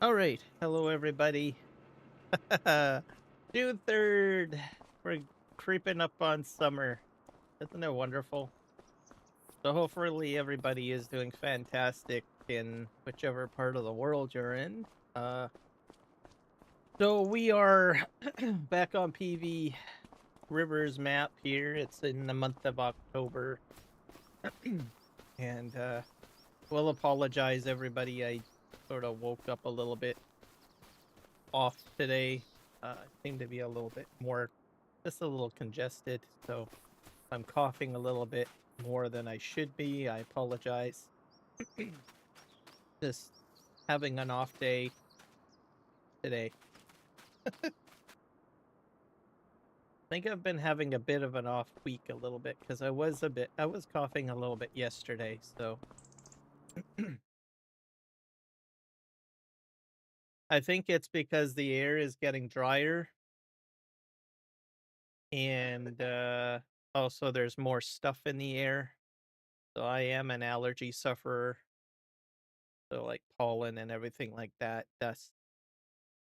All right. Hello, everybody. June 3rd. We're creeping up on summer. Isn't it wonderful? So hopefully everybody is doing fantastic in whichever part of the world you're in. Uh, so we are back on PV Rivers map here. It's in the month of October. And we'll apologize, everybody. I sort of woke up a little bit off today. Seem to be a little bit more, just a little congested. So I'm coughing a little bit more than I should be. I apologize. Just having an off day today. I think I've been having a bit of an off week a little bit because I was coughing a little bit yesterday. So I think it's because the air is getting drier and also there's more stuff in the air. So I am an allergy sufferer. So like pollen and everything like that, dust.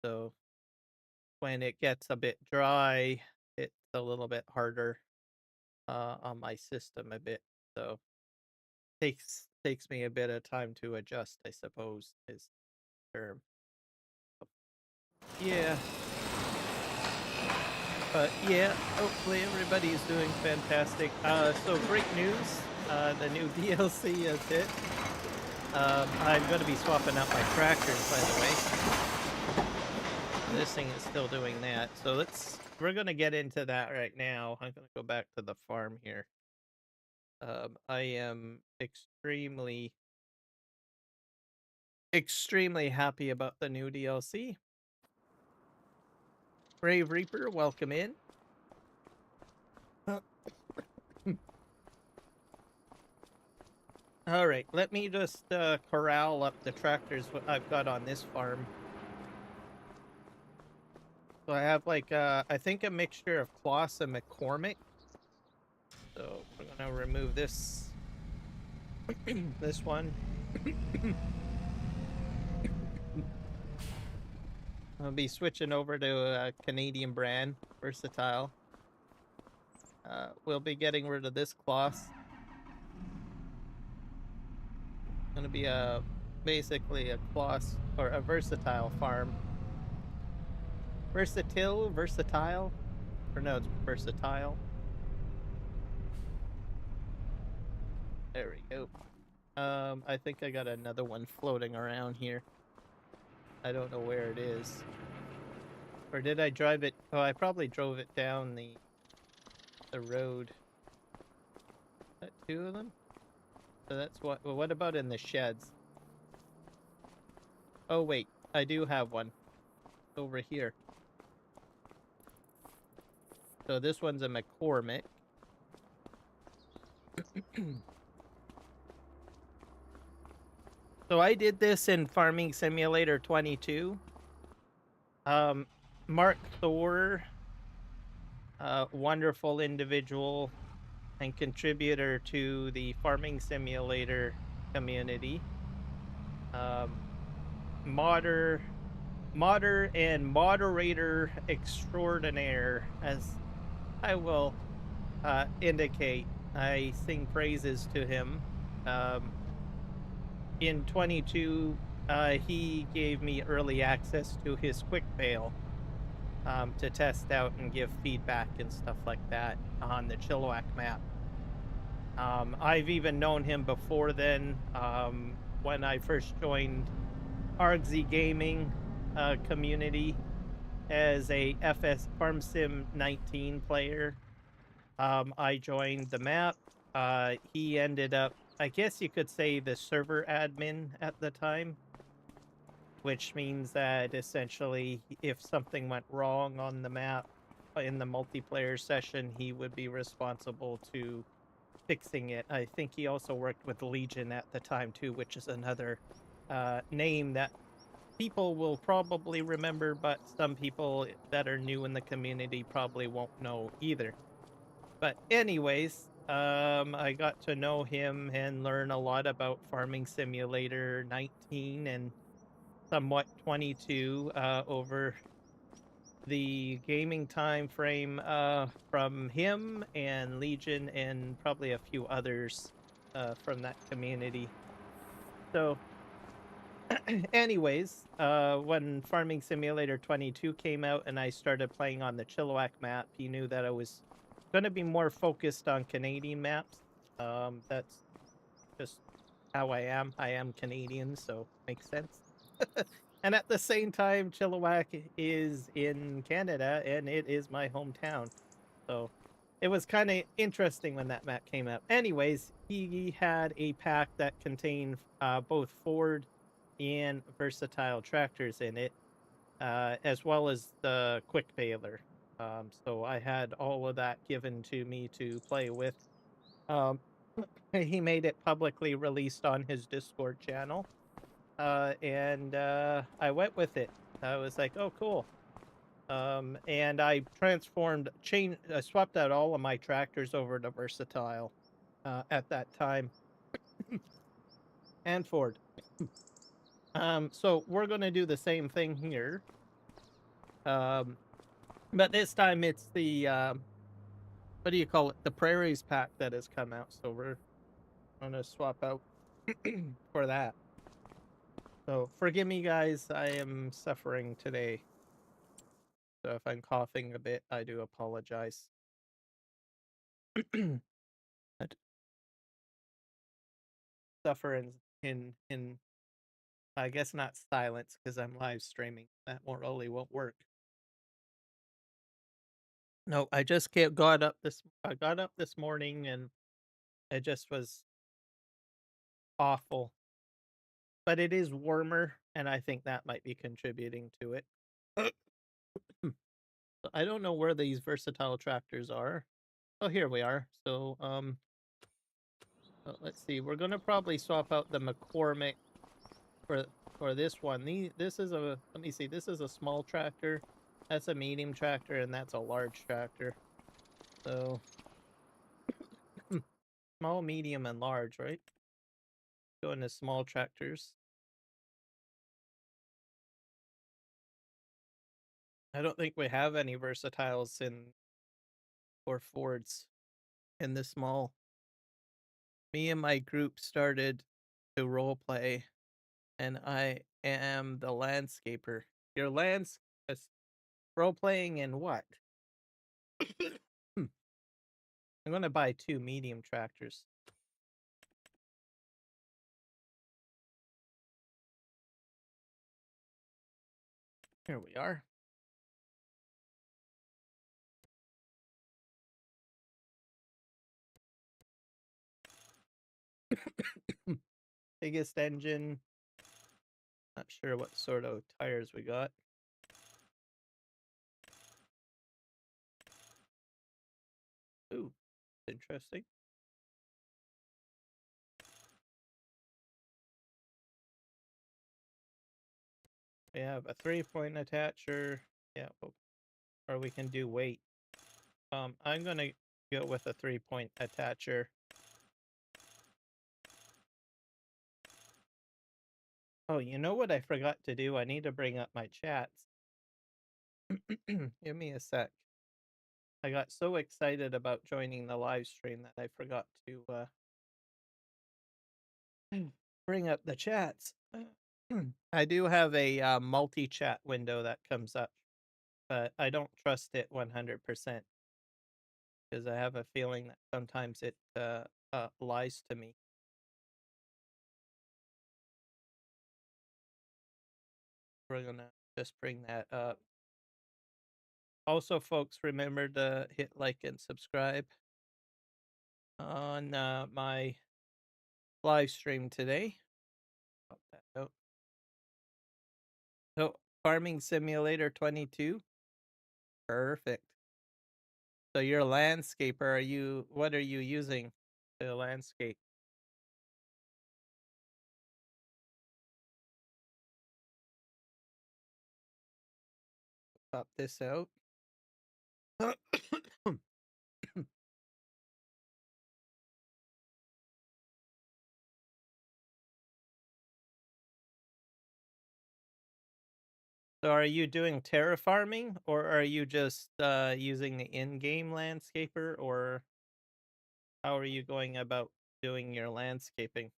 So when it gets a bit dry, it's a little bit harder on my system a bit. So takes me a bit of time to adjust, I suppose is the term. Yeah. But yeah, hopefully everybody's doing fantastic. So great news. The new DLC is hit. I'm going to be swapping out my tractors, by the way. This thing is still doing that. So we're going to get into that right now. I'm going to go back to the farm here. I am extremely happy about the new DLC. Brave Reaper, welcome in. All right, let me just corral up the tractors I've got on this farm. So I have like I think a mixture of Kloss and McCormick. So we're gonna remove this this one. I'll be switching over to a Canadian brand, Versatile. We'll be getting rid of this Kloss. Gonna be basically a Kloss or a Versatile farm. Versatile? Or no, it's Versatile. There we go. I think I got another one floating around here. I don't know where it is. Or did I drive it? Oh, I probably drove it down the road. Is that two of them? So that's what. Well, what about in the sheds? Oh wait, I do have one over here. So this one's a McCormick. So I did this in Farming Simulator 22. Mark Thor, wonderful individual and contributor to the Farming Simulator community. Modder and moderator extraordinaire, as I will indicate. I sing praises to him. In 22, he gave me early access to his quick bale to test out and give feedback and stuff like that on the Chilliwack map. I've even known him before then, when I first joined Argsy Gaming community as a FS Farm Sim 19 player. I joined the map. He ended up, I guess you could say, the server admin at the time, which means that essentially if something went wrong on the map in the multiplayer session, he would be responsible to fixing it. I think he also worked with Legion at the time too, which is another name that people will probably remember, but some people that are new in the community probably won't know either. But anyways, I got to know him and learn a lot about Farming Simulator 19 and somewhat 22 over the gaming time frame from him and Legion and probably a few others from that community. So anyways, when Farming Simulator 22 came out and I started playing on the Chilliwack map, he knew that I was going to be more focused on Canadian maps. That's just how I am. I am Canadian, so makes sense. And at the same time, Chilliwack is in Canada and it is my hometown. So it was kind of interesting when that map came out. Anyways, he had a pack that contained both Ford and versatile tractors in it, as well as the quick baler. So I had all of that given to me to play with. Um, he made it publicly released on his Discord channel, and I went with it. I was like, "Oh, cool." And I I swapped out all of my tractors over to versatile at that time, and Ford. So we're gonna do the same thing here. Um, but this time it's the what do you call it? The Prairies pack that has come out. So we're gonna swap out for that. So forgive me, guys. I am suffering today. So if I'm coughing a bit, I do apologize. I suffer in I guess not silence because I'm live streaming. That really won't work. No, I just I got up this morning and it just was awful. But it is warmer and I think that might be contributing to it. I don't know where these versatile tractors are. Oh, here we are. So let's see. We're gonna probably swap out the McCormick for this one. This is a let me see. This is a small tractor. That's a medium tractor, and that's a large tractor. So small, medium, and large, right? Go into small tractors. I don't think we have any versatiles in or Fords in the small. Me and my group started to role play, and I am the landscaper. Your role playing in what? I'm gonna buy 2 medium tractors. Here we are. Biggest engine. Not sure what sort of tires we got. Ooh, interesting. We have a 3-point attacher. Yeah, or we can do weight. I'm gonna go with a 3-point attacher. Oh, you know what I forgot to do? I need to bring up my chats. Give me a sec. I got so excited about joining the live stream that I forgot to bring up the chats. I do have a multi-chat window that comes up, but I don't trust it 100% because I have a feeling that sometimes it lies to me. We're gonna just bring that up. Also, folks, remember to hit like and subscribe on my live stream today. Pop that out. So, Farming Simulator 22. Perfect. So, you're a landscaper. What are you using to landscape? Pop this out. So are you doing terraforming, or are you just using the in-game landscaper, or how are you going about doing your landscaping?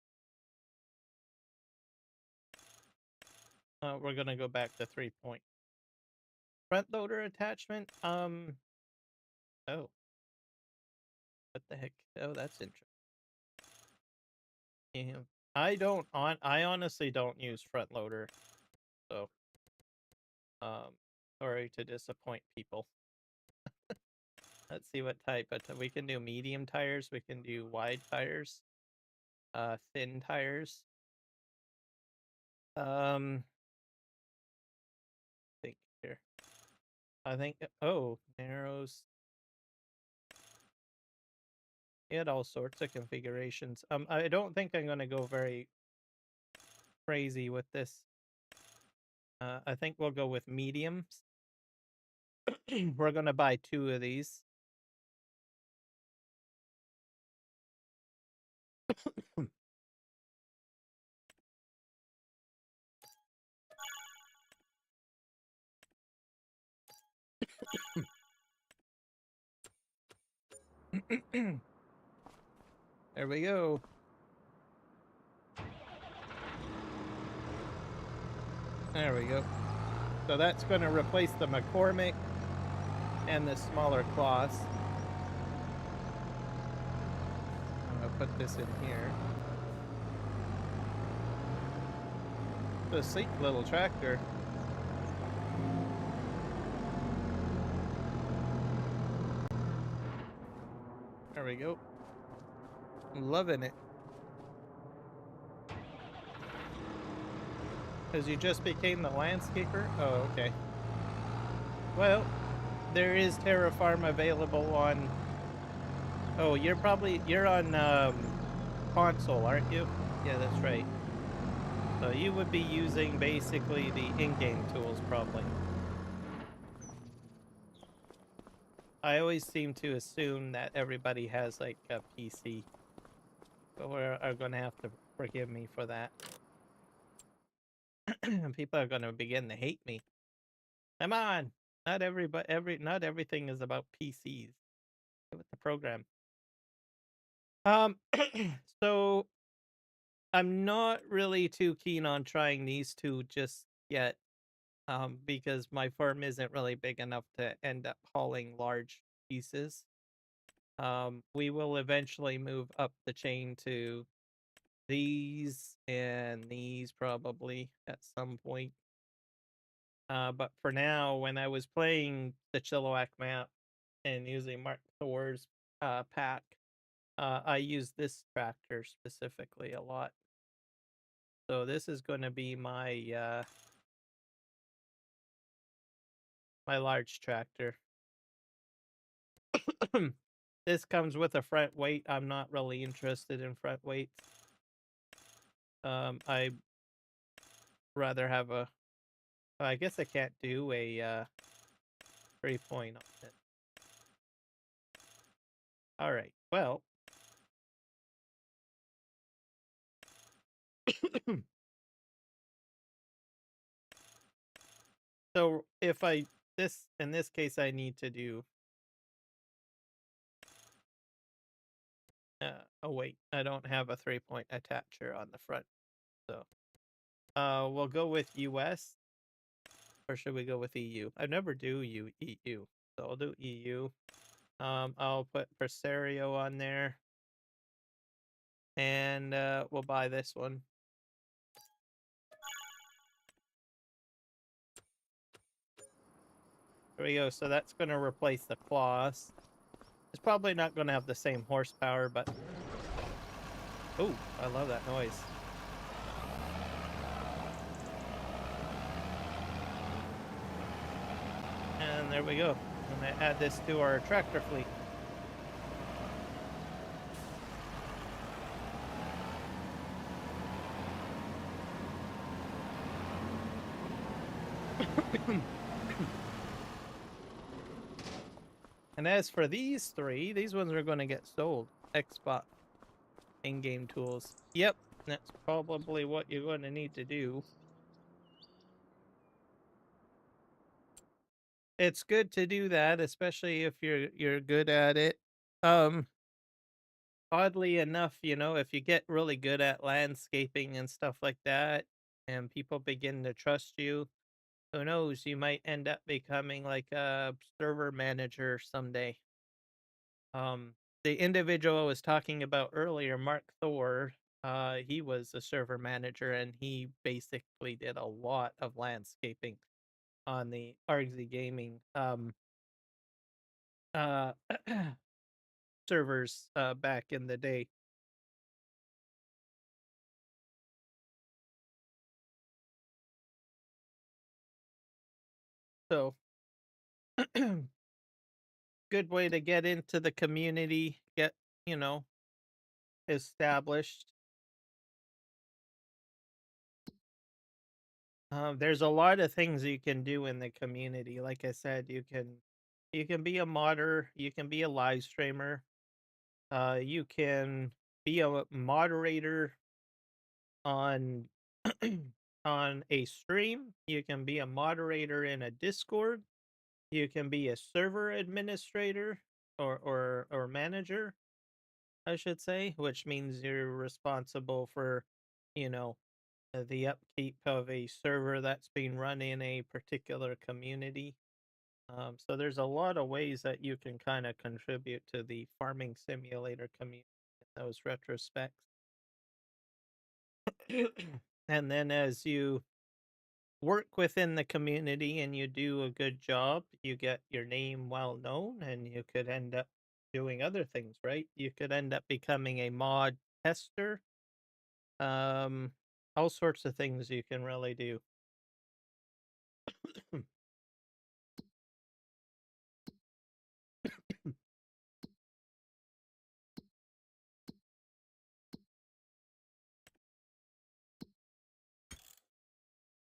We're gonna go back to 3 point. Front loader attachment. Oh, what the heck? Oh, that's interesting. Yeah. I honestly don't use front loader, so sorry to disappoint people. Let's see what type, but we can do medium tires, we can do wide tires, thin tires. Think here. I think oh, narrows. It had all sorts of configurations. I don't think I'm gonna go very crazy with this. I think we'll go with mediums. We're gonna buy 2 of these. There we go. There we go. So that's going to replace the McCormick and the smaller cloths. I'm going to put this in here. The sleek little tractor. There we go. I'm loving it. Because you just became the landscaper? Oh, okay. Well, there is Terraform available on... Oh, you're on console, aren't you? Yeah, that's right. So you would be using basically the in-game tools, probably. I always seem to assume that everybody has, like, a PC. But are going to have to forgive me for that. People are going to begin to hate me. Come on! Not everything is about PCs. With the program. So I'm not really too keen on trying these two just yet. Because my farm isn't really big enough to end up hauling large pieces. We will eventually move up the chain to these and these probably at some point. But for now, when I was playing the Chilliwack map and using Mark Thor's pack, I use this tractor specifically a lot. So this is going to be my my large tractor. This comes with a front weight. I'm not really interested in front weights. I rather have a... I guess I can't do a 3-point on it. All right. Well, so if in this case I need to do oh wait, I don't have a 3-point attacher on the front. So we'll go with US, or should we go with EU? I never do EU. So I'll do EU. I'll put Presario on there. And we'll buy this one. There we go. So that's going to replace the claws. It's probably not going to have the same horsepower, but... Oh, I love that noise. And there we go. I'm going to add this to our tractor fleet. And as for these three, these ones are going to get sold. Xbox in-game tools. Yep, that's probably what you're going to need to do. it's good to do that, especially if you're good at it. Um, Oddly enough, if you get really good at landscaping and stuff like that, and people begin to trust you, who knows, you might end up becoming like a server manager someday. The individual I was talking about earlier, Mark Thor, he was a server manager and he basically did a lot of landscaping on the ArgZ Gaming uh servers back in the day. So good way to get into the community, get, you know, established. There's a lot of things you can do in the community. Like I said, you can be a modder, you can be a live streamer, you can be a moderator on on a stream, you can be a moderator in a Discord, you can be a server administrator or manager, I should say, which means you're responsible for, you know, the upkeep of a server that's being run in a particular community. So there's a lot of ways that you can kind of contribute to the farming simulator community in those retrospects. And then as you work within the community and you do a good job, you get your name well known and you could end up doing other things, right? You could end up becoming a mod tester. Um all sorts of things you can really do.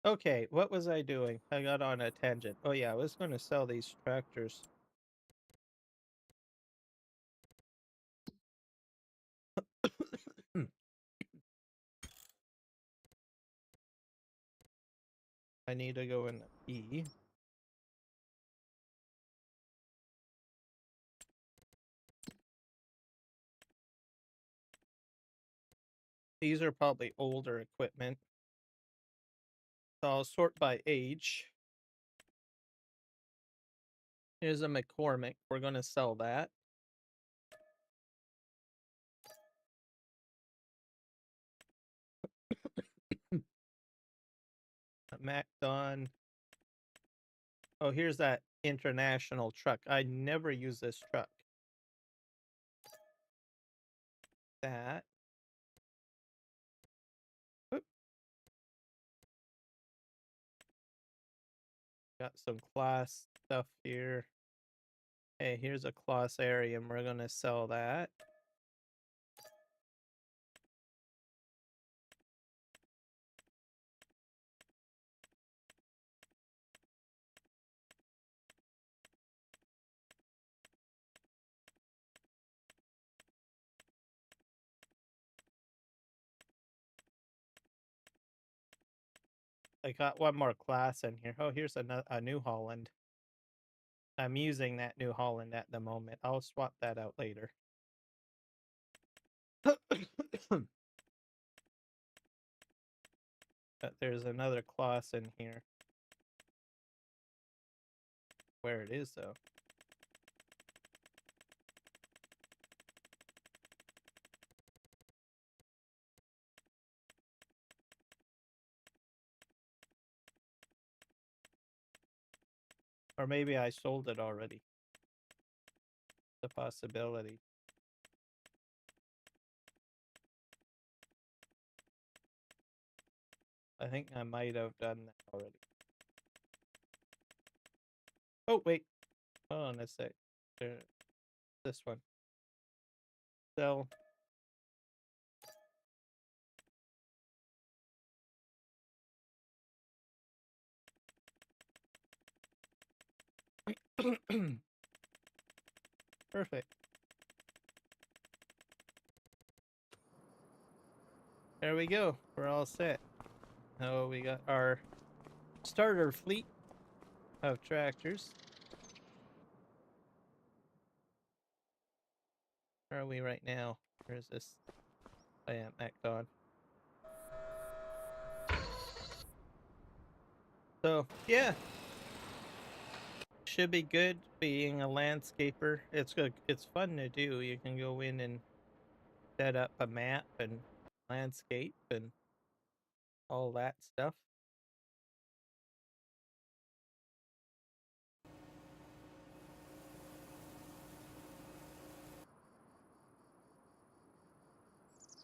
Okay, what was I doing? I got on a tangent. Oh yeah, I was going to sell these tractors. I need to go in the P. These are probably older equipment. So I'll sort by age. Here's a McCormick. We're going to sell that. MacDon. Oh, here's that international truck. I never use this truck. That. Oop. Got some class stuff here. Hey, here's a class area, and we're going to sell that. I got one more class in here. Oh, here's a New Holland. I'm using that New Holland at the moment. I'll swap that out later. But there's another class in here. Where it is, though. Or maybe I sold it already. The possibility. I think I might have done that already. Oh, wait. Hold on a sec. This one. Sell. Perfect. There we go. We're all set. Oh, we got our starter fleet of tractors. Where are we right now? Where is this? I am at God. So, yeah. Should be good being a landscaper. It's good. It's fun to do. You can go in and set up a map and landscape and all that stuff.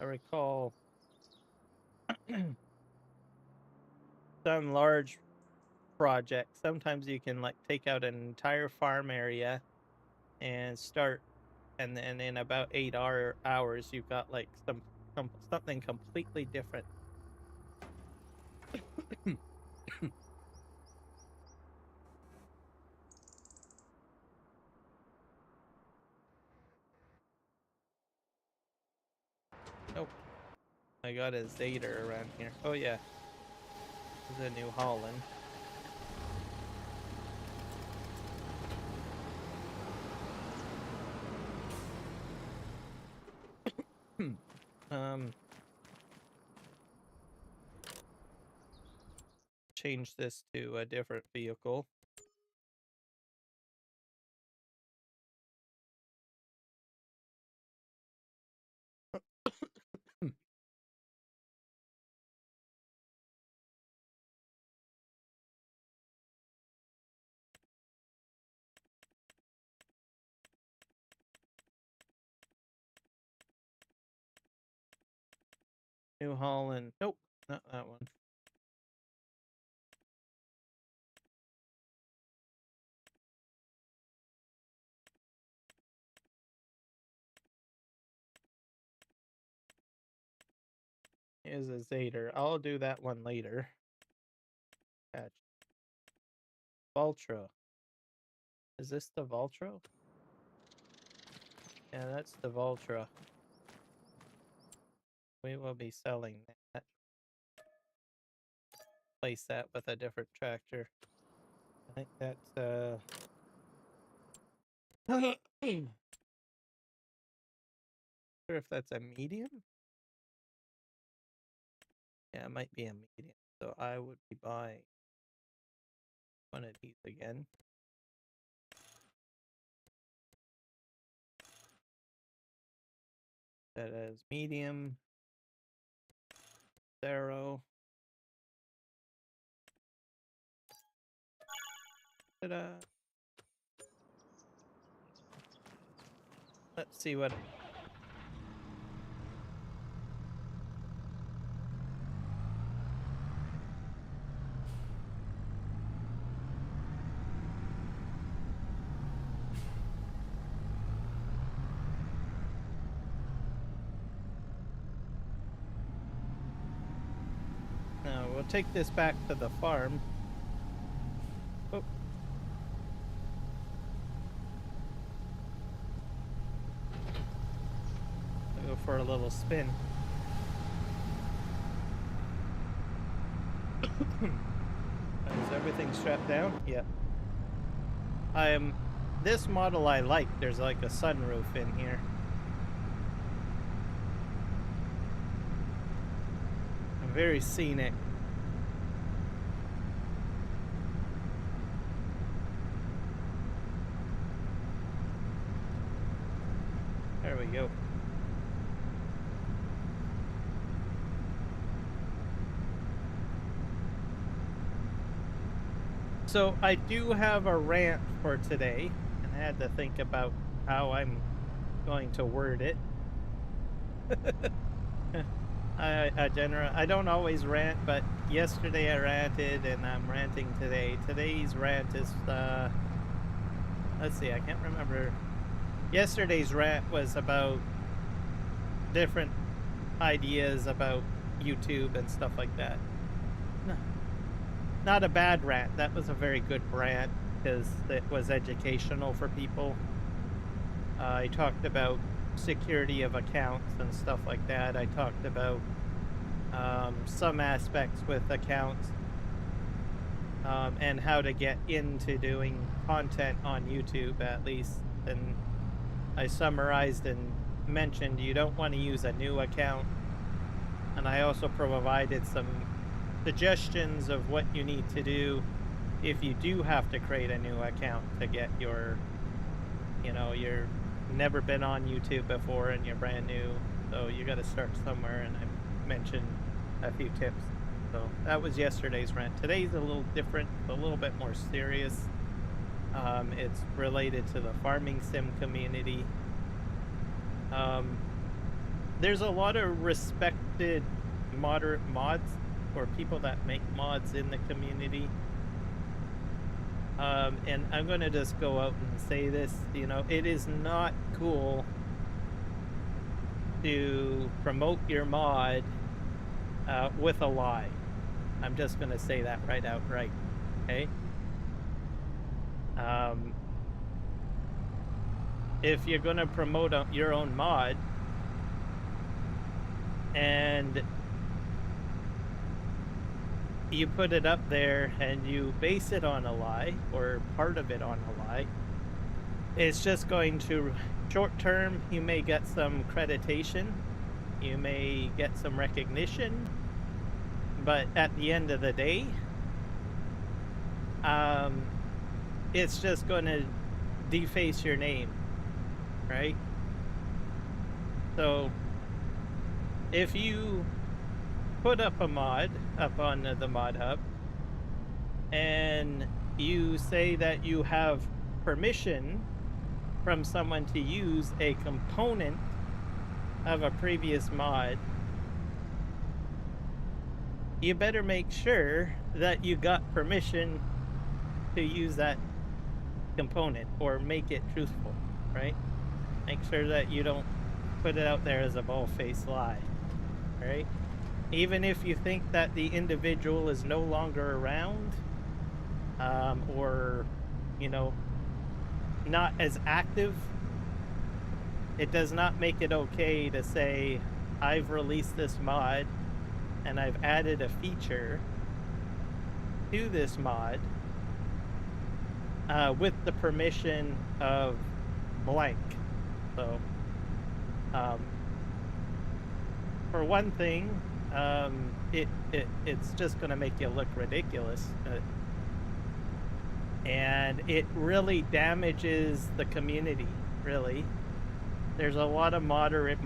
I recall some large projects. Sometimes you can like take out an entire farm area and start, and then in about 8 hours you've got like something completely different. Nope. I got a Zader around here. Oh yeah. This is a New Holland. Change this to a different vehicle. New Holland. Nope, not that one. Here's a Zader. I'll do that one later. Catch. Valtro. Is this the Valtro? Yeah, that's the Valtra. We will be selling that. Place that with a different tractor. I think that's sure if that's a medium? Yeah, it might be a medium. So I would be buying one of these again. That is medium. Zero. Ta-da. Let's see what... Now, we'll take this back to the farm. Oh. I'll go for a little spin. Is everything strapped down? Yep. This model I like. There's like a sunroof in here. Very scenic. There we go. So I do have a rant for today, and I had to think about how I'm going to word it. I don't always rant, but yesterday I ranted and I'm ranting today. Today's rant is let's see, I can't remember. Yesterday's rant was about different ideas about YouTube and stuff like that. Not a bad rant. That was a very good rant because it was educational for people. I talked about security of accounts and stuff like that. I talked about some aspects with accounts and how to get into doing content on YouTube at least. And I summarized and mentioned you don't want to use a new account, and I also provided some suggestions of what you need to do if you do have to create a new account to get your, you're never been on YouTube before and you're brand new, so you got to start somewhere, and I mentioned a few tips. So that was yesterday's rant. Today's a little different, a little bit more serious. It's related to the farming sim community. There's a lot of respected moderate mods or people that make mods in the community. And I'm going to just go out and say this, it is not cool to promote your mod with a lie. I'm just going to say that right outright, okay? If you're going to promote your own mod and you put it up there and you base it on a lie or part of it on a lie, it's just going to, short term, you may get some accreditation, you may get some recognition, but at the end of the day, it's just going to deface your name, right? So if you put up a mod up on the mod hub and you say that you have permission from someone to use a component of a previous mod, you better make sure that you got permission to use that component or make it truthful, right? Make sure that you don't put it out there as a bald-faced lie, right? Even if you think that the individual is no longer around, or, not as active, it does not make it okay to say, I've released this mod and I've added a feature to this mod with the permission of blank. So, for one thing, it's just going to make you look ridiculous, and it really damages the community. Really, there's a lot of moderate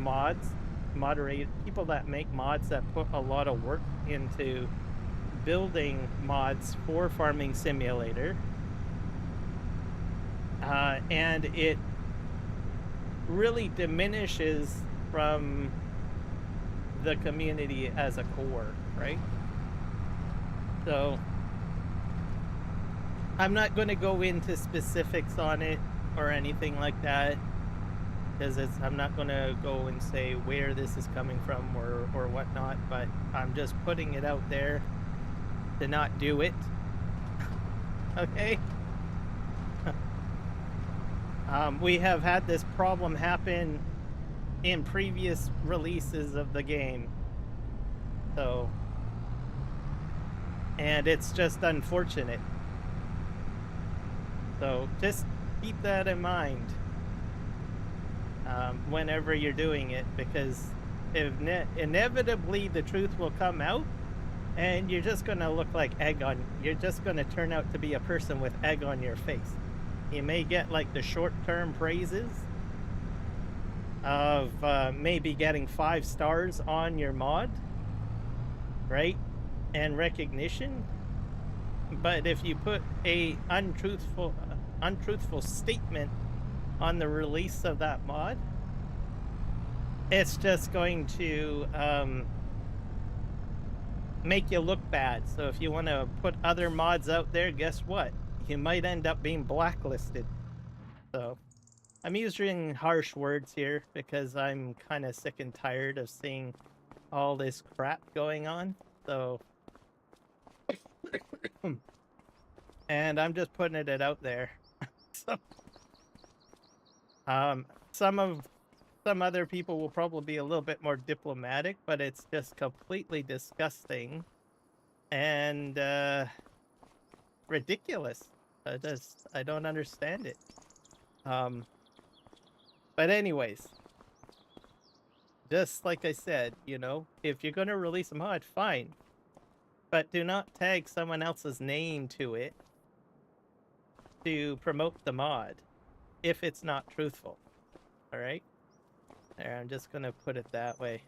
people that make mods that put a lot of work into building mods for Farming Simulator, and it really diminishes from the community as a core, right? So I'm not going to go into specifics on it or anything like that, because I'm not going to go and say where this is coming from or whatnot, but I'm just putting it out there to not do it. Okay? We have had this problem happen in previous releases of the game, so, and it's just unfortunate. So just keep that in mind whenever you're doing it, because inevitably the truth will come out, and you're just going to look like you're just going to turn out to be a person with egg on your face. You may get like the short-term praises of maybe getting 5 stars on your mod, right, and recognition, but if you put a untruthful statement on the release of that mod, it's just going to make you look bad. So if you want to put other mods out there, guess what? You might end up being blacklisted. So I'm using harsh words here because I'm kind of sick and tired of seeing all this crap going on. So, and I'm just putting it out there. So, some other people will probably be a little bit more diplomatic, but it's just completely disgusting and ridiculous. I don't understand it. But anyways, Just like I said, you know, if you're going to release a mod, fine. But do not tag someone else's name to it to promote the mod if it's not truthful. All right? There, I'm just going to put it that way.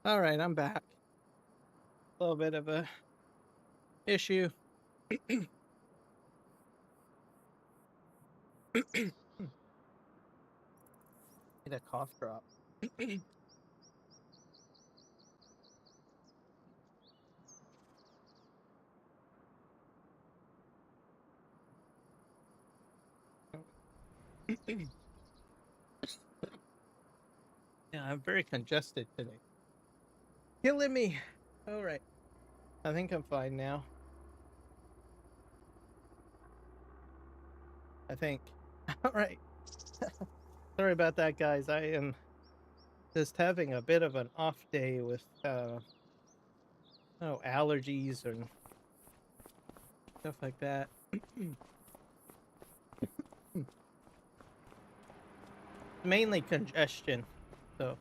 All right, I'm back. A little bit of a issue. Need a cough drop. Yeah, I'm very congested today. Killing me. All right. I think I'm fine now. I think. All right. Sorry about that, guys. I am just having a bit of an off day with allergies and stuff like that. Mainly congestion. So,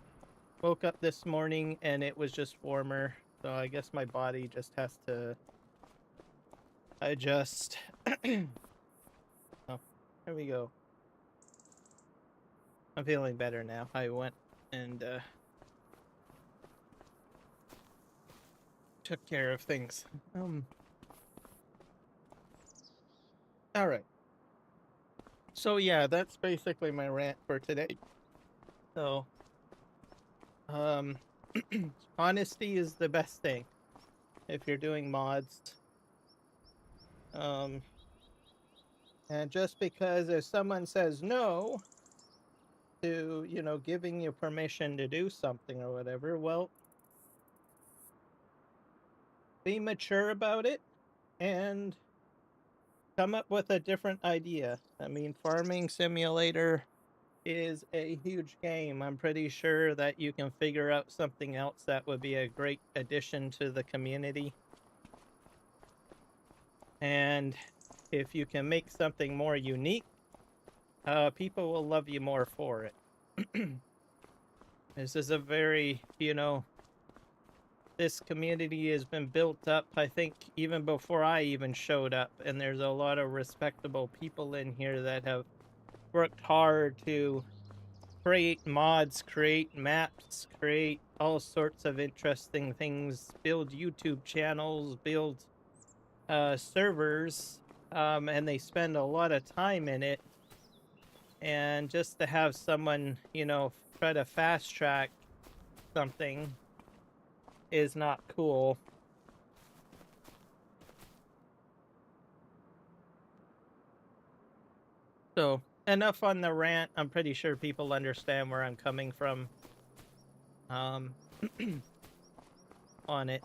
woke up this morning and it was just warmer. So I guess my body just has to adjust. There we go. I'm feeling better now. I went and took care of things. All right. So yeah, that's basically my rant for today. So, um, honesty is the best thing if you're doing mods. Um, and just because if someone says no to, you know, giving you permission to do something or whatever, well, be mature about it and come up with a different idea. I mean, Farming Simulator is a huge game. I'm pretty sure that you can figure out something else that would be a great addition to the community. And if you can make something more unique, people will love you more for it. This is a very, you know, this community has been built up, I think, even before I even showed up. And there's a lot of respectable people in here that have worked hard to create mods, create maps, create all sorts of interesting things, build YouTube channels, build servers, and they spend a lot of time in it. And just to have someone, you know, try to fast track something is not cool. So, enough on the rant. I'm pretty sure people understand where I'm coming from on it.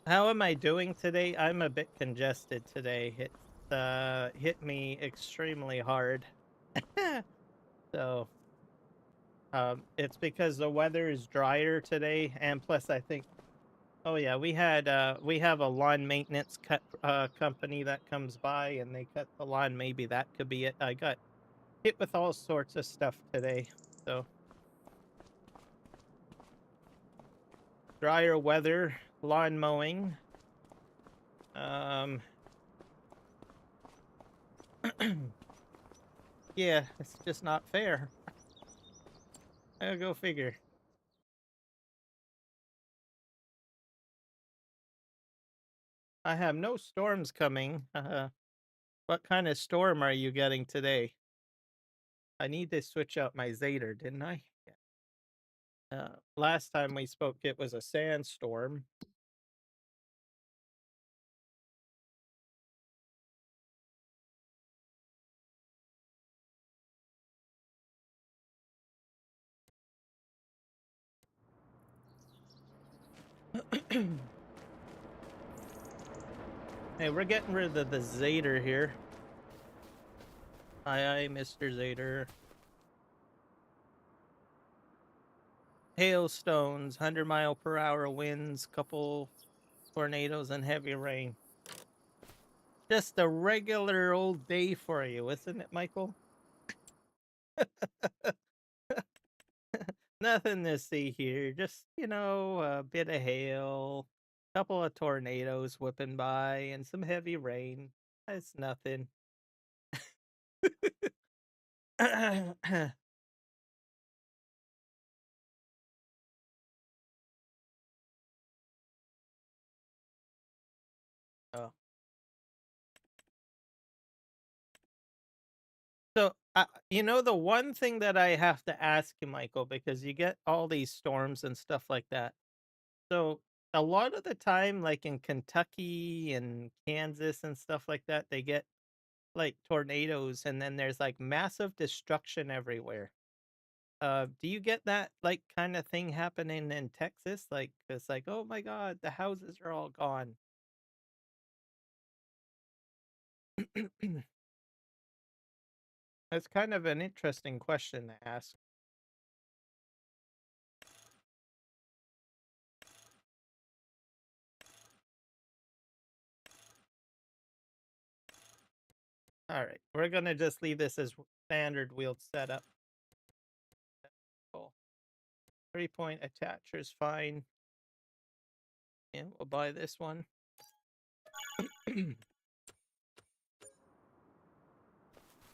How am I doing today? I'm a bit congested today. It's hit me extremely hard. So, it's because the weather is drier today, and plus I think, oh yeah, we have a lawn maintenance company that comes by and they cut the lawn. Maybe that could be it. I got hit with all sorts of stuff today. So, drier weather, lawn mowing. Yeah, it's just not fair. I'll go figure. I have no storms coming. What kind of storm are you getting today? I need to switch out my Zader, didn't I? Last time we spoke, it was a sandstorm. Hey, we're getting rid of the Zader here. Aye, Mr. Zader. Hailstones, 100-mile-per-hour winds, couple tornadoes, and heavy rain. Just a regular old day for you, isn't it, Michael? Nothing to see here. Just, you know, a bit of hail, couple of tornadoes whipping by, and some heavy rain. It's nothing. Oh. So, you know, the one thing that I have to ask you, Michael, because you get all these storms and stuff like that. So, a lot of the time, like in Kentucky and Kansas and stuff like that, they get like tornadoes and then there's like massive destruction everywhere. Do you get that like kind of thing happening in Texas? Like it's like, oh my God, the houses are all gone. That's kind of an interesting question to ask. All right, we're gonna just leave this as standard wheeled setup. Cool. 3-point attacher is fine. And we'll buy this one.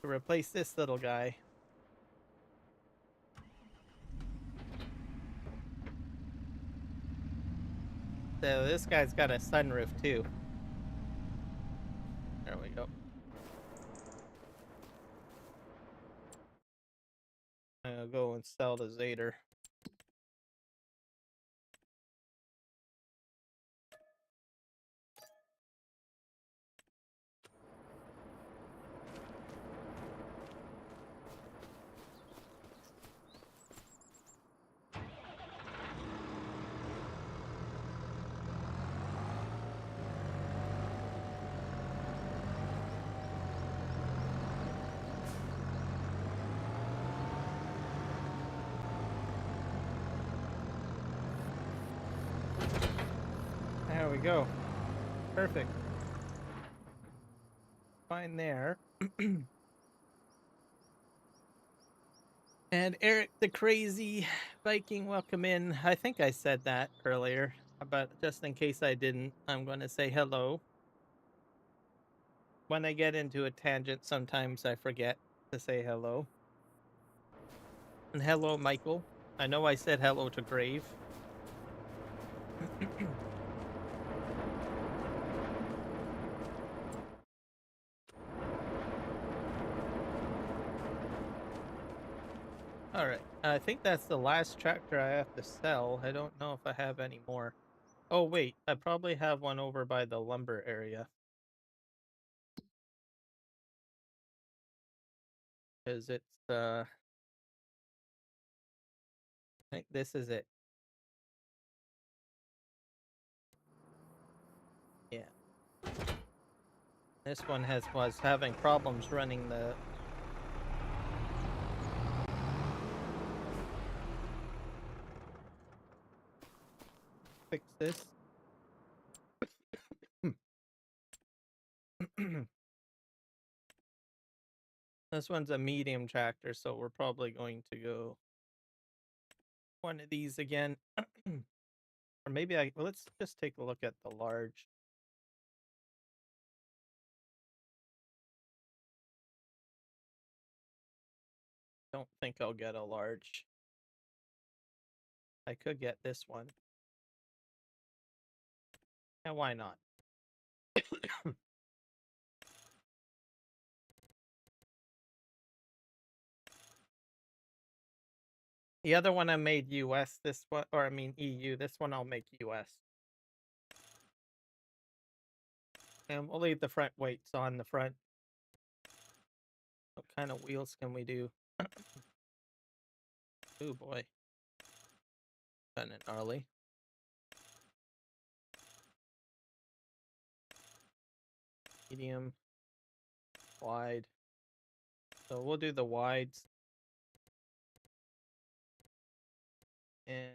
to replace this little guy. So this guy's got a sunroof too. There we go. I'll go and sell the Zader. There we go. Perfect. Fine there. And Eric the Crazy Viking, welcome in. I think I said that earlier, but just in case I didn't, I'm going to say hello. When I get into a tangent, sometimes I forget to say hello. And hello, Michael. I know I said hello to Grave. All right. I think that's the last tractor I have to sell. I don't know if I have any more. Oh, wait. I probably have one over by the lumber area. Because it's, I think this is it. Yeah. This one was having problems running the... Fix this. This one's a medium tractor, so we're probably going to go one of these again. Or maybe well, let's just take a look at the large. Don't think I'll get a large. I could get this one. Yeah, why not? The other one I made US, this one, or I mean EU, this one I'll make US. And we'll leave the front weights on the front. What kind of wheels can we do? Oh boy. Kind of gnarly. Medium. Wide. So we'll do the wides. And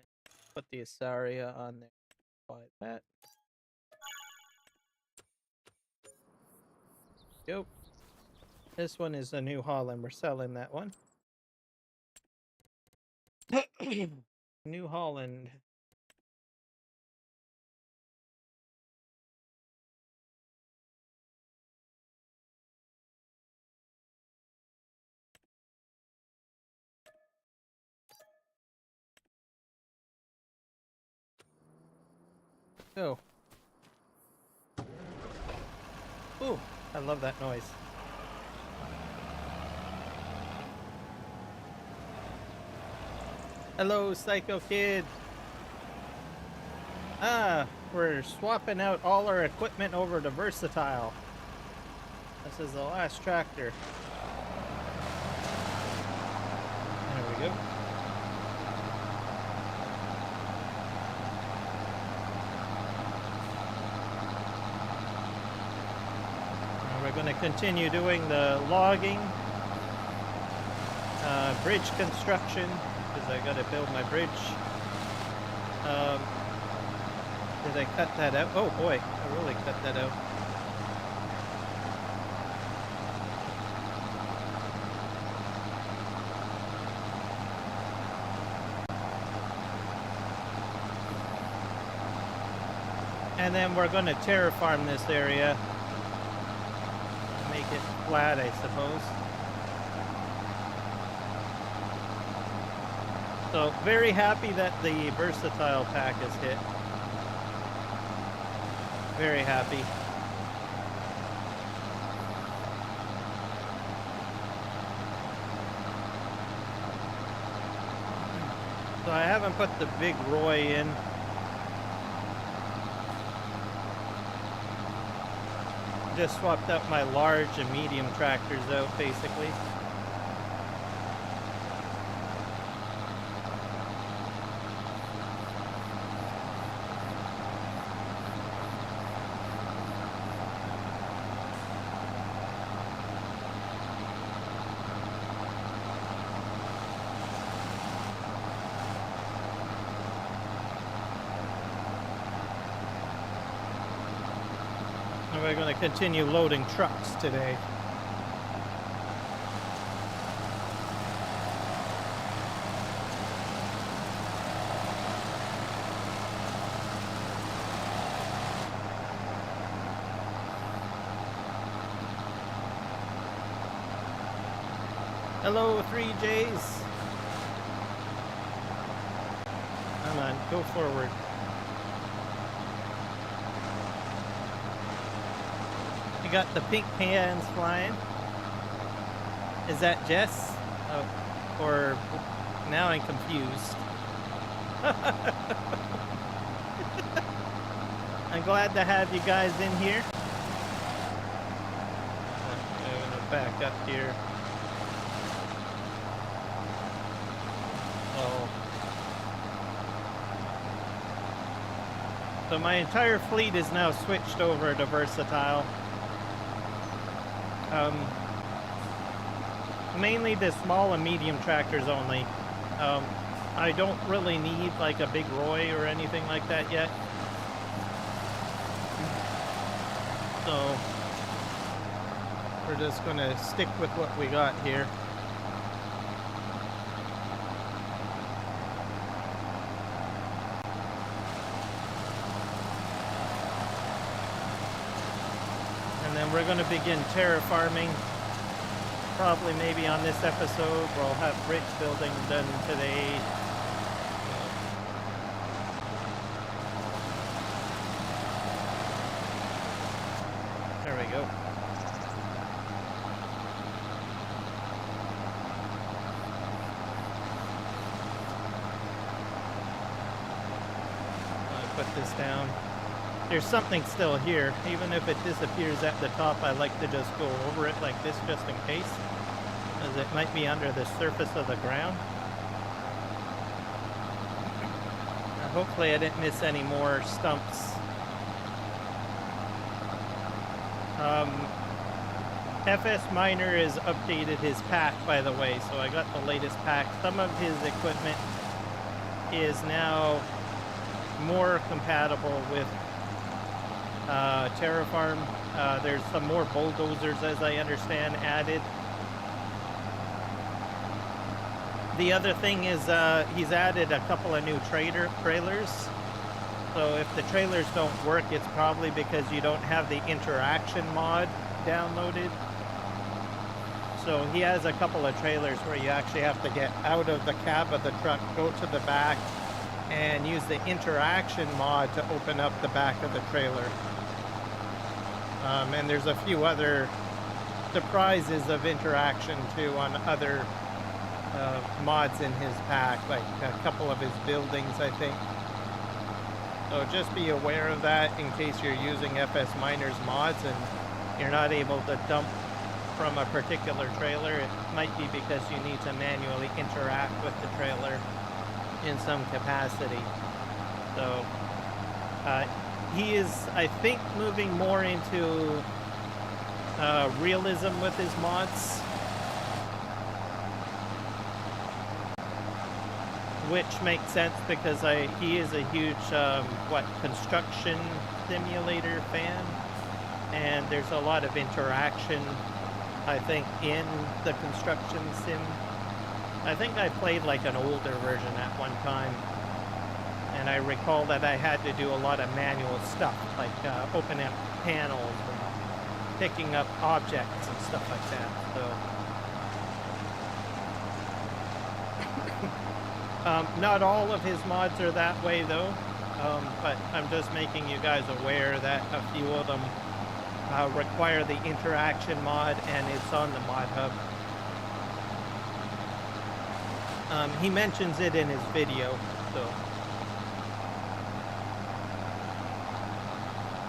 put the Asaria on there like that. Go. This one is a New Holland. We're selling that one. New Holland. Go. Ooh, I love that noise. Hello, Psycho Kid. Ah, we're swapping out all our equipment over to Versatile. This is the last tractor. There we go. And we're going to continue doing the logging, bridge construction, because I got to build my bridge. Did I cut that out? Oh boy, I really cut that out. And then we're going to terraform this area. Make it flat, I suppose. So very happy that the versatile pack is hit. Very happy. So I haven't put the big Roy in. Just swapped out my large and medium tractors out, basically. We're going to continue loading trucks today. Hello, 3Js. Come on, go forward. You got the pink hands flying. Is that Jess? Oh, or now I'm confused. I'm glad to have you guys in here. I'm gonna back up here. So my entire fleet is now switched over to versatile. Mainly the small and medium tractors only. I don't really need like a big Roy or anything like that yet. So we're just gonna stick with what we got here. And then we're gonna begin terraforming. Probably maybe on this episode we'll have bridge building done today. There we go. I'll put this down. There's something still here. Even if it disappears at the top, I like to just go over it like this just in case, as it might be under the surface of the ground. Now, hopefully I didn't miss any more stumps. FS Miner has updated his pack, by the way, so I got the latest pack. Some of his equipment is now more compatible with Terraform. There's some more bulldozers, as I understand, added. The other thing is he's added a couple of new trailers. So if the trailers don't work, it's probably because you don't have the interaction mod downloaded. So he has a couple of trailers where you actually have to get out of the cab of the truck, go to the back, and use the interaction mod to open up the back of the trailer. And there's a few other surprises of interaction too on other mods in his pack, like a couple of his buildings, I think. So just be aware of that in case you're using FS Miner's mods and you're not able to dump from a particular trailer. It might be because you need to manually interact with the trailer in some capacity. So he is, I think, moving more into realism with his mods, which makes sense because he is a huge construction simulator fan, and there's a lot of interaction, I think, in the construction sim. I think I played like an older version at one time, and I recall that I had to do a lot of manual stuff, like opening up panels and picking up objects and stuff like that. So Not all of his mods are that way though, but I'm just making you guys aware that a few of them require the interaction mod, and it's on the mod hub. He mentions it in his video, so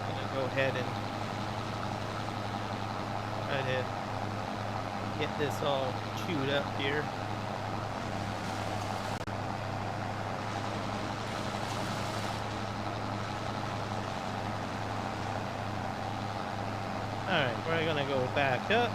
I'm gonna go ahead and try to get this all chewed up here. Alright, we're gonna go back up.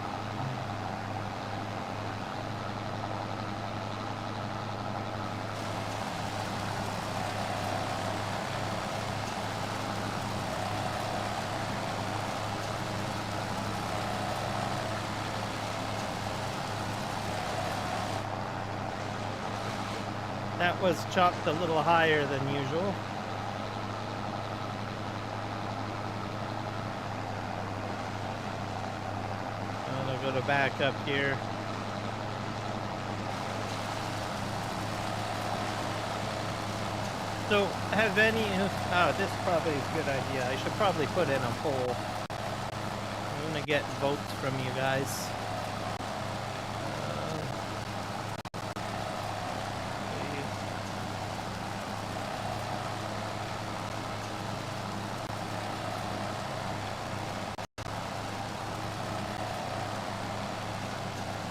That was chopped a little higher than usual. I'm gonna go to back up here. So, have any... Oh, this probably is a good idea. I should probably put in a poll. I'm gonna get votes from you guys.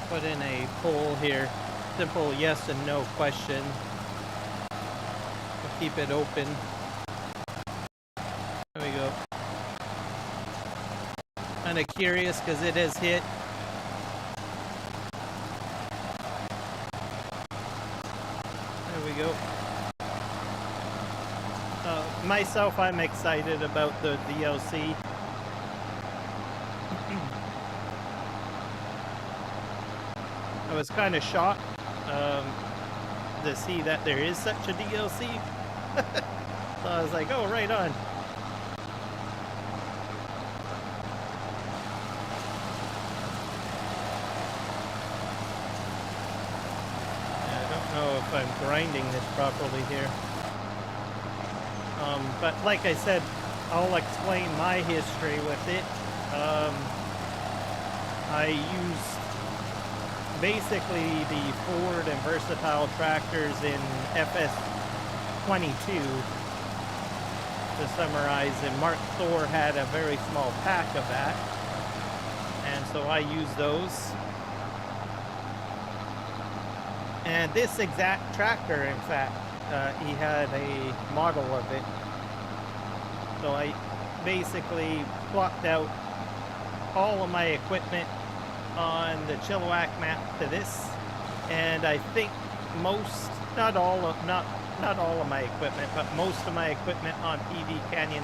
Put in a poll here. Simple yes and no question. We'll keep it open. There we go. Kind of curious because it has hit. There we go. Myself, I'm excited about the DLC. I was kind of shocked to see that there is such a DLC. So I was like, oh, right on. I don't know if I'm grinding this properly here. But like I said, I'll explain my history with it. I used basically the Ford and Versatile tractors in FS25 to summarize, and Mark Thor had a very small pack of that, and so I used those. And this exact tractor, in fact, he had a model of it, so I basically plopped out all of my equipment on the Chilliwack map to this, and I think most, not all of my equipment, but most of my equipment on PV Canyon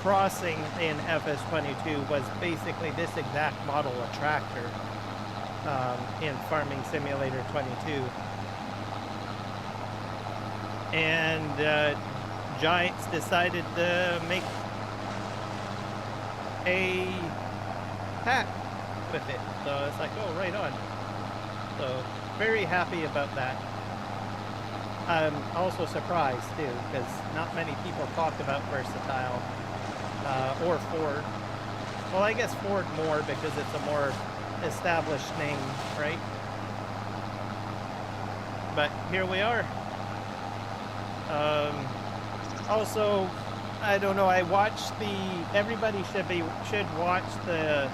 Crossing in FS22 was basically this exact model of tractor in Farming Simulator 22. And Giants decided to make a pack with it, so it's like, oh, right on. So very happy about that. I'm also surprised too, because not many people talk about Versatile or Ford. Well, I guess Ford more because it's a more established name, right? But here we are. Also, I don't know, I watched everybody should watch the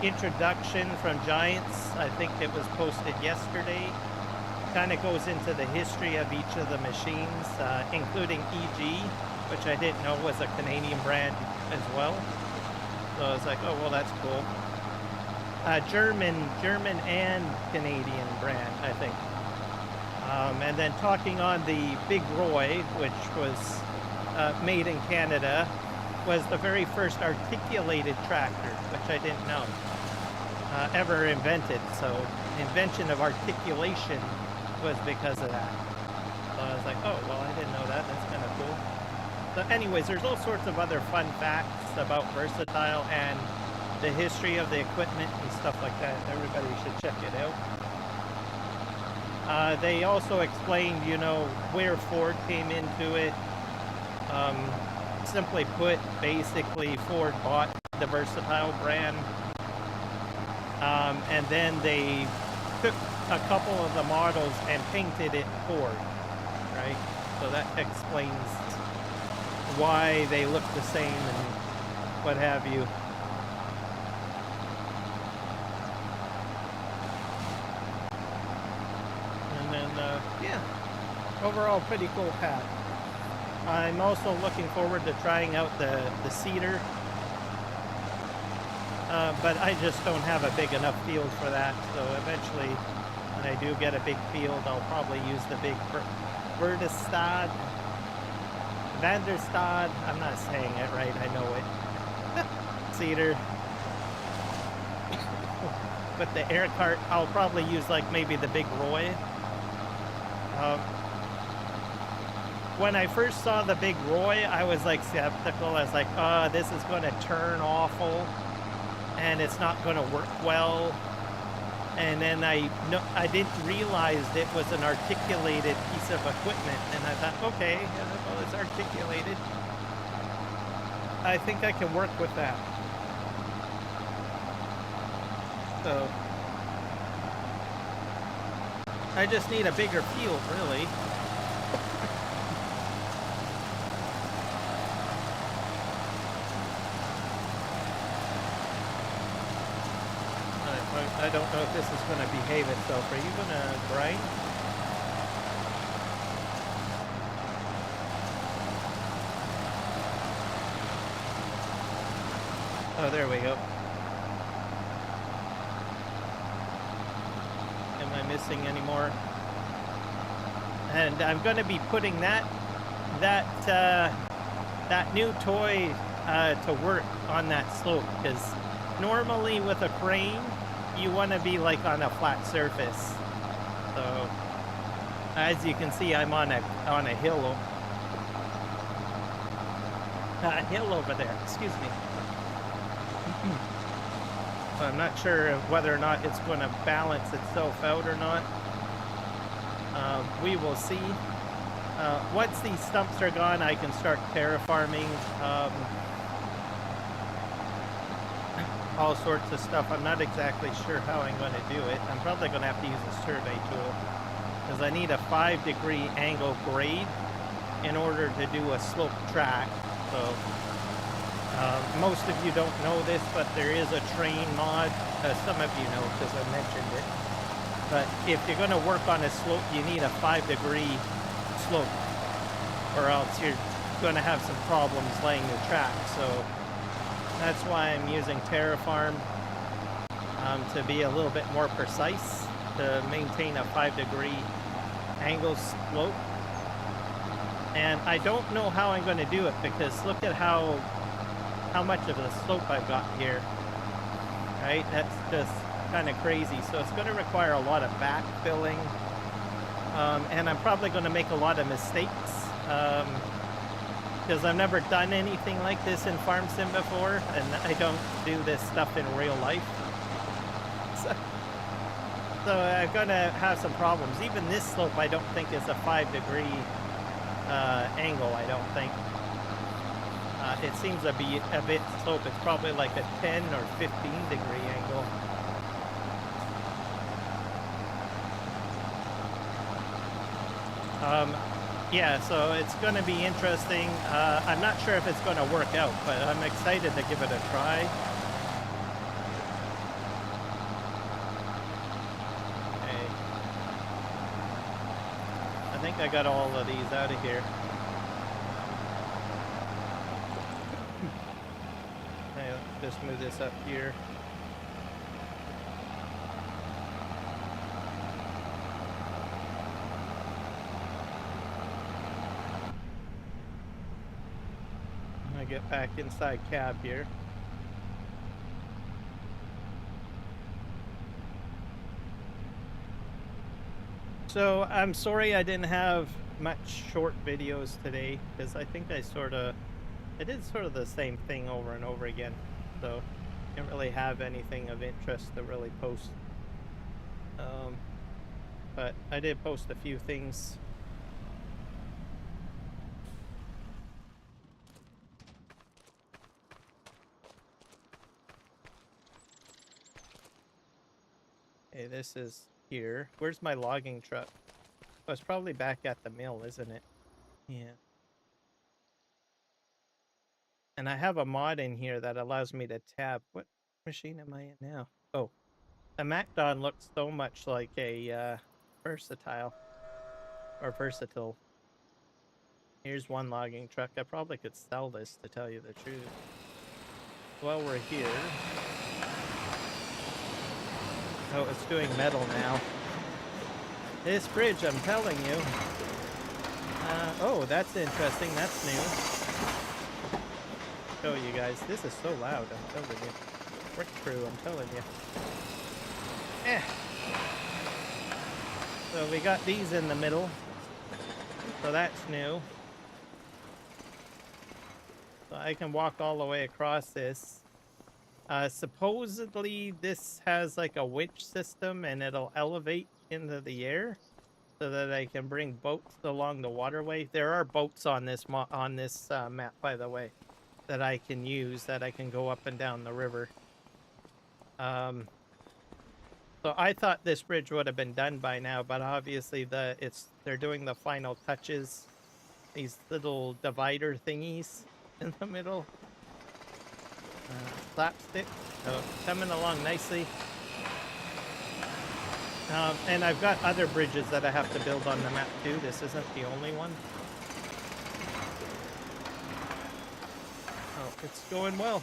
introduction from Giants. I think it was posted yesterday. Kind of goes into the history of each of the machines, including EG, which I didn't know was a Canadian brand as well. So I was like, oh, well, that's cool. German and Canadian brand, I think. And then talking on the Big Roy, which was made in Canada, was the very first articulated tractor, which I didn't know ever invented. So the invention of articulation was because of that. So I was like, oh, well, I didn't know that. That's kind of cool. So anyways, there's all sorts of other fun facts about Versatile and the history of the equipment and stuff like that. Everybody should check it out. They also explained, you know, where Ford came into it. Simply put, basically Ford bought the Versatile brand, and then they took a couple of the models and painted it Ford, right? So that explains why they look the same and what have you. And then, yeah, overall pretty cool pack. I'm also looking forward to trying out the cedar, but I just don't have a big enough field for that. So eventually, when I do get a big field, I'll probably use the big Vanderstad. I'm not saying it right, I know it. Cedar. But the air cart, I'll probably use like maybe the big Roy. When I first saw the big Roy, I was like skeptical. I was like, oh, this is going to turn awful and it's not going to work well. And then I didn't realize it was an articulated piece of equipment. And I thought, okay, well, it's articulated. I think I can work with that. So I just need a bigger field, really. I don't know if this is going to behave itself. Are you going to grind? Oh, there we go. Am I missing any more? And I'm going to be putting that new toy to work on that slope, because normally with a crane, you want to be like on a flat surface. So as you can see, I'm on a hill. A hill over there, excuse me. So I'm not sure whether or not it's going to balance itself out or not. We will see. Once these stumps are gone, I can start terraforming. All sorts of stuff. I'm not exactly sure how I'm going to do it. I'm probably going to have to use a survey tool, because I need a 5-degree angle grade in order to do a slope track. So most of you don't know this, but there is a terrain mod. Some of you know because I mentioned it. But if you're going to work on a slope, you need a 5-degree slope, or else you're going to have some problems laying the track. So that's why I'm using Terraform, to be a little bit more precise, to maintain a 5-degree angle slope. And I don't know how I'm going to do it, because look at how much of a slope I've got here. Right? That's just kind of crazy. So it's going to require a lot of backfilling, and I'm probably going to make a lot of mistakes. Because I've never done anything like this in Farm Sim before, and I don't do this stuff in real life. So I'm going to have some problems. Even this slope I don't think is a 5-degree angle, I don't think. It seems to be a bit slope. It's probably like a 10 or 15-degree angle. Yeah, so it's going to be interesting. I'm not sure if it's going to work out, but I'm excited to give it a try. Okay. I think I got all of these out of here. Okay, let's just move this up here. Get back inside cab here. So I'm sorry I didn't have much short videos today, because I think I did sort of the same thing over and over again, so I didn't really have anything of interest to really post. but I did post a few things. Hey, this is here. Where's my logging truck? Oh, it's probably back at the mill, isn't it? Yeah. And I have a mod in here that allows me to tab. What machine am I in now? Oh, the MacDon looks so much like a versatile or versatile. Here's one logging truck. I probably could sell this to tell you the truth. While we're here. Oh, it's doing metal now. This bridge, I'm telling you. Oh, that's interesting. That's new. Show you guys. This is so loud, I'm telling you. Brick crew, I'm telling you. So we got these in the middle. So that's new. So I can walk all the way across this. Supposedly this has like a winch system and it'll elevate into the air so that I can bring boats along the waterway. There are boats on this map, by the way, that I can use, that I can go up and down the river. So I thought this bridge would have been done by now, but obviously they're doing the final touches. These little divider thingies in the middle. Slapstick. So coming along nicely. And I've got other bridges that I have to build on the map too. This isn't the only one. Oh, it's going well.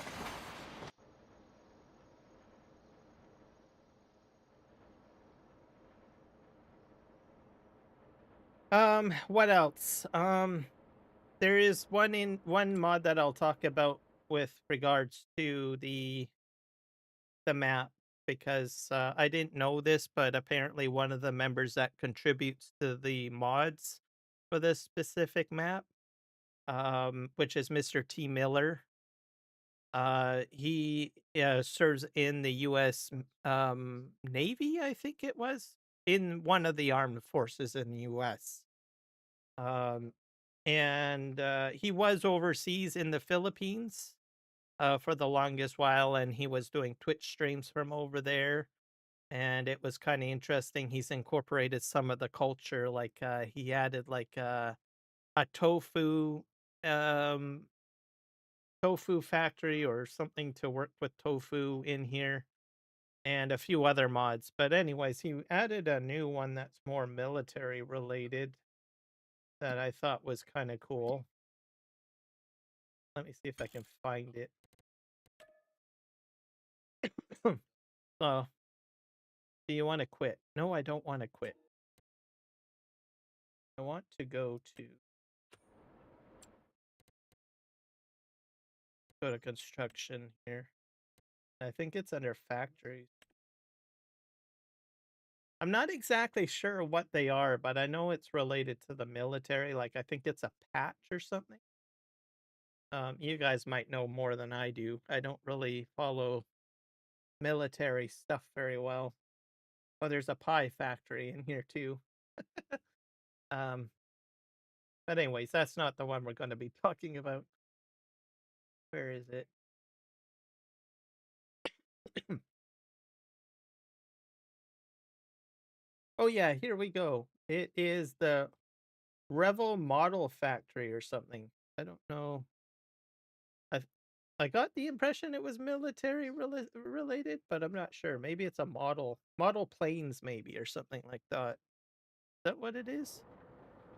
What else? There is one mod that I'll talk about with regards to the map, because I didn't know this, but apparently one of the members that contributes to the mods for this specific map, which is Mr. T. Miller. He serves in the U.S. Navy, I think it was, in one of the armed forces in the U.S. And he was overseas in the Philippines for the longest while, and he was doing Twitch streams from over there. And it was kind of interesting. He's incorporated some of the culture, like he added like a tofu um tofu factory or something to work with tofu in here, and a few other mods. But anyways, he added a new one that's more military related that I thought was kind of cool. Let me see if I can find it. So, do you want to quit? No, I don't want to quit. I want to go to construction here. I think it's under factories. I'm not exactly sure what they are, but I know it's related to the military. Like, I think it's a patch or something. You guys might know more than I do. I don't really follow military stuff very well. Oh, there's a pie factory in here too. um, but anyways, that's not the one we're going to be talking about. Where is it? Oh yeah, here we go. It is the Revel Model Factory or something. I don't know. I I got the impression it was military related, but I'm not sure. Maybe it's a model planes, maybe, or something like that. Is that what it is?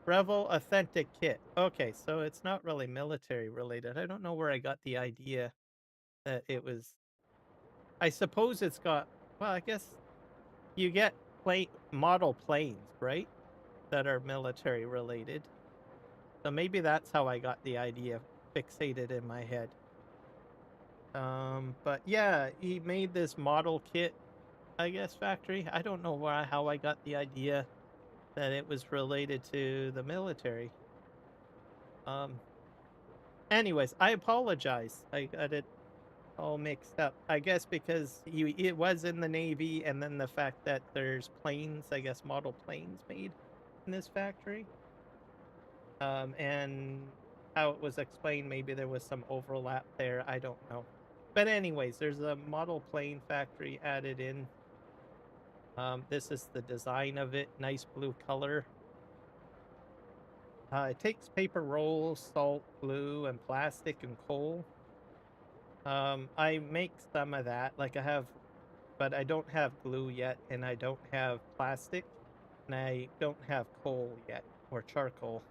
Revel Authentic Kit. Okay, so it's not really military related. I don't know where I got the idea that it was. I suppose it's got. Well, I guess you get model planes, right? That are military related. So maybe that's how I got the idea fixated in my head. But yeah, he made this model kit, I guess, factory. I don't know how I got the idea that it was related to the military. Anyways, I apologize. I got it all mixed up. I guess because it was in the Navy, and then the fact that there's planes, I guess model planes made in this factory. And how it was explained, maybe there was some overlap there. I don't know. But anyways, there's a model plane factory added in. This is the design of it. Nice blue color. It takes paper rolls, salt, glue, and plastic and coal. I make some of that. Like I have, but I don't have glue yet, and I don't have plastic, and I don't have coal yet, or charcoal.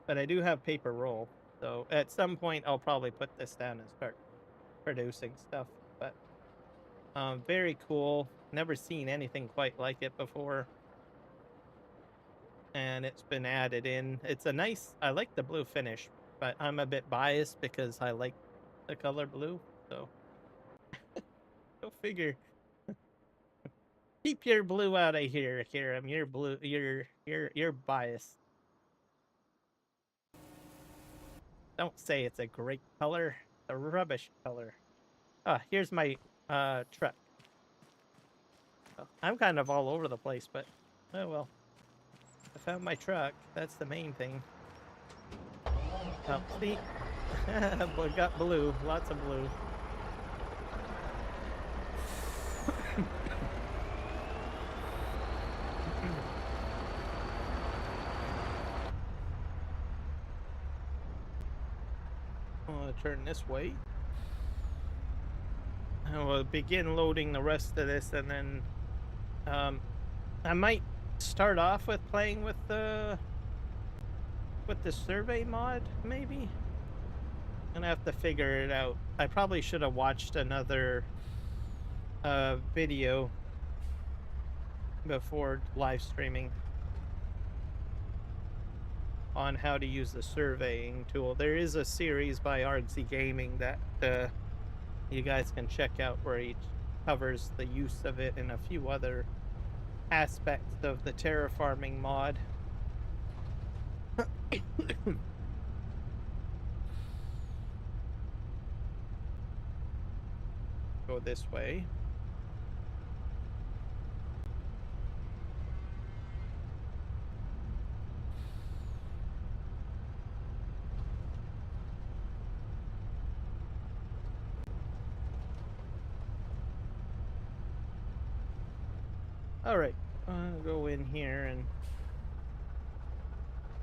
But I do have paper roll. So at some point, I'll probably put this down and start producing stuff. But very cool. Never seen anything quite like it before. And it's been added in. It's a nice, I like the blue finish, but I'm a bit biased because I like the color blue. So go figure. Keep your blue out of here, Kiram. You're blue. You're biased. Don't say it's a great color. A rubbish color. Ah, here's my truck. Oh, I'm kind of all over the place, but oh well. I found my truck. That's the main thing. Oh, see? We got blue. Lots of blue. I'm gonna turn this way. And we'll begin loading the rest of this, and then I might start off with playing with the survey mod, maybe. I'm gonna have to figure it out. I probably should have watched another video before live streaming on how to use the surveying tool. There is a series by Argsy Gaming that you guys can check out, where he covers the use of it and a few other aspects of the terraforming mod. Go this way. All right, I'll go in here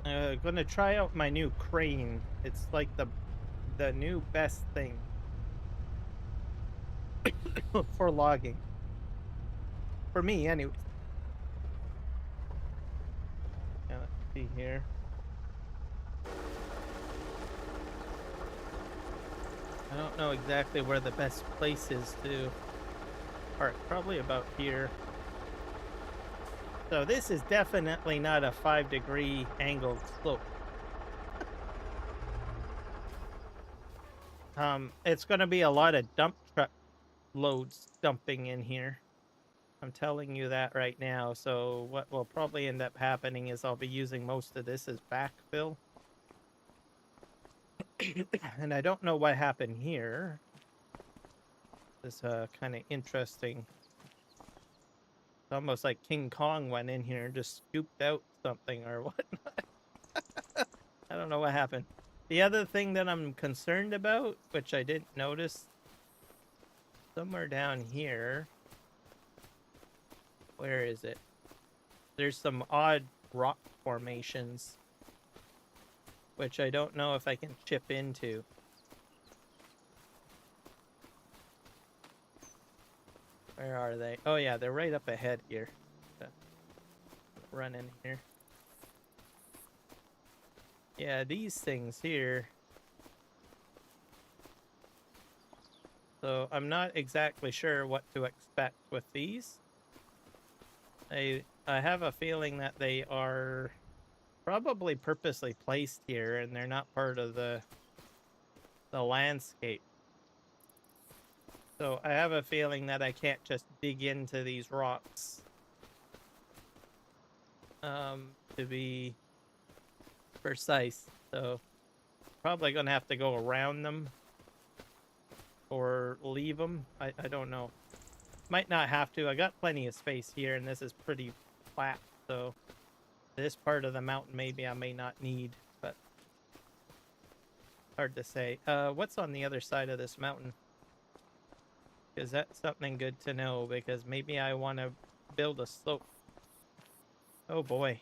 and gonna try out my new crane. It's like the new best thing for logging. For me, anyways. Yeah, let's see here. I don't know exactly where the best place is to park. Probably about here. So this is definitely not a 5-degree angled slope. It's going to be a lot of dump truck loads dumping in here. I'm telling you that right now. So what will probably end up happening is I'll be using most of this as backfill. And I don't know what happened here. This is kind of interesting. It's almost like King Kong went in here and just scooped out something or whatnot. I don't know what happened. The other thing that I'm concerned about, which I didn't notice, somewhere down here. Where is it? There's some odd rock formations, which I don't know if I can chip into. Where are they? Oh yeah, they're right up ahead here. Run in here. Yeah, these things here. So I'm not exactly sure what to expect with these. I have a feeling that they are probably purposely placed here, and they're not part of the landscape. So I have a feeling that I can't just dig into these rocks to be precise. So probably gonna have to go around them. or leave them. I don't know. Might not have to. I got plenty of space here, and this is pretty flat, so this part of the mountain maybe I may not need, but hard to say. What's on the other side of this mountain? Because that's something good to know, because maybe I want to build a slope. Oh boy.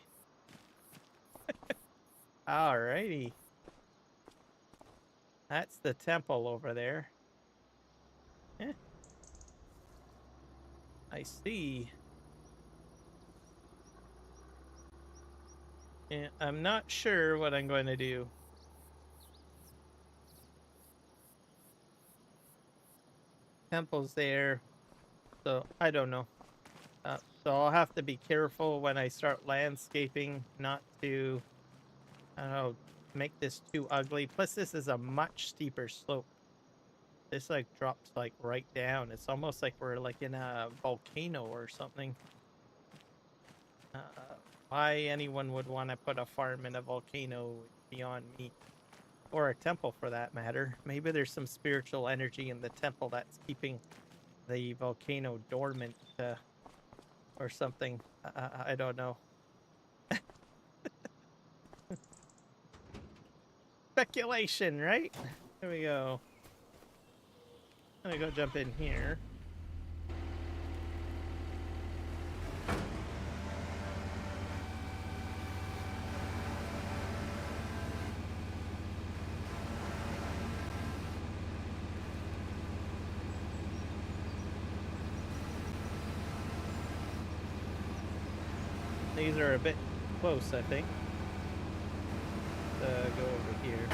Alrighty. That's the temple over there. Eh. I see. Yeah, I'm not sure what I'm going to do. Temple's there, so I don't know. So I'll have to be careful when I start landscaping not to, I don't know, make this too ugly. Plus, this is a much steeper slope. This like drops like right down. It's almost like we're like in a volcano or something. Why anyone would want to put a farm in a volcano beyond me, or a temple for that matter. Maybe there's some spiritual energy in the temple that's keeping the volcano dormant, or something. I don't know. Speculation, right? Here we go. I'm gonna go jump in here. These are a bit close, I think. Go over here.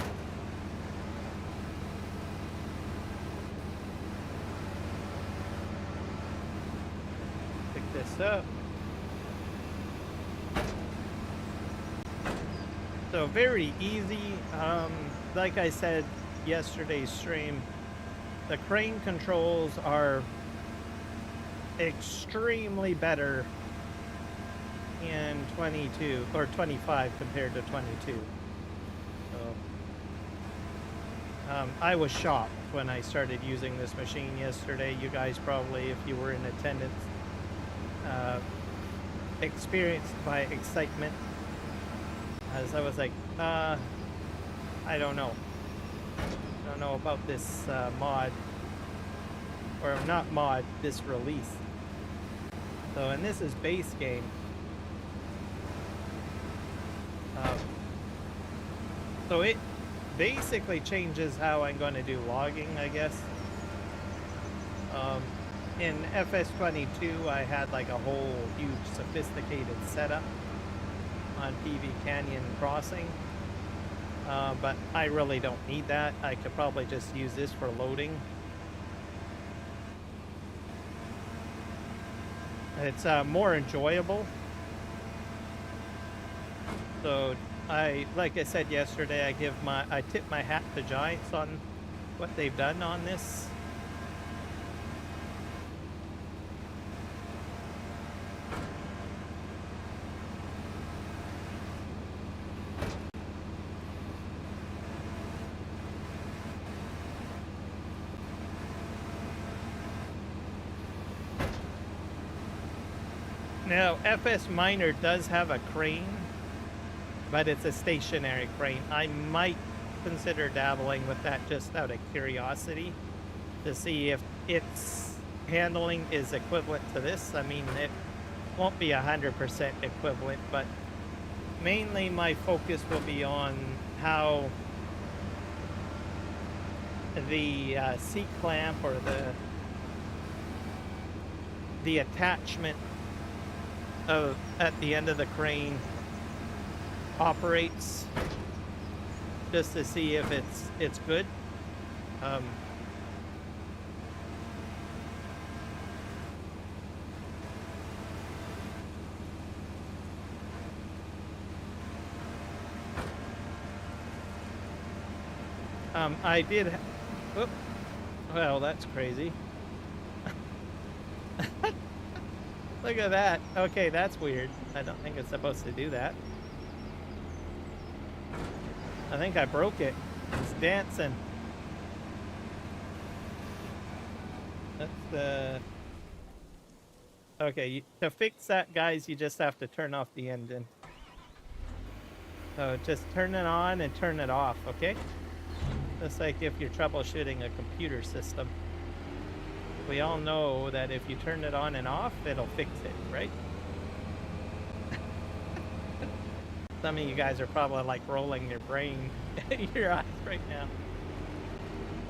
Pick this up. So very easy. Like I said yesterday's stream, the crane controls are extremely better in 22 or 25 compared to 22. So I was shocked when I started using this machine yesterday. You guys probably, if you were in attendance, experienced my excitement, as I was like, I don't know. I don't know about this mod, or not mod, this release. So, and this is base game. So it basically changes how I'm going to do logging, I guess. In FS22, I had like a whole huge sophisticated setup on PV Canyon Crossing. But I really don't need that. I could probably just use this for loading. It's more enjoyable. So like I said yesterday, I tip my hat to Giants on what they've done on this. Now, FS Miner does have a crane, but it's a stationary crane. I might consider dabbling with that just out of curiosity to see if its handling is equivalent to this. I mean, it won't be 100% equivalent, but mainly my focus will be on how the seat clamp or the attachment at the end of the crane operates, just to see if it's good. I did. Whoop. Well, that's crazy. Look at that. Okay, that's weird. I don't think it's supposed to do that. I think I broke it. It's dancing. the... Okay, to fix that, guys, you just have to turn off the engine. So just turn it on and turn it off, okay? Just like if you're troubleshooting a computer system. We all know that if you turn it on and off, it'll fix it, right? Some of you guys are probably like rolling your brain, your eyes right now.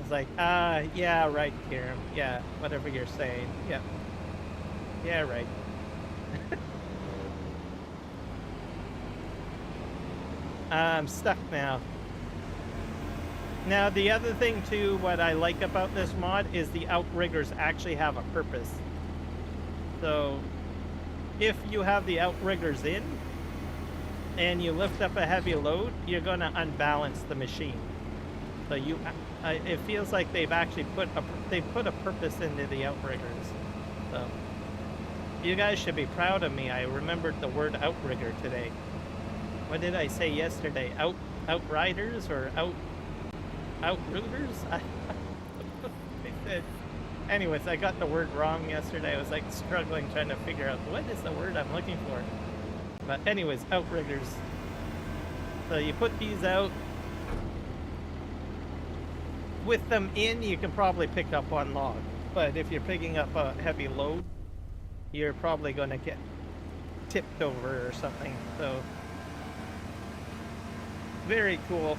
It's like, yeah, right, Kieran. Yeah, whatever you're saying. Yep. Yeah, right. I'm stuck now. Now, the other thing, too, what I like about this mod is the outriggers actually have a purpose. So, if you have the outriggers in, and you lift up a heavy load, you're going to unbalance the machine. So it feels like they've actually put a purpose into the outriggers. So you guys should be proud of me. I remembered the word outrigger today. What did I say yesterday? Outriders or outrooters? I said. Anyways, I got the word wrong yesterday. I was like struggling trying to figure out what is the word I'm looking for. But anyways, outriggers. So you put these out. With them in, you can probably pick up on log. But if you're picking up a heavy load, you're probably going to get tipped over or something. So, very cool.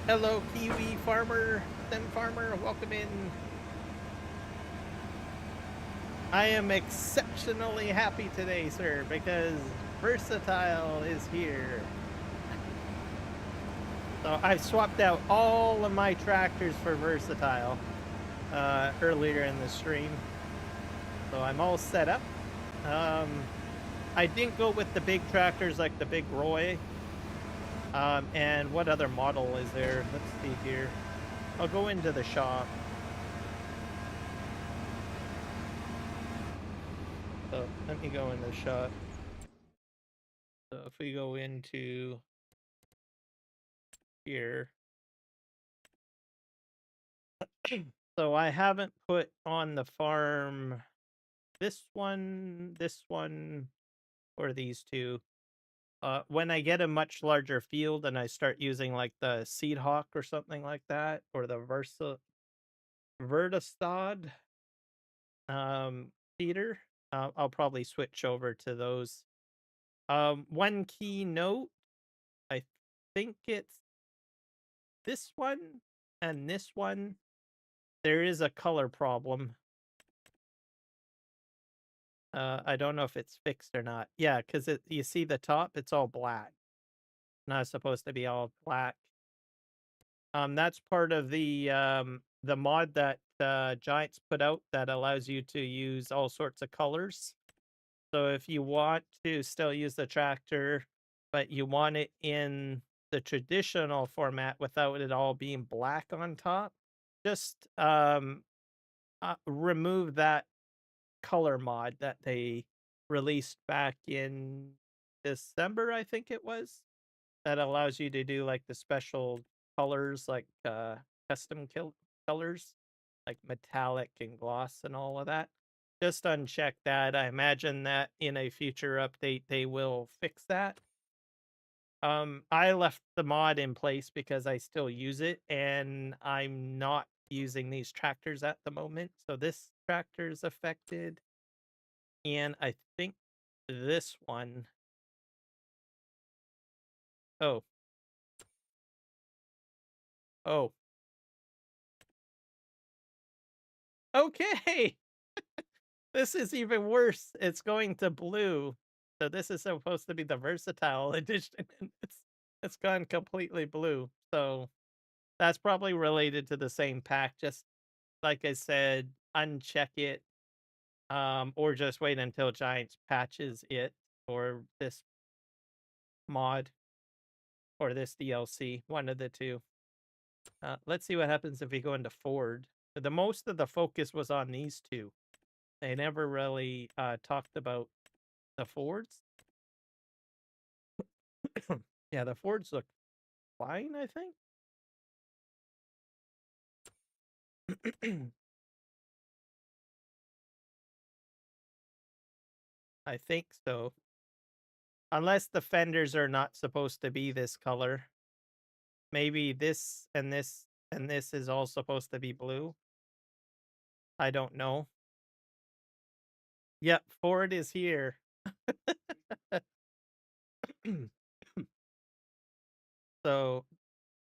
Hello, Kiwi farmer, Sim farmer, welcome in. I am exceptionally happy today, sir, because Versatile is here. So I swapped out all of my tractors for Versatile earlier in the stream. So I'm all set up. I didn't go with the big tractors like the Big Roy. And what other model is there? Let's see here. I'll go into the shop. So let me go in the shop. So if we go into here. So I haven't put on the farm this one, or these two. When I get a much larger field and I start using like the Seed Hawk or something like that, or the Vertistod feeder, I'll probably switch over to those. One key note, I think it's this one and this one. There is a color problem. I don't know if it's fixed or not. Yeah, because you see the top, it's all black. Not supposed to be all black. That's part of the mod that Giants put out that allows you to use all sorts of colors. So if you want to still use the tractor, but you want it in the traditional format without it all being black on top, just remove that color mod that they released back in December, I think it was, that allows you to do like the special colors, like custom colors, like metallic and gloss and all of that. Just uncheck that. I imagine that in a future update they will fix that. I left the mod in place because I still use it, and I'm not using these tractors at the moment. So this tractor is affected, and I think this one. Oh. Oh. Okay. This is even worse. It's going to blue. So this is supposed to be the versatile edition. And it's gone completely blue. So that's probably related to the same pack. Just like I said, uncheck it. Or just wait until Giants patches it, or this mod, or this DLC. One of the two. Let's see what happens if we go into Ford. The most of the focus was on these two. They never really talked about the Fords. Yeah, the Fords look fine, I think. I think so. Unless the fenders are not supposed to be this color. Maybe this and this and this is all supposed to be blue. I don't know. Yep, Ford is here. So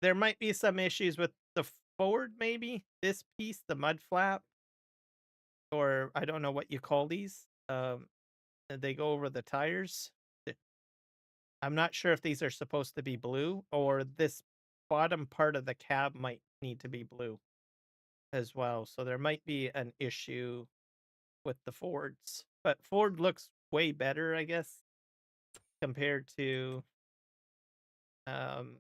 there might be some issues with the Ford, maybe. This piece, the mud flap, or I don't know what you call these. They go over the tires. I'm not sure if these are supposed to be blue or this bottom part of the cab might need to be blue as well. So there might be an issue with the Fords. But Ford looks way better, I guess, compared to um,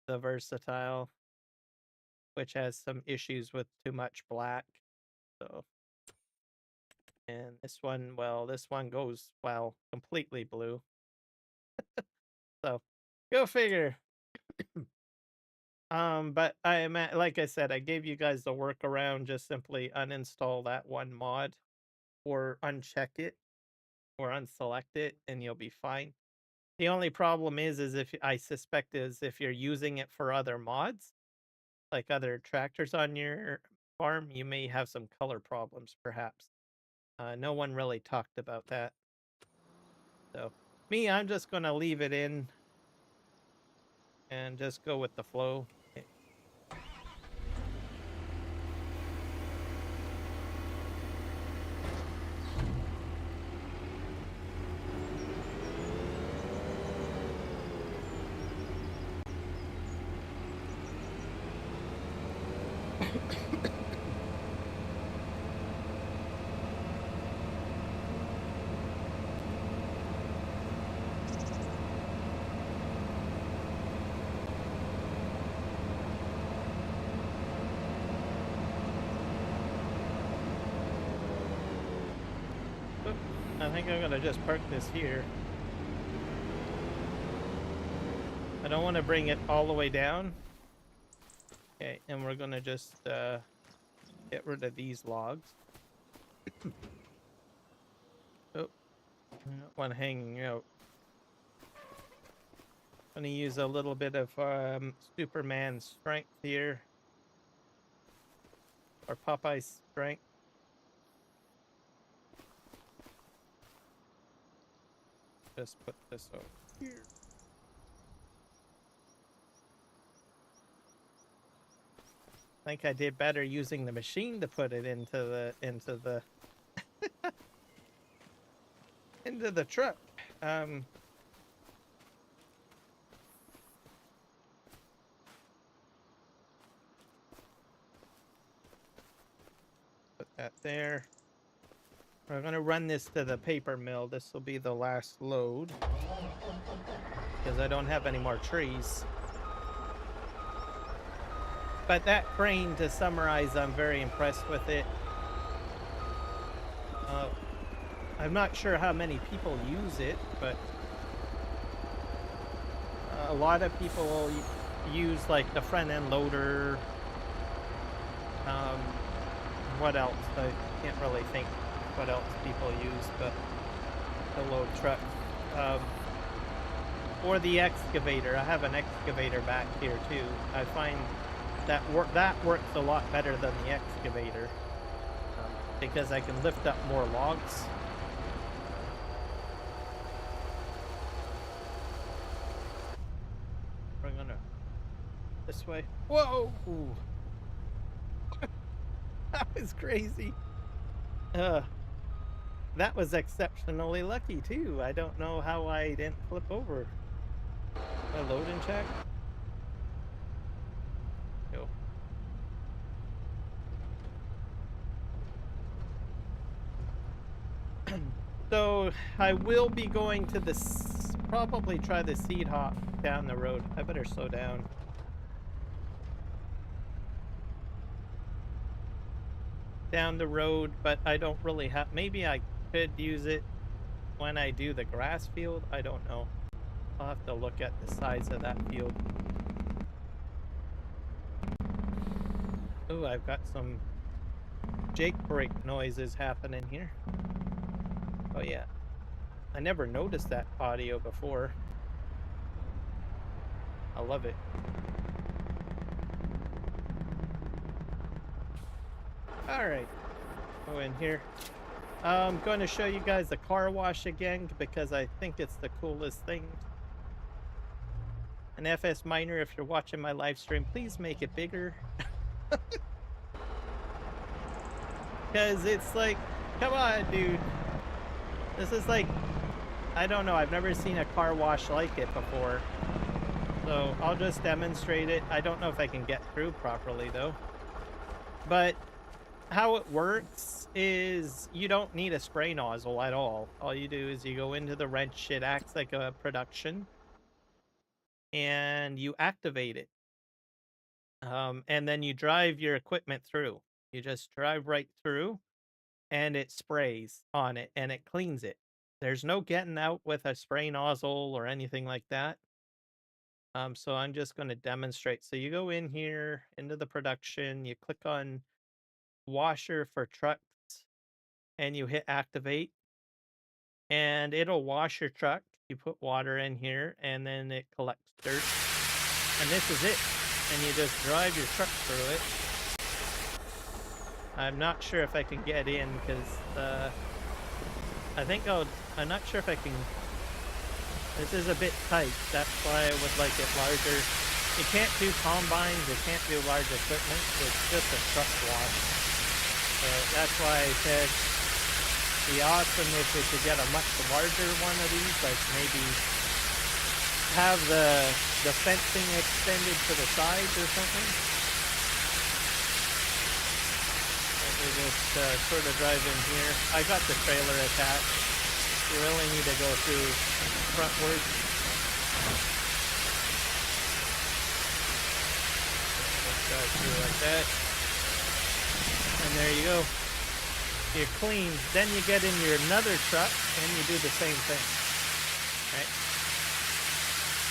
the Versatile, which has some issues with too much black. So, and this one, well, this one goes, well, completely blue. So, go figure. But I am like I said, I gave you guys the workaround. Just simply uninstall that one mod, or uncheck it, or unselect it, and you'll be fine. The only problem is if I suspect is if you're using it for other mods, like other tractors on your farm, you may have some color problems, perhaps. No one really talked about that. So me, I'm just gonna leave it in and just go with the flow. Okay. I think I'm gonna just park this here. I don't want to bring it all the way down. Okay, and we're gonna just get rid of these logs. Oh, one hanging out. I'm gonna use a little bit of Superman strength here, or Popeye's strength. Just put this over here. I think I did better using the machine to put it into the into the truck. Put that there. We're gonna run this to the paper mill. This will be the last load because I don't have any more trees. But that crane, to summarize, I'm very impressed with it. I'm not sure how many people use it, but a lot of people use like the front end loader. What else? I can't really think what else people use, but the load truck. Or the excavator. I have an excavator back here too. I find that works a lot better than the excavator because I can lift up more logs. We're gonna this way. Whoa! That was crazy. That was exceptionally lucky too. I don't know how I didn't flip over. A load and check. Go. So I will be going to this, probably try the seed hop down the road. I better slow down. Down the road, but I don't really have, maybe I could use it when I do the grass field. I don't know. I'll have to look at the size of that field. Oh, I've got some Jake brake noises happening here. Oh yeah, I never noticed that audio before. I love it. All right, go in here. I'm going to show you guys the car wash again because I think it's the coolest thing. An FS Miner, if you're watching my live stream, please make it bigger. Because it's like, come on, dude. This is like, I don't know, I've never seen a car wash like it before. So I'll just demonstrate it. I don't know if I can get through properly though. But how it works is you don't need a spray nozzle at all. All you do is you go into the wrench, it acts like a production, and you activate it. And then you drive your equipment through. You just drive right through and it sprays on it and it cleans it. There's no getting out with a spray nozzle or anything like that. So I'm just going to demonstrate. So you go in here into the production, you click on washer for trucks and you hit activate and it'll wash your truck. You put water in here and then it collects dirt and this is it. And you just drive your truck through it. I'm not sure if I can get in because I'm not sure if I can. This is a bit tight. That's why I would like it larger. You can't do combines. You can't do large equipment. It's just a truck wash. So that's why I said it'd be awesome if we could get a much larger one of these, like maybe have the fencing extended to the sides or something. Let me just sort of drive in here. I got the trailer attached. You really need to go through frontward. Just drive through like that. And there you go. You're clean. Then you get in your another truck and you do the same thing. Right?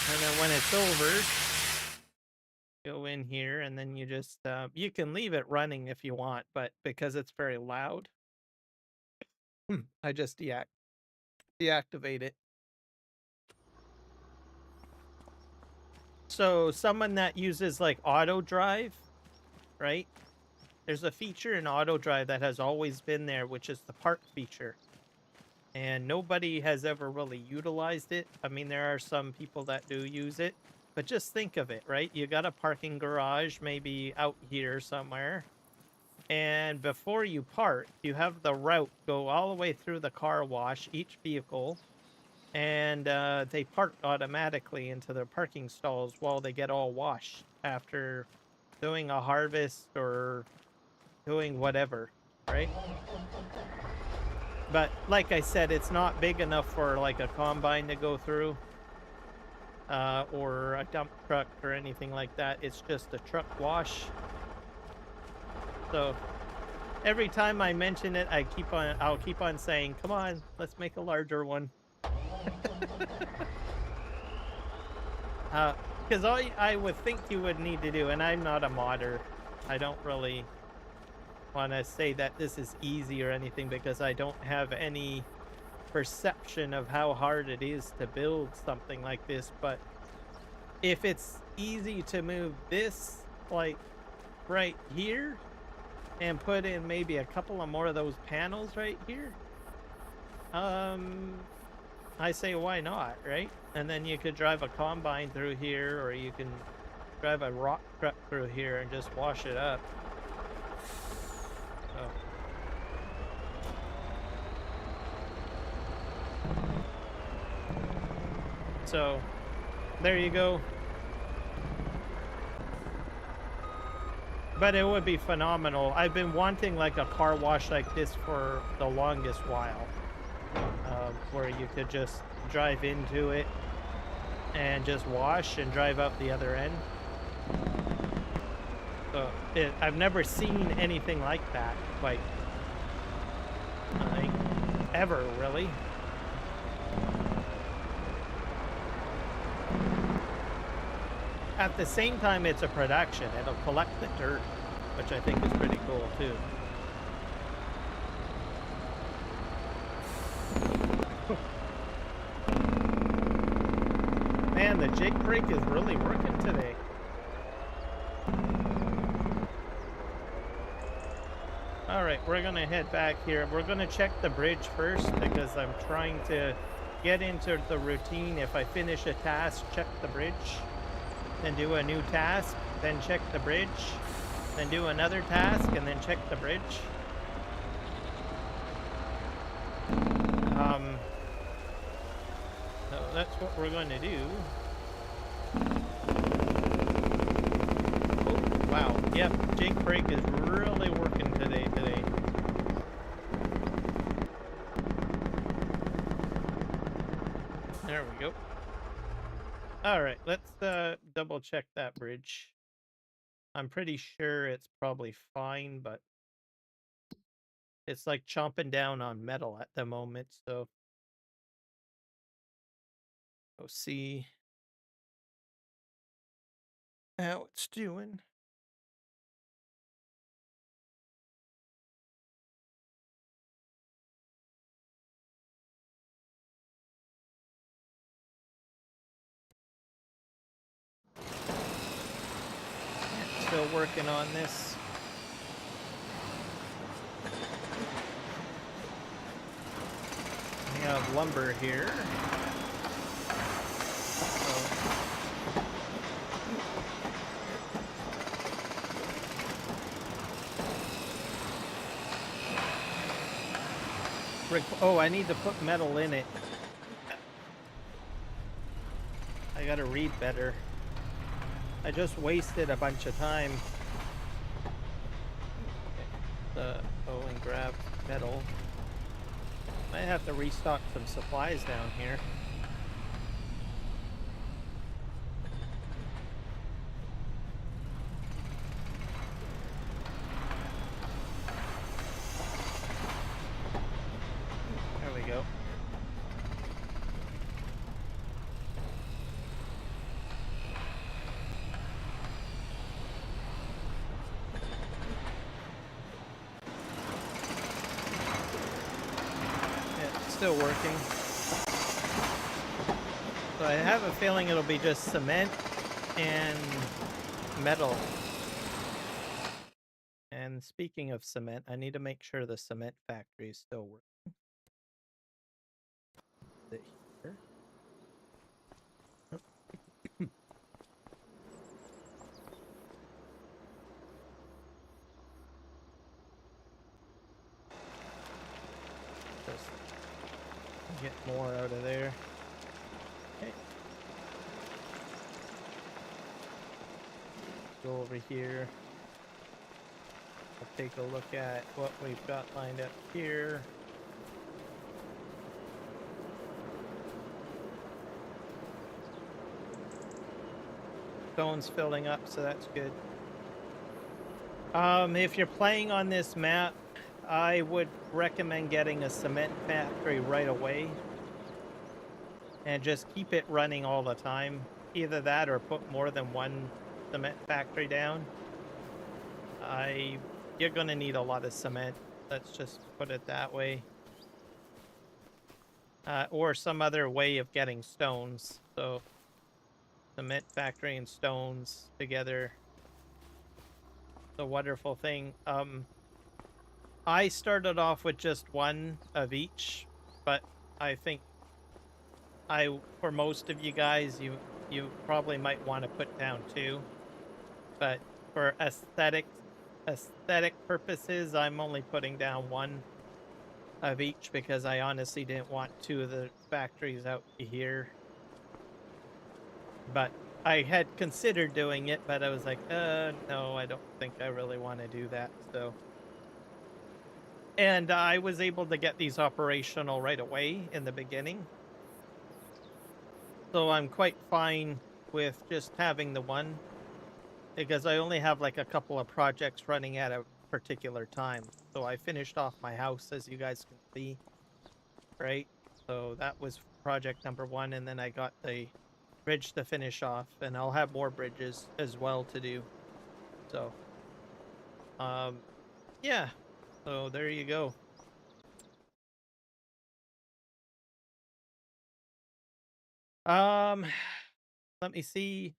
And then when it's over, go in here and then you just, you can leave it running if you want, but because it's very loud, I just deactivate it. So someone that uses like auto drive, right? There's a feature in auto drive that has always been there, which is the park feature. And nobody has ever really utilized it. I mean, there are some people that do use it, but just think of it, right? You got a parking garage, maybe out here somewhere. And before you park, you have the route go all the way through the car wash, each vehicle. And they park automatically into their parking stalls while they get all washed after doing a harvest or doing whatever, right? But like I said, it's not big enough for like a combine to go through or a dump truck or anything like that. It's just a truck wash. So every time I mention it, I'll keep on saying, come on, let's make a larger one. Because I would think you would need to do, and I'm not a modder, I don't really want to say that this is easy or anything because I don't have any perception of how hard it is to build something like this. But if it's easy to move this like right here and put in maybe a couple of more of those panels right here, I say why not, right? And then you could drive a combine through here, or you can drive a rock truck through here and just wash it up. So there you go. But it would be phenomenal. I've been wanting like a car wash like this for the longest while, where you could just drive into it and just wash and drive out the other end. So I've never seen anything like that, like ever really. At the same time, it's a production. It'll collect the dirt. which I think is pretty cool too. Man, the jig brake is really working today. Alright, we're gonna head back here. We're gonna check the bridge first because I'm trying to get into the routine. If I finish a task, check the bridge, then do a new task, then check the bridge, then do another task, and then check the bridge. So that's what we're going to do. Oh, wow. Yep, jig brake is really working today. There we go. All right, let's double check that bridge. I'm pretty sure it's probably fine, but it's like chomping down on metal at the moment, so we'll see how it's doing. Still working on this. We have lumber here. Oh, I need to put metal in it. I gotta read better. I just wasted a bunch of time. Okay. Oh, and grab metal. Might have to restock some supplies down here. There we go. Still working. So I have a feeling it'll be just cement and metal. And speaking of cement, I need to make sure the cement factory is still working. Is it here? Just get more out of there. Okay. Go over here. I'll take a look at what we've got lined up here. Stone's filling up, so that's good. If you're playing on this map, I would recommend getting a cement factory right away. And just keep it running all the time. Either that or put more than one cement factory down. You're gonna need a lot of cement. Let's just put it that way. Or some other way of getting stones. So, cement factory and stones together. It's a wonderful thing. I started off with just one of each, but I think for most of you guys, you probably might want to put down two. But for aesthetic purposes, I'm only putting down one of each because I honestly didn't want two of the factories out here. But I had considered doing it, but I was like, no, I don't think I really want to do that. So, and I was able to get these operational right away in the beginning. So I'm quite fine with just having the one because I only have like a couple of projects running at a particular time. So I finished off my house, as you guys can see, right? So that was project number one, and then I got the bridge to finish off, and I'll have more bridges as well to do. So Um, yeah. So there you go. Um, let me see.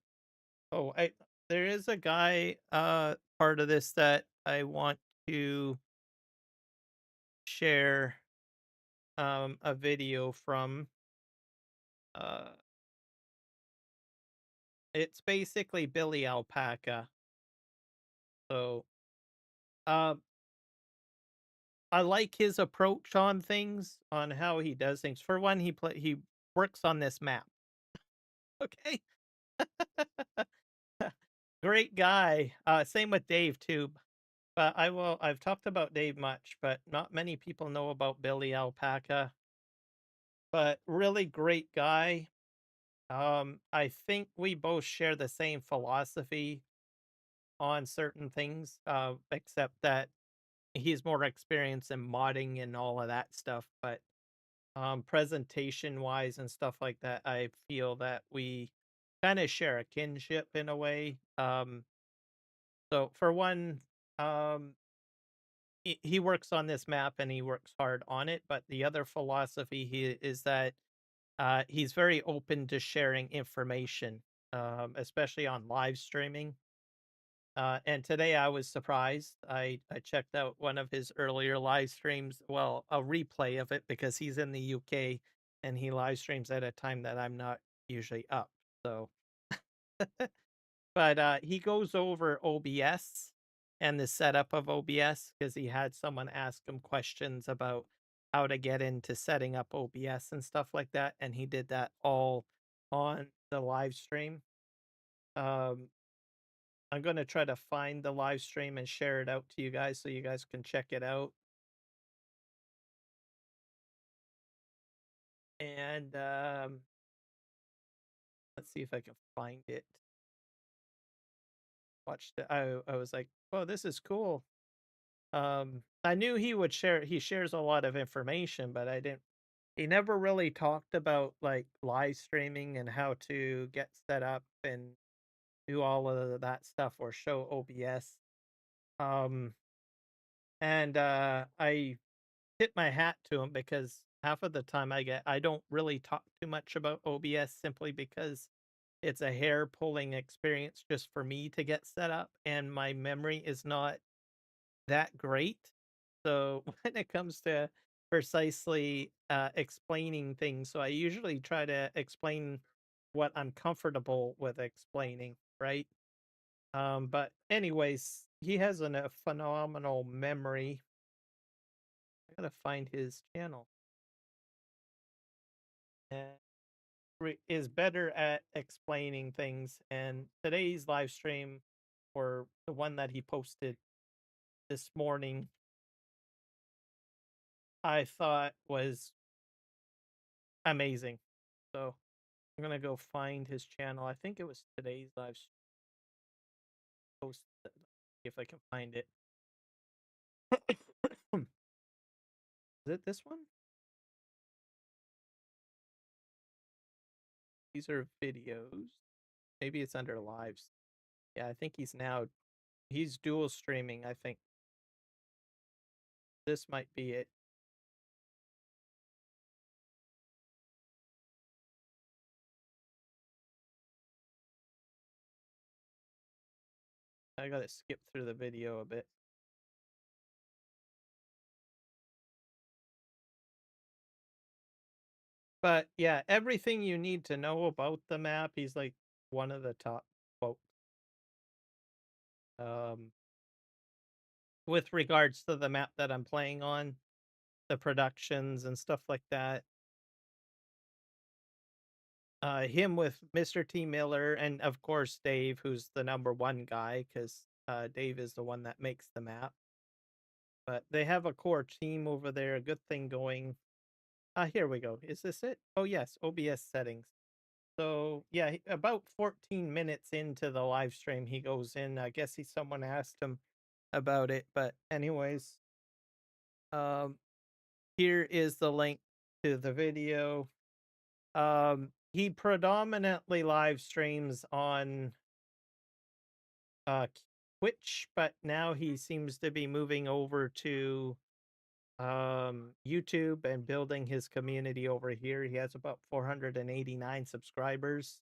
Oh, I there is a guy part of this that I want to share a video from. Uh it's basically Billy Alpaca. So um I like his approach on things, on how he does things. For one, he works on this map. Okay. Great guy. Same with Dave too. But I've talked about Dave much, but not many people know about Billy Alpaca. But really great guy. I think we both share the same philosophy on certain things, except that he's more experienced in modding and all of that stuff. But presentation wise and stuff like that, I feel that we kind of share a kinship in a way. So for one, um, he works on this map and he works hard on it. But the other philosophy is that he's very open to sharing information, especially on live streaming. And today I was surprised. I checked out one of his earlier live streams, well, a replay of it because he's in the UK and he live streams at a time that I'm not usually up. So, but he goes over OBS and the setup of OBS because he had someone ask him questions about how to get into setting up OBS and stuff like that, and he did that all on the live stream. Um, I'm gonna try to find the live stream and share it out to you guys so you guys can check it out. And let's see if I can find it. Watched it. I was like, oh, this is cool. I knew he would share. He shares a lot of information, but I didn't. He never really talked about like live streaming and how to get set up and do all of that stuff or show OBS. Um, and I tip my hat to him because half of the time I don't really talk too much about OBS simply because it's a hair pulling experience just for me to get set up and my memory is not that great. So when it comes to precisely explaining things, so I usually try to explain what I'm comfortable with explaining, right? But anyways, he has a phenomenal memory. I gotta find his channel. And is better at explaining things. And today's live stream, or the one that he posted this morning, I thought was amazing. So I'm gonna go find his channel. I think it was today's live post. If I can find it. Is it this one? These are videos. Maybe it's under lives. Yeah, I think he's dual streaming. I think this might be it. I gotta skip through the video a bit. But yeah, everything you need to know about the map, he's like one of the top folks. Um, with regards to the map that I'm playing on, the productions and stuff like that. Him with Mr. T. Miller and of course Dave, who's the number one guy, because Dave is the one that makes the map. But they have a core team over there, a good thing going. Here we go. Is this it? Oh yes, OBS settings. So yeah, about 14 minutes into the live stream, he goes in. I guess someone asked him about it, but anyways, um, here is the link to the video. He predominantly live streams on Twitch, but now he seems to be moving over to YouTube and building his community over here. He has about 489 subscribers.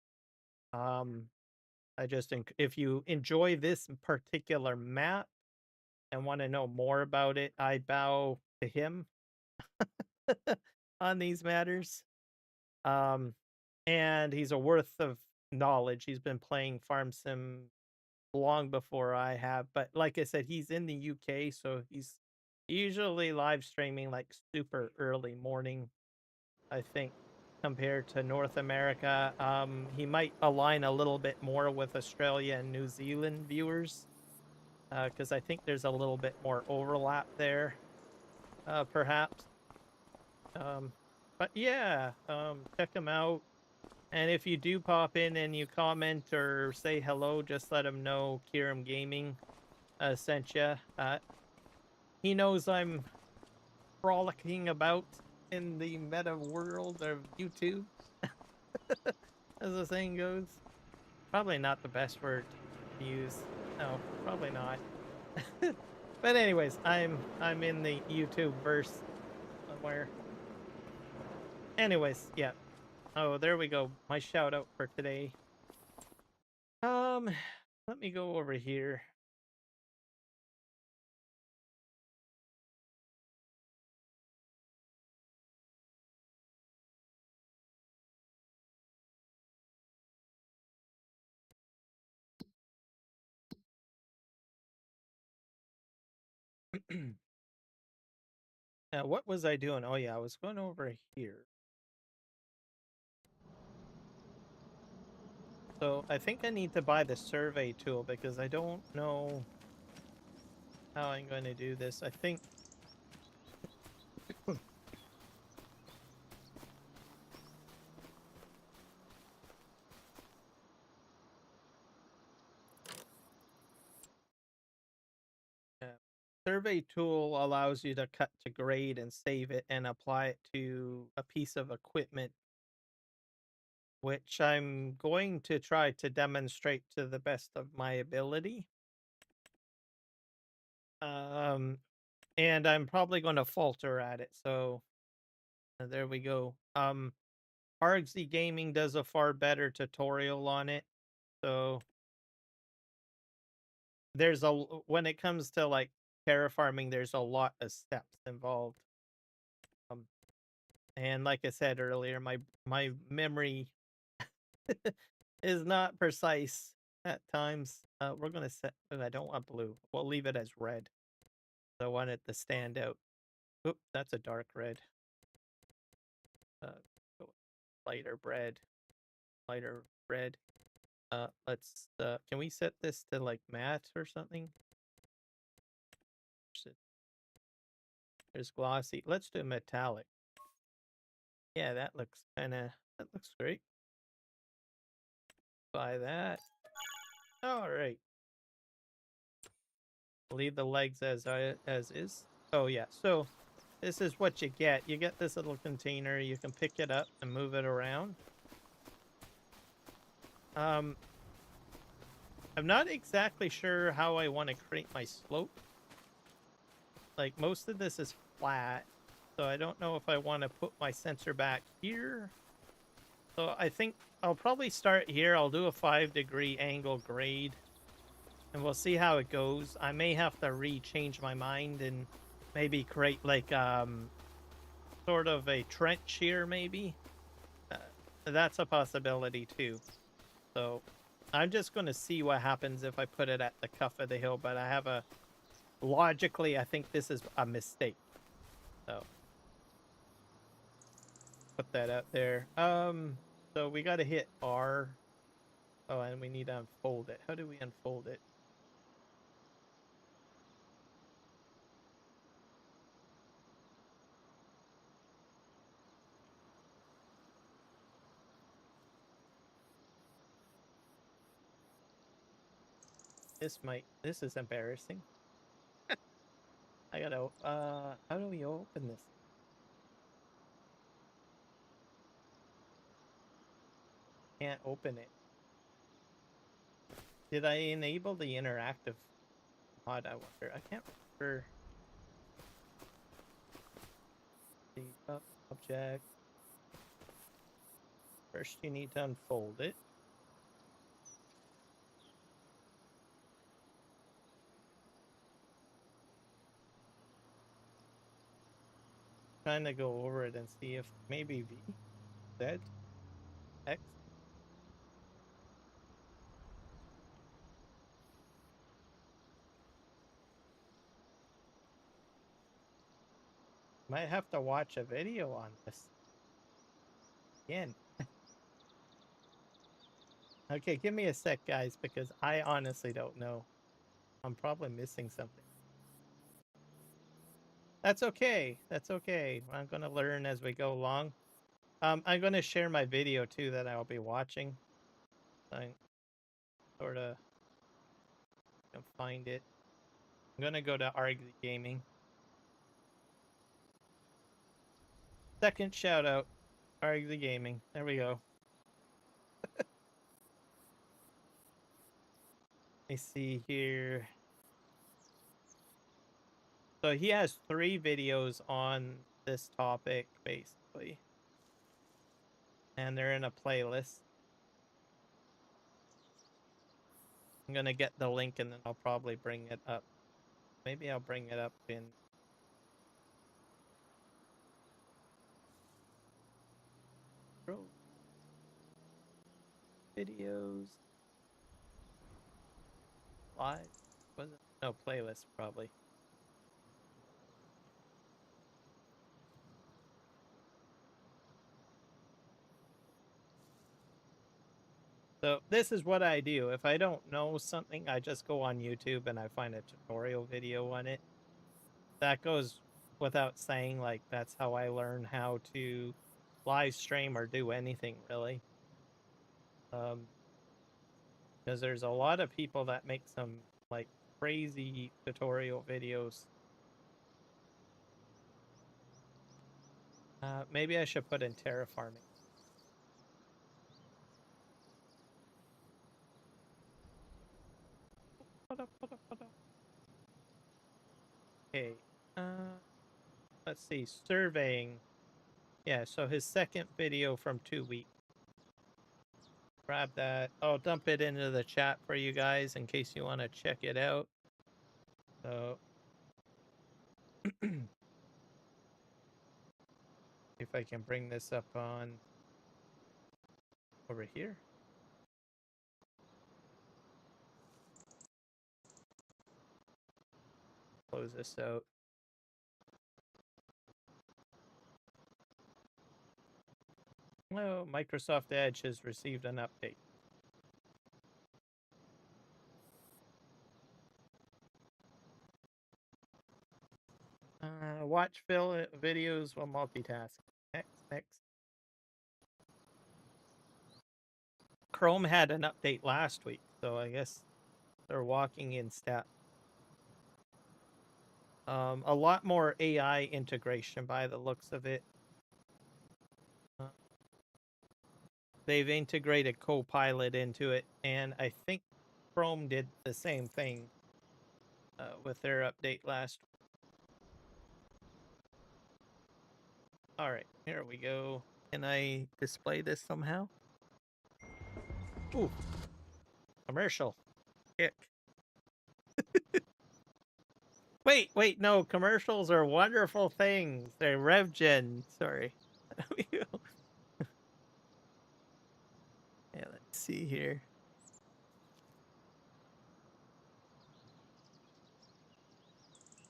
If you enjoy this particular map and want to know more about it, I bow to him on these matters. And he's a worth of knowledge. He's been playing Farm Sim long before I have, but like I said, he's in the UK, so he's usually live streaming like super early morning, I think, compared to North America. He might align a little bit more with Australia and New Zealand viewers, because I think there's a little bit more overlap there, perhaps. But yeah, check him out. And if you do pop in and you comment or say hello, just let him know Kiram Gaming sent you. He knows I'm frolicking about in the meta world of YouTube, as the saying goes. Probably not the best word to use. No, probably not. But anyways, I'm in the YouTube verse somewhere. Anyways, yeah. Oh, there we go. My shout out for today. Let me go over here. Now, what was I doing? Oh yeah, I was going over here. So I think I need to buy the survey tool because I don't know how I'm going to do this. I think survey tool allows you to cut to grade and save it and apply it to a piece of equipment, which I'm going to try to demonstrate to the best of my ability. And I'm probably going to falter at it. So there we go. RXZ Gaming does a far better tutorial on it. So when it comes to like terraforming, there's a lot of steps involved. And like I said earlier, my memory is not precise at times. We're gonna set. Oh, I don't want blue. We'll leave it as red. I want it to stand out. Oop, that's a dark red. Go lighter red. Lighter red. Let's. Can we set this to like matte or something? There's glossy. Let's do metallic. Yeah, that looks great. Buy that. All right. Leave the legs as is. Oh yeah. So this is what you get. You get this little container. You can pick it up and move it around. I'm not exactly sure how I want to create my slope. Like most of this is flat, so I don't know if I want to put my sensor back here. So I think I'll probably start here. I'll do a 5-degree angle grade, and we'll see how it goes. I may have to change my mind and maybe create like sort of a trench here, maybe. That's a possibility too. So I'm just going to see what happens if I put it at the cuff of the hill, but I have logically, I think this is a mistake. So put that out there. So we got to hit R. Oh, and we need to unfold it. How do we unfold it? This is embarrassing. I gotta, how do we open this? Can't open it. Did I enable the interactive mod, I wonder. I can't remember the object. First, you need to unfold it. Trying to go over it and see if maybe V, Z, X. Might have to watch a video on this again. Okay, give me a sec, guys, because I honestly don't know. I'm probably missing something. That's okay. That's okay. I'm going to learn as we go along. I'm going to share my video, too, that I'll be watching. I sort of can find it. I'm going to go to Arg Gaming. Second shout out, Arg Gaming. There we go. Let me see here. So he has 3 videos on this topic, basically. And they're in a playlist. I'm going to get the link and then I'll probably bring it up. Maybe I'll bring it up in videos. Live? Was it? No, playlist, probably. So this is what I do. If I don't know something, I just go on YouTube and I find a tutorial video on it. That goes without saying, like, that's how I learn how to live stream or do anything, really. Because there's a lot of people that make some, like, crazy tutorial videos. Maybe I should put in terraforming. Okay. Let's see. Surveying. Yeah, so his second video from 2 weeks. Grab that. I'll dump it into the chat for you guys in case you want to check it out. So, if I can bring this up on over here. Close this out. Oh, Microsoft Edge has received an update. Watch videos while multitasking. Next. Chrome had an update last week, so I guess they're walking in step. A lot more AI integration by the looks of it. They've integrated Copilot into it, and I think Chrome did the same thing with their update last week. All right, here we go. Can I display this somehow? Ooh, commercial. Kick. Wait, no, commercials are wonderful things. They're RevGen. Sorry. Yeah, let's see here.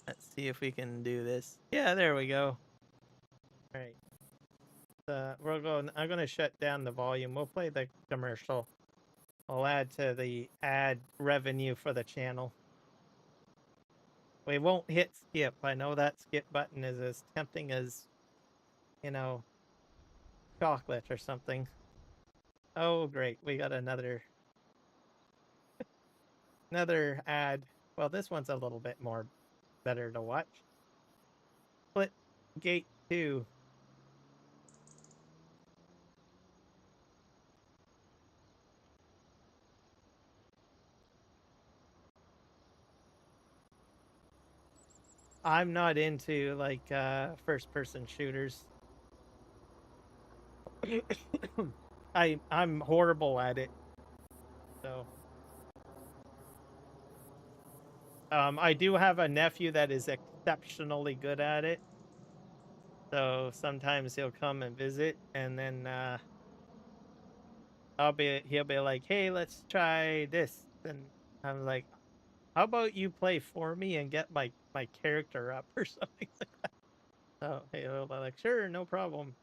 Let's see if we can do this. Yeah, there we go. All right. We're going. I'm going to shut down the volume. We'll play the commercial. I'll add to the ad revenue for the channel. We won't hit skip. I know that skip button is as tempting as, you know, chocolate or something. Oh, great. We got another ad. Well, this one's a little bit more better to watch. Split Gate 2. I'm not into like first-person shooters. I'm horrible at it. So I do have a nephew that is exceptionally good at it. So sometimes he'll come and visit, and then he'll be like, "Hey, let's try this," and I'm like, "How about you play for me and get my character up or something like that?" So he'll be like, "Sure, no problem."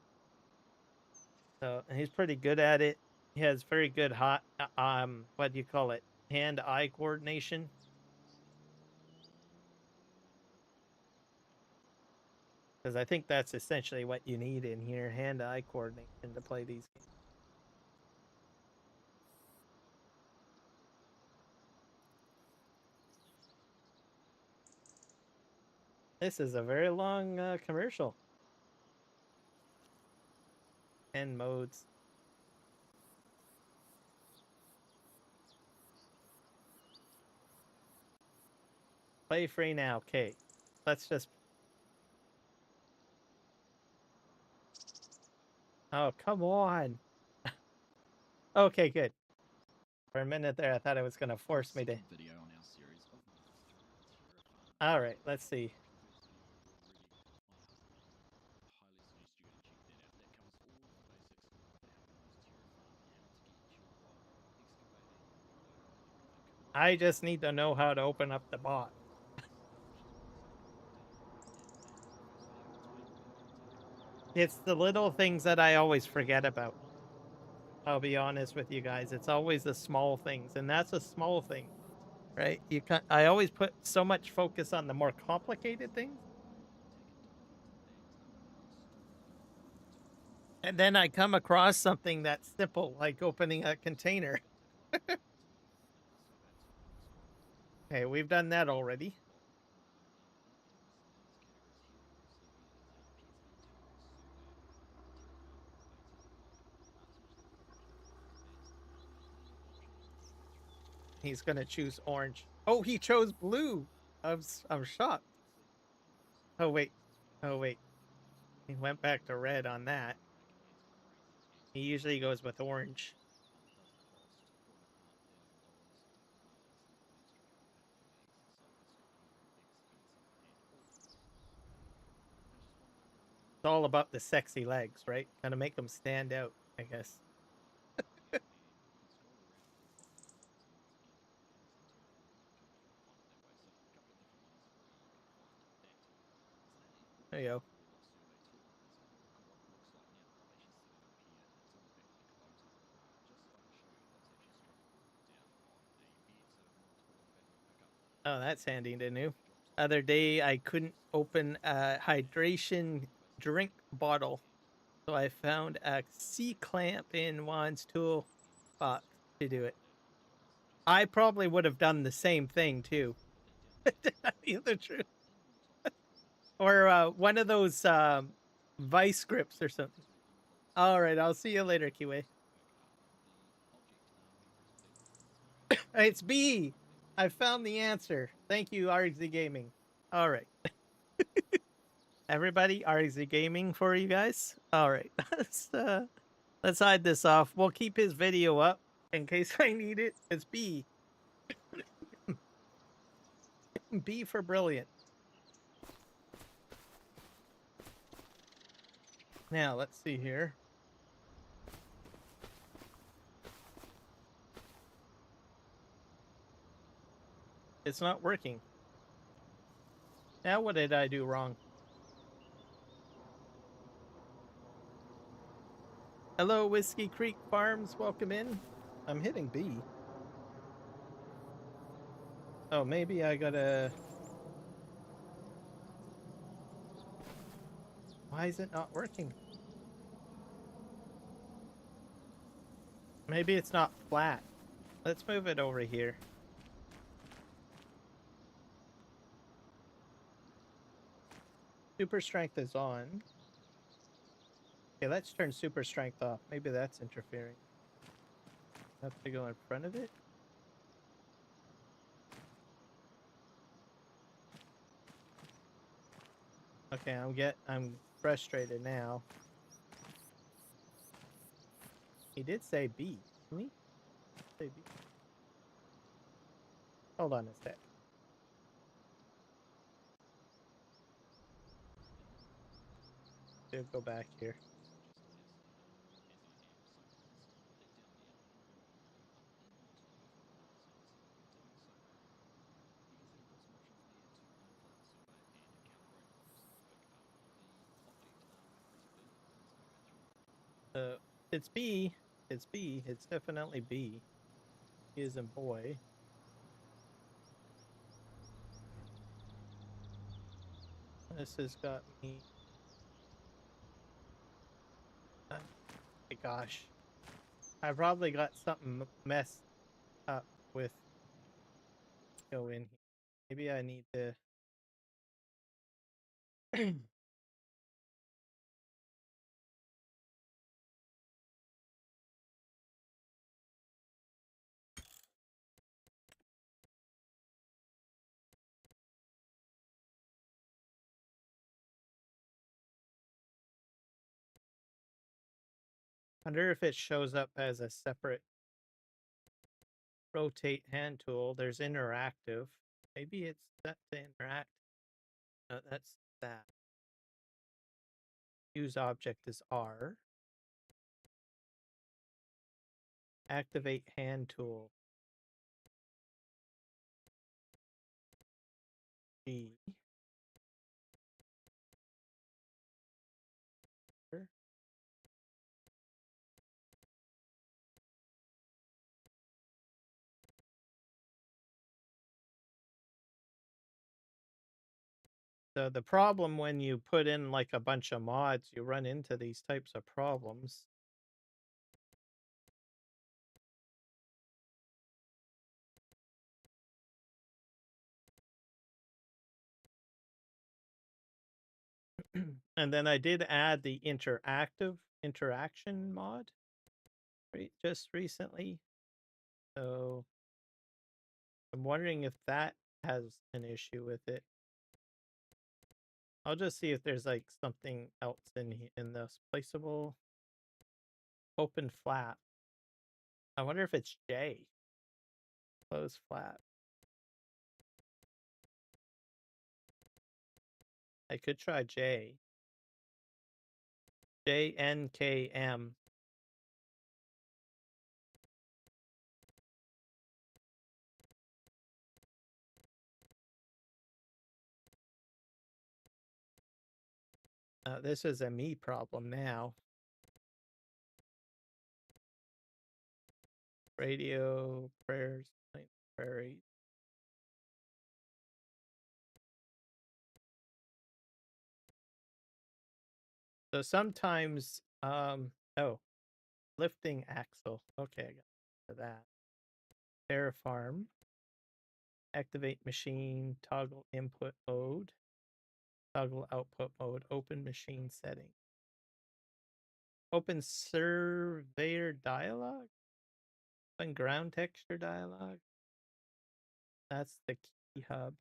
So and he's pretty good at it. He has very good what do you call it? Hand-eye coordination. Because I think that's essentially what you need in here, hand-eye coordination to play these games. This is a very long commercial. 10 modes. Play free now. Okay. Let's just... Oh, come on. Okay, good. For a minute there, I thought it was going to force me to... All right, let's see. I just need to know how to open up the bot. It's the little things that I always forget about. I'll be honest with you guys. It's always the small things, and that's a small thing, right? I always put so much focus on the more complicated things. And then I come across something that's simple, like opening a container. Okay, we've done that already. He's gonna choose orange. Oh, he chose blue. I'm shocked. Oh wait. Oh wait. He went back to red on that. He usually goes with orange. It's all about the sexy legs, right? Gotta make them stand out, I guess. There you go. Oh, that's handy to know. Other day, I couldn't open a hydration drink bottle, so I found a C-clamp in Juan's tool box to do it. I probably would have done the same thing too. To tell you the truth. Or one of those vice grips or something. All right, I'll see you later, Kiwi. It's B. I found the answer. Thank you, RZ Gaming. All right. Everybody, RZ Gaming for you guys. All right. Let's hide this off. We'll keep his video up in case I need it. It's B. B for brilliant. Now, let's see here. It's not working. Now, what did I do wrong? Hello, Whiskey Creek Farms. Welcome in. I'm hitting B. Oh, maybe I gotta... Why is it not working? Maybe it's not flat. Let's move it over here. Super strength is on. Okay, let's turn super strength off. Maybe that's interfering. Have to go in front of it. Okay, I'm frustrated now. He did say B, didn't he? Say B. Hold on a sec. Go back here. It's B. It's B. It's definitely B. He is a boy. This has got me. Oh my gosh. I probably got something messed up with go in here. Maybe I need to. Wonder if it shows up as a separate rotate hand tool. There's interactive. Maybe it's set to interact. No, that's that. Use object is R. Activate hand tool. G. So the problem when you put in like a bunch of mods, you run into these types of problems. And then I did add the interaction mod just recently. So I'm wondering if that has an issue with it. I'll just see if there's like something else in this placeable open flap. I wonder if it's J. Close flap. I could try J. JNKM. This is a me problem now. Radio, prayers, Plains Prairies. So sometimes, oh, lifting axle. Okay, I got that. Terraform. Activate machine, toggle input mode, toggle output mode, open machine setting. Open surveyor dialog. Open ground texture dialog. That's the key hub.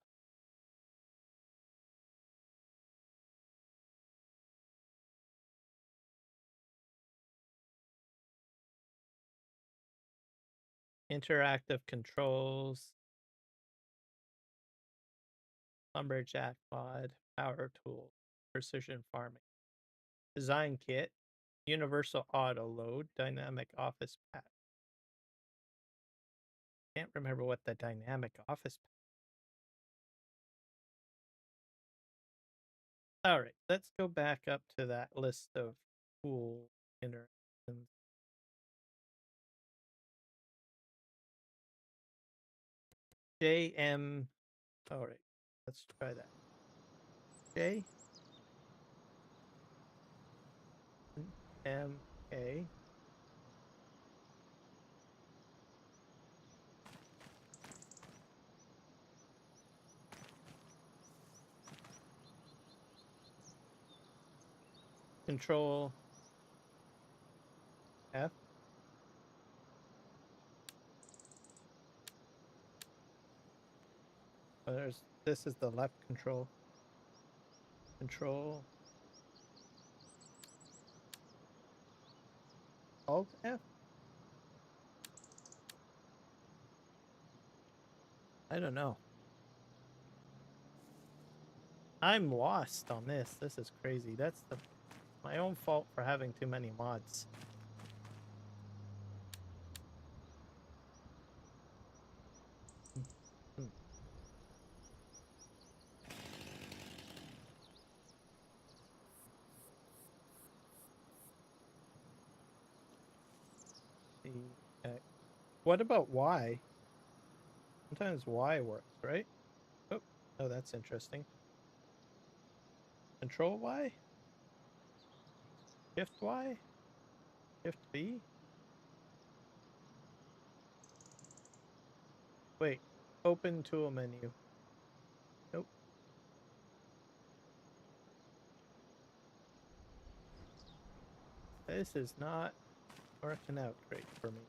Interactive controls. Lumberjack mod, power tool, precision farming. Design kit, universal auto load, dynamic office path. Can't remember what the dynamic office. All right, let's go back up to that list of cool interactions. JM. All right, let's try that. J M A. Control F. Oh, this is the left control. Control Alt F. I don't know. I'm lost on this. This is crazy. That's my own fault for having too many mods. Hmm. What about Y? Sometimes Y works, right? Oh, oh, that's interesting. Control Y? Shift Y? Shift B? Wait, open tool menu. Nope. This is not working out great for me.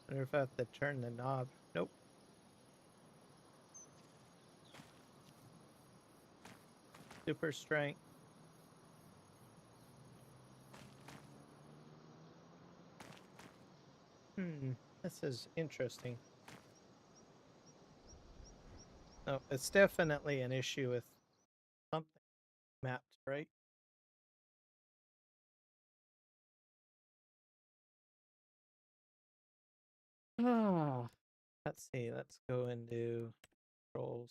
I wonder if I have to turn the knob. Nope. Super strength. This is interesting. No, it's definitely an issue with something mapped, right? Oh, let's see. Let's go into controls.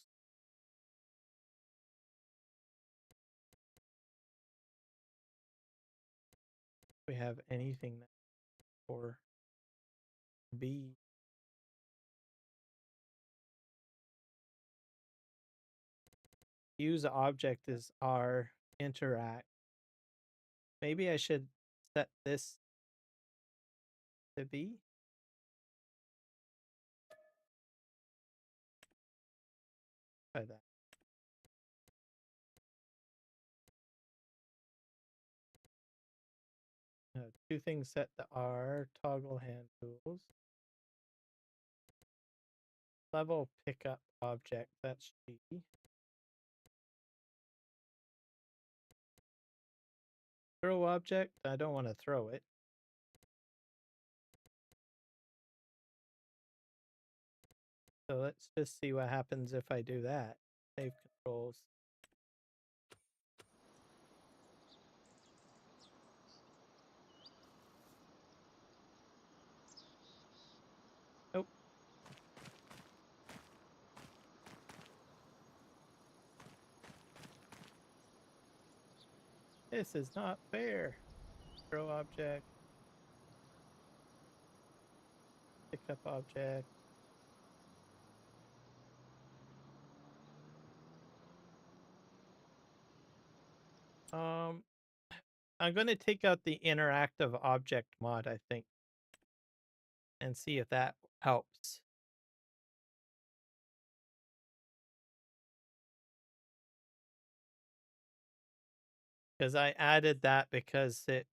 We have anything for B. Use object is R. Interact. Maybe I should set this to B. Try that. Two things set to R. Toggle hand tools. Level pickup object. That's G. Throw object. I don't want to throw it. So let's just see what happens if I do that. Save controls. Nope. This is not fair. Throw object. Pick up object. I'm going to take out the interactive object mod, I think, and see if that helps. Because I added that because it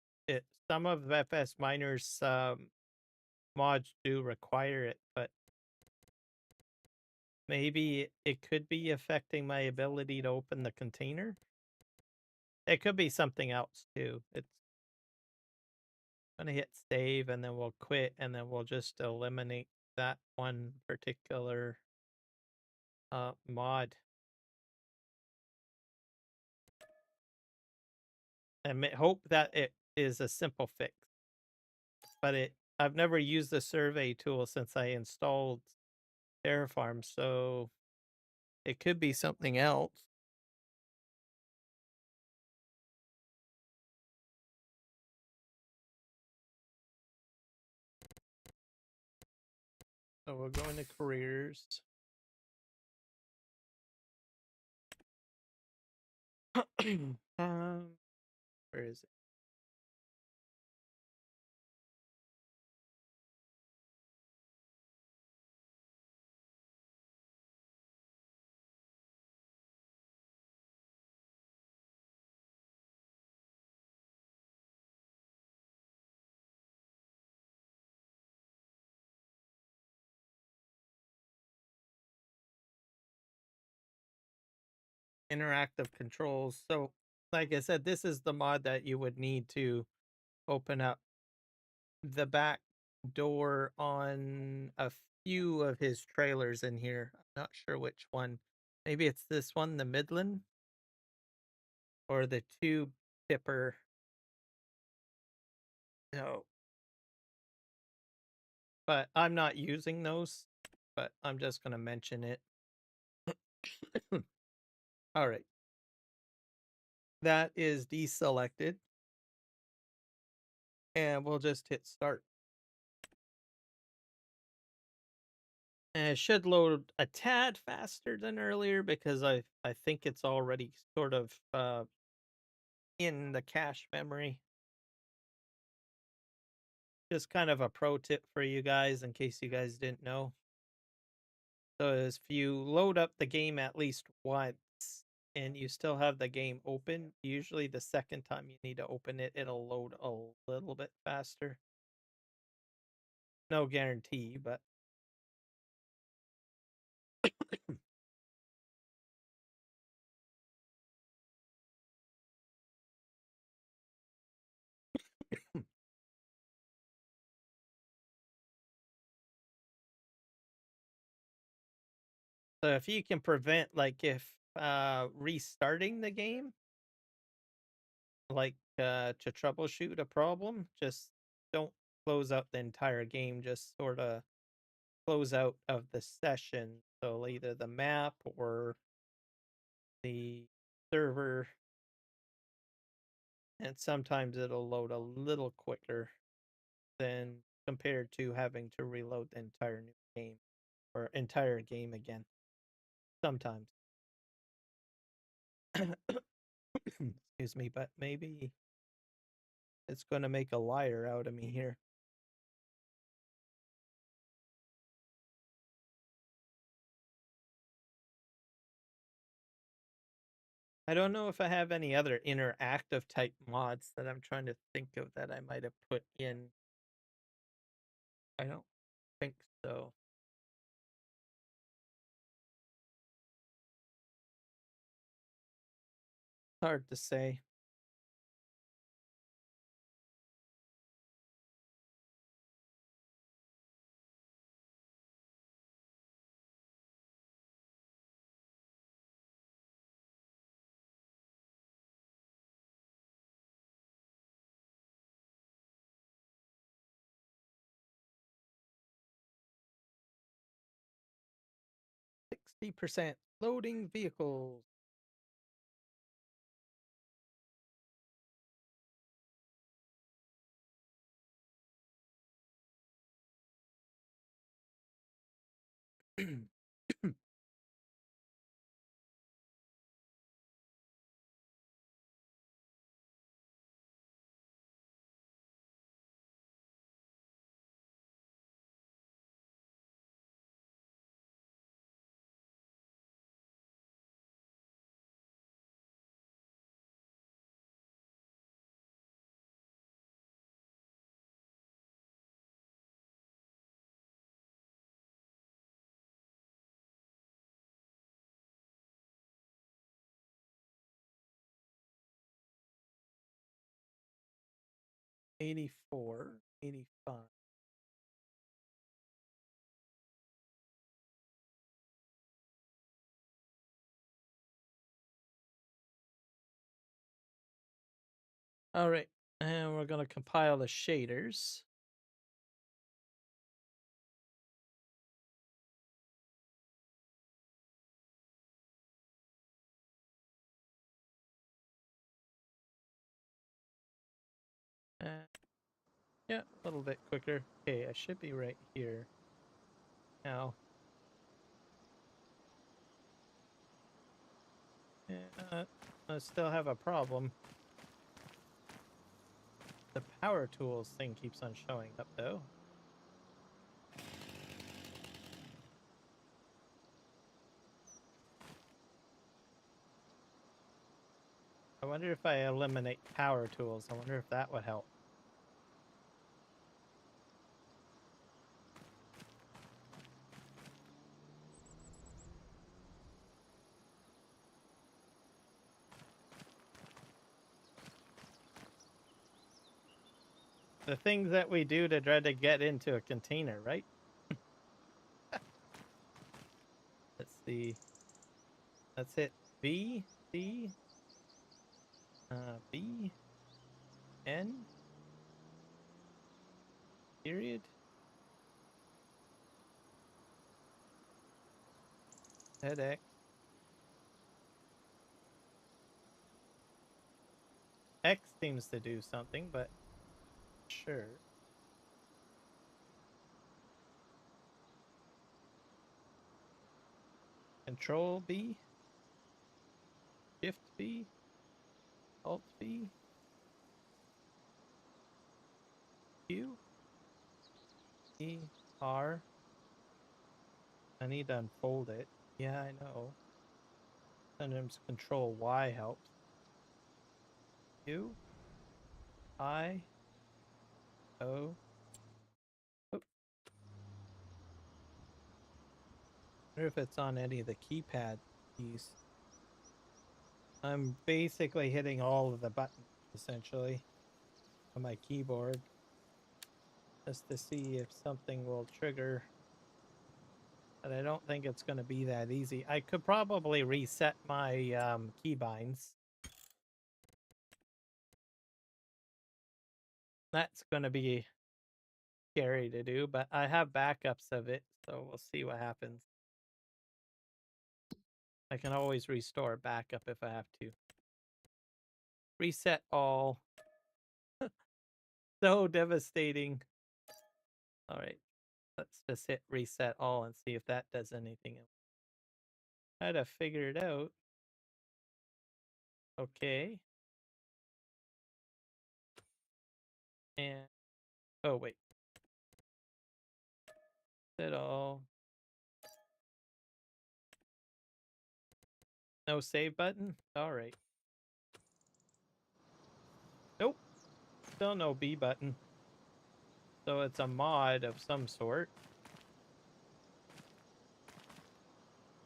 some of FS Miner's mods do require it, but maybe it could be affecting my ability to open the container. It could be something else too. It's gonna hit save and then we'll quit and then we'll just eliminate that one particular mod. And hope that it is a simple fix. But I've never used the survey tool since I installed Terraform, so it could be something else. So we'll go into careers. Where is it? interactive controls. So, like I said, this is the mod that you would need to open up the back door on a few of his trailers in here. I'm not sure which one. Maybe it's this one, the Midland, or the tube tipper. No, but I'm not using those, but I'm just going to mention it. All right. That is deselected. And we'll just hit start. And it should load a tad faster than earlier because I think it's already sort of in the cache memory. Just kind of a pro tip for you guys in case you guys didn't know. So if you load up the game at least once and you still have the game open, usually the second time you need to open it, it'll load a little bit faster. No guarantee, but so if you can prevent, like, if restarting the game, like, to troubleshoot a problem, just don't close out the entire game, just sort of close out of the session. So either the map or the server, and sometimes it'll load a little quicker than compared to having to reload the entire new game or entire game again. Sometimes. Excuse me, but maybe it's going to make a liar out of me here. I don't know if I have any other interactive type mods that I'm trying to think of that I might have put in. I don't think so. Hard to say. %, loading vehicles. $84, $85. All right, and we're going to compile the shaders. Yeah, a little bit quicker. Okay, I should be right here now. I still have a problem. The power tools thing keeps on showing up, though. I wonder if I eliminate power tools. I wonder if that would help. the things that we do to try to get into a container, right? Let's see. Let's hit B, C, B, N, period. Hit X. X seems to do something, but sure. Control B, Shift B, Alt B, Q, E, R. I need to unfold it. Yeah, I know. Sometimes Control Y helps. Q, I, O. Oh, I wonder if it's on any of the keypad keys. I'm basically hitting all of the buttons, essentially, on my keyboard, just to see if something will trigger. But I don't think it's going to be that easy. I could probably reset my keybinds. That's going to be scary to do, but I have backups of it, so we'll see what happens. I can always restore backup if I have to. Reset all. So devastating. All right, let's just hit reset all and see if that does anything. Try to figure it out. Okay. And oh wait. Set all. No save button? Alright. Nope. Still no B button. So it's a mod of some sort.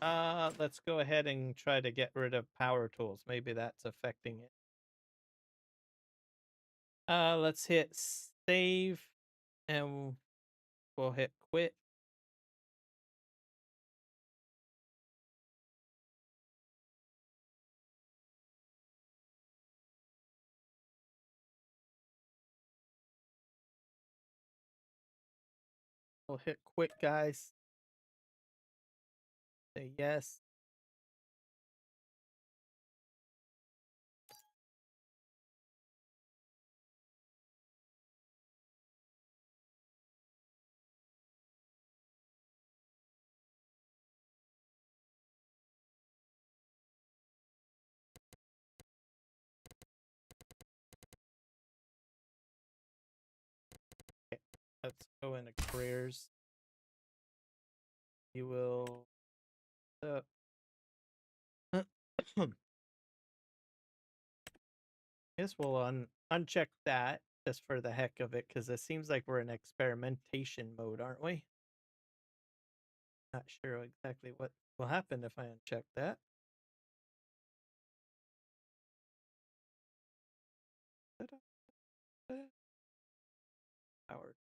Let's go ahead and try to get rid of power tools. Maybe that's affecting it. Let's hit save and we'll hit quit. We'll hit quit, guys. Say yes. Okay. Let's go into careers. You will guess we'll uncheck that just for the heck of it, because it seems like we're in experimentation mode, aren't we? Not sure exactly what will happen if I uncheck that. Power.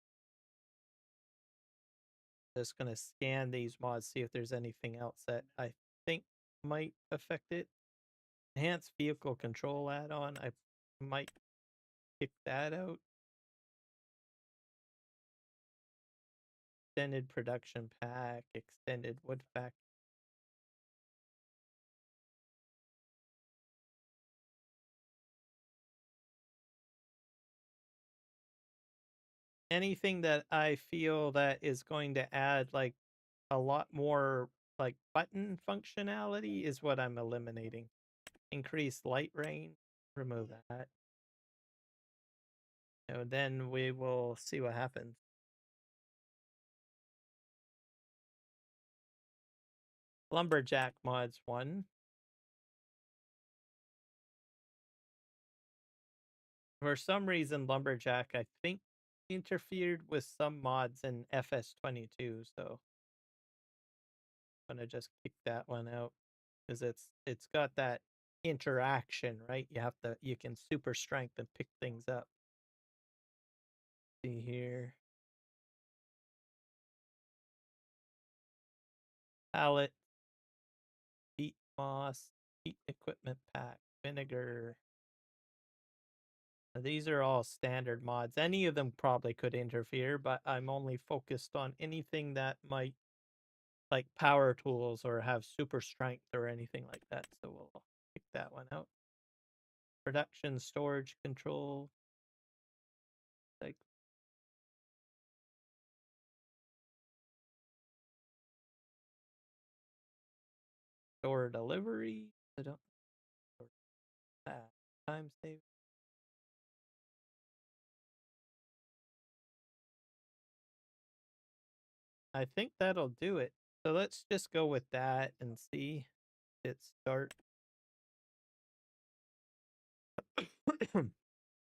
Just gonna scan these mods, see if there's anything else that I think might affect it. Enhanced vehicle control add-on. I might kick that out. Extended production pack, extended wood factory. Anything that I feel that is going to add like a lot more like button functionality is what I'm eliminating. Increase light range, remove that. And then we will see what happens. Lumberjack mods 1. For some reason, Lumberjack, I think, interfered with some mods in FS22, so I'm gonna just kick that one out because it's got that interaction, right? You can super strength and pick things up. See here. Pallet, peat moss, peat equipment pack, vinegar. These are all standard mods. Any of them probably could interfere, but I'm only focused on anything that might, like power tools or have super strength or anything like that. So we'll pick that one out. Production, storage, control. Like store delivery. I don't know that. Time save. I think that'll do it. So let's just go with that and see it start.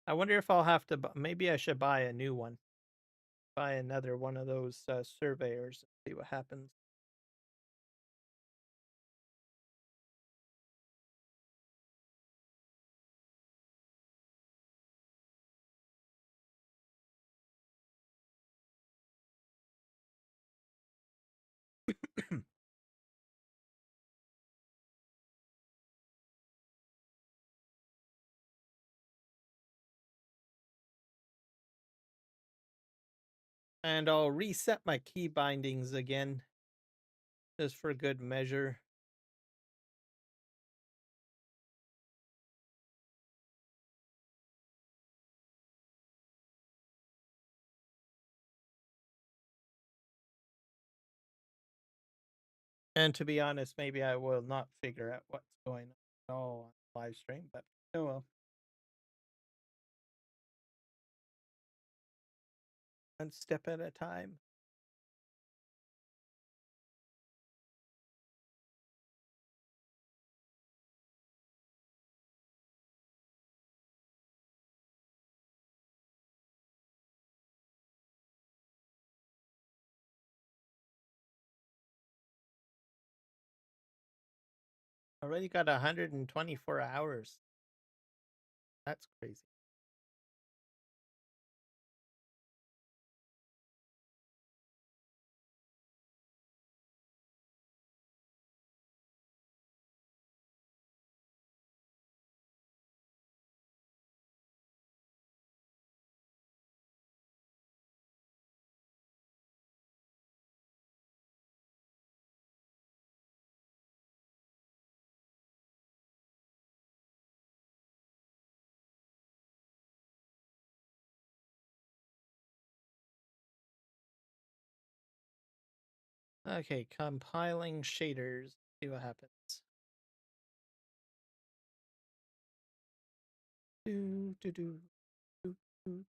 I wonder if I'll have to, maybe I should buy a new one. Buy another one of those surveyors and see what happens. And I'll reset my key bindings again, just for good measure. And to be honest, maybe I will not figure out what's going on at all on live stream, but oh well. One step at a time. Already got 124 hours. That's crazy. Okay, compiling shaders. See what happens. Do do do do do.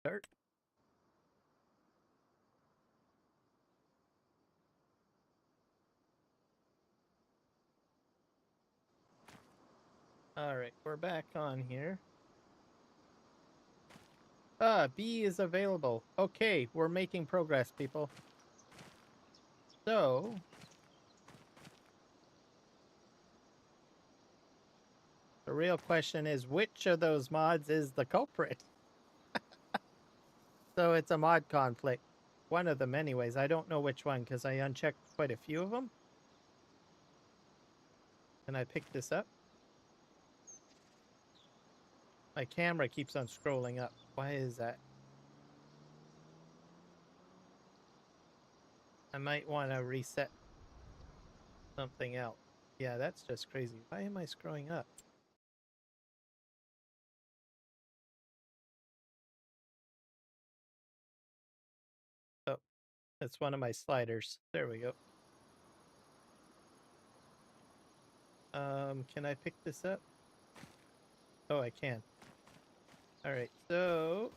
Start. All right, we're back on here. B is available. Okay, we're making progress, people. So, the real question is, which of those mods is the culprit? So it's a mod conflict. One of them anyways. I don't know which one because I unchecked quite a few of them. Can I pick this up? My camera keeps on scrolling up. Why is that? I might want to reset something else. Yeah, that's just crazy. Why am I scrolling up? Oh, that's one of my sliders. There we go. Can I pick this up? Oh, I can. All right, so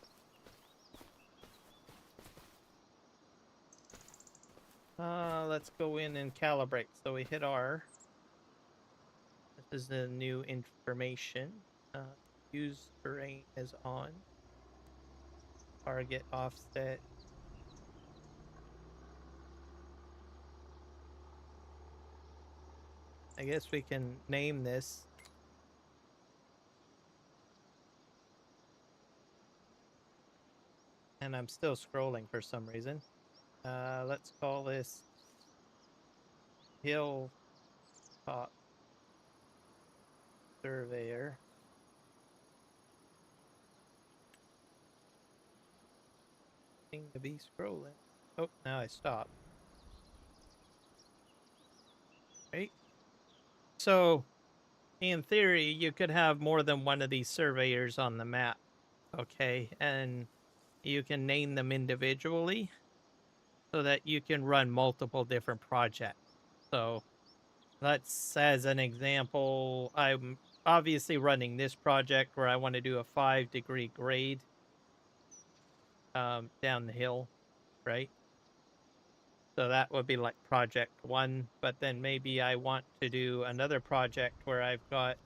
let's go in and calibrate. So we hit R. This is the new information. Use terrain is on. Target offset. I guess we can name this And I'm still scrolling for some reason. Let's call this Hilltop Surveyor. Seem to be scrolling. Oh, now I stop. Right? So, in theory, you could have more than one of these surveyors on the map. Okay, and you can name them individually so that you can run multiple different projects. So, let's, as an example, I'm obviously running this project where I want to do a 5-degree grade down the hill, right? So that would be like project 1, but then maybe I want to do another project where I've got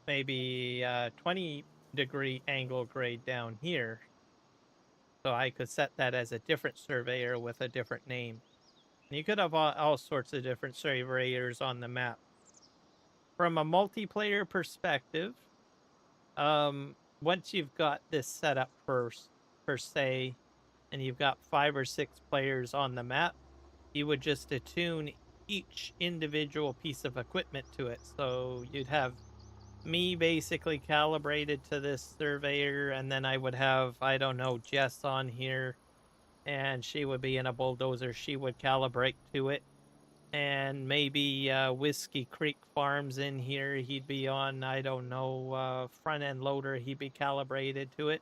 maybe 20-degree angle grade down here. So I could set that as a different surveyor with a different name. And you could have all sorts of different surveyors on the map. From a multiplayer perspective, once you've got this set up per se, and you've got 5 or 6 players on the map, you would just attune each individual piece of equipment to it. So you'd have me basically calibrated to this surveyor, and then I would have, I don't know, Jess on here, and she would be in a bulldozer. She would calibrate to it. And maybe Whiskey Creek Farms in here, he'd be on, I don't know, front end loader, he'd be calibrated to it.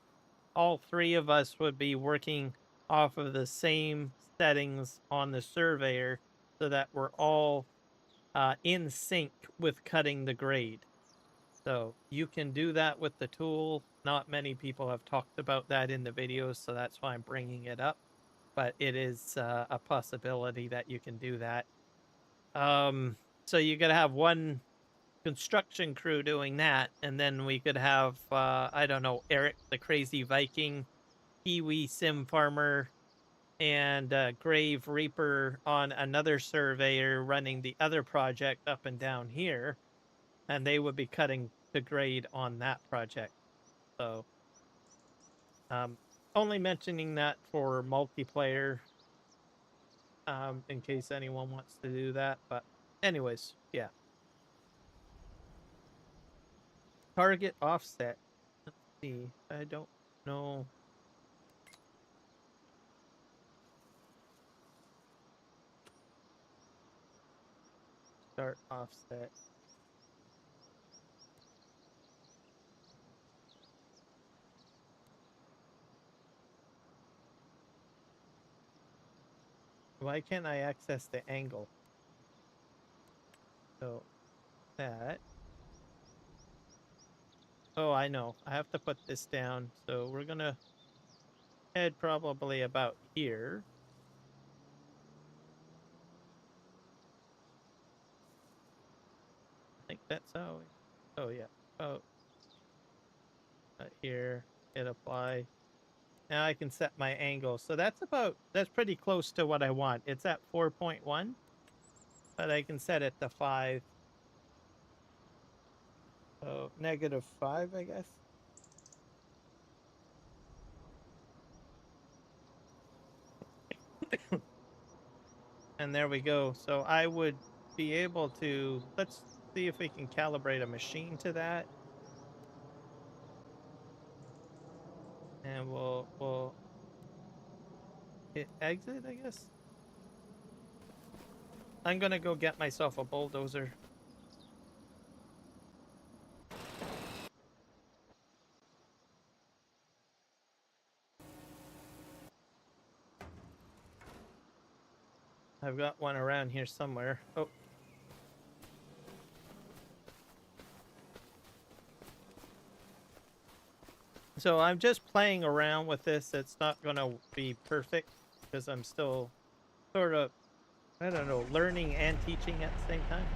All 3 of us would be working off of the same settings on the surveyor so that we're all in sync with cutting the grade. So you can do that with the tool. Not many people have talked about that in the videos, so that's why I'm bringing it up. But it is a possibility that you can do that. So you could have one construction crew doing that, and then we could have, I don't know, Eric the Crazy Viking, Kiwi Sim Farmer, and Grave Reaper on another surveyor running the other project up and down here, and they would be cutting the grade on that project. So, only mentioning that for multiplayer, in case anyone wants to do that. But anyways, yeah. Target offset. Let's see. I don't know. Start offset. Why can't I access the angle? So that. Oh, I know. I have to put this down. So we're gonna head probably about here. I think that's how. Oh yeah. Oh, here. Hit apply. Now I can set my angle. So that's pretty close to what I want. It's at 4.1, but I can set it to 5. So -5, I guess. And there we go. So I would be able to, let's see if we can calibrate a machine to that. And we'll hit exit, I guess. I'm gonna go get myself a bulldozer. I've got one around here somewhere. Oh. So I'm just playing around with this. It's not gonna be perfect because I'm still sort of, I don't know, learning and teaching at the same time.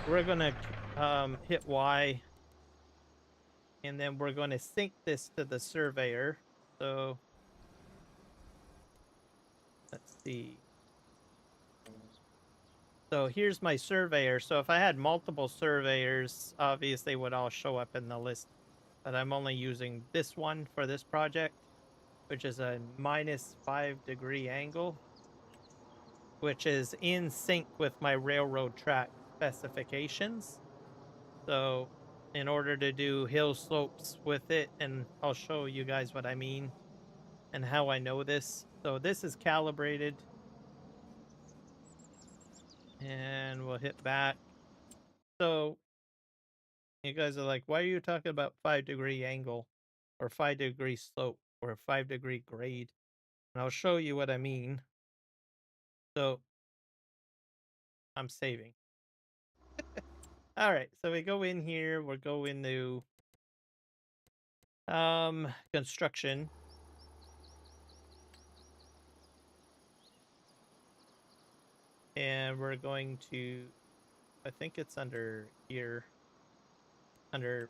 We're gonna hit Y, and then we're going to sync this to the surveyor. So see. So here's my surveyor. So if I had multiple surveyors, obviously would all show up in the list. But I'm only using this one for this project, which is a -5-degree angle, which is in sync with my railroad track specifications. So in order to do hill slopes with it, and I'll show you guys what I mean and how I know this. So this is calibrated, and we'll hit back. So you guys are like, why are you talking about 5-degree angle or 5-degree slope or 5-degree grade? And I'll show you what I mean. So I'm saving. All right, so we go in here, we'll go into construction. And we're going to, I think it's under here, under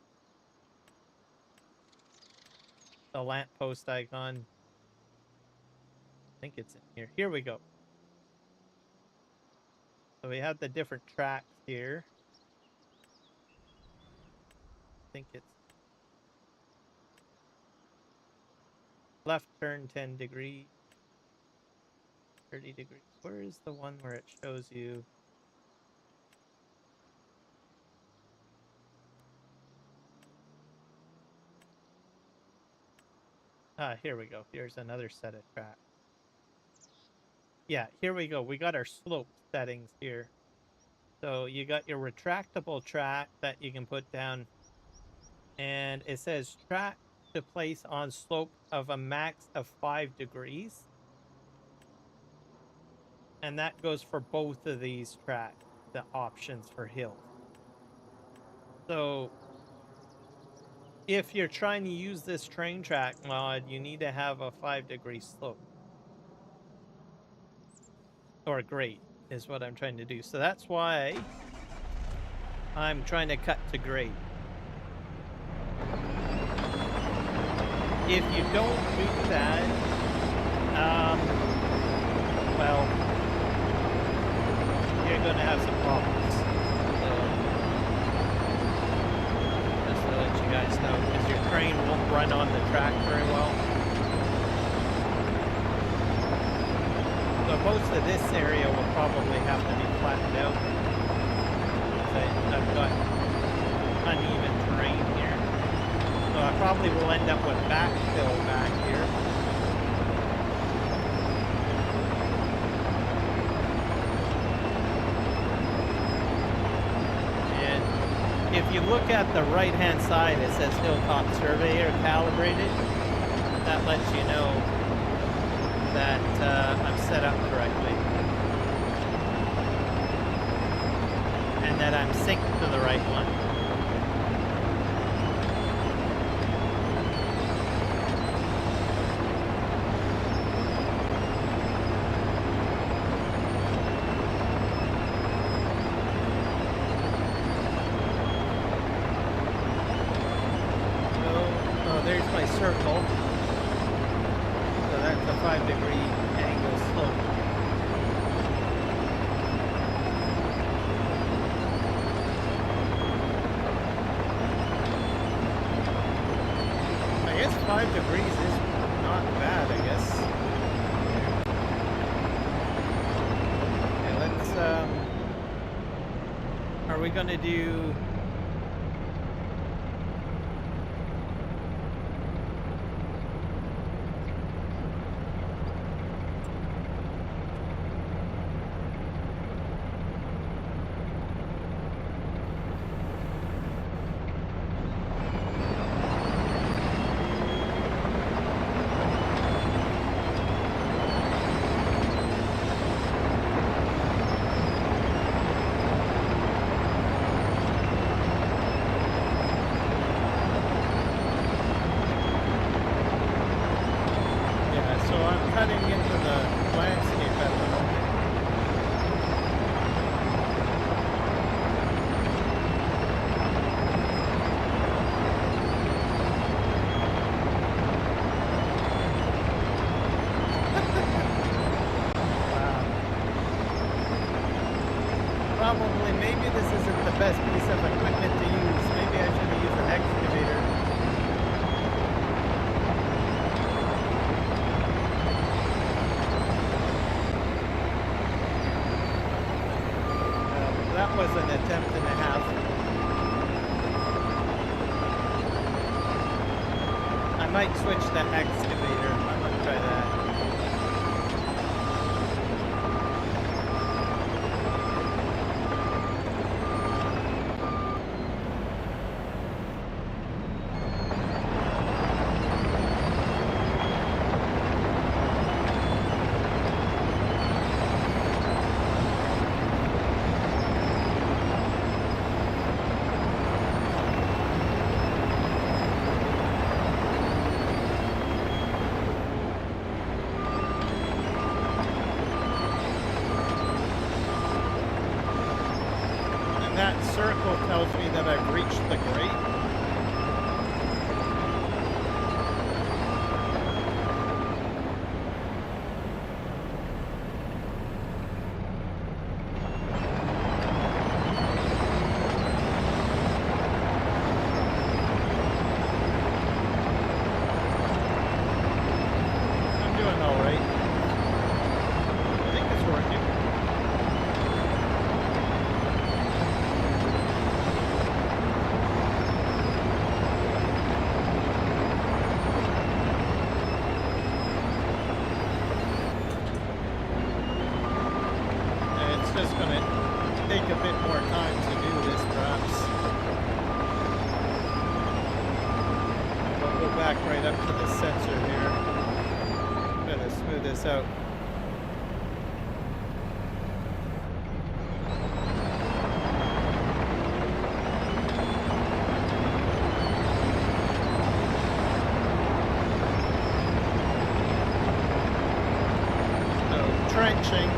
the lamppost icon. I think it's in here. Here we go. So we have the different tracks here. I think it's left turn 10 degrees, 30 degrees. Where is the one where it shows you? Ah, here we go. Here's another set of tracks. Yeah, here we go. We got our slope settings here. So you got your retractable track that you can put down, and it says track to place on slope of a max of 5 degrees. And that goes for both of these tracks, the options for hills. So if you're trying to use this train track mod, you need to have a 5-degree slope. Or grade is what I'm trying to do. So that's why I'm trying to cut to grade. If you don't do that, well, you're going to have some problems. So, just to let you guys know, because your train won't run on the track very well. So most of this area will probably have to be flattened out. I've got uneven terrain here. So I probably will end up with backfill back here. And if you look at the right-hand side, it says Hilltop Surveyor Calibrated. That lets you know that I'm set up correctly. And that I'm synced to the right one. There's my circle. So that's a 5-degree angle slope. I guess 5 degrees is not bad, I guess. Okay, let's, are we gonna do... probably, maybe this isn't the best piece of equipment to use. Maybe I should use an excavator. That was an attempt and a half. I might switch to excavator. I'm gonna try that. That circle tells me that I've reached the grate. I'm doing all right. I think it's working. Just gonna take a bit more time to do this, perhaps. We'll go back right up to the sensor here. I'm gonna smooth this out. So, trenching.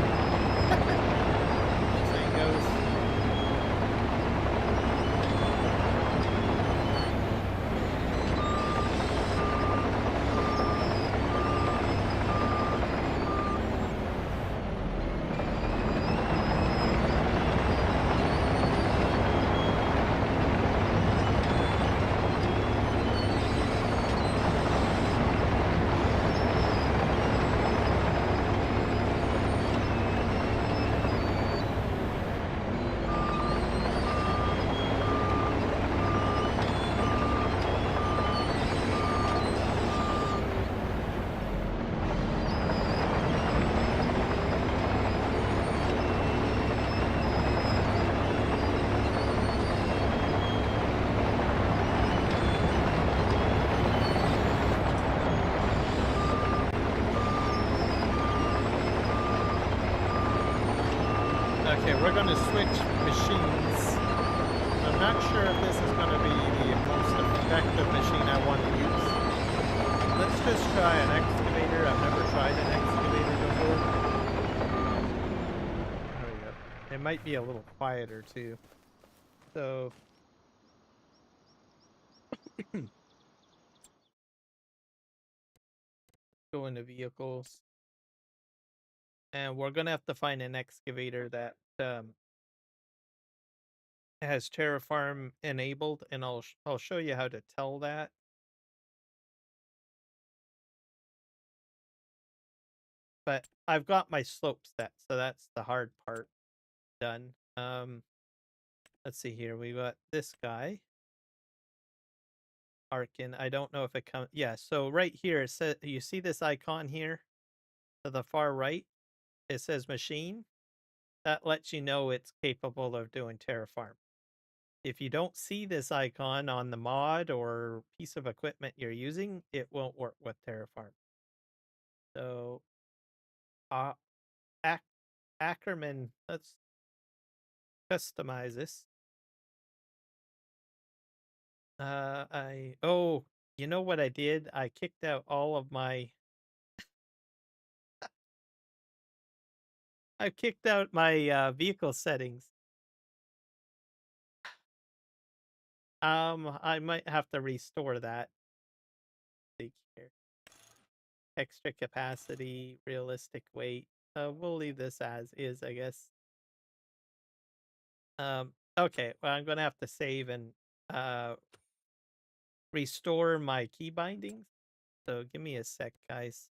Okay, we're going to switch machines. I'm not sure if this is going to be the most effective machine I want to use. Let's just try an excavator. I've never tried an excavator before. There we go. It might be a little quieter too. So go into vehicles. And we're going to have to find an excavator that has Terraform enabled, and I'll show you how to tell that. But I've got my slope set, so that's the hard part done. Let's see here. We got this guy. Arkin. I don't know if it comes. Yeah, so right here it says, you see this icon here to the far right? It says machine. That lets you know it's capable of doing Terraform. If you don't see this icon on the mod or piece of equipment you're using, it won't work with Terraform. So, Ackerman, let's customize this. You know what I did? I kicked out all of my. I kicked out my vehicle settings. I might have to restore that. See here. Extra capacity, realistic weight. We'll leave this as is, I guess. Okay, well, I'm gonna have to save and uh, restore my key bindings. So give me a sec, guys.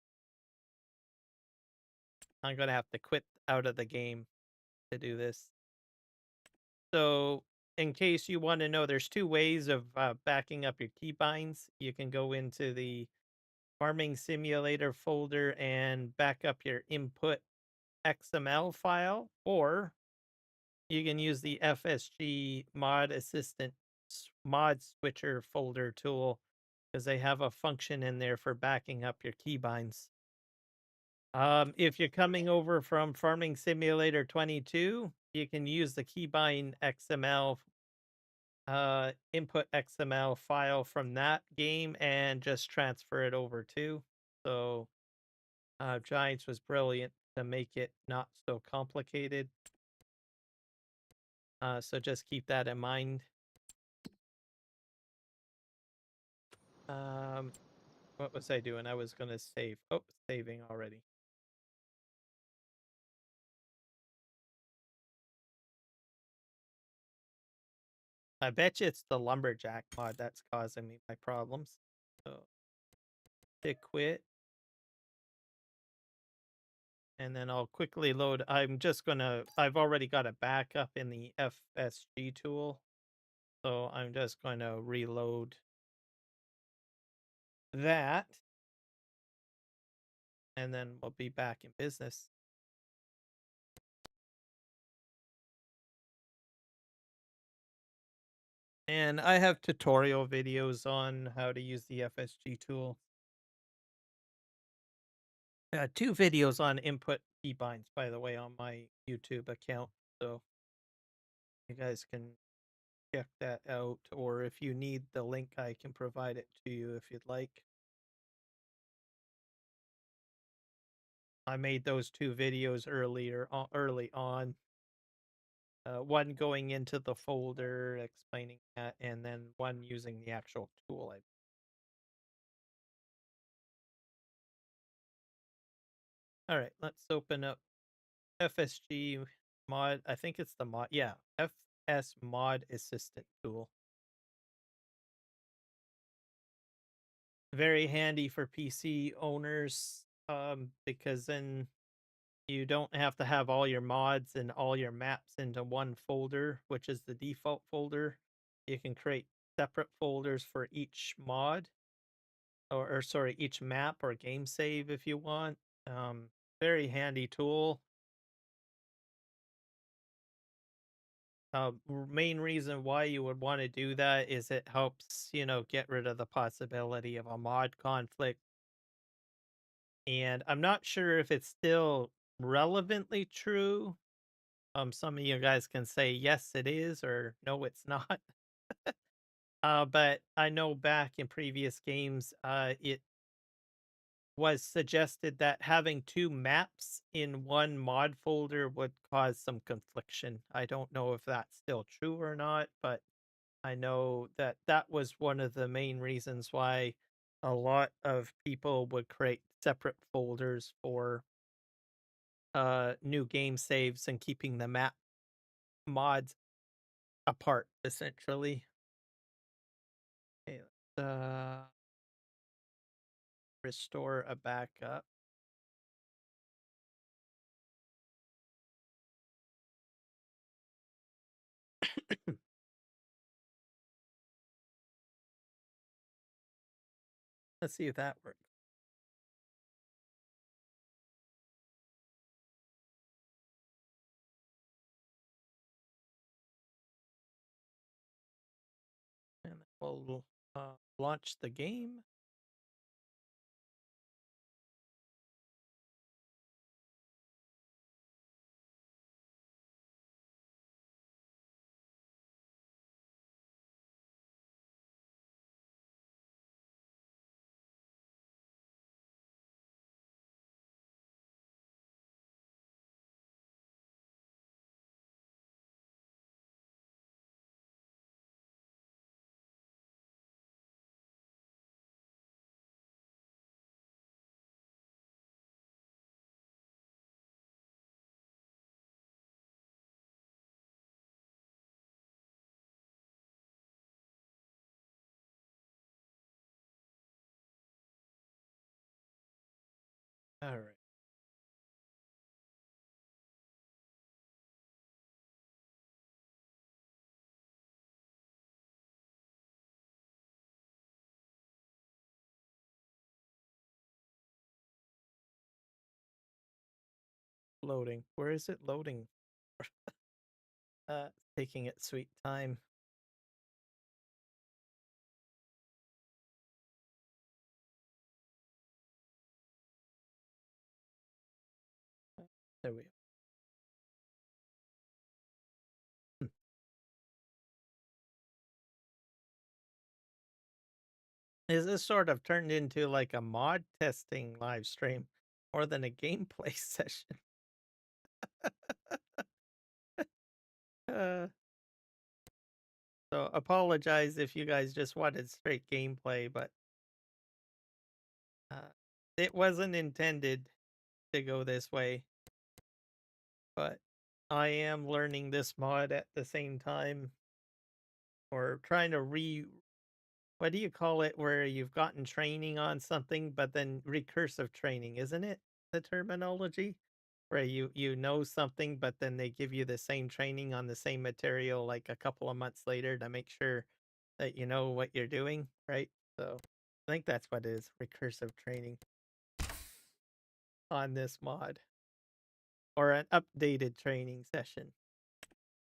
I'm gonna have to quit out of the game to do this. So, in case you want to know, there's two ways of backing up your keybinds. You can go into the Farming Simulator folder and back up your input XML file, or you can use the FSG Mod Assistant Mod Switcher folder tool because they have a function in there for backing up your keybinds. If you're coming over from Farming Simulator 22, you can use the keybind XML input XML file from that game and just transfer it over too. So Giants was brilliant to make it not so complicated. So just keep that in mind. What was I doing? I was gonna save. Oh, saving already. I bet you it's the lumberjack mod that's causing me my problems. So hit quit. And then I'll quickly load. I've already got a backup in the FSG tool. So I'm just going to reload that. And then we'll be back in business. And I have tutorial videos on how to use the FSG tool. 2 videos on input keybinds, by the way, on my YouTube account. So you guys can check that out. Or if you need the link, I can provide it to you if you'd like. I made those 2 videos early on. One going into the folder explaining that, and then one using the actual tool. All right, let's open up FSG mod. I think it's the mod. Yeah, FS Mod Assistant tool. Very handy for PC owners because then you don't have to have all your mods and all your maps into one folder, which is the default folder. You can create separate folders for each mod, or sorry, each map or game save if you want. Very handy tool. Main reason why you would want to do that is it helps, get rid of the possibility of a mod conflict. And I'm not sure if it's still relevantly true. Some of you guys can say yes, it is, or no, it's not. But I know back in previous games, it was suggested that having 2 maps in one mod folder would cause some confliction. I don't know if that's still true or not, but I know that that was one of the main reasons why a lot of people would create separate folders for new game saves and keeping the map mods apart, essentially. Okay, let's restore a backup. Let's see if that works. And we'll launch the game. All right. Loading. Where is it loading? Taking its sweet time. There we go. Is this sort of turned into like a mod testing live stream more than a gameplay session? uh, so apologize if you guys just wanted straight gameplay, but uh, it wasn't intended to go this way. But I am learning this mod at the same time, or trying to what do you call it, where you've gotten training on something but then recursive training, isn't it the terminology, where you know something but then they give you the same training on the same material like a couple of months later to make sure that you know what you're doing, right? So I think that's what it is, recursive training on this mod, or an updated training session.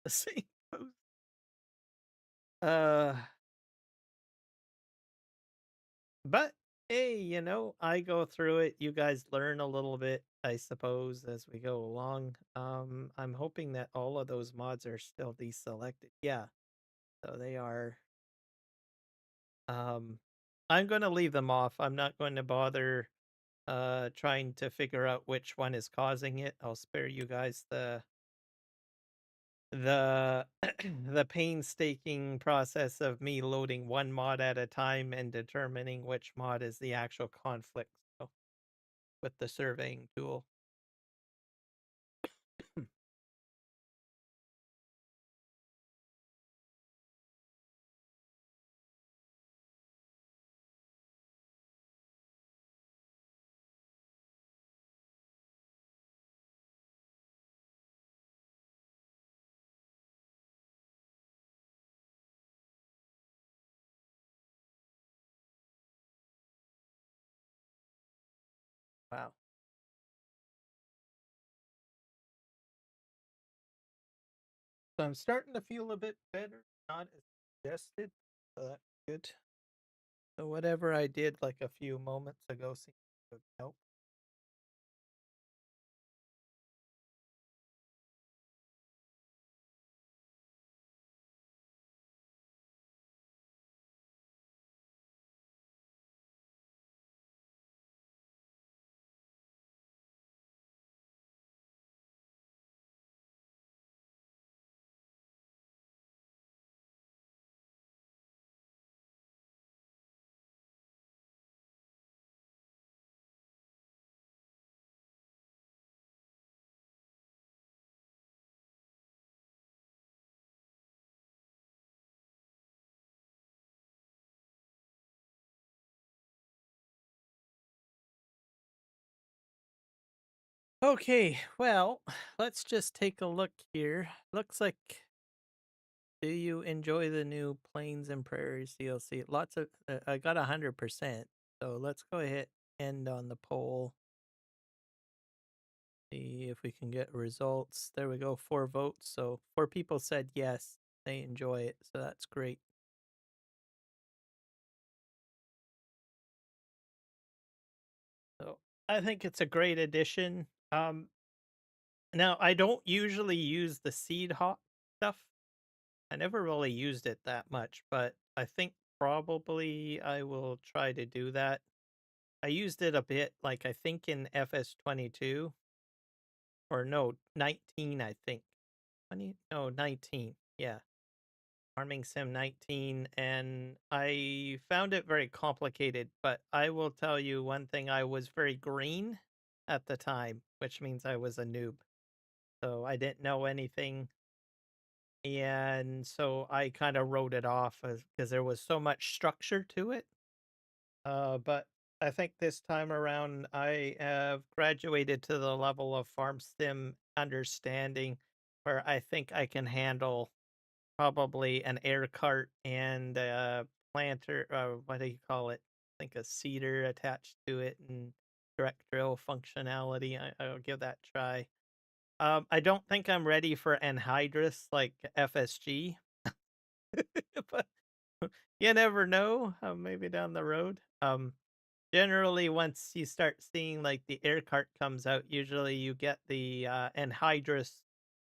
The same post. uh But hey, I go through it. You guys learn a little bit, I suppose, as we go along. I'm hoping that all of those mods are still deselected. Yeah, so they are. Um, I'm going to leave them off. I'm not going to bother trying to figure out which one is causing it. I'll spare you guys the the painstaking process of me loading one mod at a time and determining which mod is the actual conflict. So with the surveying tool. Wow. So I'm starting to feel a bit better, not as congested. So that's good. So whatever I did like a few moments ago seems to help. Okay, well, let's just take a look here. Looks like, do you enjoy the new Plains and Prairies DLC? Lots of I got 100%. So let's go ahead end on the poll. See if we can get results. There we go, 4 votes. So 4 people said yes, they enjoy it. So that's great. So I think it's a great addition. Now I don't usually use the seed hop stuff. I never really used it that much, but I think probably I will try to do that. I used it a bit, like I think in FS22, or no, 19, I think. 20? No, 19. Yeah. Farming Sim 19, and I found it very complicated, but I will tell you one thing, I was very green at the time, which means I was a noob. So I didn't know anything, and so I kind of wrote it off because there was so much structure to it. But I think this time around I have graduated to the level of farm sim understanding where I think I can handle probably an air cart and a planter, what do you call it? I think a seeder attached to it and direct drill functionality. I'll give that a try. I don't think I'm ready for anhydrous like FSG, but you never know. Maybe down the road. Generally, once you start seeing like the air cart comes out, usually you get the anhydrous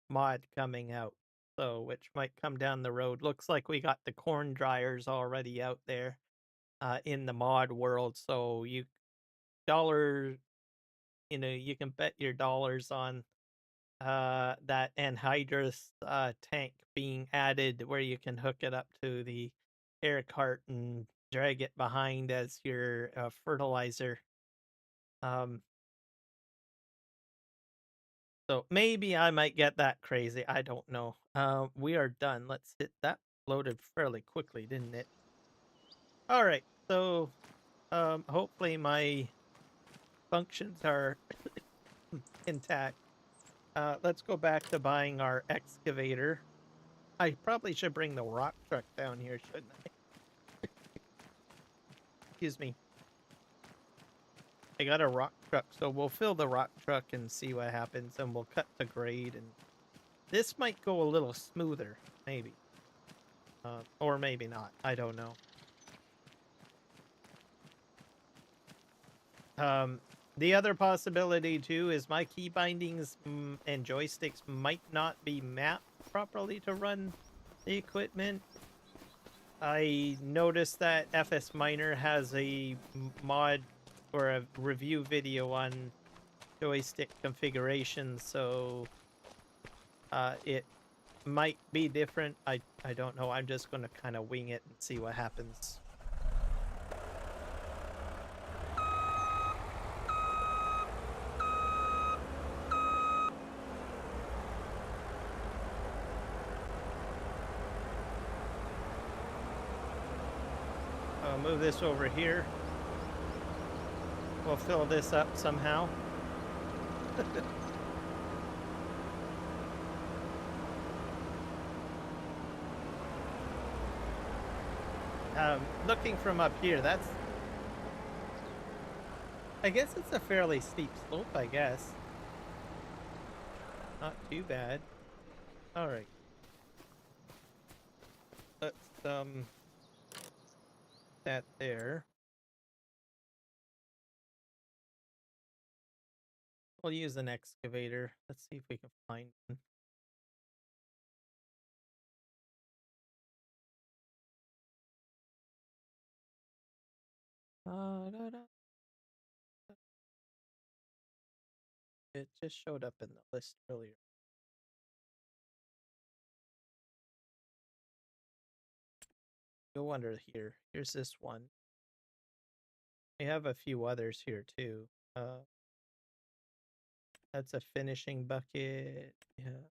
mod coming out. So, which might come down the road. Looks like we got the corn dryers already out there in the mod world. So you dollar, you can bet your dollars on that anhydrous tank being added where you can hook it up to the air cart and drag it behind as your fertilizer. Um, so maybe I might get that crazy. I don't know. We are done. Let's hit that. Loaded fairly quickly, didn't it? All right. So hopefully my functions are intact. Let's go back to buying our excavator. I probably should bring the rock truck down here, shouldn't I? Excuse me. I got a rock truck, so we'll fill the rock truck and see what happens, and we'll cut the grade, and this might go a little smoother, maybe. Or maybe not. I don't know. The other possibility, too, is my key bindings and joysticks might not be mapped properly to run the equipment. I noticed that FS Miner has a mod or a review video on joystick configuration, so it might be different. I don't know. I'm just going to kind of wing it and see what happens. I'll move this over here. We'll fill this up somehow. Looking from up here, I guess it's a fairly steep slope, I guess. Not too bad. All right. Let's, that there. We'll use an excavator. Let's see if we can find one. It just showed up in the list earlier. Go under here. Here's this one. We have a few others here too. That's a finishing bucket. Yeah.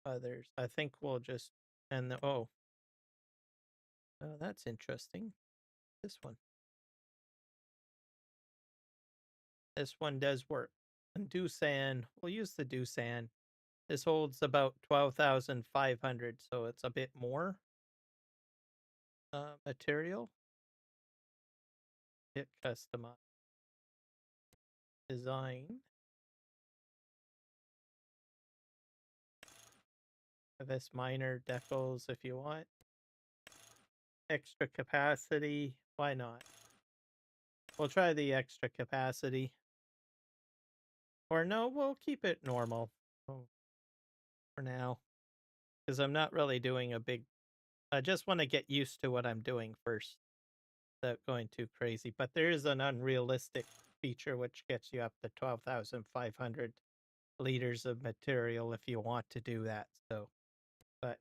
Others. I think we'll just oh, that's interesting. This one. This one does work. And Doosan. We'll use the Doosan. This holds about 12,500, so it's a bit more material. Hit customize. Design. FS Miner decals if you want. Extra capacity. Why not? We'll try the extra capacity. Or no, we'll keep it normal for now. Because I'm not really doing a big... I just want to get used to what I'm doing first. Without going too crazy. But there is an unrealistic feature which gets you up to 12,500 liters of material if you want to do that. So, but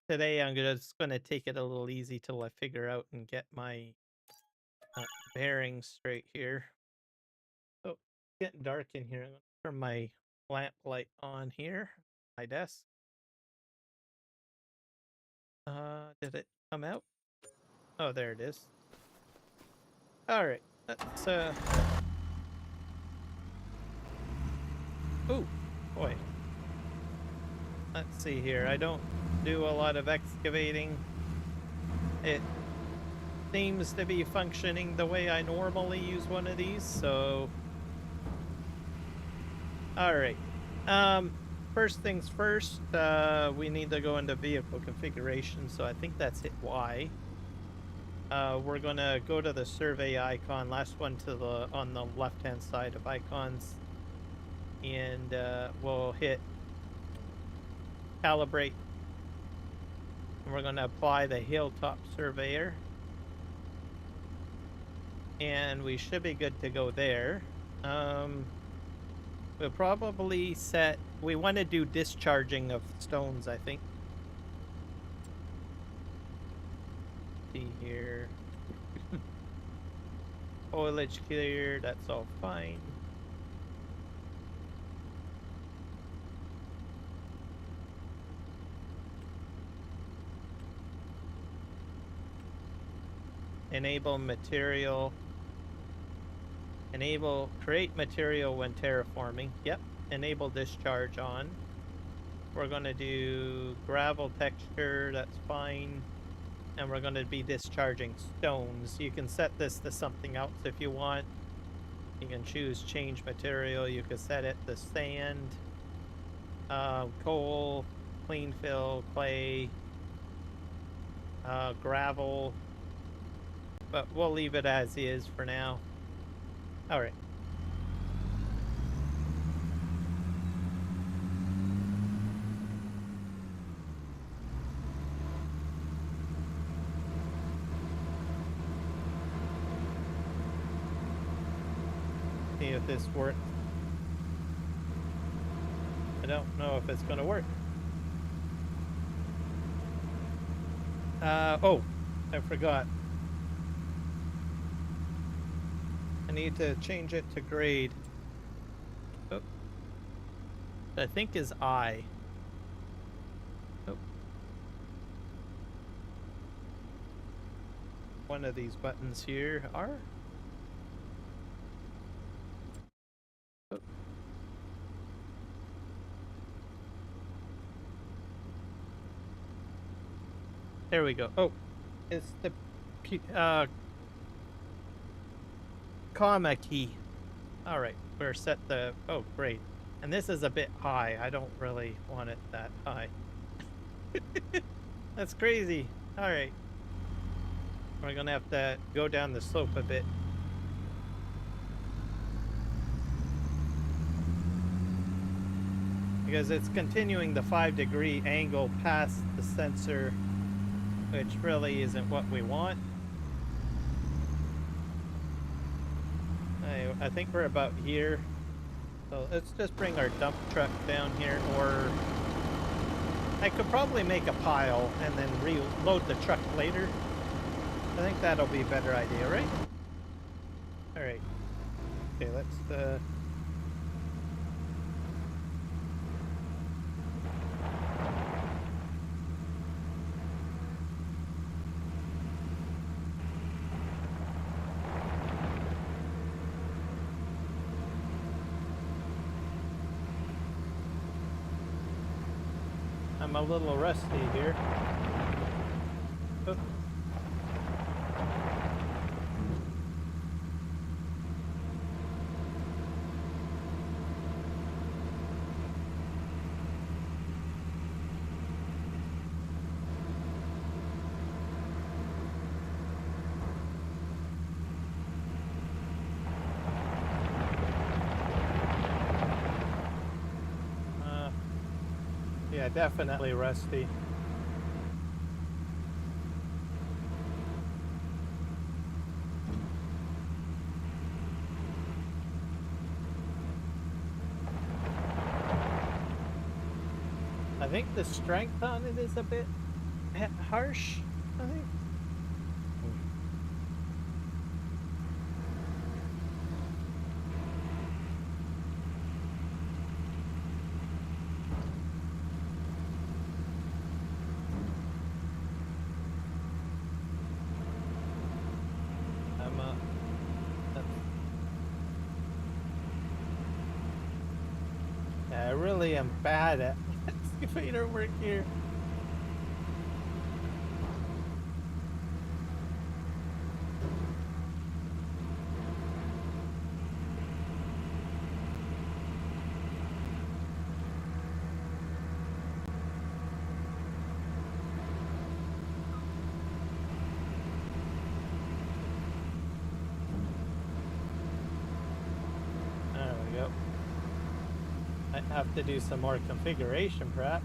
today I'm just going to take it a little easy till I figure out and get my bearings straight here. Oh, it's getting dark in here. I'm going to turn my lamp light on here. My desk. Did it come out? Oh, there it is. All right. Let's Ooh, boy. Let's see here. I don't do a lot of excavating. It seems to be functioning the way I normally use one of these, so... Alright. First things first, we need to go into vehicle configuration, so I think that's hit Y. We're gonna go to the survey icon, last one to the on the left-hand side of icons, and we'll hit calibrate. And we're gonna apply the hilltop surveyor, and we should be good to go there. We'll probably set... We want to do discharging of stones, I think. See here. Foliage clear, that's all fine. Enable material. Create material when terraforming. Yep. Enable discharge on. We're going to do gravel texture. That's fine. And we're going to be discharging stones. You can set this to something else if you want. You can choose change material. You can set it to sand, coal, clean fill, clay, gravel. But we'll leave it as is for now. All right. See if this works. I don't know if it's going to work. Oh, I forgot. I need to change it to grade. Oh. I think is I. Oh. One of these buttons here are. Oh. There we go. Oh, it's the comma key. All right, we're set the... Oh, great. And this is a bit high. I don't really want it that high. That's crazy. All right. We're going to have to go down the slope a bit. Because it's continuing the 5-degree angle past the sensor, which really isn't what we want. I think we're about here. So let's just bring our dump truck down here, or I could probably make a pile and then reload the truck later. I think that'll be a better idea, right? Alright. Okay, let's I'm a little rusty here. Oh. Yeah, definitely rusty. I think the strength on it is a bit harsh, I think. I really am bad at excavator work here. There we go. Might have to do some more configuration, perhaps.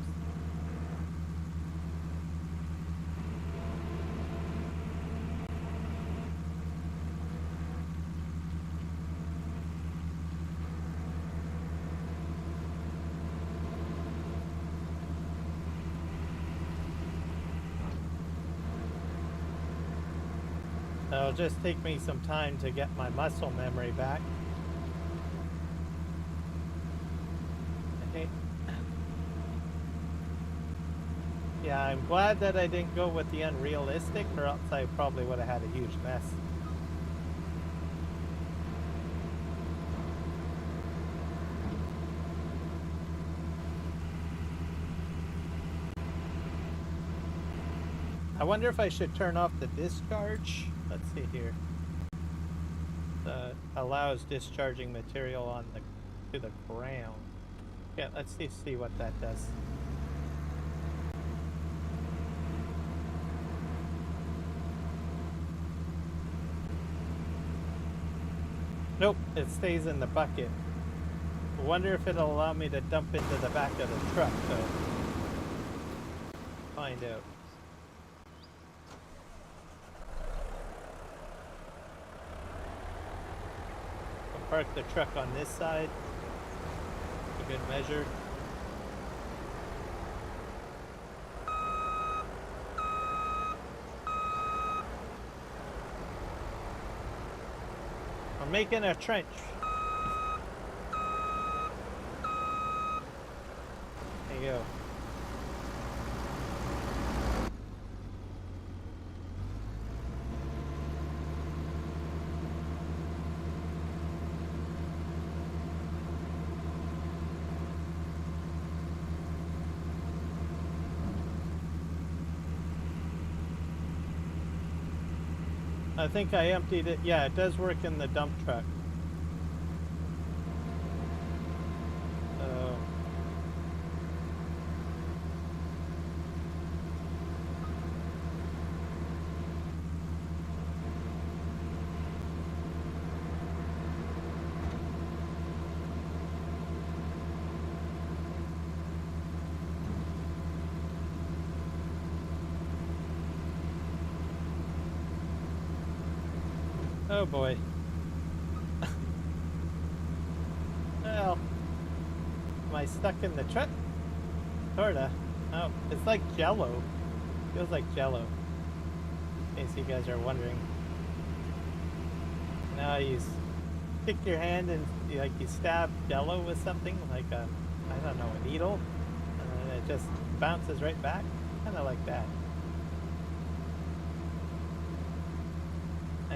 It'll just take me some time to get my muscle memory back. Okay. Yeah, I'm glad that I didn't go with the unrealistic, or else I probably would have had a huge mess. I wonder if I should turn off the discharge. Let's see here. Allows discharging material on to the ground. Yeah, let's see what that does. Nope, it stays in the bucket. I wonder if it'll allow me to dump into the back of the truck, though. Find out. Park the truck on this side. A good measure. We're making a trench. There you go. I think I emptied it. Yeah, it does work in the dump truck. Oh boy. Well, am I stuck in the truck? Sorta. Oh, it's like Jello. Feels like Jello. In case you guys are wondering. Now you stick your hand and you stab Jello with something like a, I don't know, a needle, and then it just bounces right back. Kind of like that.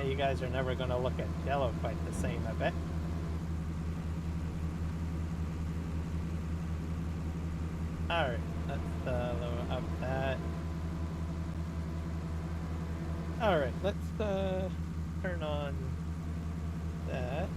You guys are never going to look at Jello quite the same, I bet. Alright, let's lower up that. Alright, let's turn on that.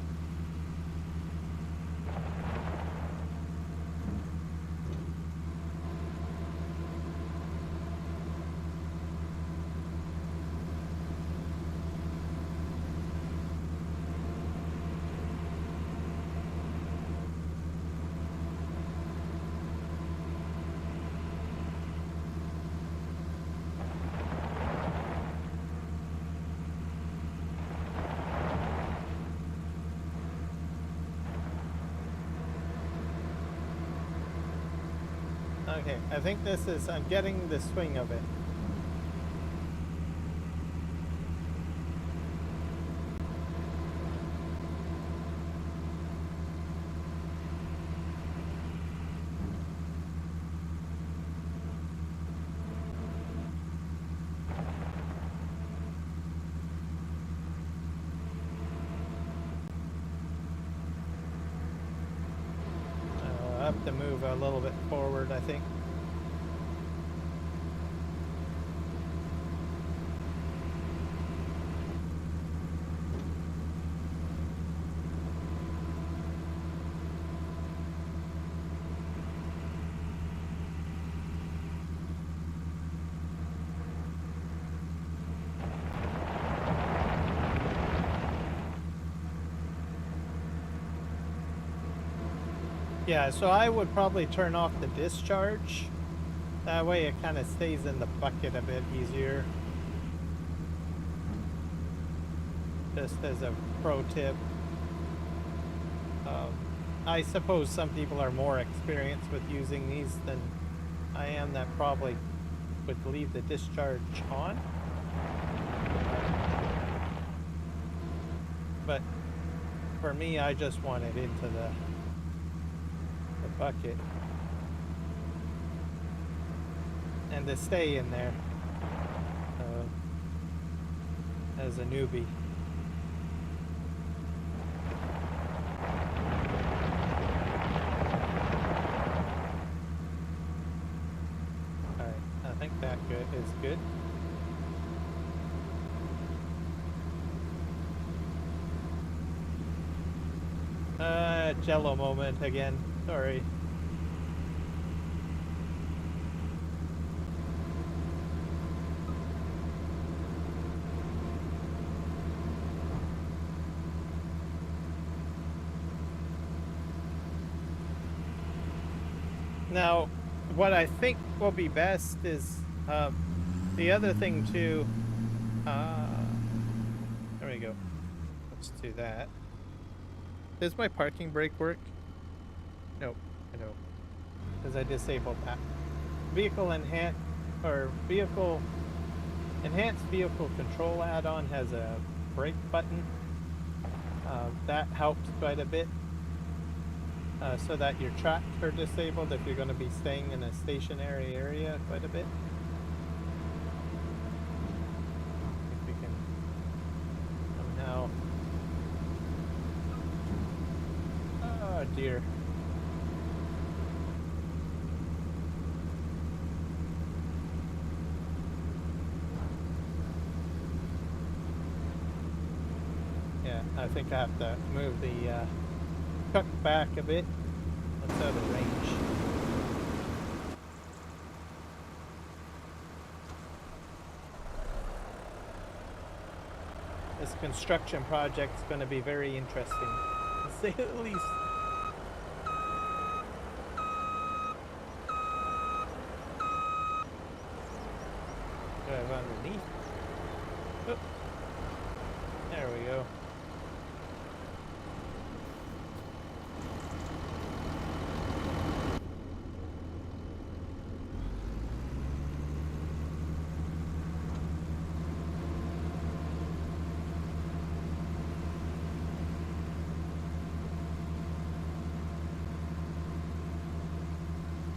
Okay, I think this is, I'm getting the swing of it. I have to move a little bit forward, I think. Yeah, so I would probably turn off the discharge. That way it kind of stays in the bucket a bit easier. Just as a pro tip. I suppose some people are more experienced with using these than I am, that probably would leave the discharge on. But for me, I just want it into the bucket. And to stay in there as a newbie. Alright, I think that is good. Jello moment again. Sorry. Now, what I think will be best is the other thing too. There we go. Let's do that. Does my parking brake work? Nope, I don't. Because I disabled that. Enhanced vehicle control add-on has a brake button. That helps quite a bit. So that your tracks are disabled if you're going to be staying in a stationary area quite a bit. I think we can somehow... Oh dear. Yeah, I think I have to move the truck back a bit. That's out of range. This construction project is going to be very interesting, to say the least. Drive underneath. Oh. There we go.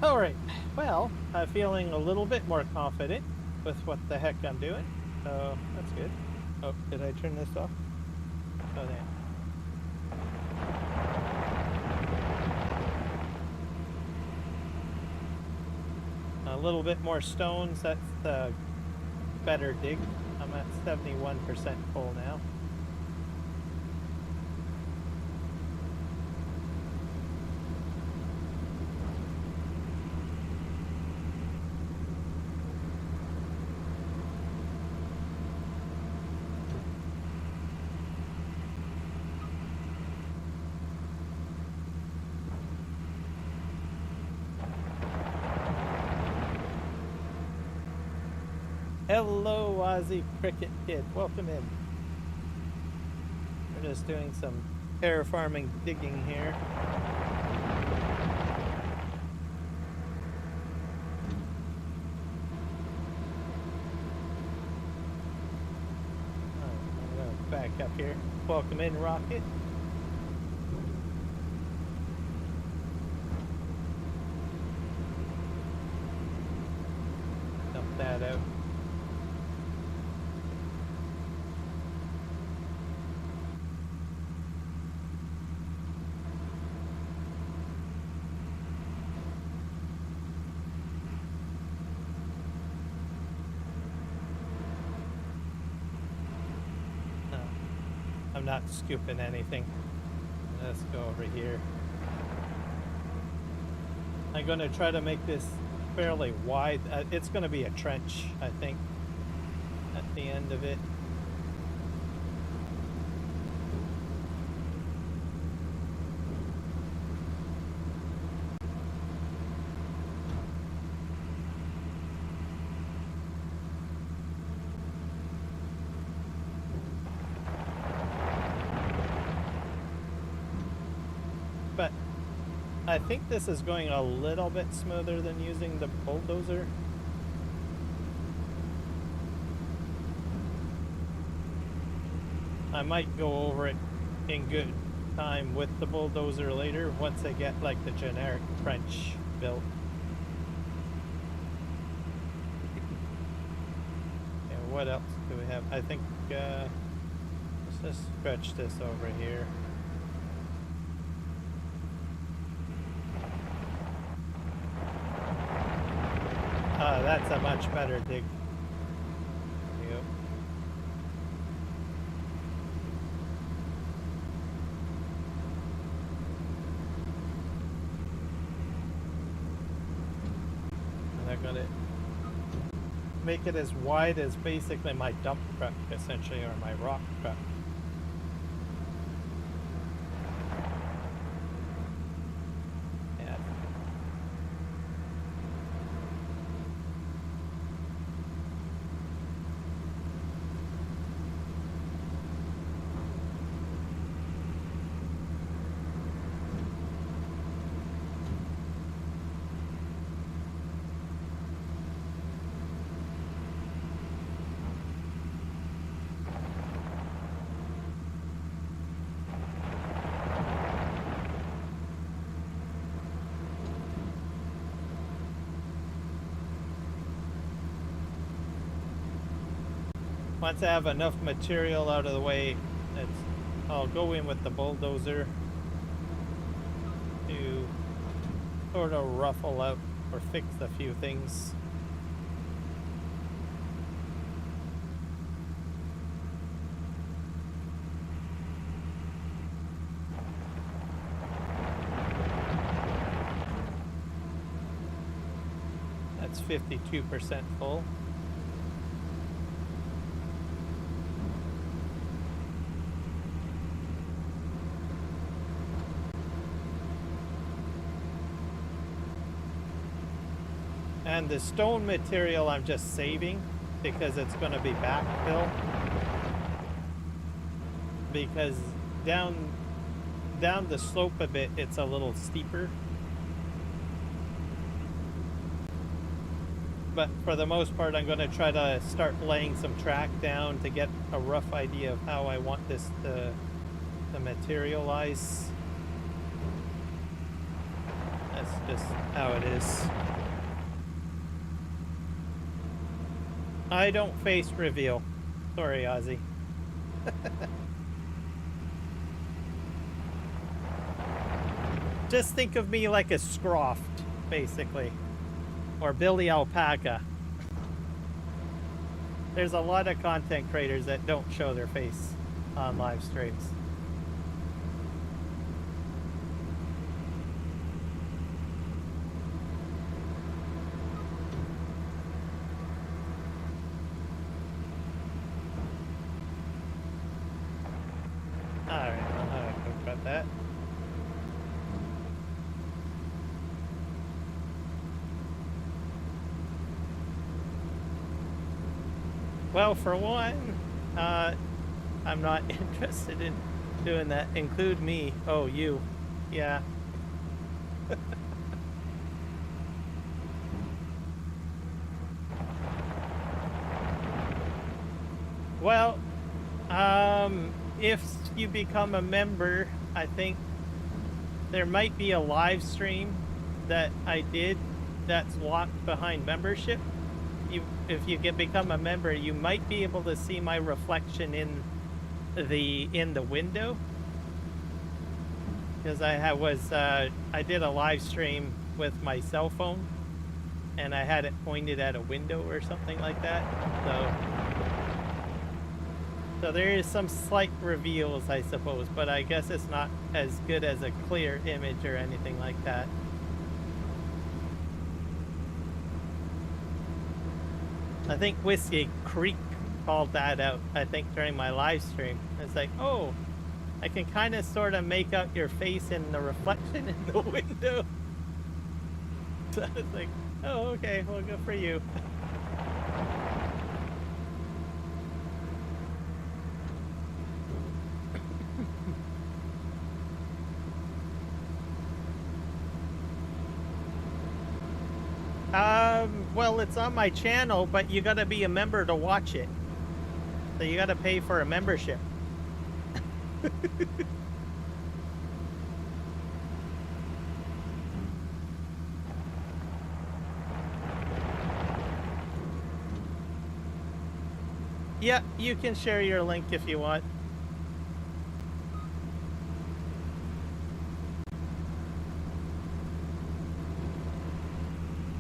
Alright, well, I'm feeling a little bit more confident with what the heck I'm doing, so that's good. Oh, did I turn this off? Oh, there. A little bit more stones, that's the better dig. I'm at 71% full now. Hello, Aussie Cricket Kid. Welcome in. We're just doing some terraforming digging here. I'm going to back up here. Welcome in, Rocket. Dump that out. I'm not scooping anything. Let's go over here. I'm going to try to make this fairly wide. It's going to be a trench, I think, at the end of it. But I think this is going a little bit smoother than using the bulldozer. I might go over it in good time with the bulldozer later once I get like the generic trench built. And what else do we have? I think let's just stretch this over here. That's a much better dig. Yep. And I'm gonna make it as wide as basically my dump truck, essentially, or my rock truck. Once I have enough material out of the way, I'll go in with the bulldozer to sort of ruffle out or fix a few things. That's 52% full. And the stone material I'm just saving because it's going to be backfill. Because down the slope a bit, it's a little steeper. But for the most part, I'm going to try to start laying some track down to get a rough idea of how I want this to materialize. That's just how it is. I don't face reveal. Sorry, Ozzy. Just think of me like a Scroft, basically. Or Billy Alpaca. There's a lot of content creators that don't show their face on live streams. Alright, I'll talk about that. Well, for one, I'm not interested in doing that. Include me. Oh, you. Yeah. Well, if you become a member, I think there might be a live stream that I did that's locked behind membership. If you become a member, you might be able to see my reflection in the window, because I did a live stream with my cell phone and I had it pointed at a window or something like that. So So there is some slight reveals, I suppose, but I guess it's not as good as a clear image or anything like that. I think Whiskey Creek called that out, I think, during my live stream. It's like, oh, I can kind of sort of make out your face in the reflection in the window. So I was like, oh, okay, well, good for you. Well, it's on my channel, but you gotta be a member to watch it. So you gotta pay for a membership. Yeah, you can share your link if you want.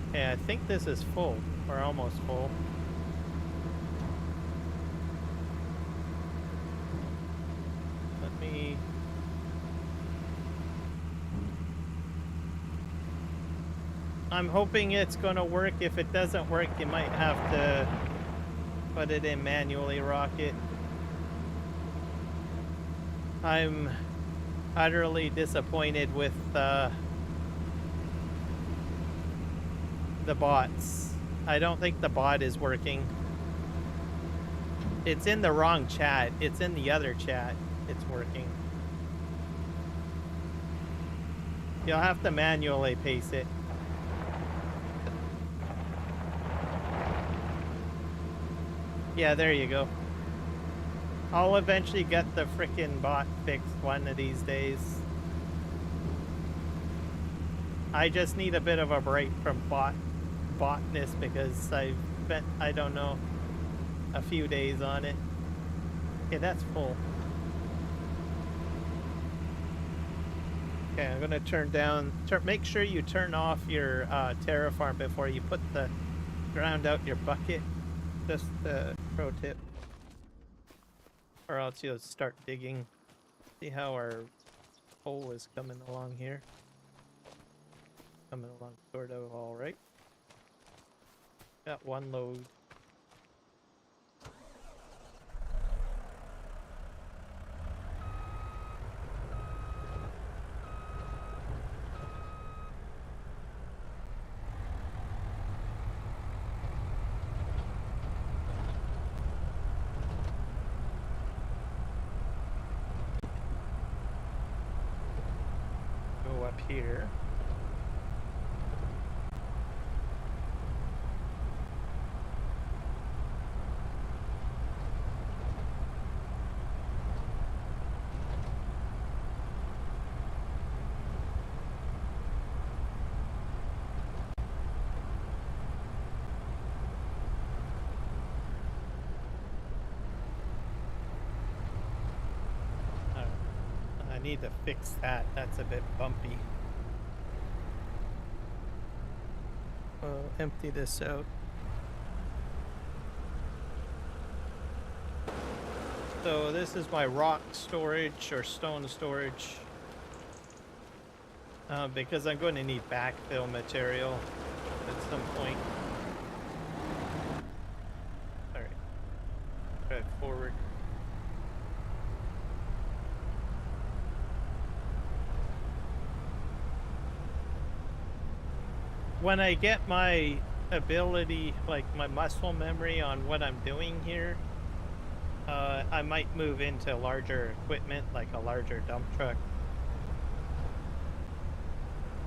Okay, I think this is full, or almost full. Let me... I'm hoping it's gonna work. If it doesn't work, you might have to put it in manually rocket. I'm utterly disappointed with the bots. I don't think the bot is working. It's in the wrong chat. It's in the other chat. It's working. You'll have to manually paste it. Yeah, there you go. I'll eventually get the frickin' bot fixed one of these days. I just need a bit of a break from botness because I've spent, I don't know, a few days on it. Okay, that's full. Okay, I'm gonna turn down, make sure you turn off your terraform before you put the ground out your bucket. Just a pro tip. Or else you'll start digging. See how our hole is coming along here. Coming along sort of alright. Got one load. Go up here. I need to fix that. That's a bit bumpy. Empty this out. So this is my rock storage or stone storage. Because I'm going to need backfill material at some point. Alright. Drive forward. When I get my ability, like my muscle memory on what I'm doing here, I might move into larger equipment, like a larger dump truck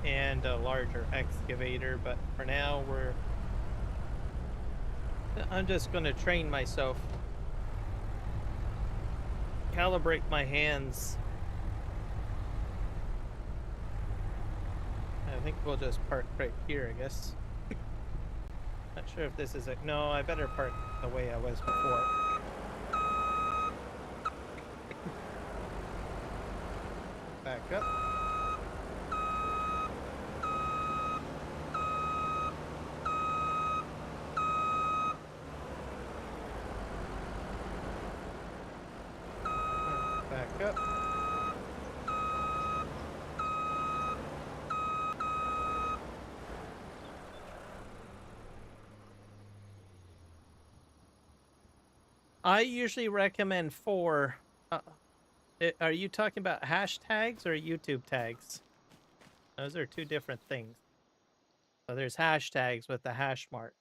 and a larger excavator, but for now I'm just going to train myself, calibrate my hands. I think we'll just park right here, I guess. Not sure if this is a... No, I better park the way I was before. Back up. I usually recommend 4. Are you talking about hashtags or YouTube tags? Those are 2 different things. So there's hashtags with the hash mark.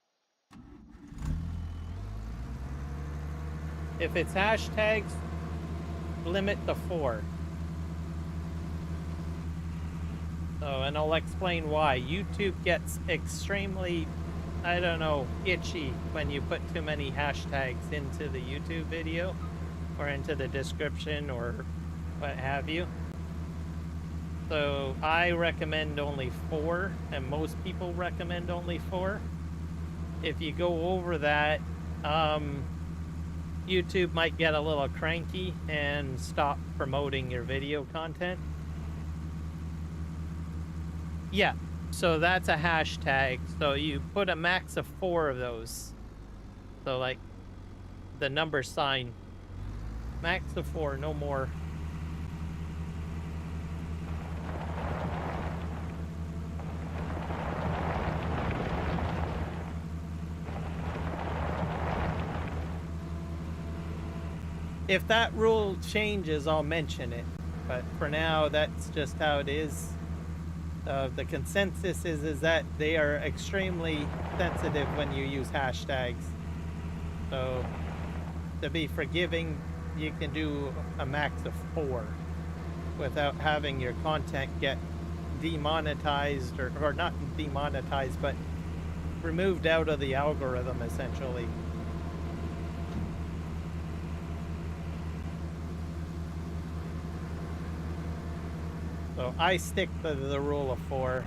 If it's hashtags, limit to 4. So, and I'll explain why. YouTube gets extremely, I don't know, itchy when you put too many hashtags into the YouTube video or into the description or what have you. So I recommend only 4, and most people recommend only 4. If you go over that, YouTube might get a little cranky and stop promoting your video content. Yeah, so that's a hashtag. So you put a max of 4 of those. So like the number sign, max of 4, no more. If that rule changes, I'll mention it. But for now, that's just how it is. The consensus is that they are extremely sensitive when you use hashtags. So to be forgiving, you can do a max of 4 without having your content get demonetized or not demonetized, but removed out of the algorithm, essentially. So I stick to the rule of 4.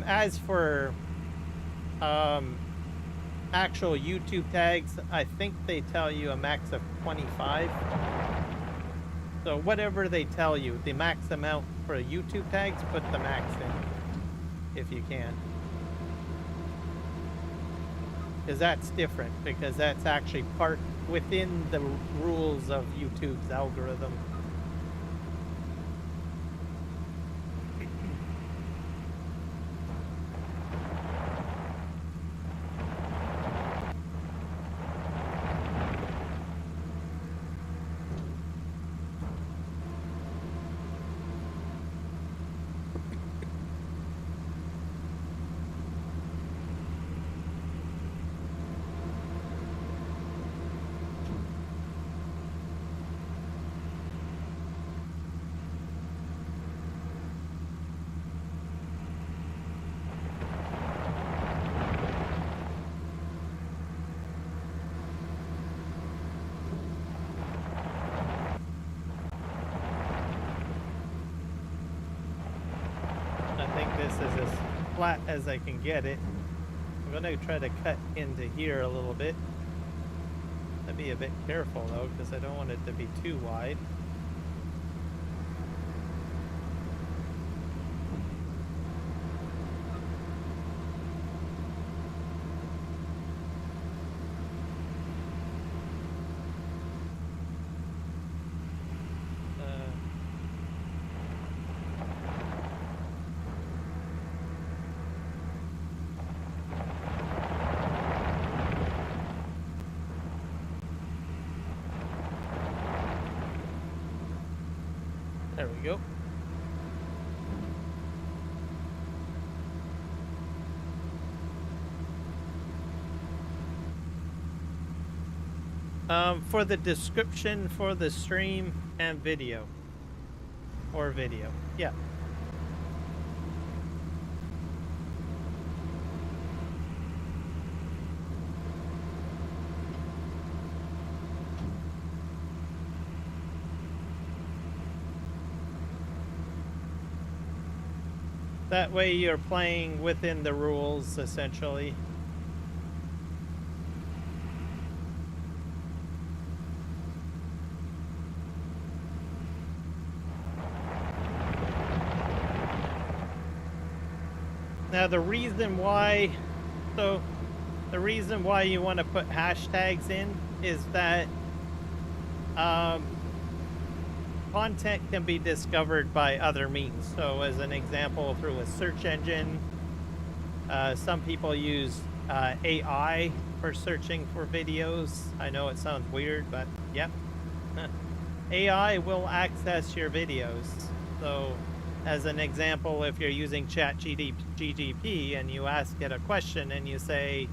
As for actual YouTube tags, I think they tell you a max of 25. So whatever they tell you, the max amount for YouTube tags, put the max in if you can. Because that's different, because that's actually part within the rules of YouTube's algorithm. This is as flat as I can get it. I'm gonna try to cut into here a little bit. I'd be a bit careful though, because I don't want it to be too wide. There we go. For the description for the stream and video. Or video. Yeah. That way you're playing within the rules, essentially. Now the reason why, the reason why you want to put hashtags in is that content can be discovered by other means. So as an example, through a search engine, some people use AI for searching for videos. I know it sounds weird, but yep. AI will access your videos. So, as an example, if you're using ChatGPT and you ask it a question and you say,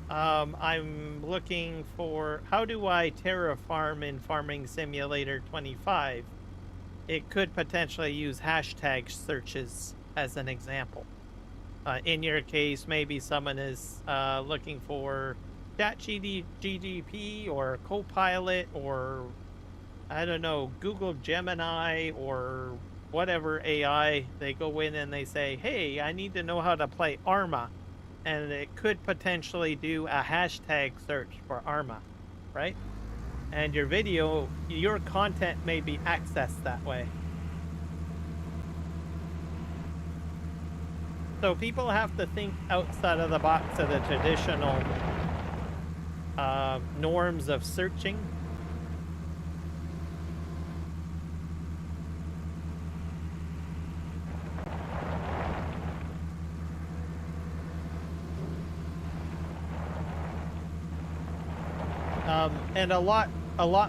I'm looking for how do I terraform in Farming Simulator 25? It could potentially use hashtag searches as an example. In your case, maybe someone is looking for ChatGPT or Copilot or, I don't know, Google Gemini or whatever AI. They go in and they say, hey, I need to know how to play Arma. And it could potentially do a hashtag search for Arma, right? And your video, your content may be accessed that way. So people have to think outside of the box of the traditional norms of searching. And a lot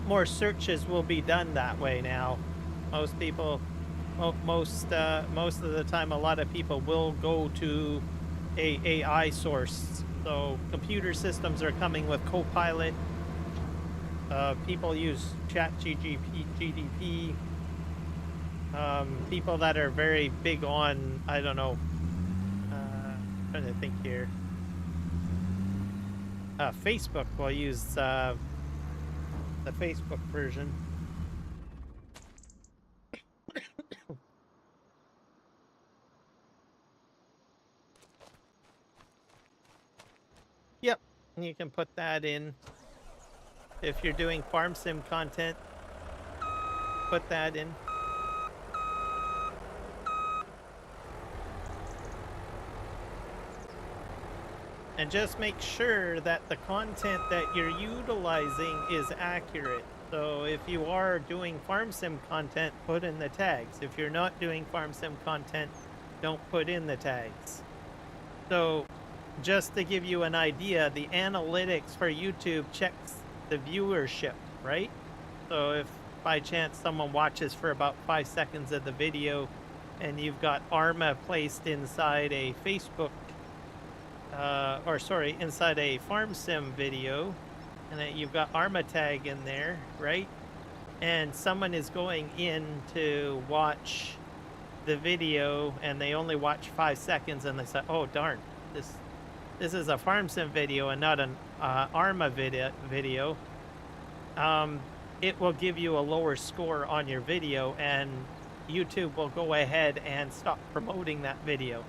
more searches will be done that way now. Most people, most of the time, a lot of people will go to a AI source. So computer systems are coming with Copilot. People use ChatGPT. People that are very big on, I don't know, trying to think here. Facebook will use the Facebook version. Yep, and you can put that in. If you're doing farm sim content, put that in. And just make sure that the content that you're utilizing is accurate. So if you are doing farm sim content, put in the tags. If you're not doing farm sim content, don't put in the tags. So just to give you an idea, the analytics for YouTube checks the viewership, right? So if by chance someone watches for about 5 seconds of the video and you've got Arma placed inside a Facebook inside a farm sim video, and that you've got Arma tag in there, right? And someone is going in to watch the video and they only watch 5 seconds and they say, oh darn, this is a farm sim video and not an Arma video. It will give you a lower score on your video and YouTube will go ahead and stop promoting that video.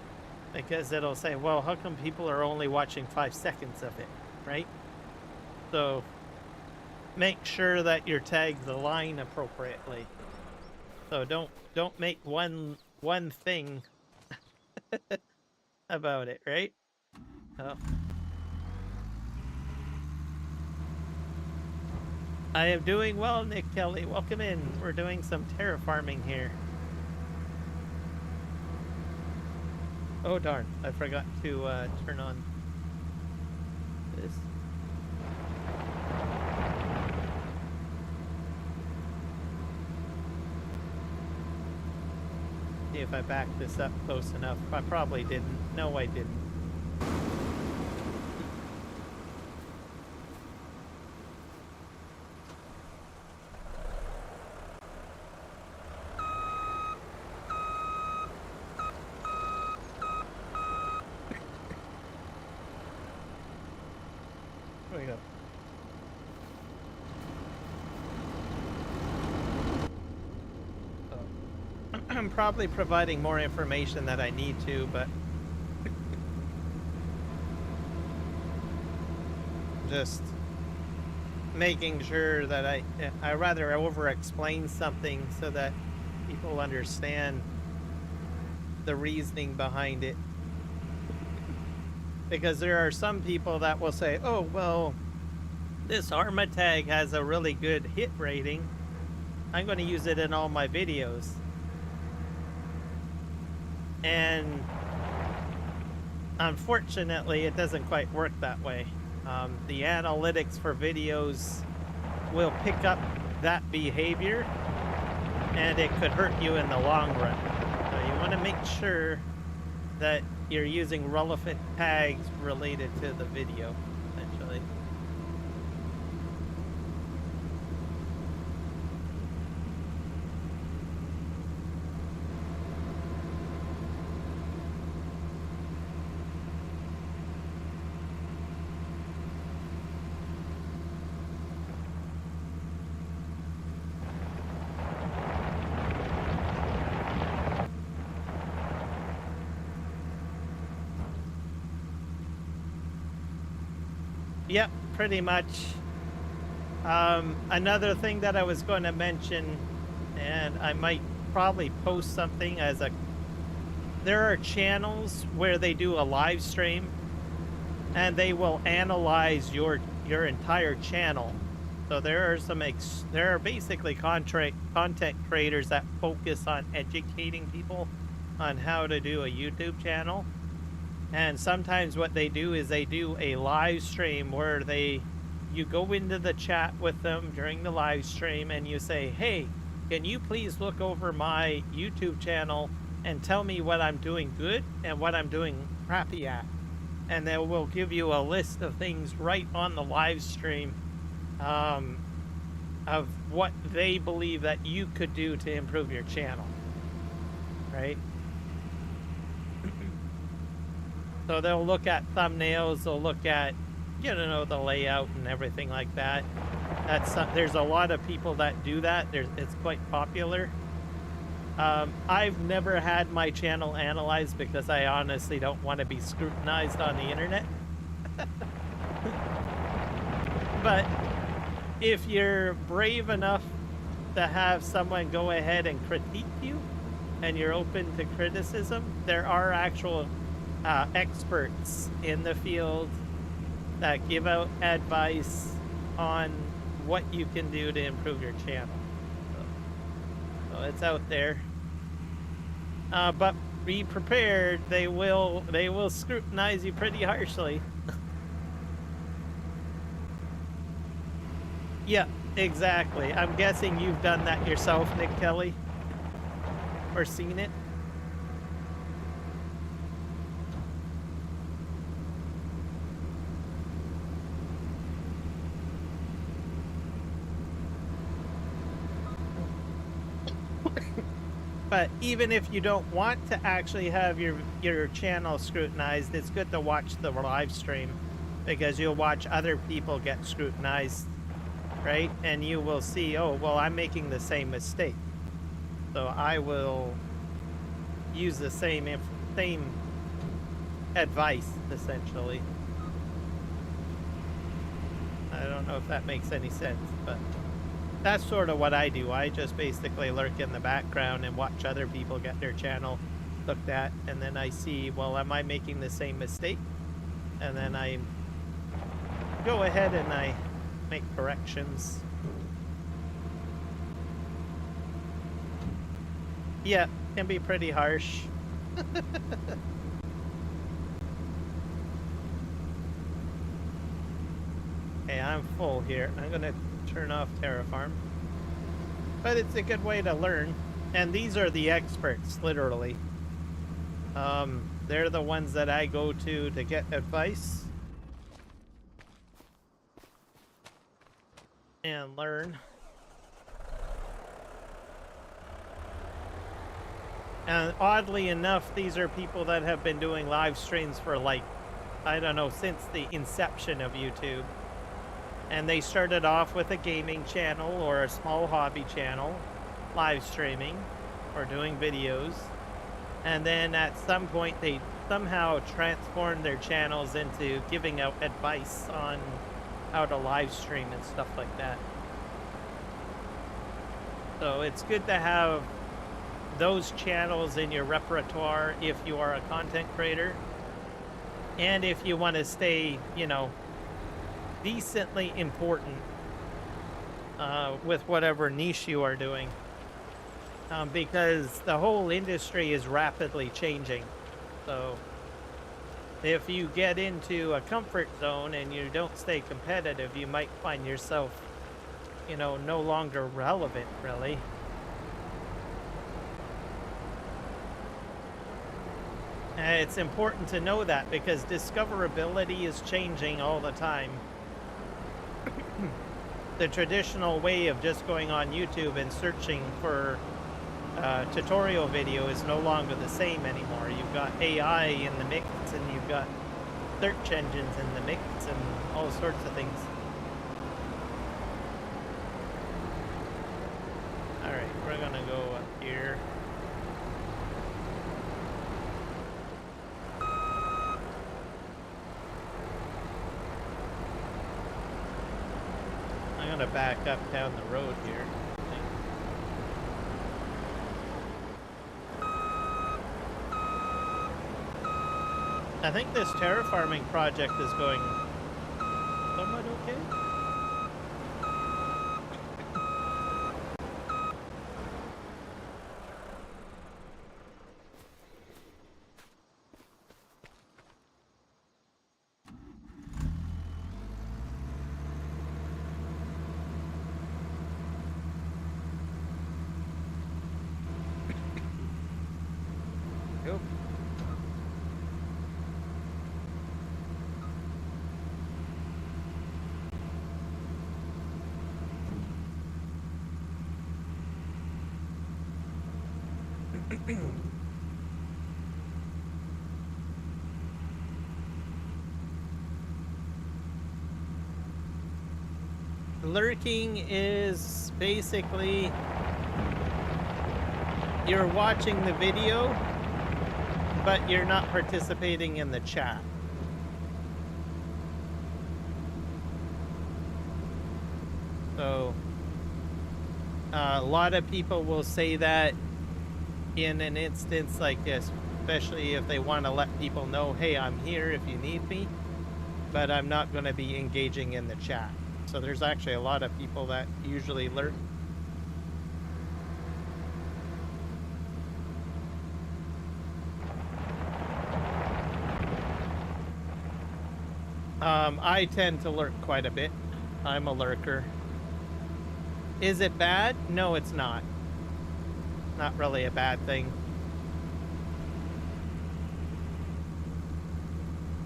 Because it'll say, well, how come people are only watching 5 seconds of it, right? So make sure that your tags align appropriately. So don't make one thing about it, right? Oh. I am doing well, Nick Kelly. Welcome in. We're doing some terraforming here. Oh darn, I forgot to turn on this. See if I back this up close enough. I probably didn't. No, I didn't. There we go. I'm probably providing more information that I need to, but just making sure that I rather over-explain something so that people understand the reasoning behind it. Because there are some people that will say, oh, well, this Arma tag has a really good hit rating. I'm going to use it in all my videos. And unfortunately, it doesn't quite work that way. The analytics for videos will pick up that behavior, and it could hurt you in the long run. So you want to make sure that you're using relevant tags related to the video, essentially. Yep, pretty much. Another thing that I was going to mention, and I might probably post something as a... There are channels where they do a live stream, and they will analyze your entire channel. So there are basically content creators that focus on educating people on how to do a YouTube channel. And sometimes what they do is they do a live stream where you go into the chat with them during the live stream and you say, hey, can you please look over my YouTube channel and tell me what I'm doing good and what I'm doing crappy at? And they will give you a list of things right on the live stream of what they believe that you could do to improve your channel, right? So they'll look at thumbnails, they'll look at, the layout and everything like that. There's a lot of people that do that. It's quite popular. I've never had my channel analyzed because I honestly don't want to be scrutinized on the internet. But if you're brave enough to have someone go ahead and critique you and you're open to criticism, there are actual experts in the field that give out advice on what you can do to improve your channel. So it's out there. But be prepared, they will scrutinize you pretty harshly. Yeah, exactly. I'm guessing you've done that yourself, Nick Kelly, or seen it. But even if you don't want to actually have your channel scrutinized, it's good to watch the live stream because you'll watch other people get scrutinized, right? And you will see, oh, well, I'm making the same mistake. So I will use the same advice, essentially. I don't know if that makes any sense, but that's sort of what I do. I just basically lurk in the background and watch other people get their channel looked at, and then I see, well, am I making the same mistake? And then I go ahead and I make corrections. Yeah, can be pretty harsh. Okay, I'm full here. I'm gonna turn off Terraform. But it's a good way to learn. And these are the experts, literally. They're the ones that I go to get advice and learn. And oddly enough, these are people that have been doing live streams for, like, I don't know, since the inception of YouTube. And they started off with a gaming channel or a small hobby channel, live streaming or doing videos. And then at some point they somehow transformed their channels into giving out advice on how to live stream and stuff like that. So it's good to have those channels in your repertoire if you are a content creator. And if you want to stay, decently important with whatever niche you are doing, because the whole industry is rapidly changing. So if you get into a comfort zone and you don't stay competitive, you might find yourself, you know, no longer relevant, really. And it's important to know that because discoverability is changing all the time. The traditional way of just going on YouTube and searching for tutorial video is no longer the same anymore. You've got AI in the mix, and you've got search engines in the mix, and all sorts of things. All right, we're gonna go up here. I'm gonna back up down the road here. I think this terraforming project is going somewhat okay. Yep. Lurking is basically you're watching the video, but you're not participating in the chat. So a lot of people will say that in an instance like this, especially if they want to let people know, hey, I'm here if you need me, but I'm not going to be engaging in the chat. So there's actually a lot of people that usually lurk. I tend to lurk quite a bit. I'm a lurker. Is it bad? No, it's not. Not really a bad thing.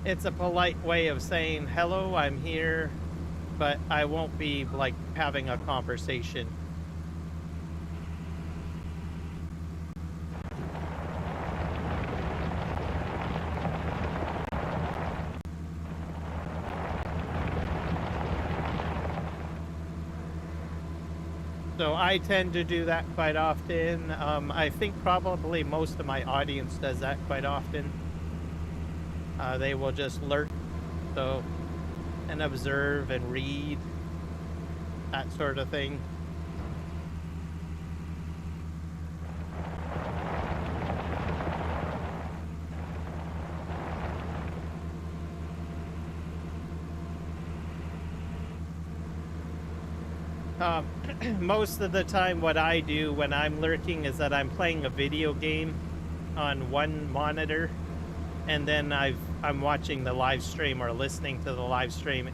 It's a polite way of saying, hello, I'm here, but I won't be like having a conversation. So I tend to do that quite often. I think probably most of my audience does that quite often. They will just lurk, so, and observe and read, that sort of thing. Most of the time what I do when I'm lurking is that I'm playing a video game on one monitor, and then I'm watching the live stream or listening to the live stream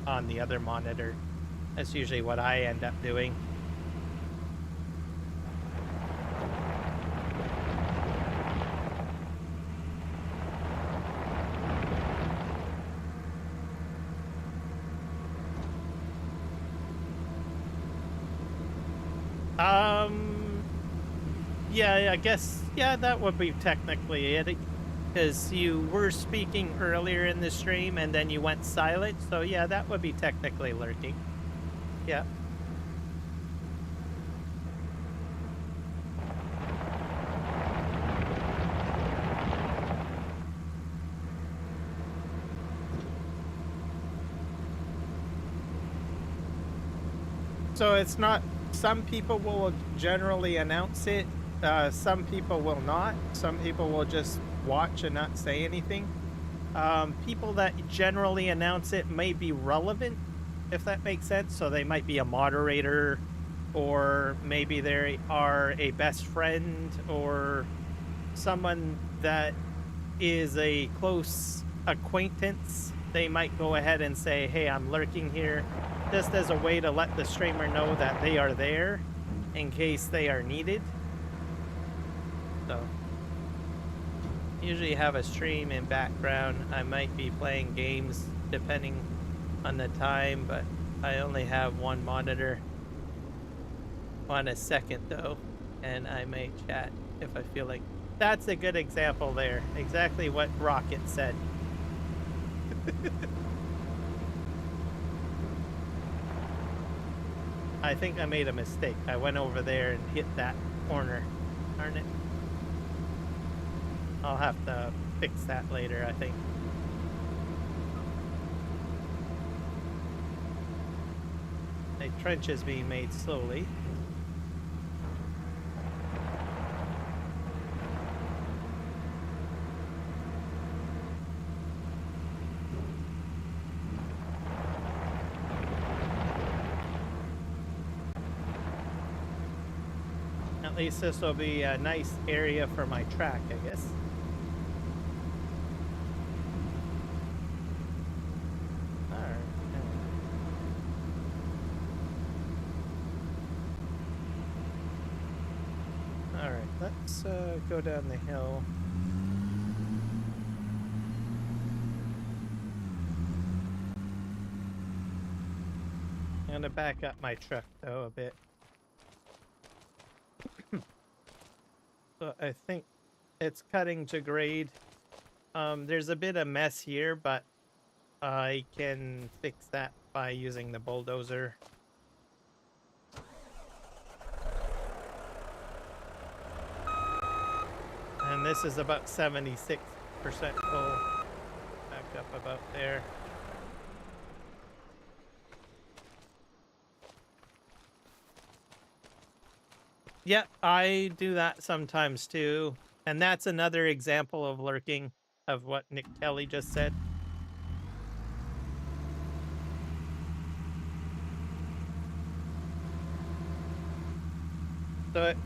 on the other monitor. That's usually what I end up doing. Yeah, I guess, yeah, that would be technically it, because you were speaking earlier in the stream and then you went silent, so yeah, that would be technically lurking. Yeah. So it's not, some people will generally announce it, some people will not. Some people will just watch and not say anything. People that generally announce it may be relevant, if that makes sense. So they might be a moderator, or maybe they are a best friend, or someone that is a close acquaintance, they might go ahead and say, hey, I'm lurking here, just as a way to let the streamer know that they are there in case they are needed. So usually have a stream in background. I might be playing games depending on the time, but I only have one monitor on a second though, and I may chat if I feel like. That's a good example there. Exactly what Rocket said. I think I made a mistake. I went over there and hit that corner. Darn it. I'll have to fix that later, I think. A trench is being made slowly. At least this will be a nice area for my track, I guess. Alright, let's go down the hill. I'm gonna back up my truck though a bit. So I think it's cutting to grade. There's a bit of mess here, but I can fix that by using the bulldozer. And this is about 76% full. Back up about there. Yeah, I do that sometimes too. And that's another example of lurking, of what Nick Kelly just said. So it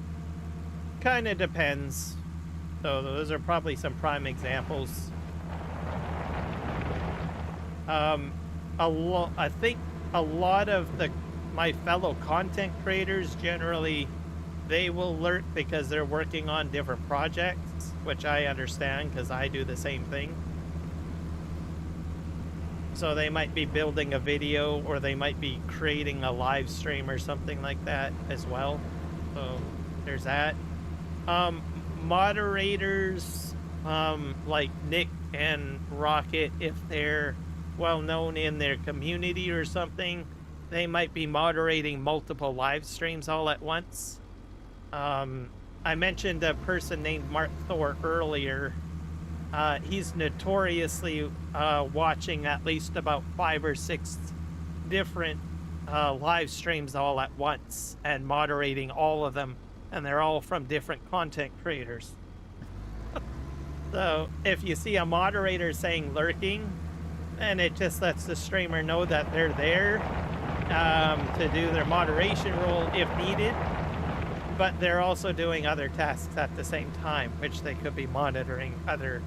kind of depends. So those are probably some prime examples. I think a lot of my fellow content creators generally, they will lurk because they're working on different projects, which I understand because I do the same thing. So they might be building a video, or they might be creating a live stream or something like that as well. So there's that. Moderators like Nick and Rocket, if they're well known in their community or something, they might be moderating multiple live streams all at once. I mentioned a person named Mark Thor earlier. He's notoriously watching at least about 5 or 6 different live streams all at once and moderating all of them, and they're all from different content creators. So if you see a moderator saying lurking, and it just lets the streamer know that they're there to do their moderation role if needed, but they're also doing other tasks at the same time, which they could be monitoring other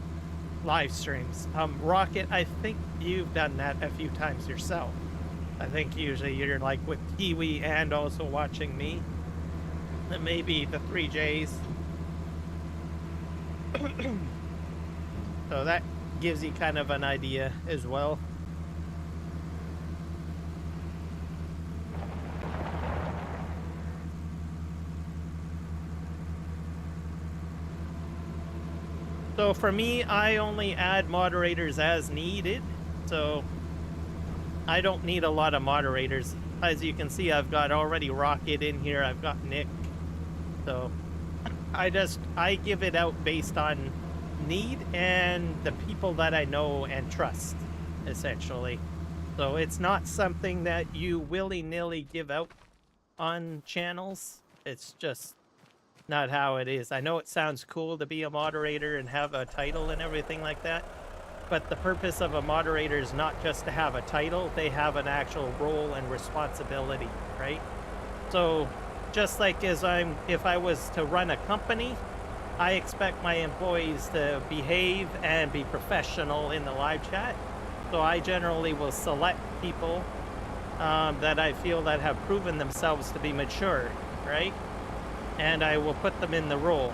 live streams. Rocket, I think you've done that a few times yourself. I think usually you're like with Kiwi and also watching me. And maybe the 3Js. So that gives you kind of an idea as well. So for me, I only add moderators as needed. So I don't need a lot of moderators. As you can see, I've got already Rocket in here. I've got Nick. So I give it out based on need and the people that I know and trust, essentially. So it's not something that you willy-nilly give out on channels. It's just not how it is. I know it sounds cool to be a moderator and have a title and everything like that, but the purpose of a moderator is not just to have a title. They have an actual role and responsibility, right? So just like if I was to run a company, I expect my employees to behave and be professional in the live chat. So I generally will select people that I feel that have proven themselves to be mature, right? And I will put them in the role.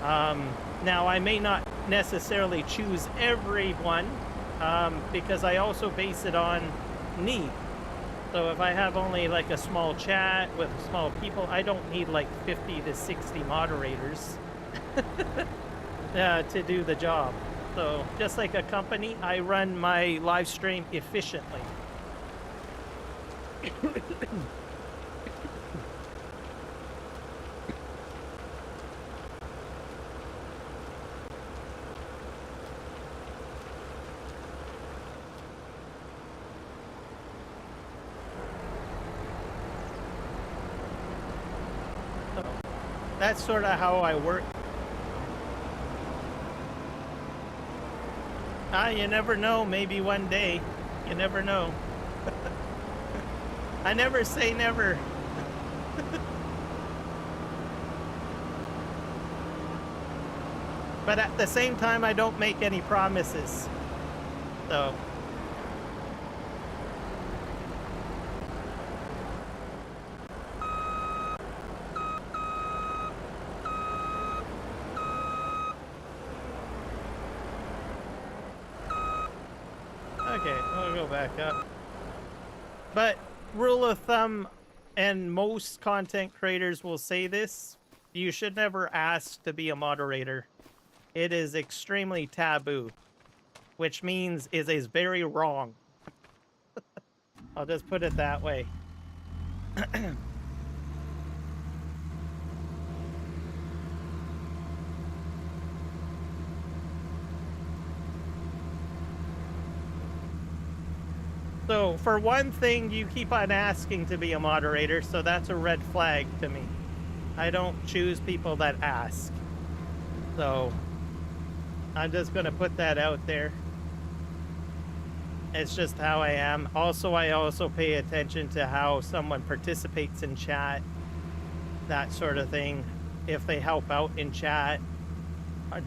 Now, I may not necessarily choose everyone because I also base it on need. So if I have only like a small chat with small people, I don't need like 50 to 60 moderators to do the job. So just like a company, I run my live stream efficiently. So that's sort of how I work. You never know. Maybe one day. You never know. I never say never. But at the same time, I don't make any promises. So. Okay, we'll go back up. But rule of thumb, and most content creators will say this, you should never ask to be a moderator. It is extremely taboo, which means it is very wrong. I'll just put it that way. So, for one thing, you keep on asking to be a moderator, so that's a red flag to me. I don't choose people that ask. So, I'm just going to put that out there. It's just how I am. Also, I also pay attention to how someone participates in chat, that sort of thing. If they help out in chat,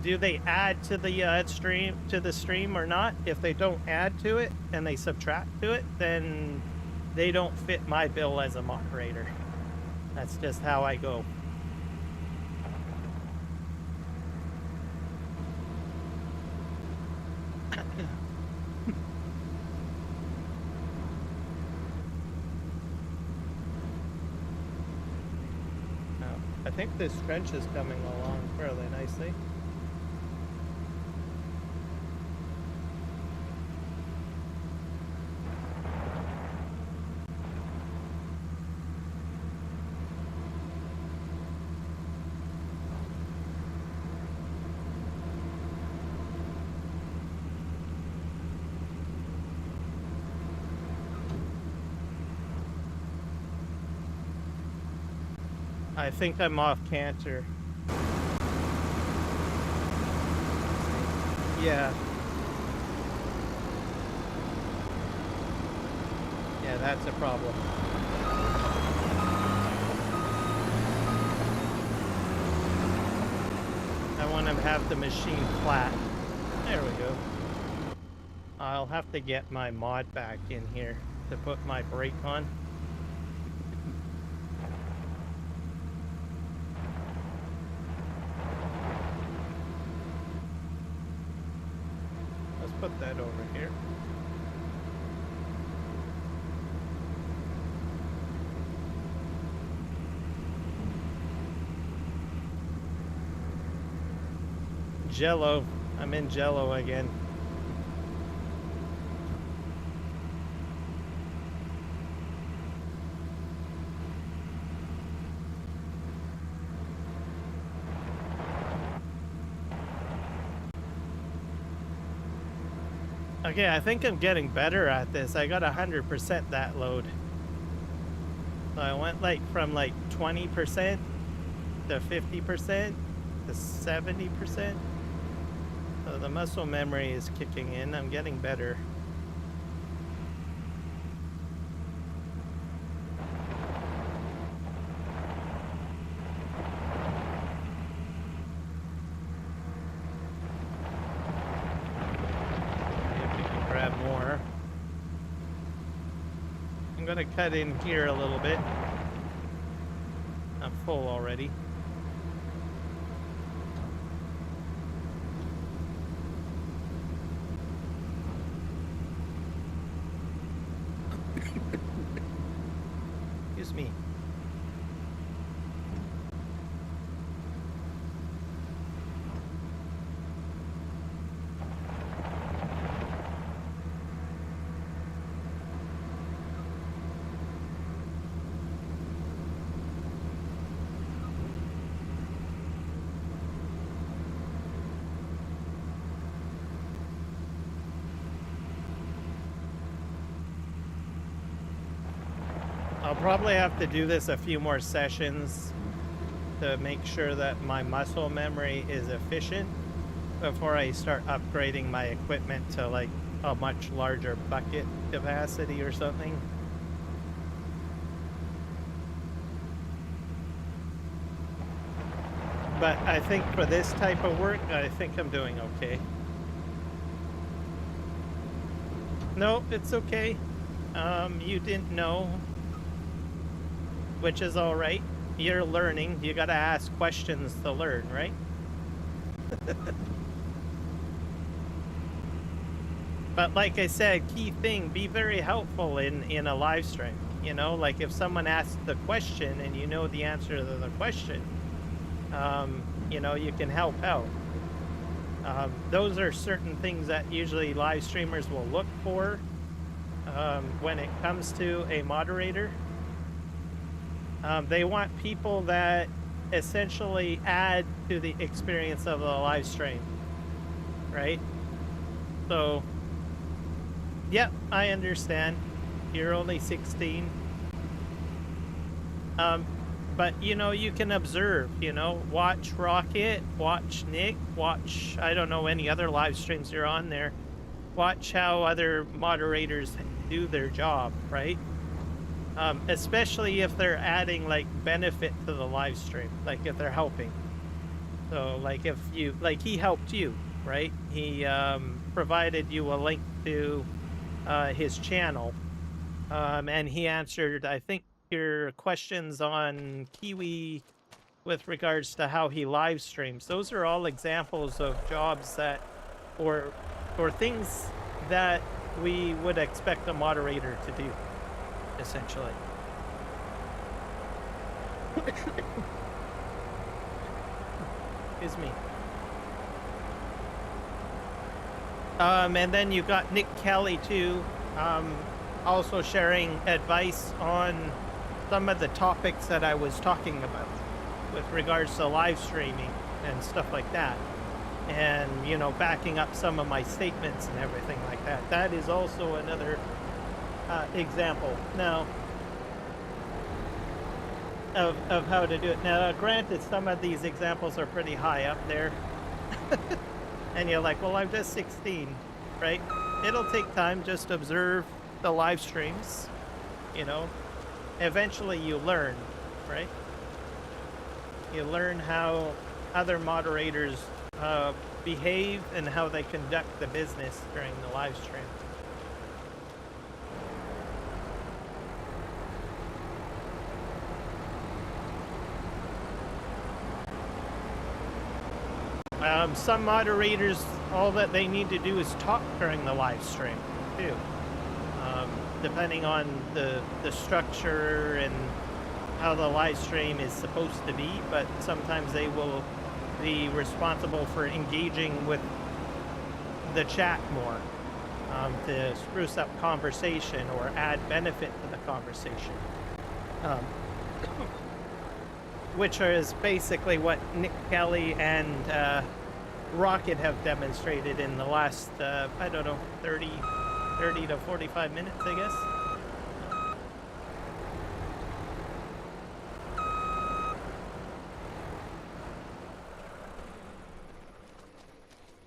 do they add to the stream or not? If they don't add to it and they subtract to it, then they don't fit my bill as a moderator. That's just how I go. I think this trench is coming along fairly nicely. I think I'm off canter. Yeah. Yeah, that's a problem. I want to have the machine flat. There we go. I'll have to get my mod back in here to put my brake on. Put that over here. Jello. I'm in Jello again. Okay, I think I'm getting better at this. I got 100% that load. So I went like from like 20% to 50% to 70%. So the muscle memory is kicking in. I'm getting better. grab more. I'm gonna cut in here a little bit. I'm full already. Excuse me. I'll probably have to do this a few more sessions to make sure that my muscle memory is efficient before I start upgrading my equipment to like a much larger bucket capacity or something. But I think for this type of work, I think I'm doing okay. No, it's okay. You didn't know, which is all right. You're learning. You gotta ask questions to learn, right? But like I said, key thing, be very helpful in a live stream. You know, like if someone asks the question and you know the answer to the question, you know, you can help out. Those are certain things that usually live streamers will look for when it comes to a moderator. They want people that essentially add to the experience of the live stream, right? So, yep, I understand. You're only 16. But, you know, you can observe, you know, watch Rocket, watch Nick, watch, I don't know, any other live streams you're on there. Watch how other moderators do their job, right? Especially if they're adding, like, benefit to the live stream, like if they're helping. So, like, if you, like, he helped you, right? He provided you a link to his channel, and he answered, I think, your questions on Kiwi with regards to how he live streams. Those are all examples of jobs that, or things that we would expect a moderator to do, essentially. Excuse me. And then you got Nick Kelly too, also sharing advice on some of the topics that I was talking about with regards to live streaming and stuff like that. And, you know, backing up some of my statements and everything like that. That is also another example now of how to do it. Now, granted, some of these examples are pretty high up there. And you're like, well, I'm just 16, right? It'll take time. Just observe the live streams, you know. Eventually you learn, right? You learn how other moderators behave and how they conduct the business during the live stream. Some moderators, all that they need to do is talk during the live stream, too. Depending on the structure and how the live stream is supposed to be, but sometimes they will be responsible for engaging with the chat more, to spruce up conversation or add benefit to the conversation. Which is basically what Nick Kelly and Rocket have demonstrated in the last, I don't know, 30 to 45 minutes, I guess.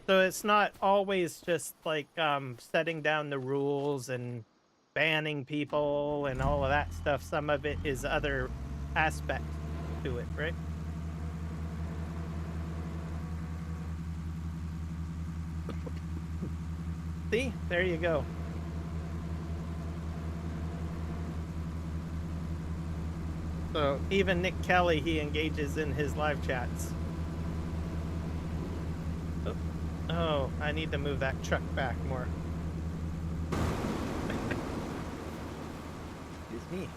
So it's not always just like setting down the rules and banning people and all of that stuff. Some of it is other aspects to it, right? See, there you go. So even Nick Kelly, he engages in his live chats. Oh, I need to move that truck back more. Excuse me.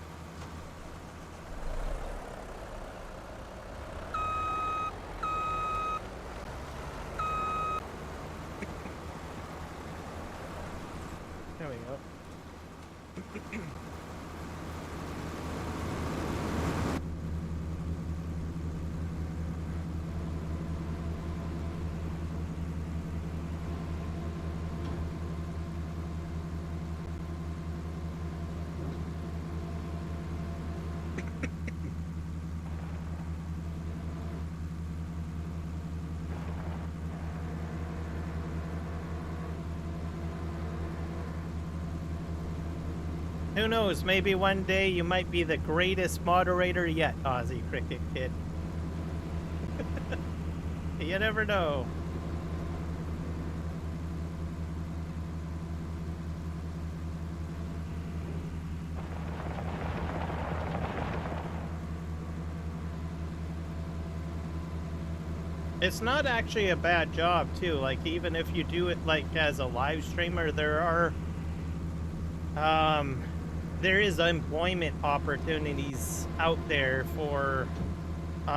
There we go. Who knows, maybe one day you might be the greatest moderator yet, Aussie Cricket Kid. You never know. It's not actually a bad job too, like even if you do it like as a live streamer, there is employment opportunities out there for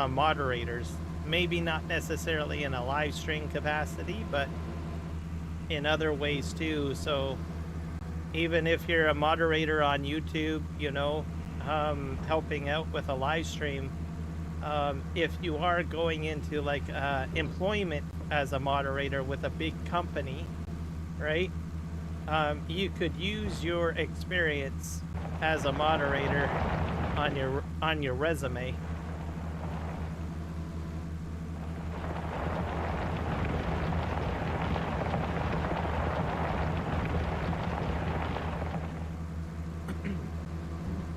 moderators. Maybe not necessarily in a live stream capacity, but in other ways too. So even if you're a moderator on YouTube, you know, helping out with a live stream, if you are going into like employment as a moderator with a big company, right? You could use your experience as a moderator on your resume.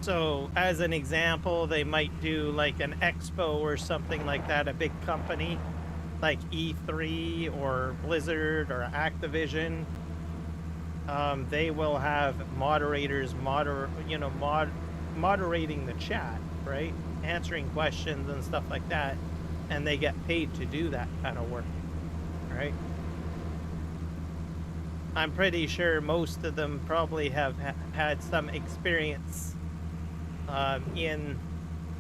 So as an example, they might do like an expo or something like that, a big company like E3 or Blizzard or Activision. They will have moderators moderating the chat, right? Answering questions and stuff like that. And they get paid to do that kind of work, right? I'm pretty sure most of them probably have had some experience in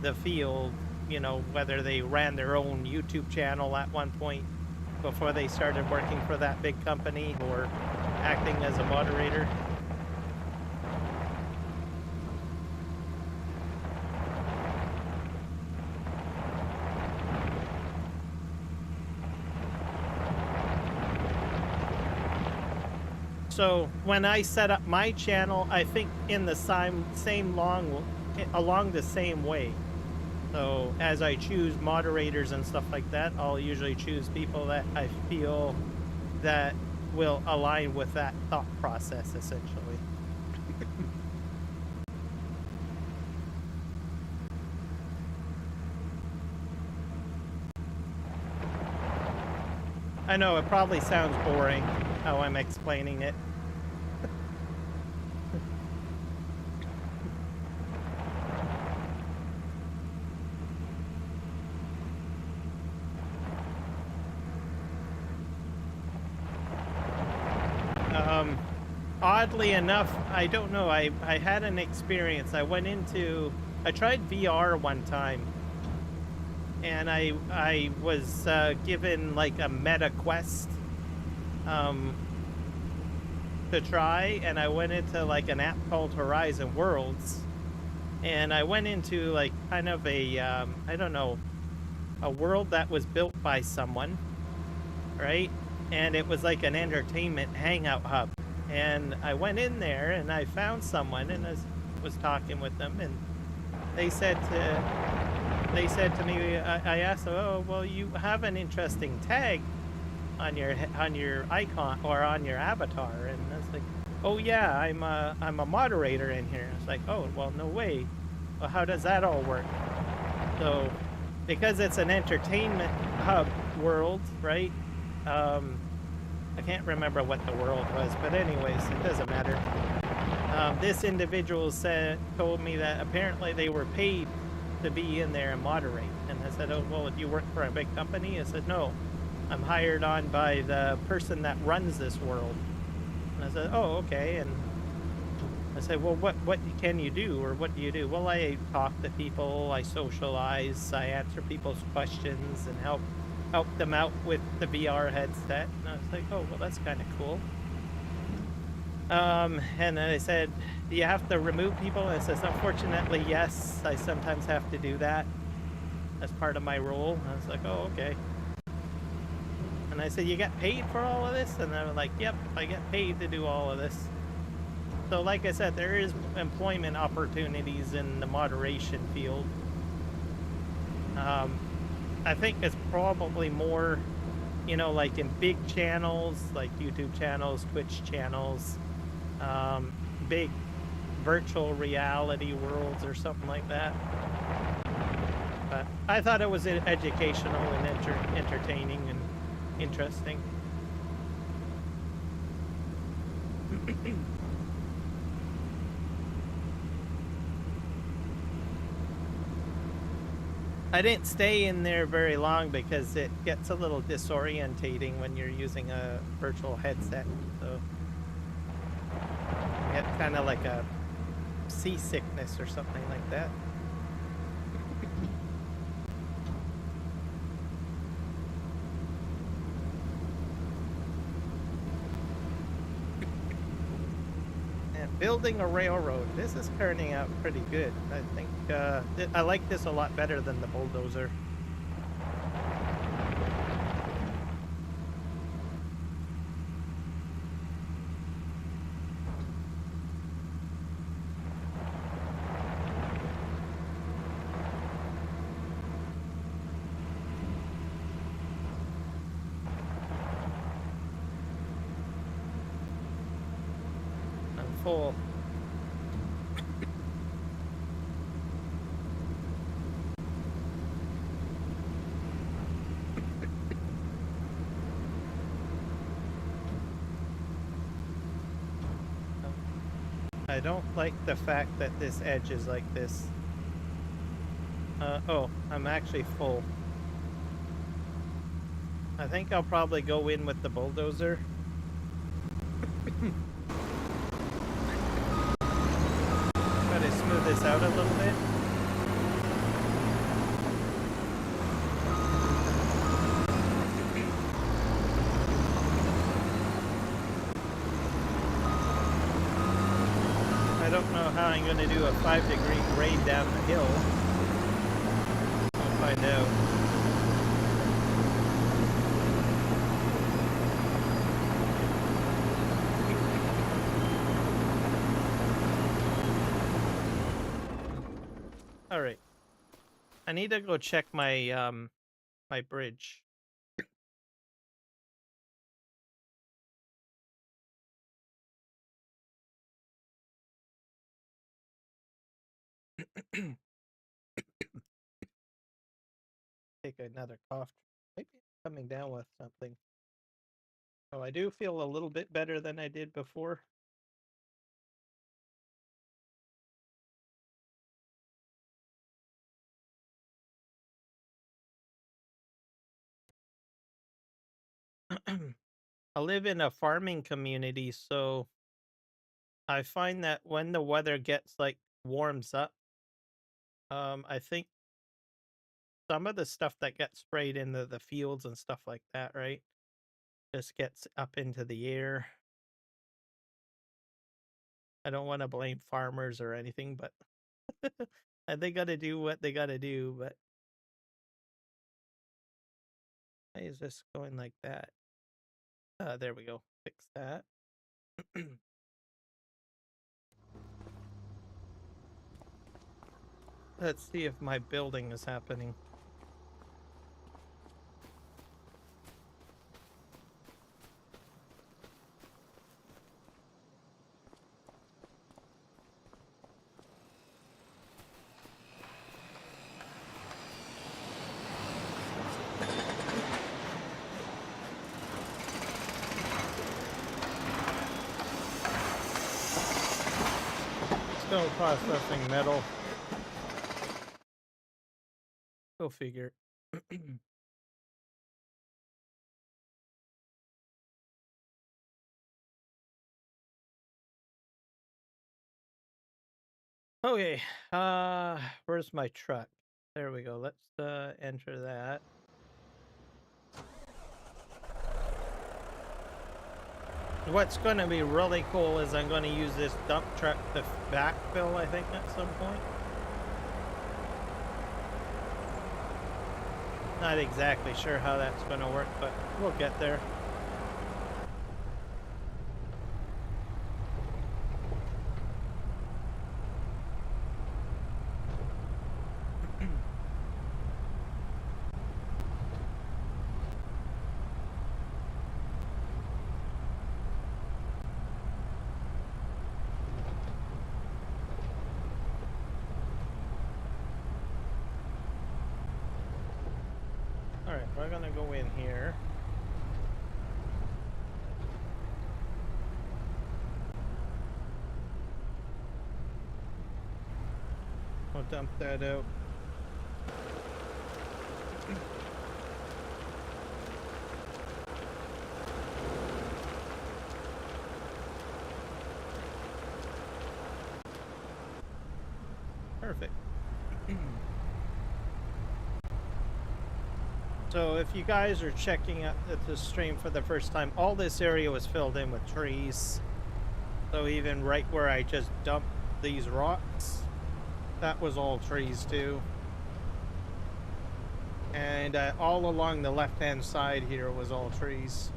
the field, you know, whether they ran their own YouTube channel at one point before they started working for that big company or acting as a moderator. So when I set up my channel, I think in the along the same way. So as I choose moderators and stuff like that, I'll usually choose people that I feel that will align with that thought process, essentially. I know it probably sounds boring how I'm explaining it. Oddly enough, I don't know, I had an experience. I tried VR one time, and I was given like a meta quest to try, and I went into like an app called Horizon Worlds, and I went into like kind of a I don't know, a world that was built by someone, right? And it was like an entertainment hangout hub. And I went in there and I found someone, and I was talking with them, and they said to me, I asked them, oh, well, you have an interesting tag on your icon or on your avatar. And I was like, oh yeah, I'm a moderator in here. I was like, oh, well, no way. Well, how does that all work? So because it's an entertainment hub world, right? I can't remember what the world was, but anyways, it doesn't matter. This individual told me that apparently they were paid to be in there and moderate. And I said, oh, well, do you work for a big company? I said, no, I'm hired on by the person that runs this world. And I said, oh, okay. And I said, well, what can you do, or what do you do? Well, I talk to people, I socialize, I answer people's questions, and help them out with the VR headset. And I was like, oh, well, that's kind of cool. And then I said, do you have to remove people? And it says, unfortunately, yes, I sometimes have to do that as part of my role. And I was like, oh, okay. And I said, you get paid for all of this? And they were like, yep, I get paid to do all of this. So like I said, there is employment opportunities in the moderation field. I think it's probably more, you know, like in big channels, like YouTube channels, Twitch channels, big virtual reality worlds or something like that. But I thought it was educational and entertaining and interesting. I didn't stay in there very long because it gets a little disorientating when you're using a virtual headset. So you get kind of like a seasickness or something like that. And building a railroad. This is turning out pretty good. I think I like this a lot better than the bulldozer. Full. I don't like the fact that this edge is like this. Oh, I'm actually full. I think I'll probably go in with the bulldozer. Try to smooth this out a little bit. I don't know how I'm going to do a 5-degree grade down the hill. We'll find out. All right. I need to go check my my bridge. Take another cough. Maybe I'm coming down with something. Oh, I do feel a little bit better than I did before. I live in a farming community, so I find that when the weather gets like warms up, I think some of the stuff that gets sprayed into the fields and stuff like that, right, just gets up into the air. I don't want to blame farmers or anything, but they got to do what they got to do. But why is this going like that? There we go. Fix that. Let's see if my building is happening. Still processing metal. Go figure. Okay, where's my truck? There we go. Let's enter that. What's going to be really cool is I'm going to use this dump truck to backfill, I think, at some point. Not exactly sure how that's going to work, but we'll get there. Alright, we're gonna go in here. We'll dump that out. Perfect. So if you guys are checking out the stream for the first time, all this area was filled in with trees. So even right where I just dumped these rocks, that was all trees too. And all along the left-hand side here was all trees.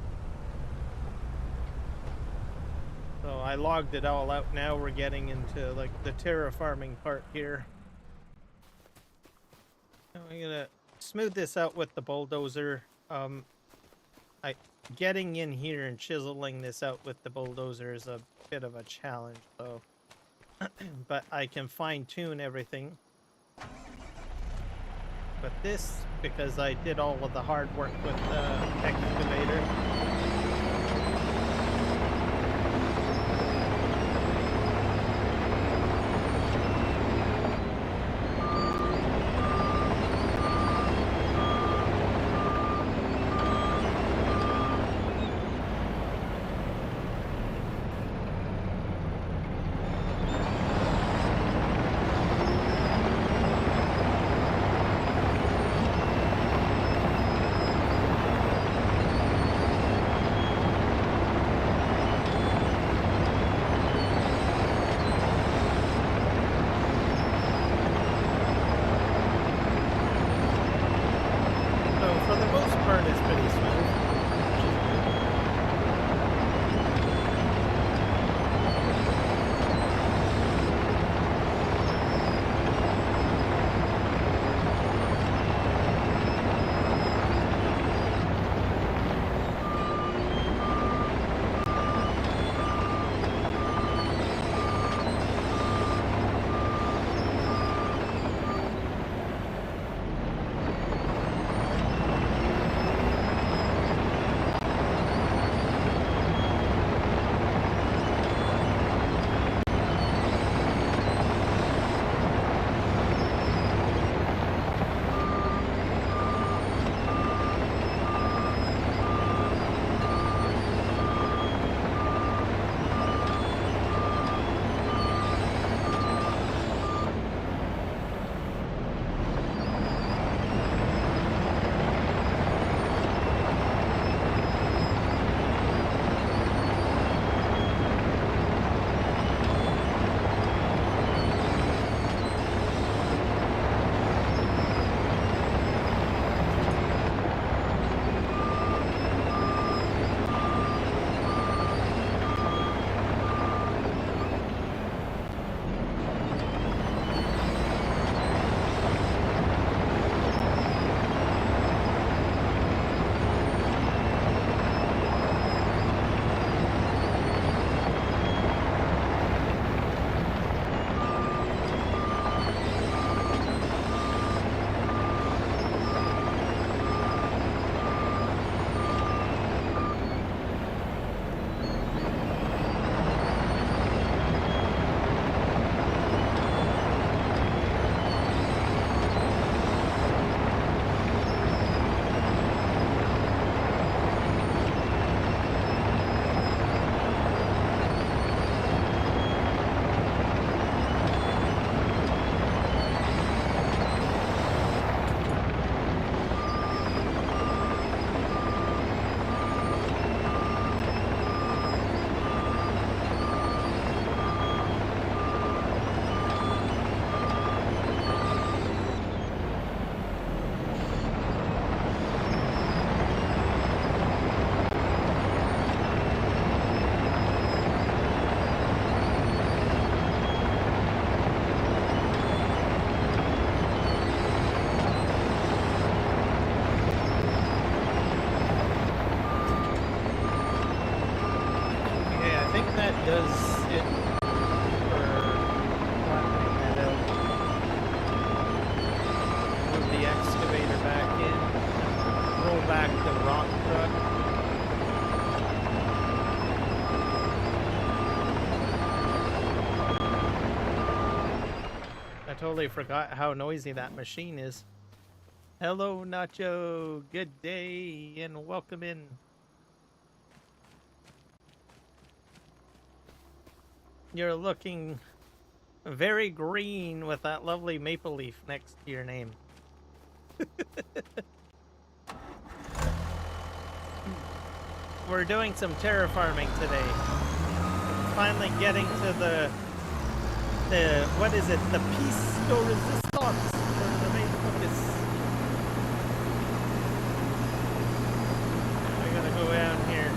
So I logged it all out. Now we're getting into like the terraforming part here. Now I'm gonna smooth this out with the bulldozer. Getting in here and chiseling this out with the bulldozer is a bit of a challenge, though. But I can fine-tune everything. But this, because I did all of the hard work with the excavator. flattening that out. Move the excavator back in. Roll back the rock truck. I totally forgot how noisy that machine is. Hello, Nacho. Good day and welcome in. You're looking very green with that lovely maple leaf next to your name. We're doing some terraforming today. Finally getting to the what is it? The piece de resistance for the main focus. I gotta go down here.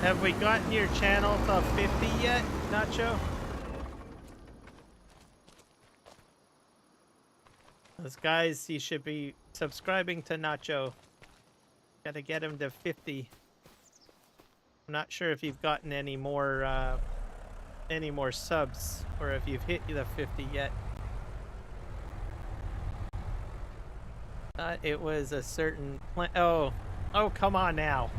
Have we gotten your channel to 50 yet, Nacho? Those guys, you should be subscribing to Nacho. Gotta get him to 50. I'm not sure if you've gotten any more subs, or if you've hit the 50 yet. It was a certain plan. Oh, come on now.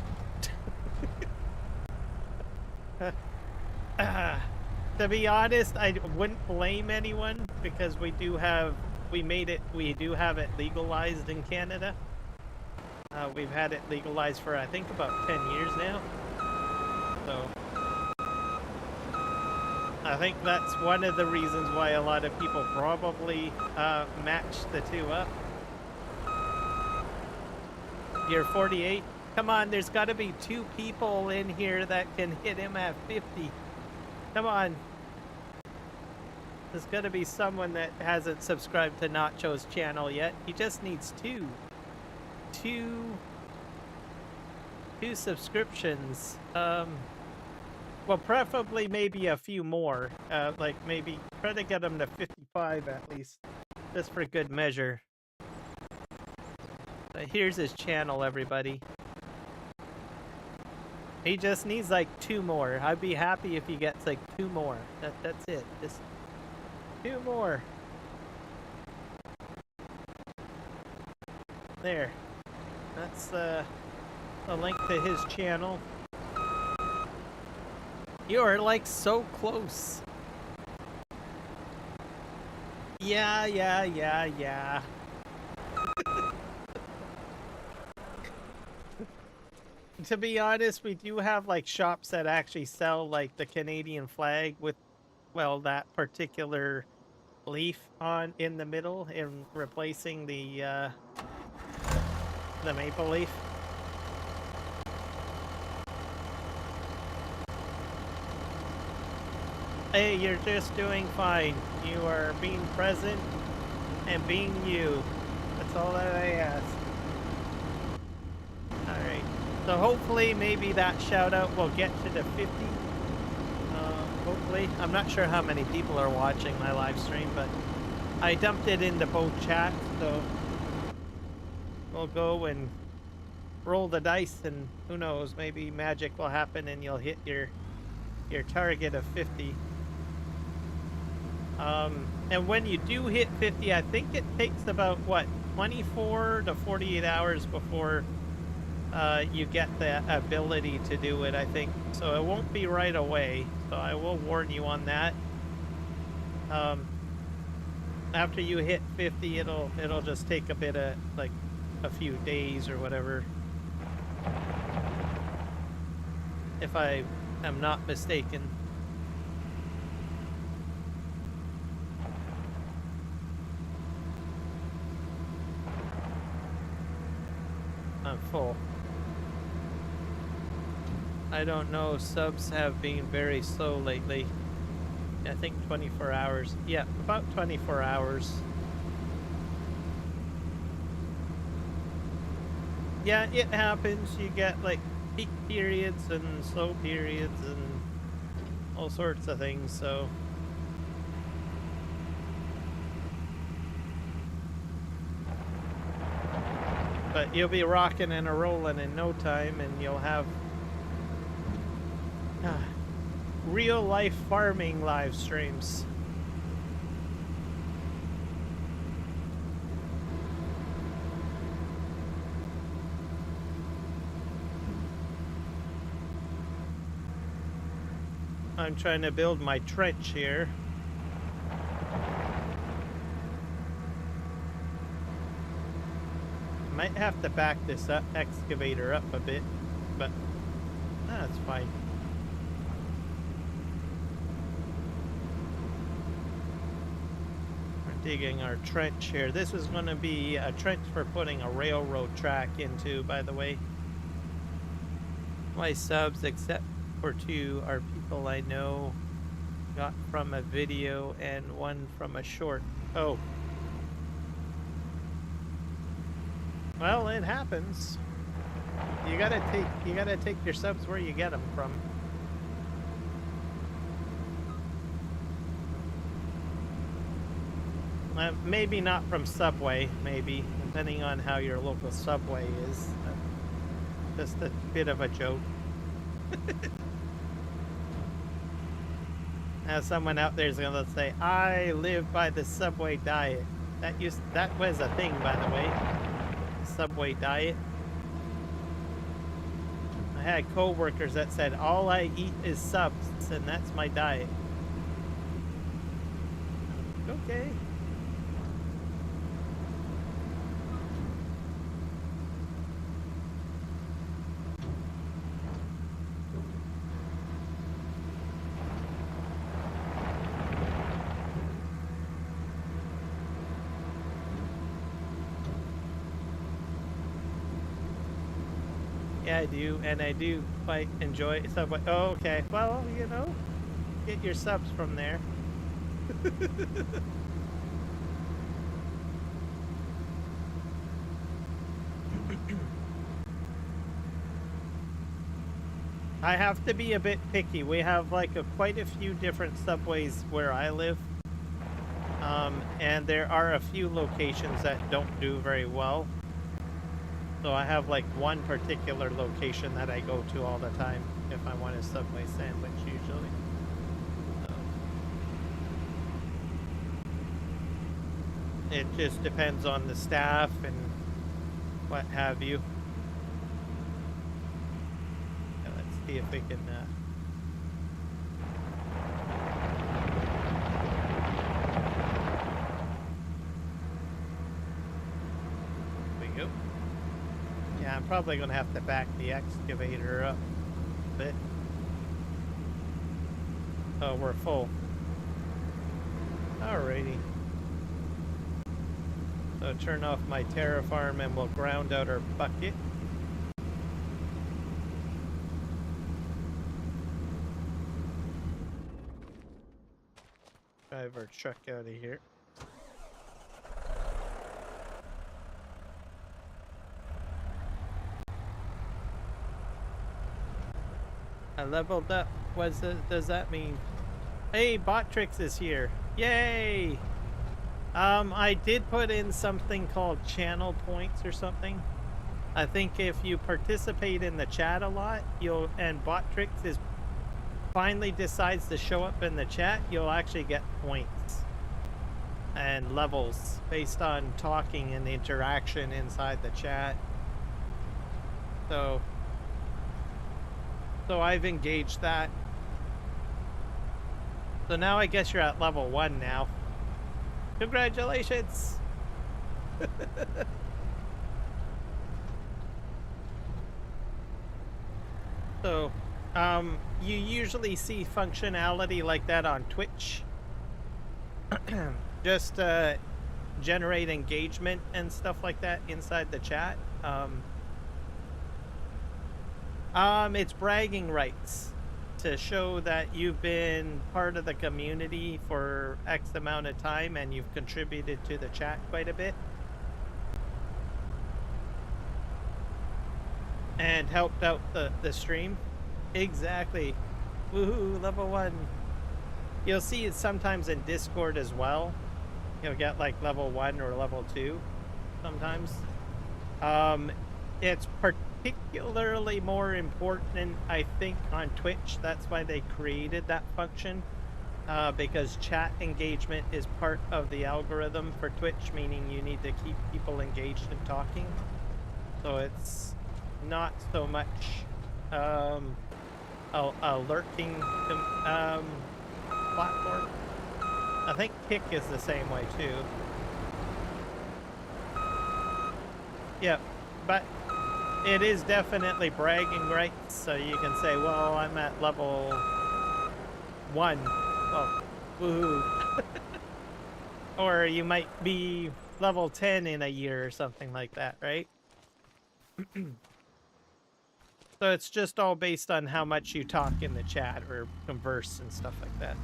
To be honest, I wouldn't blame anyone because we do have it legalized in Canada. We've had it legalized for I think about 10 years now. So I think that's one of the reasons why a lot of people probably match the two up. You're 48? Come on, there's got to be 2 people in here that can hit him at 50. Come on. There's got to be someone that hasn't subscribed to Nacho's channel yet. He just needs 2. Two subscriptions. Well, preferably maybe a few more. Like maybe try to get him to 55 at least. Just for good measure. Here's his channel, everybody. He just needs like 2 more. I'd be happy if he gets like 2 more. That's it. Just 2 more. There. That's the link to his channel. You are like so close. Yeah. To be honest, we do have like shops that actually sell like the Canadian flag with, well, that particular leaf on in the middle and replacing the maple leaf. Hey, you're just doing fine. You are being present and being you. That's all that I ask. Alright. So hopefully maybe that shout out will get you to 50. Hopefully. I'm not sure how many people are watching my live stream, but I dumped it into both chats, so we'll go and roll the dice and who knows, maybe magic will happen and you'll hit your target of 50. And when you do hit 50, I think it takes about, what, 24 to 48 hours before you get the ability to do it, I think. So it won't be right away, so I will warn you on that. After you hit 50, it'll just take a bit of, like, a few days or whatever. If I am not mistaken. I'm full. I don't know, subs have been very slow lately. I think 24 hours. Yeah, about 24 hours. Yeah, it happens. You get like peak periods and slow periods and all sorts of things, so. But you'll be rocking and a rolling in no time, and you'll have real life farming live streams. I'm trying to build my trench here. Might have to back this excavator up a bit, but that's fine. We're digging our trench here. This is going to be a trench for putting a railroad track into, by the way. My subs, except for 2, are people I know, got from a video and 1 from a short. Oh. Well, it happens. You gotta take your subs where you get them from. Maybe not from Subway, maybe, depending on how your local Subway is. Just a bit of a joke. Now someone out there is gonna say, I live by the Subway diet. That was a thing, by the way. Subway diet. I had co-workers that said, all I eat is subs, and that's my diet. Okay. Yeah, I do, and I do quite enjoy Subway. Oh, okay. Well, you know, get your subs from there. I have to be a bit picky. We have like quite a few different Subways where I live. And there are a few locations that don't do very well. So I have like one particular location that I go to all the time if I want a Subway sandwich usually. So it just depends on the staff and what have you. Yeah, let's see if we can I'm probably going to have to back the excavator up a bit. Oh, we're full. Alrighty. So turn off my terraform and we'll ground out our bucket. Drive our truck out of here. I leveled up. What does that mean? Hey, Botrix is here. Yay! I did put in something called channel points or something. I think if you participate in the chat a lot, and Botrix finally decides to show up in the chat, you'll actually get points and levels based on talking and interaction inside the chat. So I've engaged that. So now I guess you're at level 1 now. Congratulations! So, you usually see functionality like that on Twitch. Just generate engagement and stuff like that inside the chat. It's bragging rights to show that you've been part of the community for X amount of time and you've contributed to the chat quite a bit. And helped out the stream. Exactly. Woohoo, level 1. You'll see it sometimes in Discord as well. You'll get like level 1 or level 2 sometimes. It's particularly more important, I think, on Twitch. That's why they created that function. Because chat engagement is part of the algorithm for Twitch, meaning you need to keep people engaged and talking. So it's not so much a lurking platform. I think Kick is the same way too. Yeah, but it is definitely bragging rights, so you can say, well, I'm at level 1. Oh, woohoo. Or you might be level 10 in a year or something like that, right? So it's just all based on how much you talk in the chat or converse and stuff like that.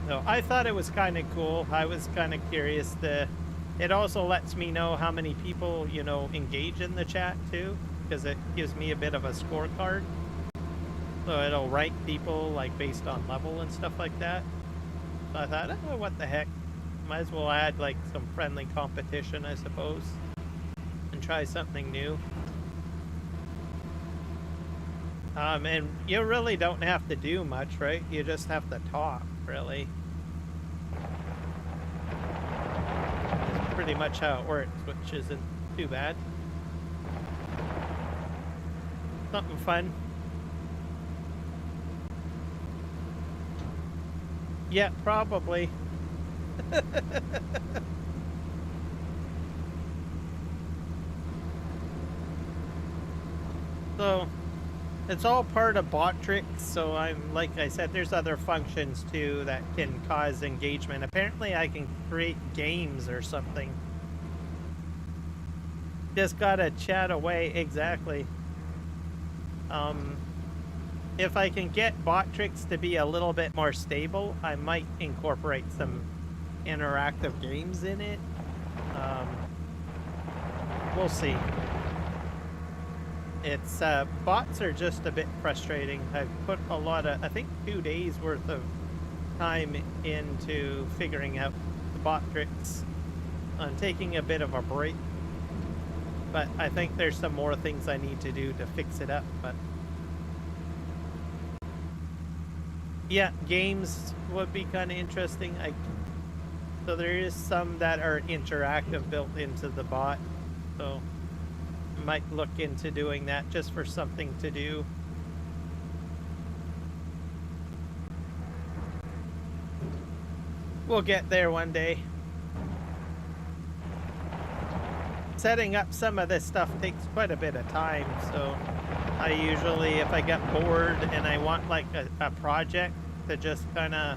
So I thought it was kind of cool. I was kind of curious. It also lets me know how many people, you know, engage in the chat too, because it gives me a bit of a scorecard. So it'll rank people like based on level and stuff like that. So I thought, oh, what the heck? Might as well add like some friendly competition, I suppose, and try something new. And you really don't have to do much, right? You just have to talk, really. That's pretty much how it works, which isn't too bad. Something fun. Yeah, probably. So it's all part of bot tricks, so I'm, like I said, there's other functions too that can cause engagement. Apparently I can create games or something. Just gotta chat away, exactly. If I can get bot tricks to be a little bit more stable, I might incorporate some interactive games in it. We'll see. It's bots are just a bit frustrating. I've put a lot of, I think 2 days worth of time into figuring out the bot tricks. I'm taking a bit of a break, but I think there's some more things I need to do to fix it up. But yeah, games would be kind of interesting. So there is some that are interactive built into the bot, so I might look into doing that just for something to do. We'll get there one day. Setting up some of this stuff takes quite a bit of time, so I usually, if I get bored and I want like a project to just kind of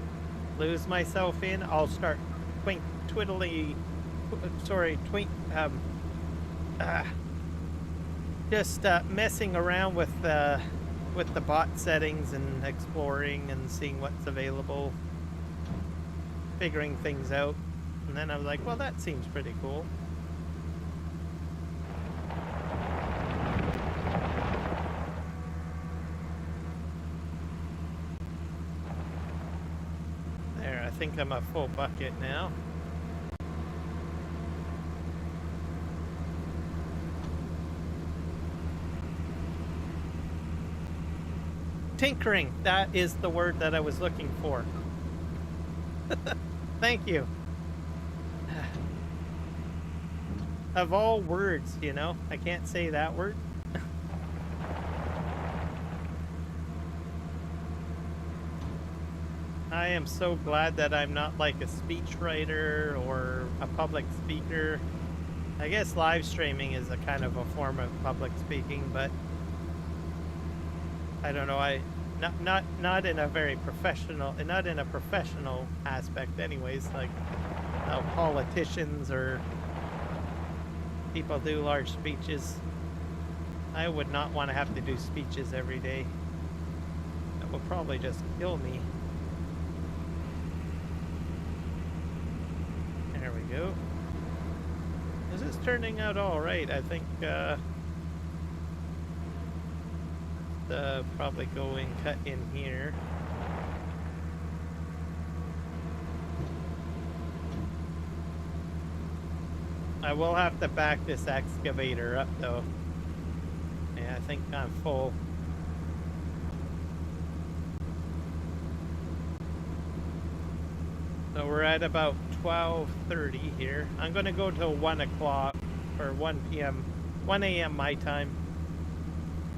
lose myself in, I'll start just messing around with the bot settings and exploring and seeing what's available, figuring things out, and then I was like, well, that seems pretty cool. There, I think I'm a full bucket now. Tinkering, that is the word that I was looking for. Thank you. Of all words, you know, I can't say that word. I am so glad that I'm not like a speechwriter or a public speaker. I guess live streaming is a kind of a form of public speaking, but I don't know, not in a very professional, and not in a professional aspect anyways, like politicians or people do large speeches. I would not want to have to do speeches every day. That would probably just kill me. There we go. This is turning out all right. I think probably go and cut in here. I will have to back this excavator up though. Yeah, I think I'm full. So we're at about 12:30 here. I'm gonna go till 1 o'clock or 1 p.m. 1 a.m. my time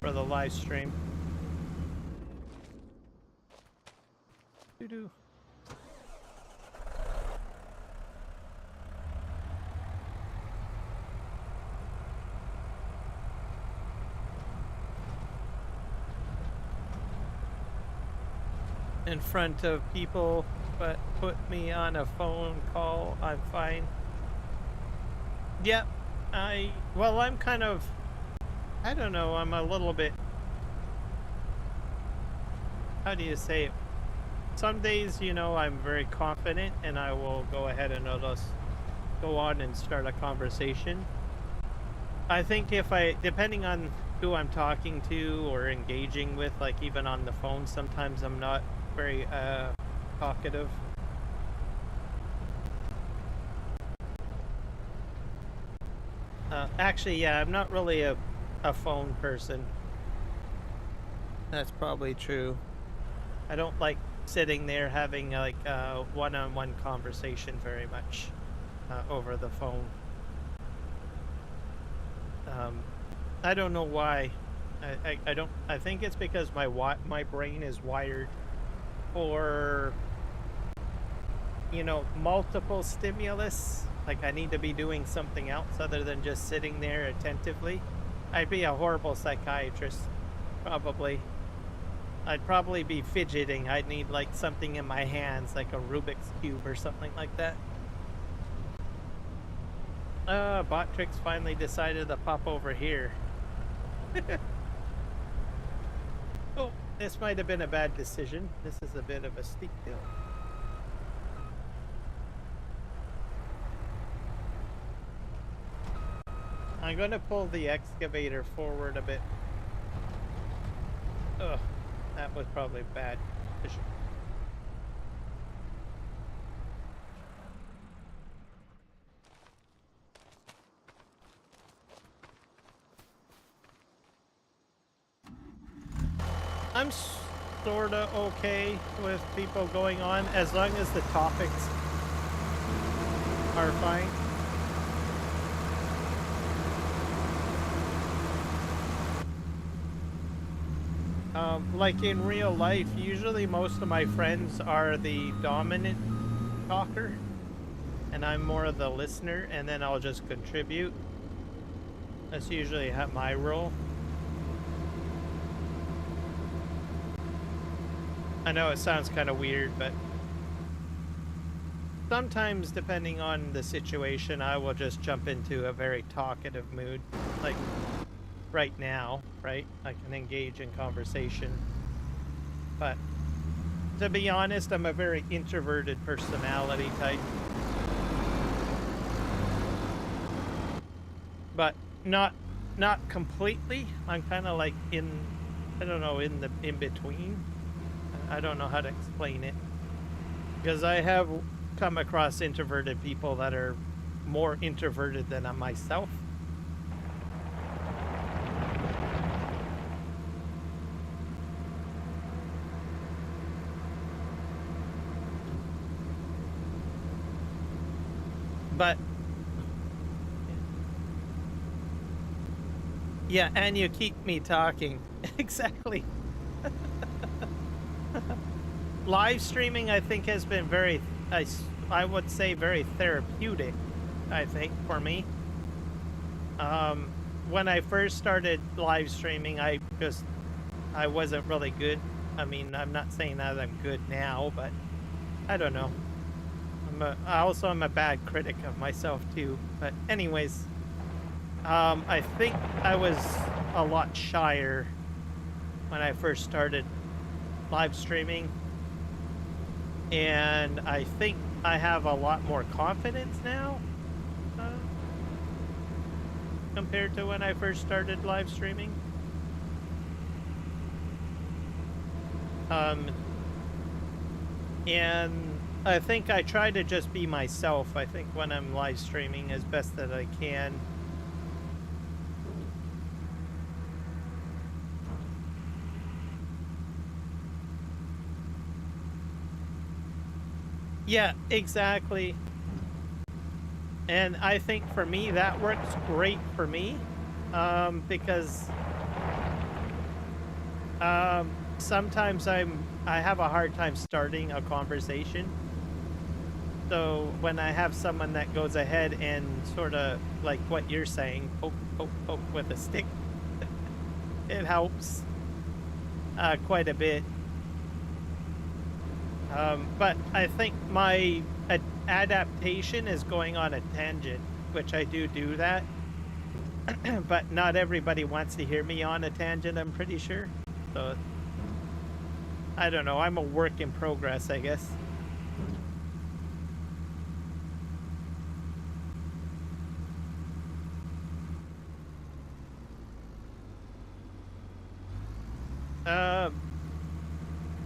for the live stream. Doo-doo. In front of people, but put me on a phone call, I'm fine. Yep, well, I'm kind of, I don't know, I'm a little bit, how do you say it? Some days, you know, I'm very confident and I will go ahead and I'll just go on and start a conversation. I think if depending on who I'm talking to or engaging with, like even on the phone, sometimes I'm not very talkative. Actually, yeah, I'm not really a phone person. That's probably true. I don't like sitting there having like a one-on-one conversation very much over the phone. I don't know why. I think it's because my brain is wired for, you know, multiple stimulus. Like I need to be doing something else other than just sitting there attentively. I'd be a horrible psychiatrist, probably. I'd probably be fidgeting. I'd need like something in my hands, like a Rubik's Cube or something like that. Botrix finally decided to pop over here. Oh, this might have been a bad decision. This is a bit of a steep hill. I'm gonna pull the excavator forward a bit. Ugh, that was probably a bad decision. I'm sorta okay with people going on as long as the topics are fine. Like in real life, usually most of my friends are the dominant talker, and I'm more of the listener, and then I'll just contribute. That's usually my role. I know it sounds kind of weird, but sometimes, depending on the situation, I will just jump into a very talkative mood. Like right now, right? I can engage in conversation. But to be honest, I'm a very introverted personality type. But not completely. I'm kind of like I don't know, in between. I don't know how to explain it. Because I have come across introverted people that are more introverted than myself. But yeah, and you keep me talking. Exactly. Live streaming, I think, has been very, I would say, very therapeutic, I think, for me. When I first started live streaming, I wasn't really good. I mean, I'm not saying that I'm good now, but I don't know. I also am a bad critic of myself too. But anyways, I think I was a lot shyer when I first started live streaming, and I think I have a lot more confidence now compared to when I first started live streaming. And I think I try to just be myself. I think when I'm live streaming as best that I can. Yeah, exactly. And I think for me, that works great for me, because sometimes I have a hard time starting a conversation. So when I have someone that goes ahead and sort of like what you're saying, poke, poke, poke with a stick, it helps quite a bit. But I think my adaptation is going on a tangent, which I do that. But not everybody wants to hear me on a tangent, I'm pretty sure. So I don't know. I'm a work in progress, I guess.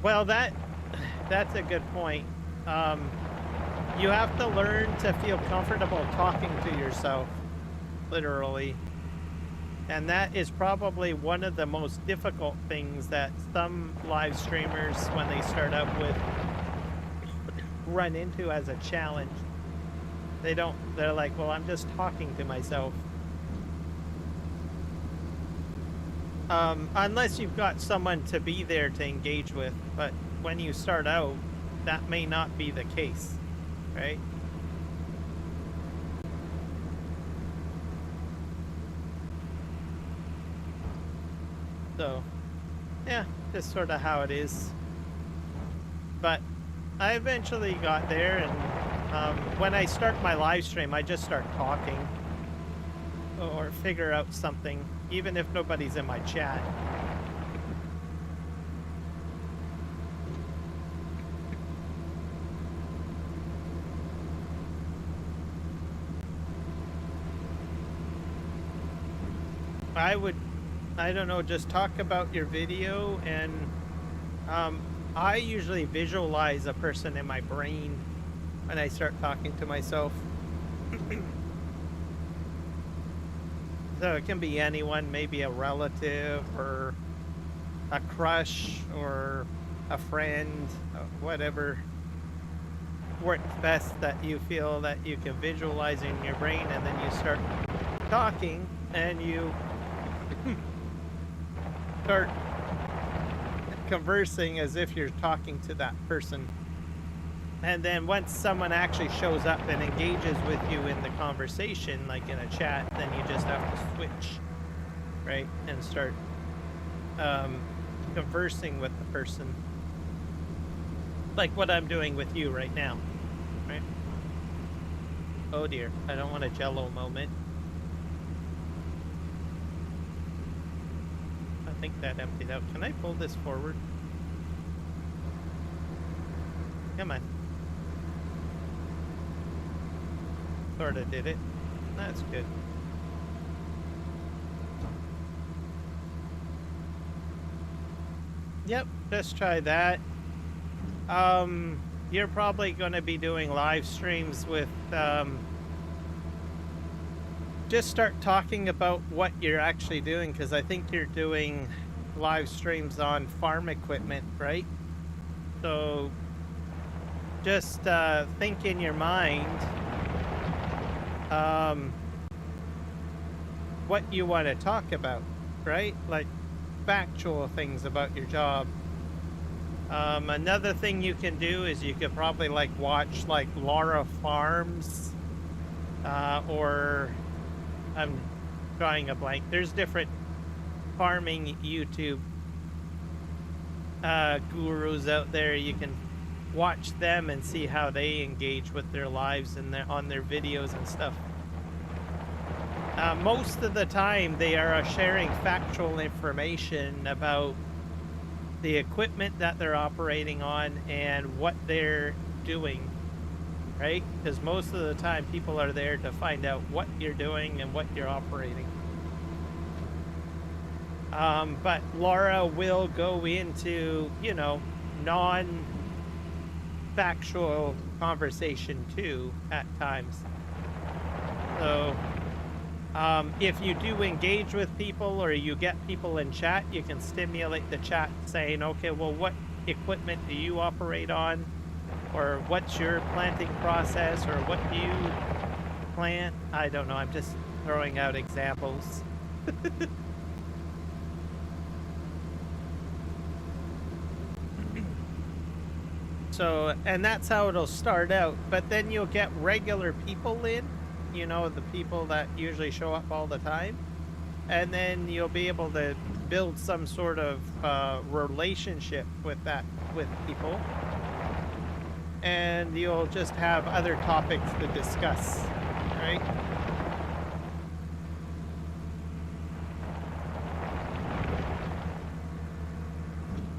Well, that's a good point. You have to learn to feel comfortable talking to yourself, literally. And that is probably one of the most difficult things that some live streamers, when they start out with, run into as a challenge. They're like, well, I'm just talking to myself. Unless you've got someone to be there to engage with, but when you start out, that may not be the case, right? So, yeah, just sort of how it is. But I eventually got there, and when I start my live stream, I just start talking or figure out something, even if nobody's in my chat. I don't know, just talk about your video, and I usually visualize a person in my brain when I start talking to myself. So it can be anyone, maybe a relative or a crush or a friend, whatever works best that you feel that you can visualize in your brain, and then you start talking and you start conversing as if you're talking to that person. And then once someone actually shows up and engages with you in the conversation, like in a chat, then you just have to switch, right? And start conversing with the person. Like what I'm doing with you right now, right? Oh dear, I don't want a jello moment. I think that emptied out. Can I pull this forward? Come on. Sorta did it. That's good. Yep, just try that. You're probably going to be doing live streams with, just start talking about what you're actually doing, because I think you're doing live streams on farm equipment, right? So just think in your mind what you want to talk about, right? Like factual things about your job. Another thing you can do is you could probably like watch like Laura Farms, or I'm drawing a blank. There's different farming YouTube gurus out there. You can watch them and see how they engage with their lives and on their videos and stuff. Most of the time they are sharing factual information about the equipment that they're operating on and what they're doing, right? Because most of the time people are there to find out what you're doing and what you're operating. But Laura will go into, you know, factual conversation too at times. So if you do engage with people or you get people in chat, you can stimulate the chat saying, okay, well, what equipment do you operate on? Or what's your planting process? Or what do you plant? I don't know. I'm just throwing out examples. So, and that's how it'll start out. But then you'll get regular people in, you know, the people that usually show up all the time. And then you'll be able to build some sort of relationship with people. And you'll just have other topics to discuss, right?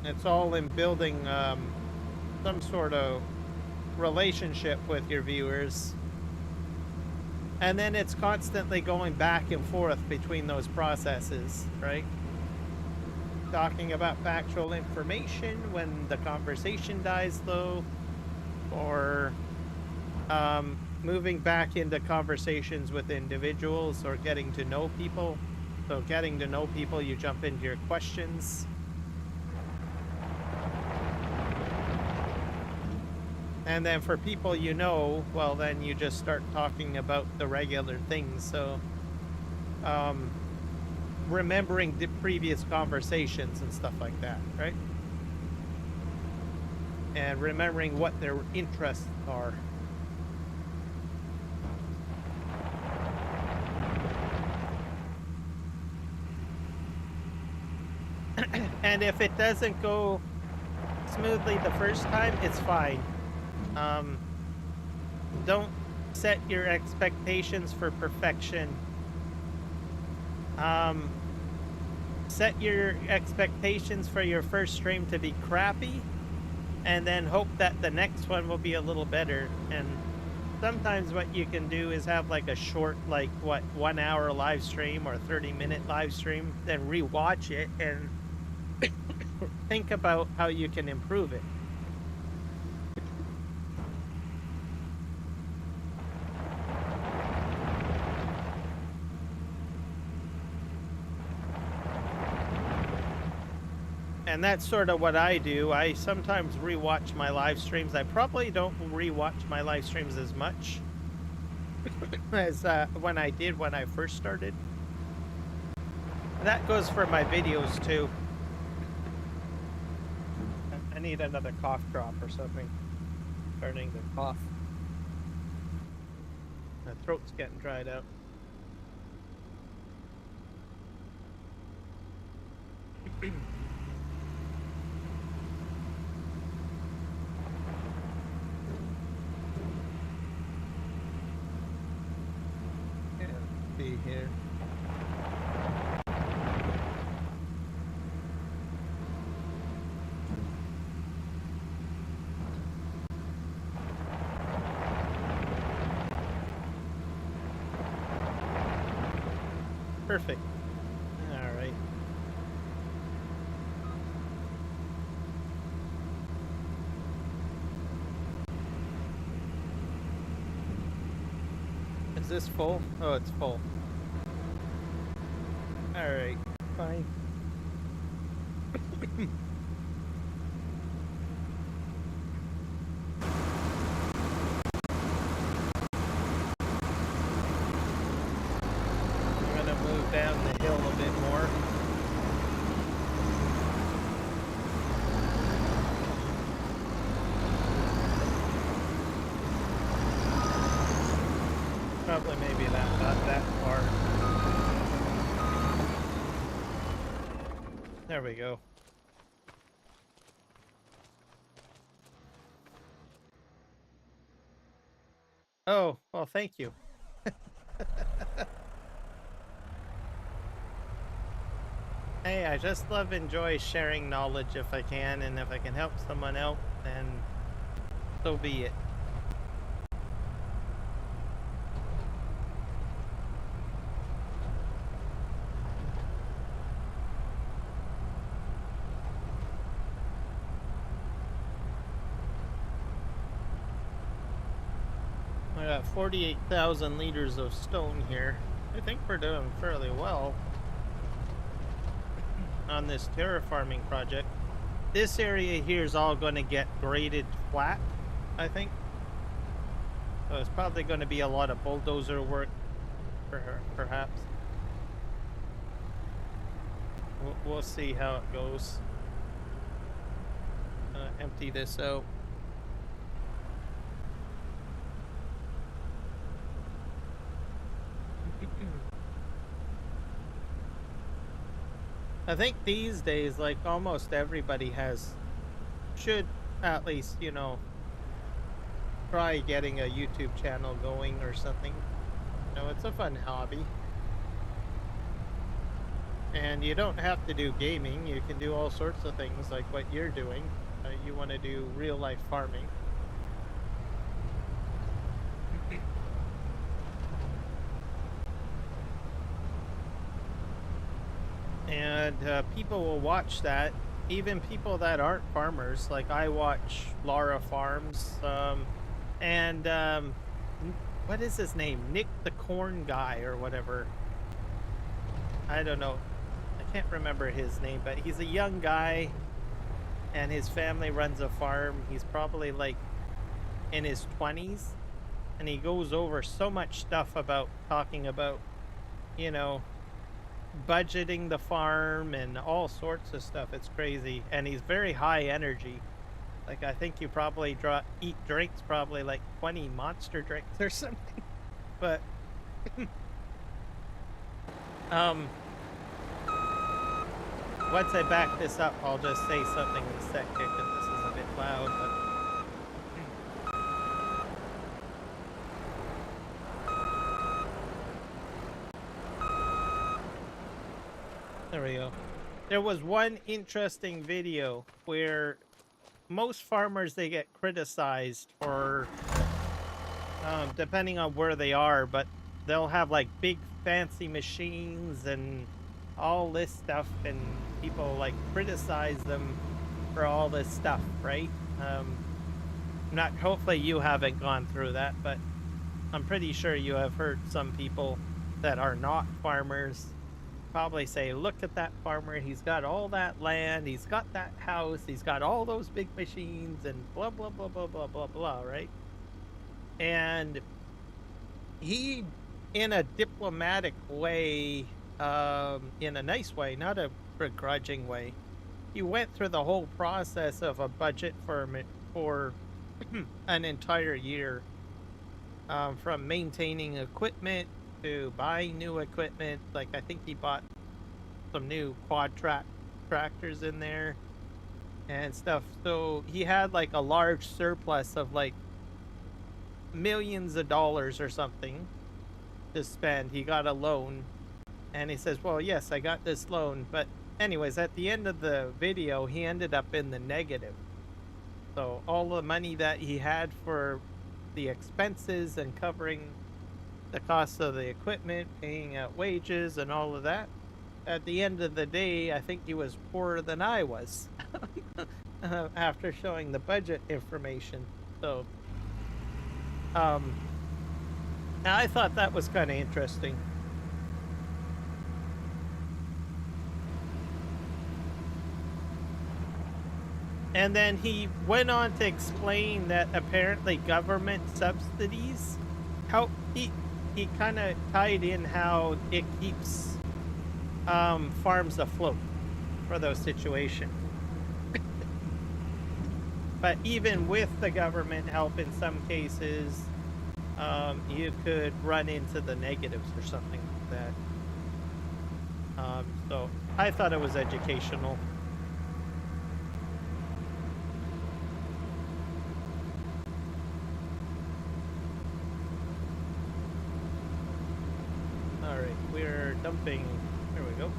It's all in building some sort of relationship with your viewers. And then it's constantly going back and forth between those processes, right? Talking about factual information when the conversation dies low, or moving back into conversations with individuals or getting to know people. So getting to know people, you jump into your questions. And then for people you know, well, then you just start talking about the regular things. So remembering the previous conversations and stuff like that, right? And remembering what their interests are. And if it doesn't go smoothly the first time, it's fine. Don't set your expectations for perfection. Set your expectations for your first stream to be crappy, and then hope that the next one will be a little better. And sometimes what you can do is have like a short, like 1 hour live stream or 30-minute live stream, then rewatch it and think about how you can improve it. And that's sort of what I do. I sometimes rewatch my live streams. I probably don't rewatch my live streams as much as when I did when I first started. That goes for my videos too. I need another cough drop or something. Starting to cough. My throat's getting dried out. See here. Perfect. All right. Is this full? Oh, it's full. All right, fine. I'm gonna move down the hill a bit more. Probably maybe not that far. There we go. Oh, well, thank you. Hey, I just enjoy sharing knowledge if I can, and if I can help someone out, then so be it. got 48,000 liters of stone here. I think we're doing fairly well on this terraforming project. This area here is all going to get graded flat, I think. So it's probably going to be a lot of bulldozer work, perhaps. We'll see how it goes. Empty this out. I think these days, like, almost everybody should at least, you know, try getting a YouTube channel going or something. You know, it's a fun hobby. And you don't have to do gaming. You can do all sorts of things like what you're doing. You want to do real life farming. And people will watch that. Even people that aren't farmers. Like, I watch Laura Farms. And what is his name? Nick the Corn Guy or whatever. I don't know. I can't remember his name, but he's a young guy and his family runs a farm. He's probably like in his 20s, and he goes over so much stuff about talking about, you know, budgeting the farm and all sorts of stuff. It's crazy. And he's very high energy. Like, I think you probably eat drinks, probably like 20 monster drinks or something. But once I back this up, I'll just say something in a sec here because this is a bit loud. But there we go. There was one interesting video where most farmers, they get criticized for, depending on where they are, but they'll have like big fancy machines and all this stuff, and people like criticize them for all this stuff, right? Hopefully you haven't gone through that, but I'm pretty sure you have heard some people that are not farmers probably say, look at that farmer, he's got all that land, he's got that house, he's got all those big machines, and blah blah blah blah blah blah blah, right? And he, in a diplomatic way, in a nice way, not a begrudging way, he went through the whole process of a budget for an entire year, from maintaining equipment to buying new equipment. Like, I think he bought some new quad tractors in there and stuff. So he had like a large surplus of like millions of dollars or something to spend. He got a loan, and he says, well, yes, I got this loan, but anyways, at the end of the video, he ended up in the negative. So all the money that he had for the expenses and covering the cost of the equipment, paying out wages and all of that, at the end of the day, I think he was poorer than I was after showing the budget information. So I thought that was kind of interesting. And then he went on to explain that apparently government subsidies help. He kind of tied in how it keeps farms afloat for those situations. But even with the government help, in some cases, you could run into the negatives or something like that. So I thought it was educational. Alright, we're dumping. There we go.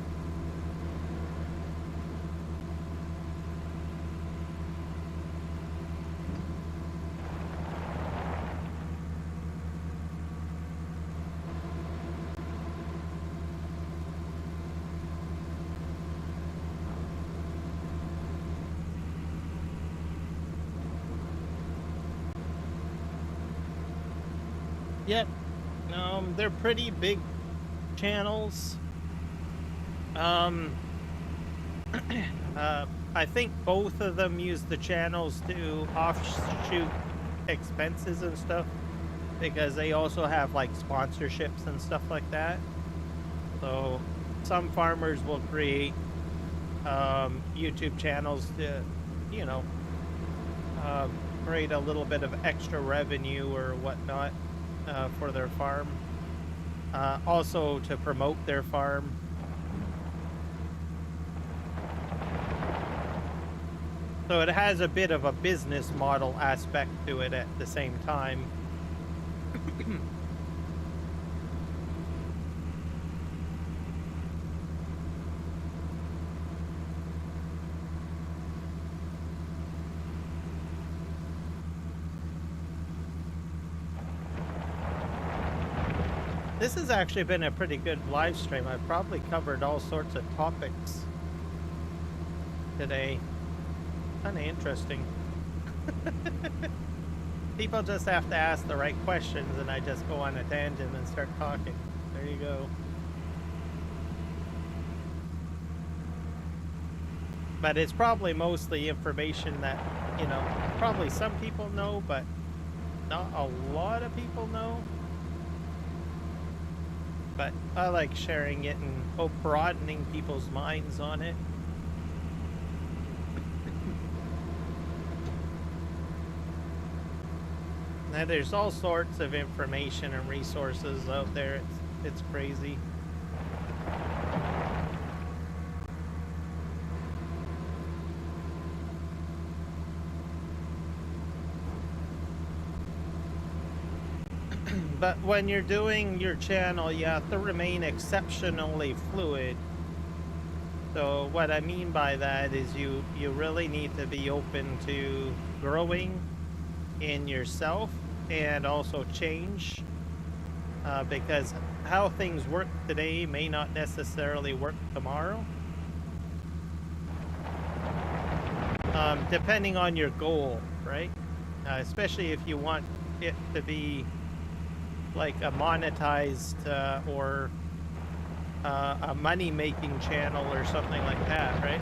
Yep. They're pretty big channels. I think both of them use the channels to offshoot expenses and stuff, because they also have like sponsorships and stuff like that. So some farmers will create YouTube channels to, you know, create a little bit of extra revenue or whatnot for their farm. Also to promote their farm. So it has a bit of a business model aspect to it at the same time. This has actually been a pretty good live stream. I've probably covered all sorts of topics today. Kind of interesting. People just have to ask the right questions, and I just go on a tangent and start talking. There you go. But it's probably mostly information that, you know, probably some people know, but not a lot of people know. But I like sharing it and hope broadening people's minds on it. Now there's all sorts of information and resources out there. It's crazy. But when you're doing your channel, you have to remain exceptionally fluid. So what I mean by that is you really need to be open to growing in yourself and also change, because how things work today may not necessarily work tomorrow, depending on your goal, right? Especially if you want it to be like a monetized or a money-making channel or something like that, right?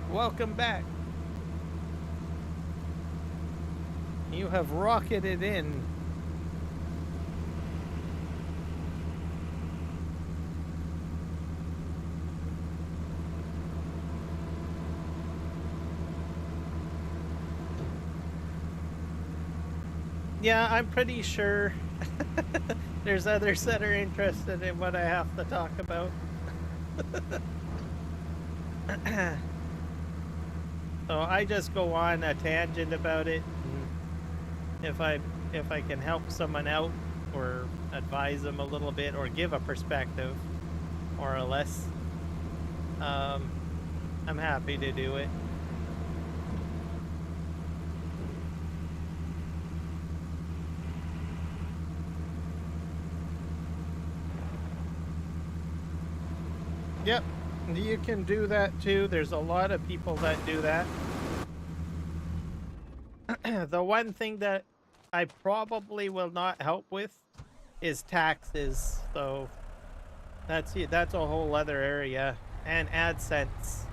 Welcome back. You have rocketed in. Yeah, I'm pretty sure there's others that are interested in what I have to talk about. So I just go on a tangent about it, and if I can help someone out or advise them a little bit or give a perspective, more or less, I'm happy to do it. Yep, you can do that too. There's a lot of people that do that. The one thing that I probably will not help with is taxes. So that's it. That's a whole other area, and AdSense.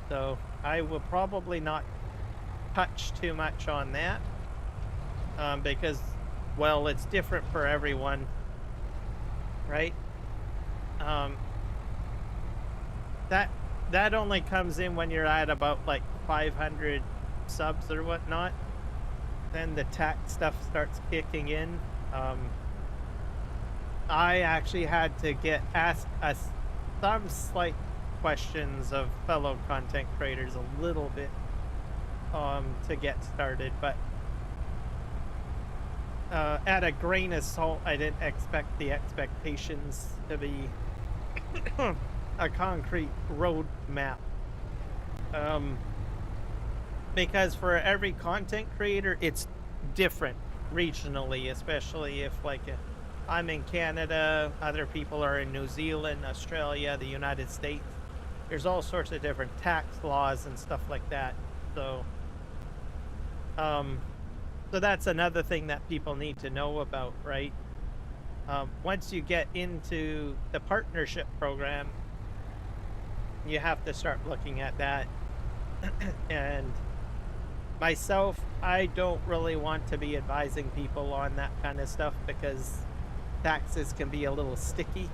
So I will probably not touch too much on that, because, well, it's different for everyone, right? That only comes in when you're at about like 500 subs or whatnot. Then the tax stuff starts kicking in. I actually had to get asked some slight questions of fellow content creators a little bit to get started, but at a grain of salt. I didn't expect the expectations to be a concrete roadmap, because for every content creator it's different regionally, especially if like I'm in Canada, other people are in New Zealand, Australia, the United States. There's all sorts of different tax laws and stuff like that. So So that's another thing that people need to know about, right? Once you get into the partnership program, you have to start looking at that. And myself, I don't really want to be advising people on that kind of stuff because taxes can be a little sticky.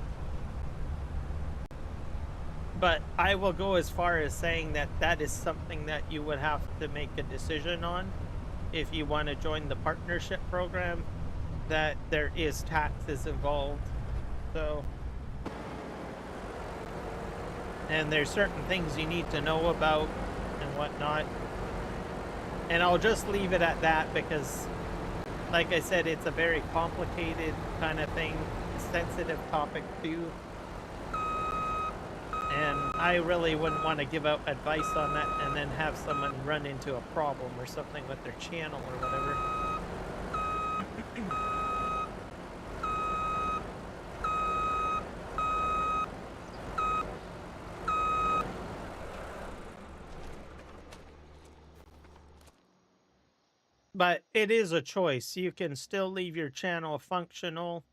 But I will go as far as saying that that is something that you would have to make a decision on if you want to join the partnership program, that there is taxes involved. So, and there's certain things you need to know about and whatnot. And I'll just leave it at that because, like I said, it's a very complicated kind of thing, sensitive topic too. And I really wouldn't want to give out advice on that and then have someone run into a problem or something with their channel or whatever. But it is a choice. You can still leave your channel functional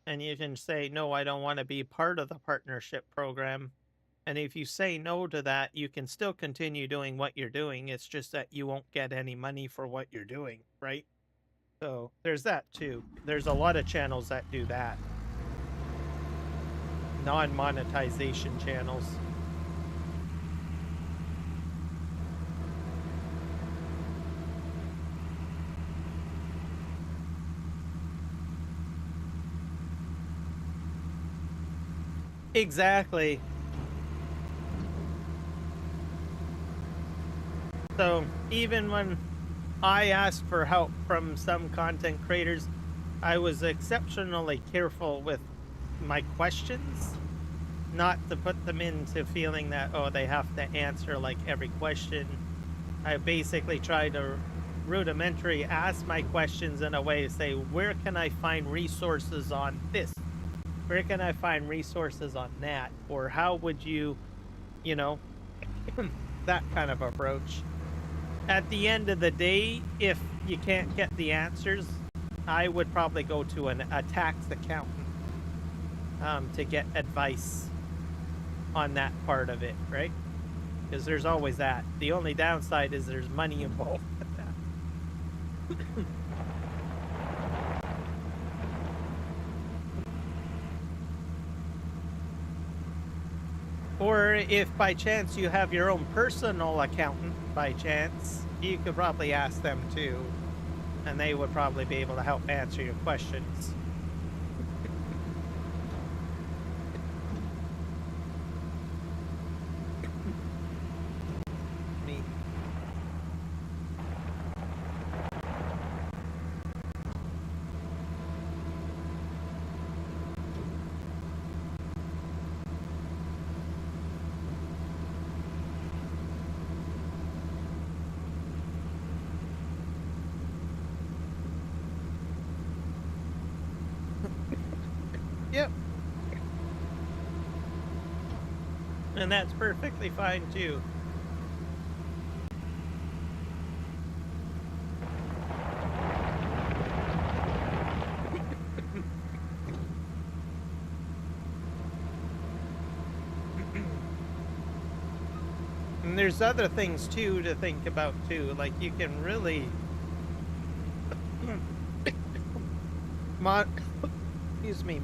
and you can say, no, I don't want to be part of the partnership program. And if you say no to that, you can still continue doing what you're doing. It's just that you won't get any money for what you're doing, right? So there's that too. There's a lot of channels that do that. Non-monetization channels. Exactly. So even when I asked for help from some content creators, I was exceptionally careful with my questions, not to put them into feeling that, oh, they have to answer like every question. I basically tried to rudimentary ask my questions in a way to say, where can I find resources on this? Where can I find resources on that? Or how would you, you know, that kind of approach. At the end of the day, if you can't get the answers, I would probably go to a tax accountant to get advice on that part of it, right? Because there's always that. The only downside is there's money involved with that. Or if by chance you have your own personal accountant, by chance, you could probably ask them too, and they would probably be able to help answer your questions. Me. Yep. And that's perfectly fine too. And there's other things too to think about too. Like you can really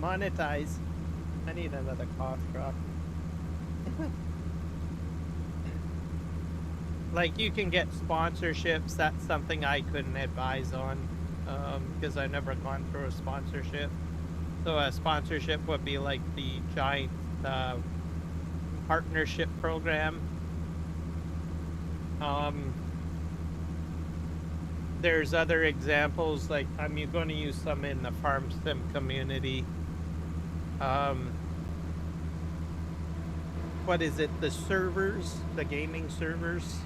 monetize. I need another cough drop. Like you can get sponsorships. That's something I couldn't advise on because I've never gone through a sponsorship. So a sponsorship would be like the giant partnership program. There's other examples, like I'm going to use some in the farm sim community. What is it? The servers, the gaming servers.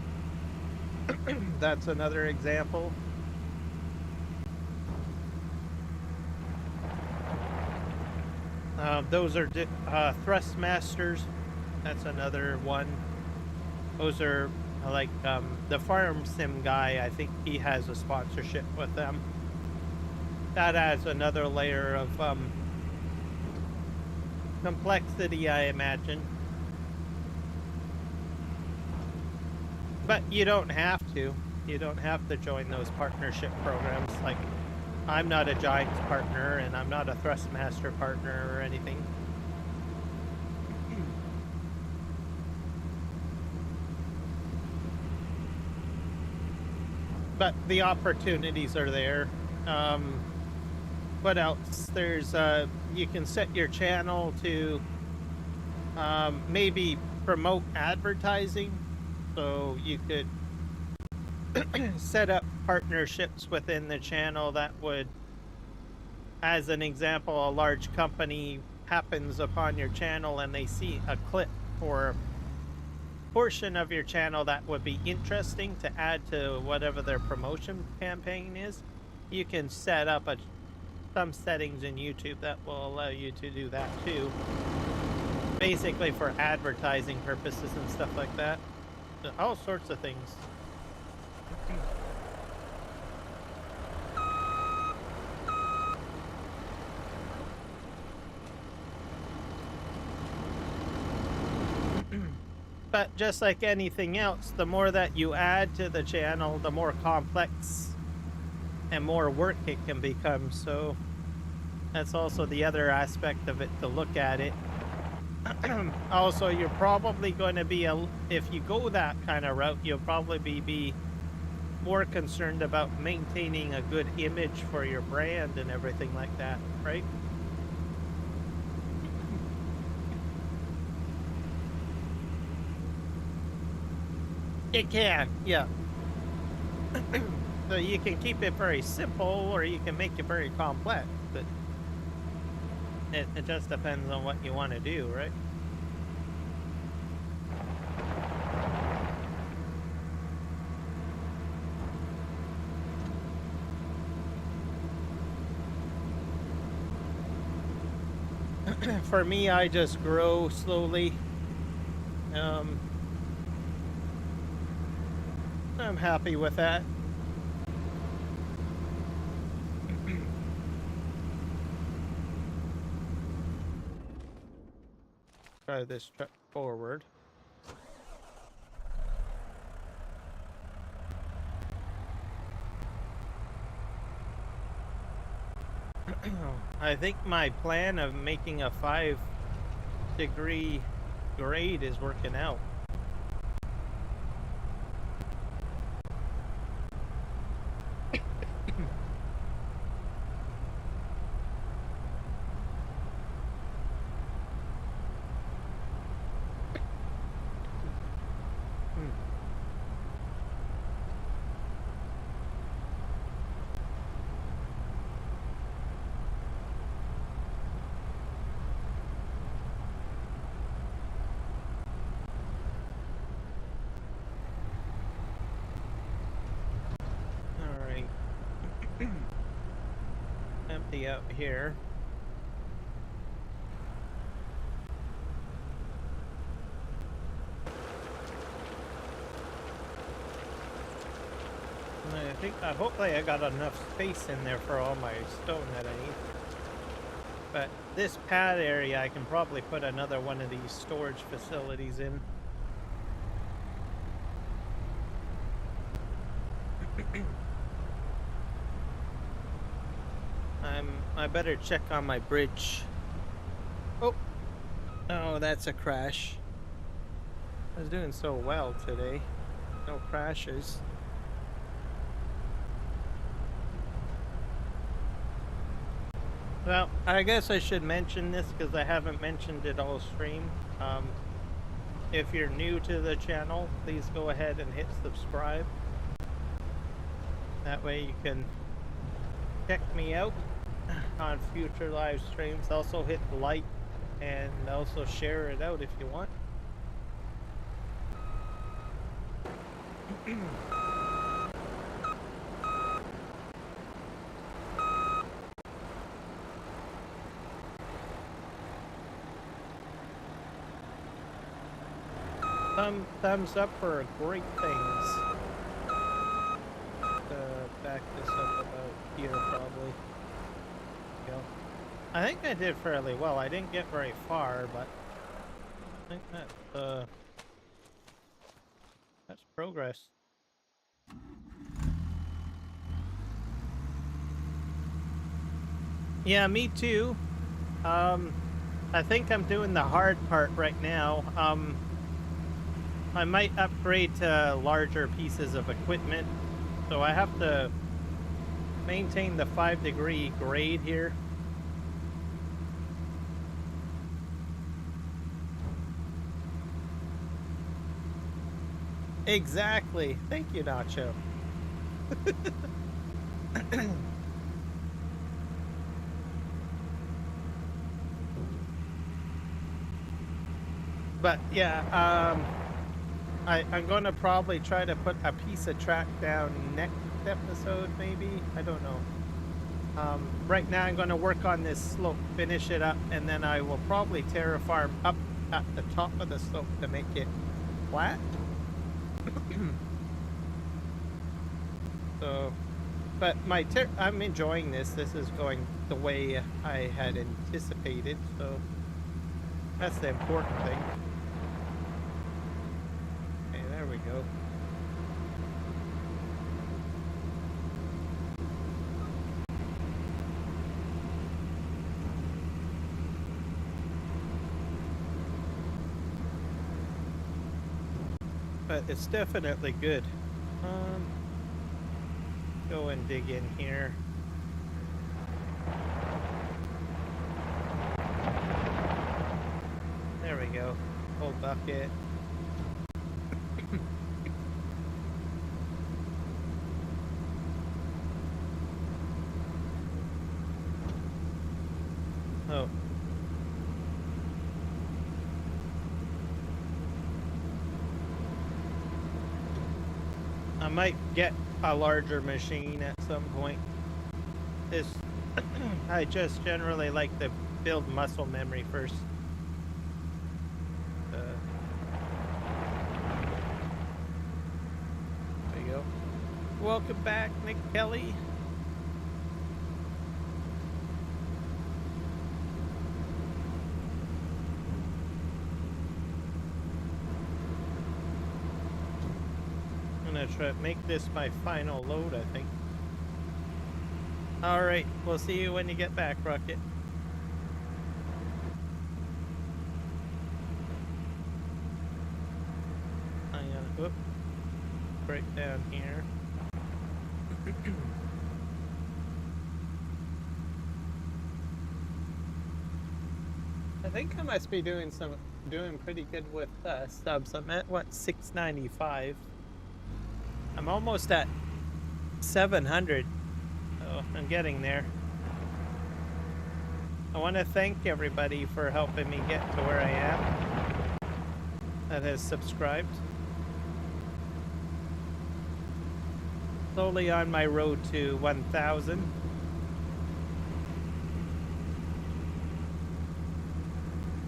That's another example. Those are Thrust Masters. That's another one. Those are Like the farm sim guy, I think he has a sponsorship with them. That adds another layer of complexity, I imagine. But you don't have to. You don't have to join those partnership programs. Like, I'm not a Giants partner, and I'm not a Thrustmaster partner or anything. But the opportunities are there. What else? There's you can set your channel to maybe promote advertising. So you could set up partnerships within the channel that would, as an example, a large company happens upon your channel and they see a clip or portion of your channel that would be interesting to add to whatever their promotion campaign is. You can set up some settings in YouTube that will allow you to do that too. Basically for advertising purposes and stuff like that. All sorts of things. But just like anything else, the more that you add to the channel, the more complex and more work it can become. So that's also the other aspect of it to look at it. Also, you're probably going to be, if you go that kind of route, you'll probably be more concerned about maintaining a good image for your brand and everything like that, right? It can, yeah. So you can keep it very simple, or you can make it very complex. But it just depends on what you want to do, right? For me, I just grow slowly. I'm happy with that. Try this truck forward. I think my plan of making a 5-degree grade is working out. Empty out here. Hopefully I got enough space in there for all my stone that I need. But this pad area, I can probably put another one of these storage facilities in. I better check on my bridge. Oh, that's a crash. I was doing so well today. No crashes. Well, I guess I should mention this because I haven't mentioned it all stream. If you're new to the channel, please go ahead and hit subscribe. That way you can check me out on future live streams. Also hit like and also share it out if you want. thumbs up for great things. Back this up about here, probably. Go. I think I did fairly well. I didn't get very far, but I think that's progress. Yeah, me too. I think I'm doing the hard part right now. I might upgrade to larger pieces of equipment, so I have to maintain the 5-degree grade here. Exactly. Thank you, Nacho. But yeah, I'm going to probably try to put a piece of track down next episode, maybe. I don't know. Right now, I'm going to work on this slope, finish it up, and then I will probably terraform up at the top of the slope to make it flat. So, but I'm enjoying this. This is going the way I had anticipated, so that's the important thing. Okay, there we go. But it's definitely good. Go and dig in here. There we go. Full bucket. Oh. I might get a larger machine at some point. This I just generally like to build muscle memory first. There you go. Welcome back, Nick Kelly. I'm gonna try to make this my final load, I think. Alright, we'll see you when you get back, Rocket. I'm gonna whoop, break down here. I think I must be doing pretty good with subs. I'm at what, 695. I'm almost at 700. Oh, I'm getting there. I want to thank everybody for helping me get to where I am that has subscribed. Slowly on my road to 1,000.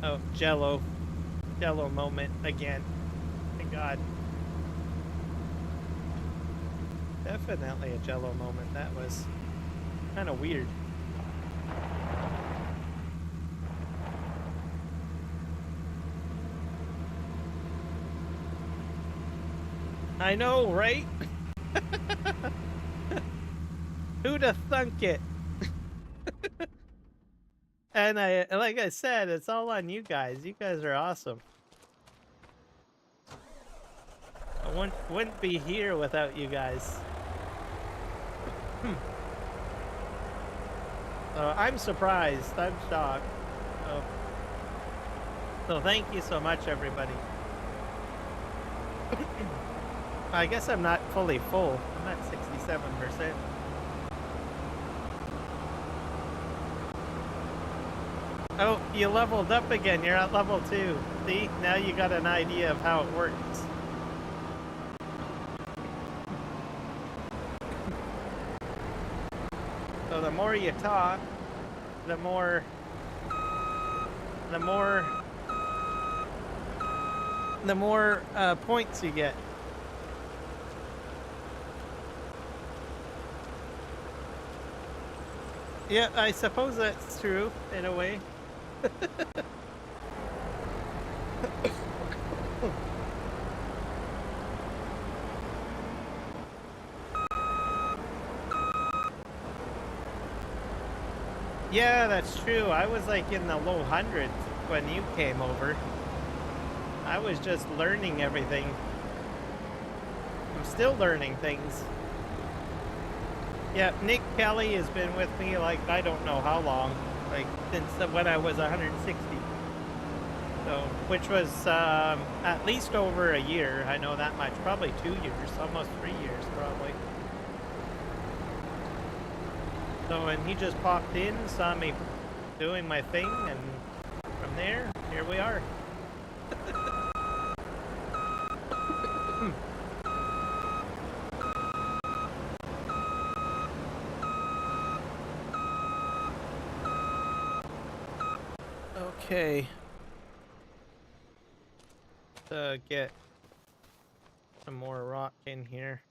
Oh, Jello moment again. Thank God. Definitely a Jello moment. That was kind of weird. I know, right? Who'd have thunk it? And like I said, it's all on you guys. You guys are awesome. I wouldn't be here without you guys. So I'm surprised. I'm shocked. So thank you so much, everybody. I guess I'm not fully full. I'm at 67%. Oh, you leveled up again. You're at level 2. See? Now you got an idea of how it works. So the more you talk, the more the more points you get. Yeah, I suppose that's true in a way. Yeah, that's true. I was like in the low hundreds when you came over. I was just learning everything. I'm still learning things. Yeah, Nick Kelly has been with me like I don't know how long, like since when I was 160. So, which was at least over a year. I know that much. Probably 2 years, almost 3 years, probably. So, and he just popped in, saw me doing my thing, and from there, here we are. Okay. Get some more rock in here.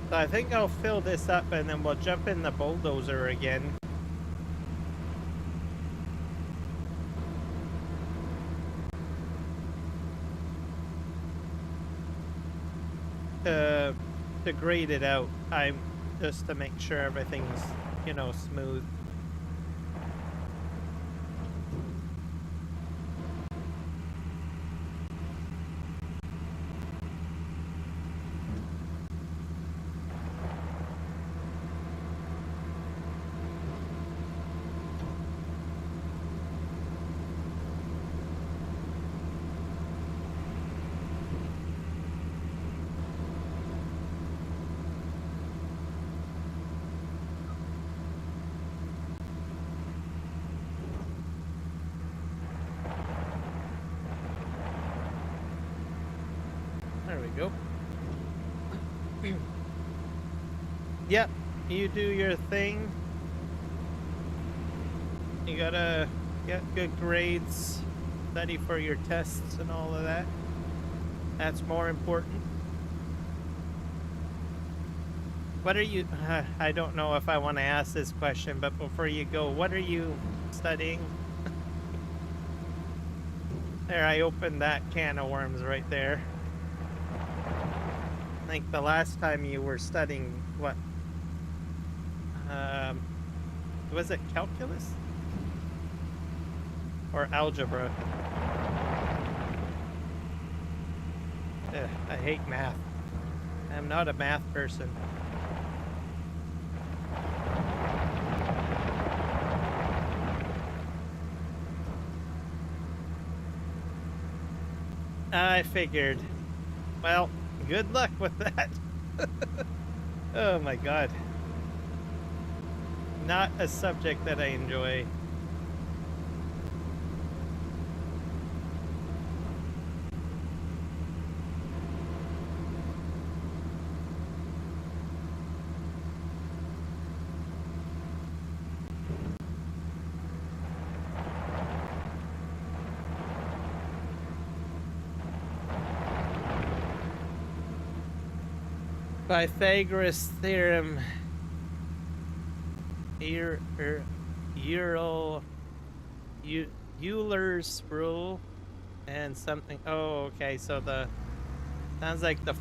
So I think I'll fill this up and then we'll jump in the bulldozer again. To grade it out. Just to make sure everything's, you know, smooth. There we go. Yep, you do your thing. You gotta get good grades, study for your tests and all of that. That's more important. What are you, I don't know if I want to ask this question, but before you go, what are you studying? There, I opened that can of worms right there. I think the last time you were studying, what? Was it calculus? Or algebra? Ugh, I hate math. I'm not a math person. I figured. Well, good luck with that. Oh my god. Not a subject that I enjoy. Pythagoras theorem. Euler's rule and something. Oh, okay. So the sounds like the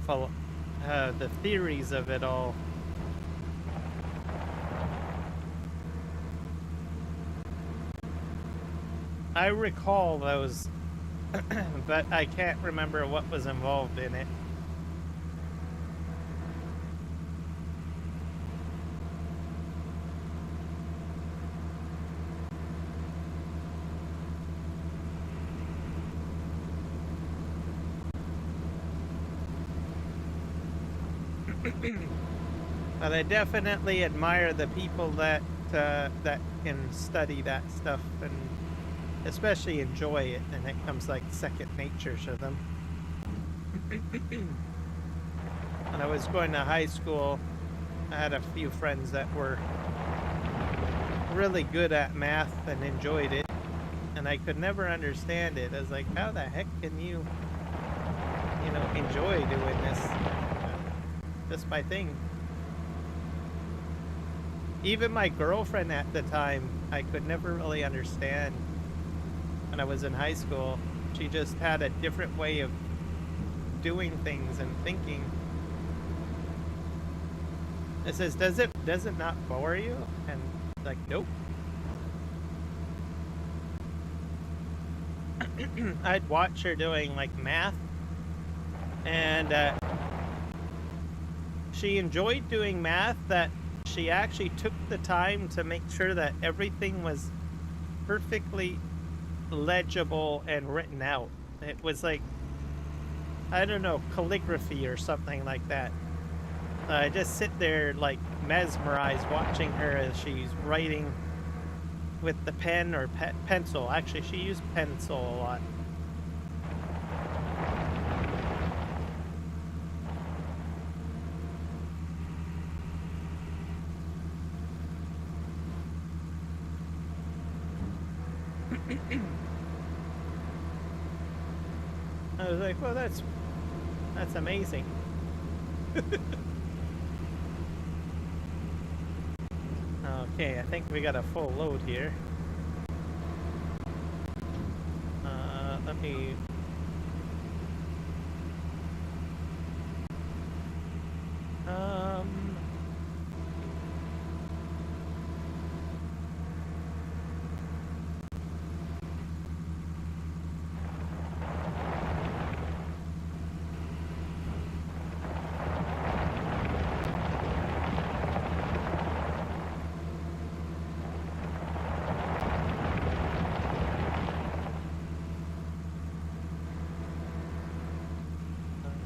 theories of it all. I recall those, but I can't remember what was involved in it. But I definitely admire the people that that can study that stuff and especially enjoy it, and it comes like second nature to them. when I was going to high school, I had a few friends that were really good at math and enjoyed it, and I could never understand it. I was like, how the heck can you, enjoy doing this? That's my thing. Even my girlfriend at the time, I could never really understand when I was in high school. She just had a different way of doing things and thinking. It says, does it not bore you? And like, nope. I'd watch her doing like math, and she enjoyed doing math, that she actually took the time to make sure that everything was perfectly legible and written out. It was like, I don't know, calligraphy or something like that. I just sit there like mesmerized watching her as she's writing with the pen or pencil. Actually, she used pencil a lot. I was like, well, that's amazing. Okay, I think we got a full load here. Let me...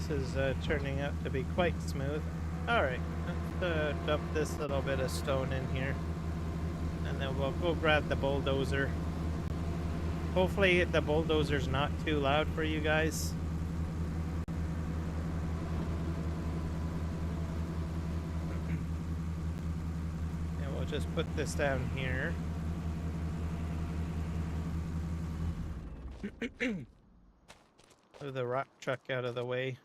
This is turning out to be quite smooth. Alright, let's dump this little bit of stone in here. And then we'll go grab the bulldozer. Hopefully the bulldozer's not too loud for you guys. And we'll just put this down here. Move the rock truck out of the way.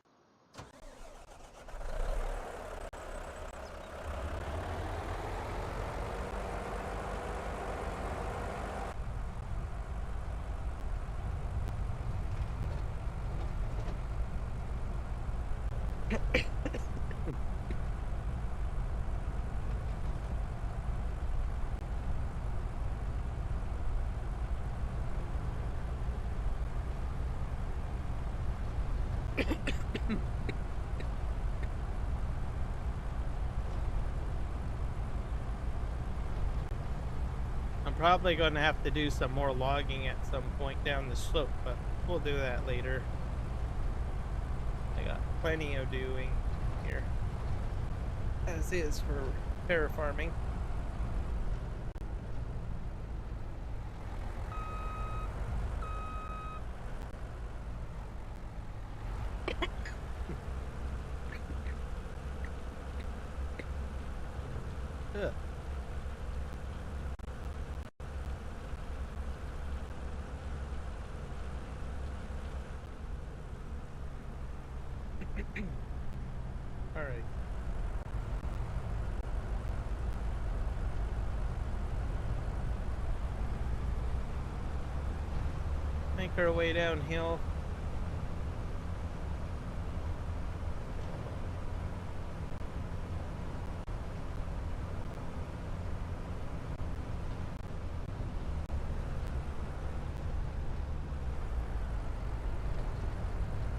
I'm probably going to have to do some more logging at some point down the slope, but we'll do that later. I got plenty of doing here, as is for terraforming. Ugh. All right. Make our way downhill.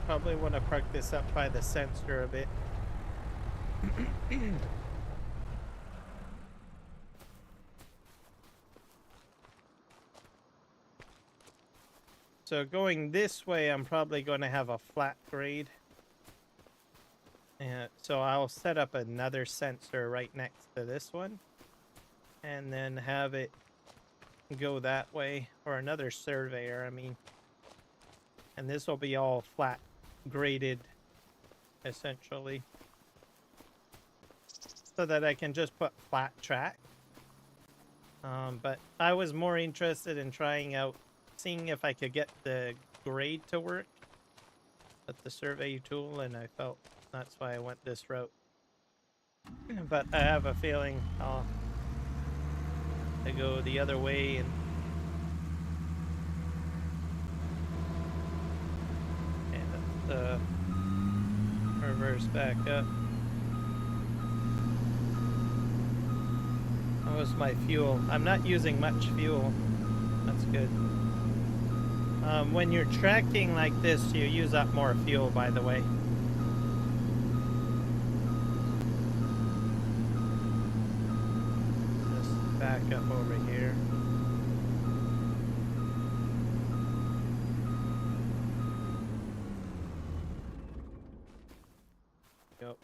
Probably want to park this up by the sensor a bit. So going this way, I'm probably going to have a flat grade. And so I'll set up another sensor right next to this one, and then have it go that way, or another surveyor, I mean. And this will be all flat graded, essentially. so that I can just put flat track. But I was more interested in trying out, seeing if I could get the grade to work with the survey tool, and I felt that's why I went this route. But I have a feeling I'll go the other way and reverse back up. That was my fuel. I'm not using much fuel. That's good. When you're tracking like this, you use up more fuel, by the way. Just back up over here. Yep.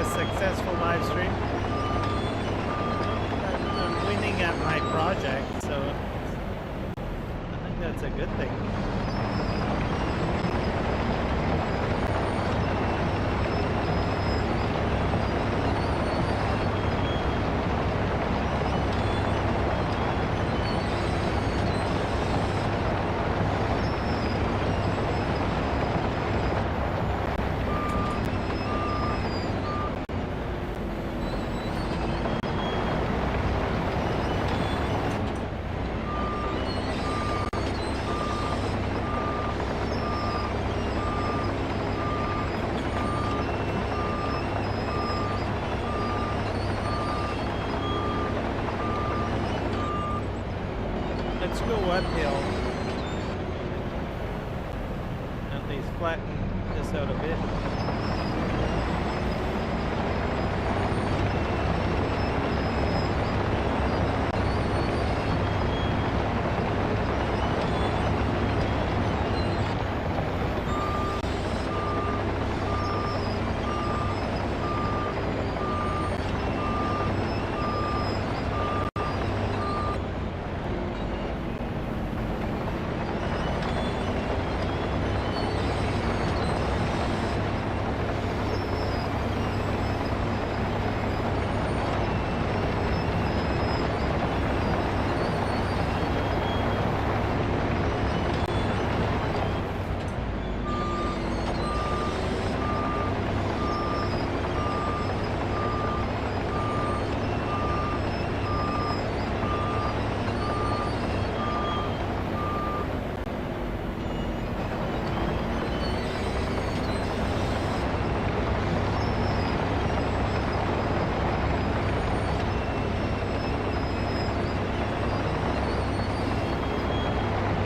Successful live stream. I'm winning at my project, so I think that's a good thing. go uphill. At least flatten this out a bit.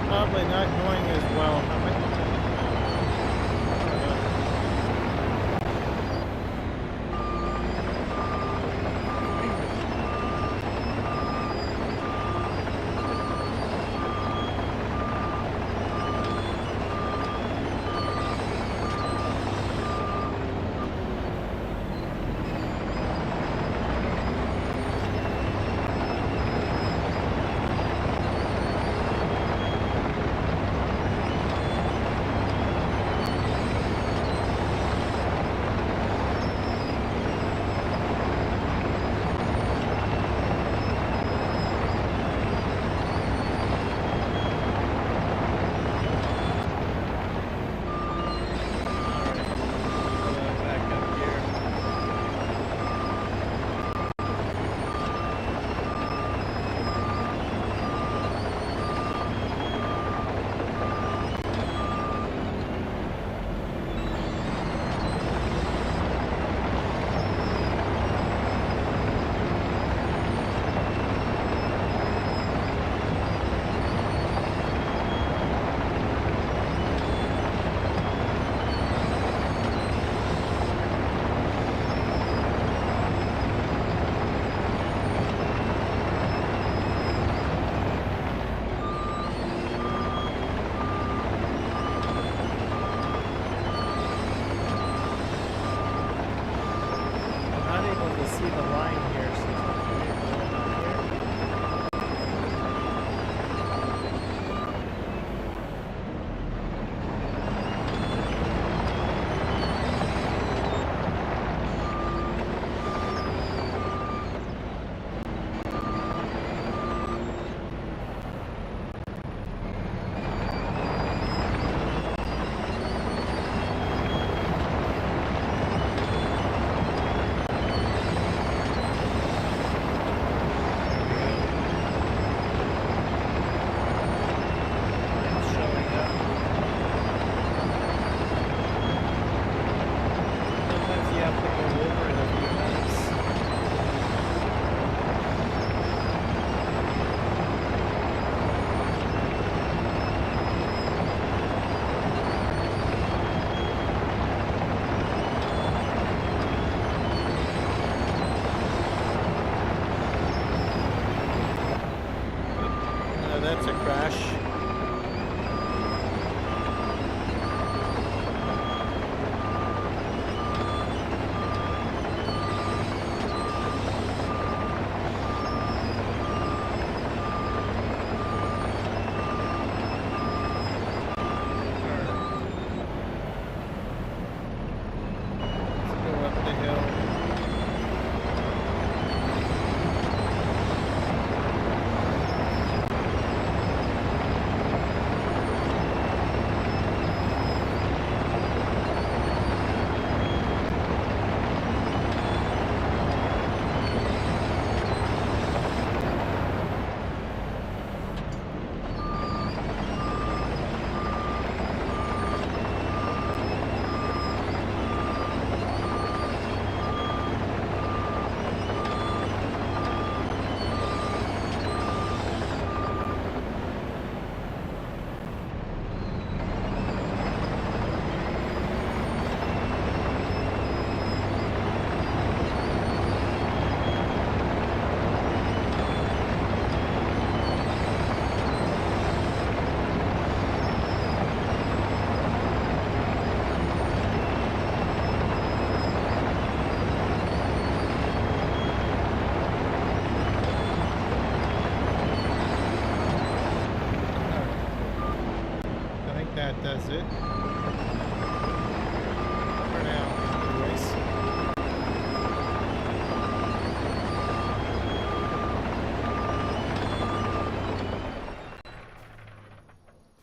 Probably not going as well. That's a crash. is it. For now, anyways.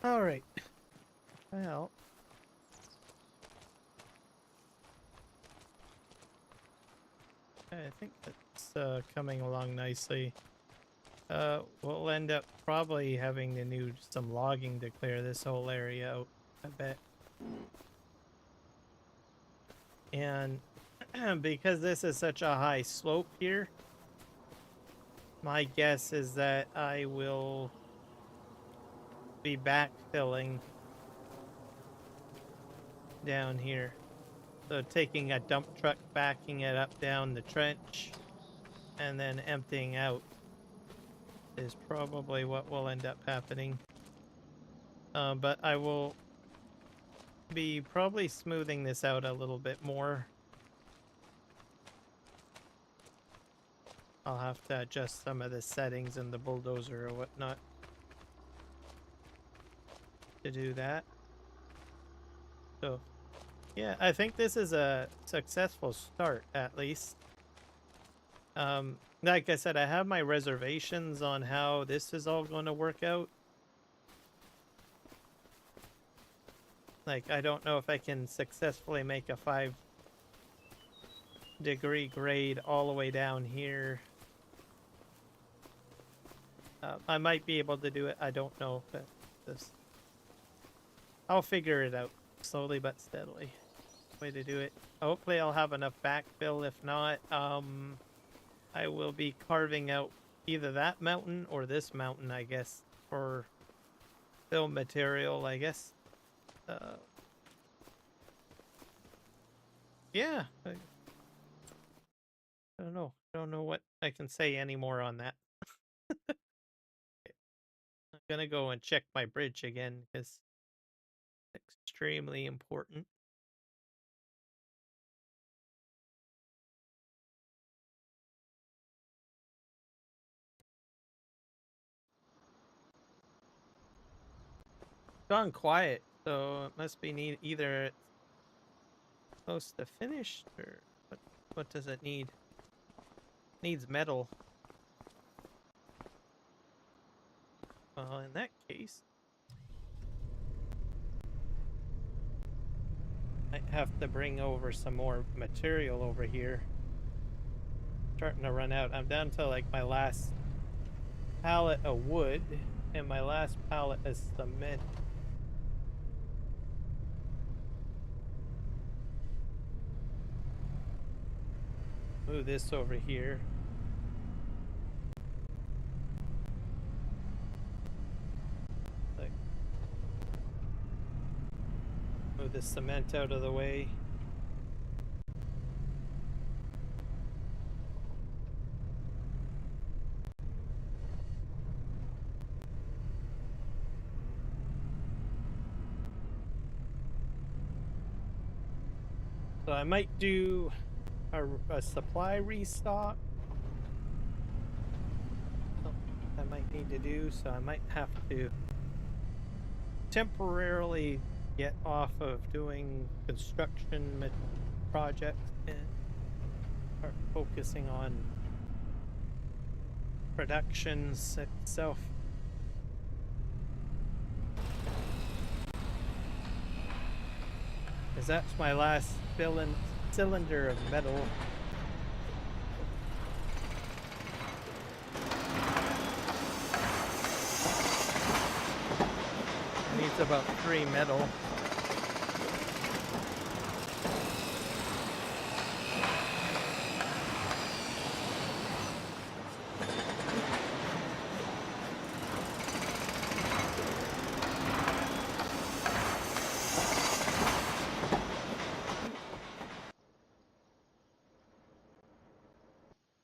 All right. Well. I think it's coming along nicely. We'll end up probably having to do some logging to clear this whole area out, I bet. And because this is such a high slope here, my guess is that I will be backfilling down here. So taking a dump truck, backing it up down the trench, and then emptying out is probably what will end up happening. But I will be probably smoothing this out a little bit more. I'll have to adjust some of the settings in the bulldozer or whatnot to do that. So, yeah, I think this is a successful start, at least. Like I said, I have my reservations on how this is all going to work out. Like, I don't know if I can successfully make a 5-degree grade all the way down here. I might be able to do it. I don't know. But I'll figure it out slowly but steadily. Way to do it. Hopefully I'll have enough backfill. If not, I will be carving out either that mountain or this mountain, I guess, for fill material, I guess. Yeah. I don't know. I don't know what I can say anymore on that. I'm gonna go and check my bridge again because it's extremely important. It's gone quiet, so it must be either it's close to finished or what does it need? It needs metal. Well, in that case, I have to bring over some more material over here. Starting to run out. I'm down to like my last pallet of wood and my last pallet of cement. Move this over here. Like, move the cement out of the way. So I might do a supply restock. I might need to do, so I might have to temporarily get off of doing construction projects and start focusing on productions itself. Because that's my last cylinder of metal. It needs about 3 metal.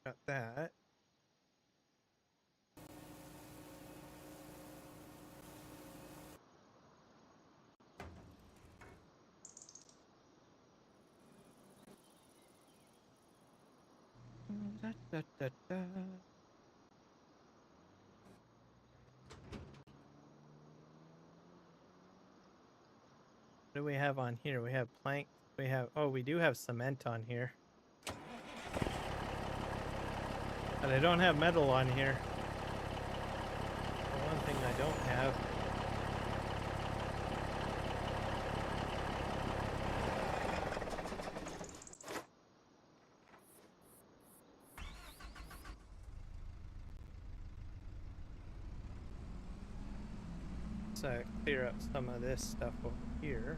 Got that. Da, da, da, da. do we have on here? We have planks. We have, oh, we do have cement on here. But I don't have metal on here. The one thing I don't have. So clear up some of this stuff over here.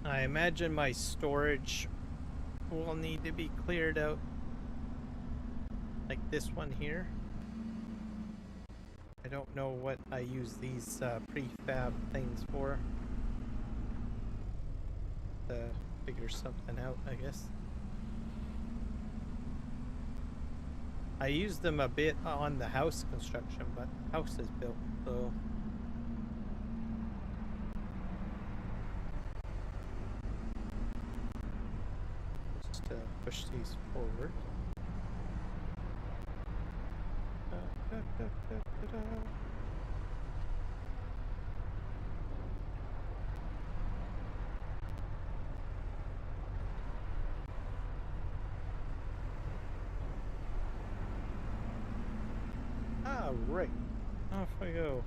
I imagine my storage will need to be cleared out, like this one here. I don't know what I use these prefab things for. To figure something out, I guess. I used them a bit on the house construction, but the house is built, so... push these forward. Ah, right. Off I go.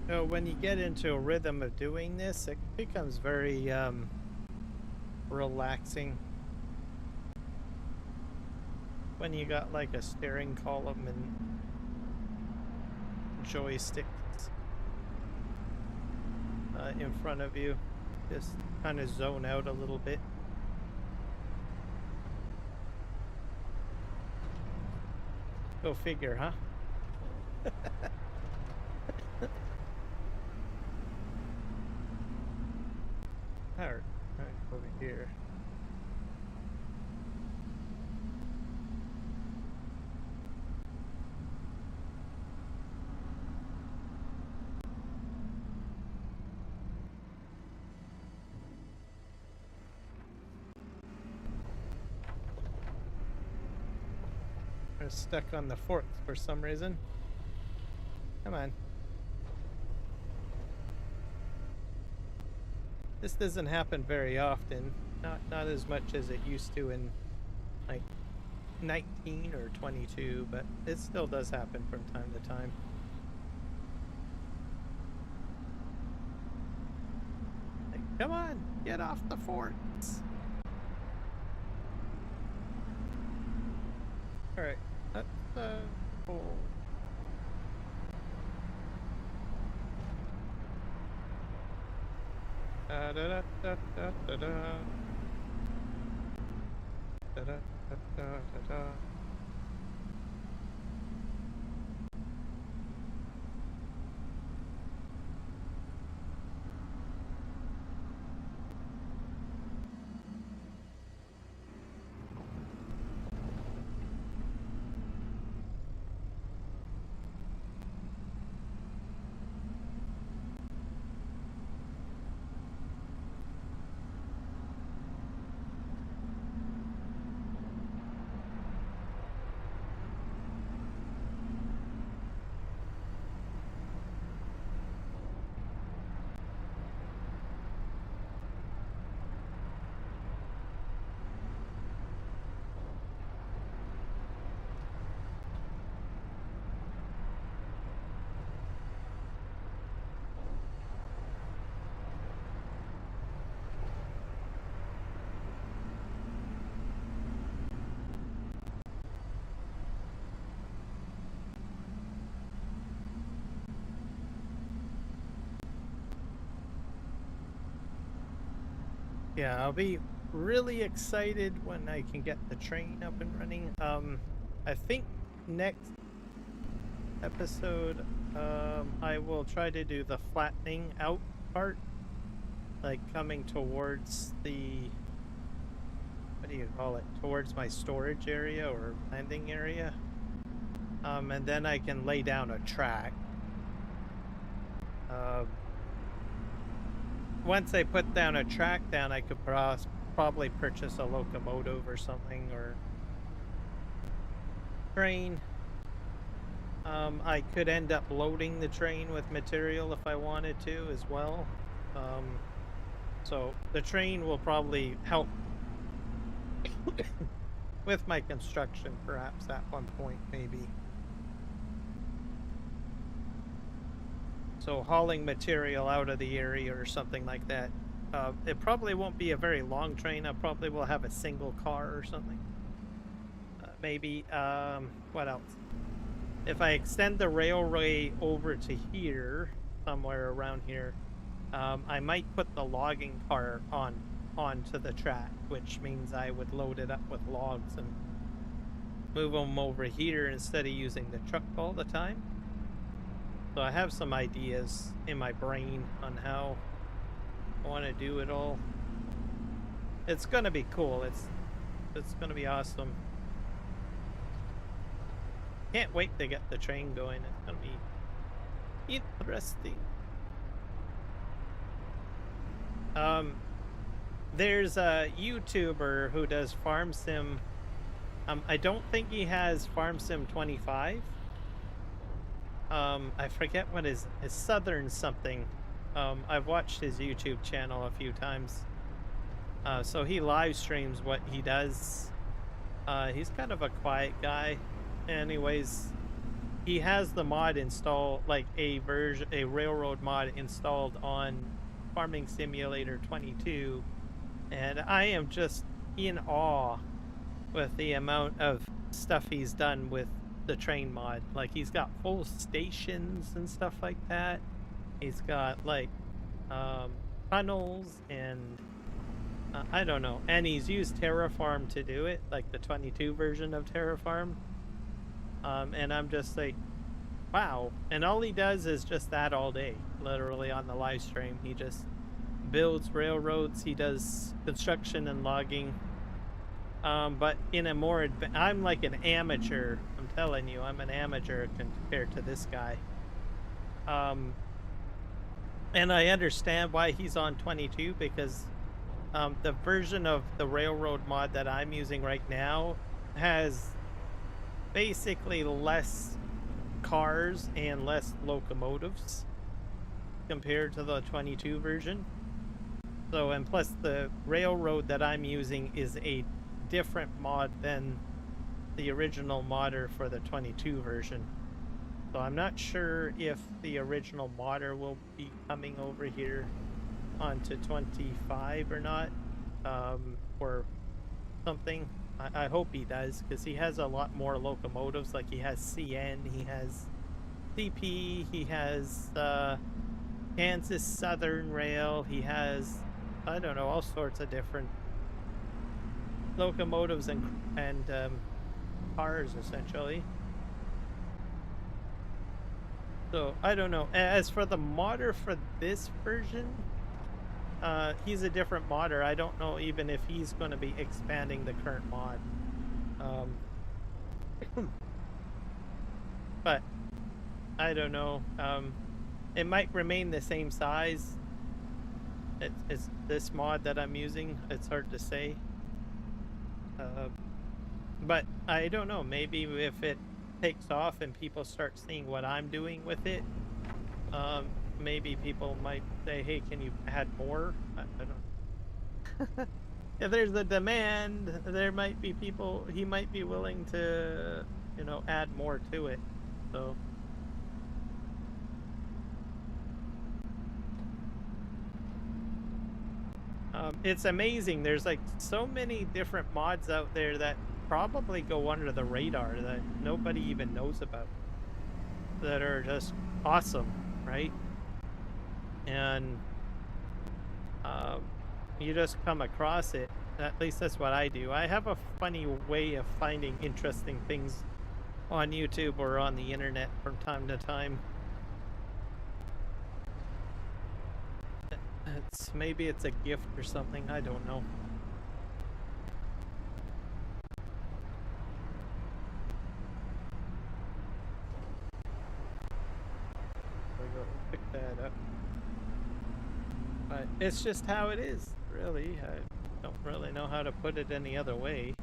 So when you get into a rhythm of doing this, it becomes very relaxing. When you got like a steering column and joysticks in front of you, just kind of zone out a little bit. Go figure, huh? Alright, over here. I'm stuck on the forks for some reason. Come on. This doesn't happen very often. Not as much as it used to in like 19 or 22, but it still does happen from time to time. Like, come on, get off the forks. All right, that's cool. Da da da da da da da da da da da. Yeah, I'll be really excited when I can get the train up and running. I think next episode, I will try to do the flattening out part, like coming towards the, what do you call it? Towards my storage area or landing area. And then I can lay down a track. Once I put down a track down, I could probably purchase a locomotive or something, or train. I could end up loading the train with material if I wanted to as well. So the train will probably help with my construction, perhaps at one point, maybe. So hauling material out of the area or something like that. It probably won't be a very long train. I probably will have a single car or something. Maybe, what else? If I extend the railway over to here, somewhere around here, I might put the logging car onto the track, which means I would load it up with logs and move them over here instead of using the truck all the time. So I have some ideas in my brain on how I want to do it all. It's gonna be cool. It's gonna be awesome. Can't wait to get the train going. It's gonna be interesting. There's a YouTuber who does Farm Sim. I don't think he has Farm Sim 25. I forget what his Southern something. I've watched his YouTube channel a few times. So he live streams what he does. He's kind of a quiet guy. Anyways, he has the mod installed, like a railroad mod installed on Farming Simulator 22, and I am just in awe with the amount of stuff he's done with the train mod. Like, he's got full stations and stuff like that. He's got like tunnels and I don't know, and he's used Terraform to do it, like the 22 version of Terraform. And I'm just like, wow. And all he does is just that all day, literally on the live stream. He just builds railroads, he does construction and logging. But in a more I'm like an amateur. I'm telling you, I'm an amateur compared to this guy. And I understand why he's on 22, because the version of the railroad mod that I'm using right now has basically less cars and less locomotives compared to the 22 version. So, and plus the railroad that I'm using is a different mod than the original modder for the 22 version. So I'm not sure if the original modder will be coming over here onto 25 or not, or something. I hope he does, because he has a lot more locomotives. Like, he has CN, he has CP, he has Kansas Southern Rail, he has, I don't know, all sorts of different locomotives and cars, essentially. So I don't know. As for the modder for this version, he's a different modder. I don't know even if he's going to be expanding the current mod. But I don't know. It might remain the same size. It's this mod that I'm using. It's hard to say. But I don't know. Maybe if it takes off and people start seeing what I'm doing with it, maybe people might say, hey, can you add more? I don't know. If there's a demand, there might be people, he might be willing to, you know, add more to it. So it's amazing. There's like so many different mods out there that probably go under the radar that nobody even knows about, that are just awesome, right? And you just come across it. At least that's what I do. I have a funny way of finding interesting things on YouTube or on the internet from time to time. Maybe it's a gift or something, I don't know. Pick that up. But it's just how it is, really. I don't really know how to put it any other way.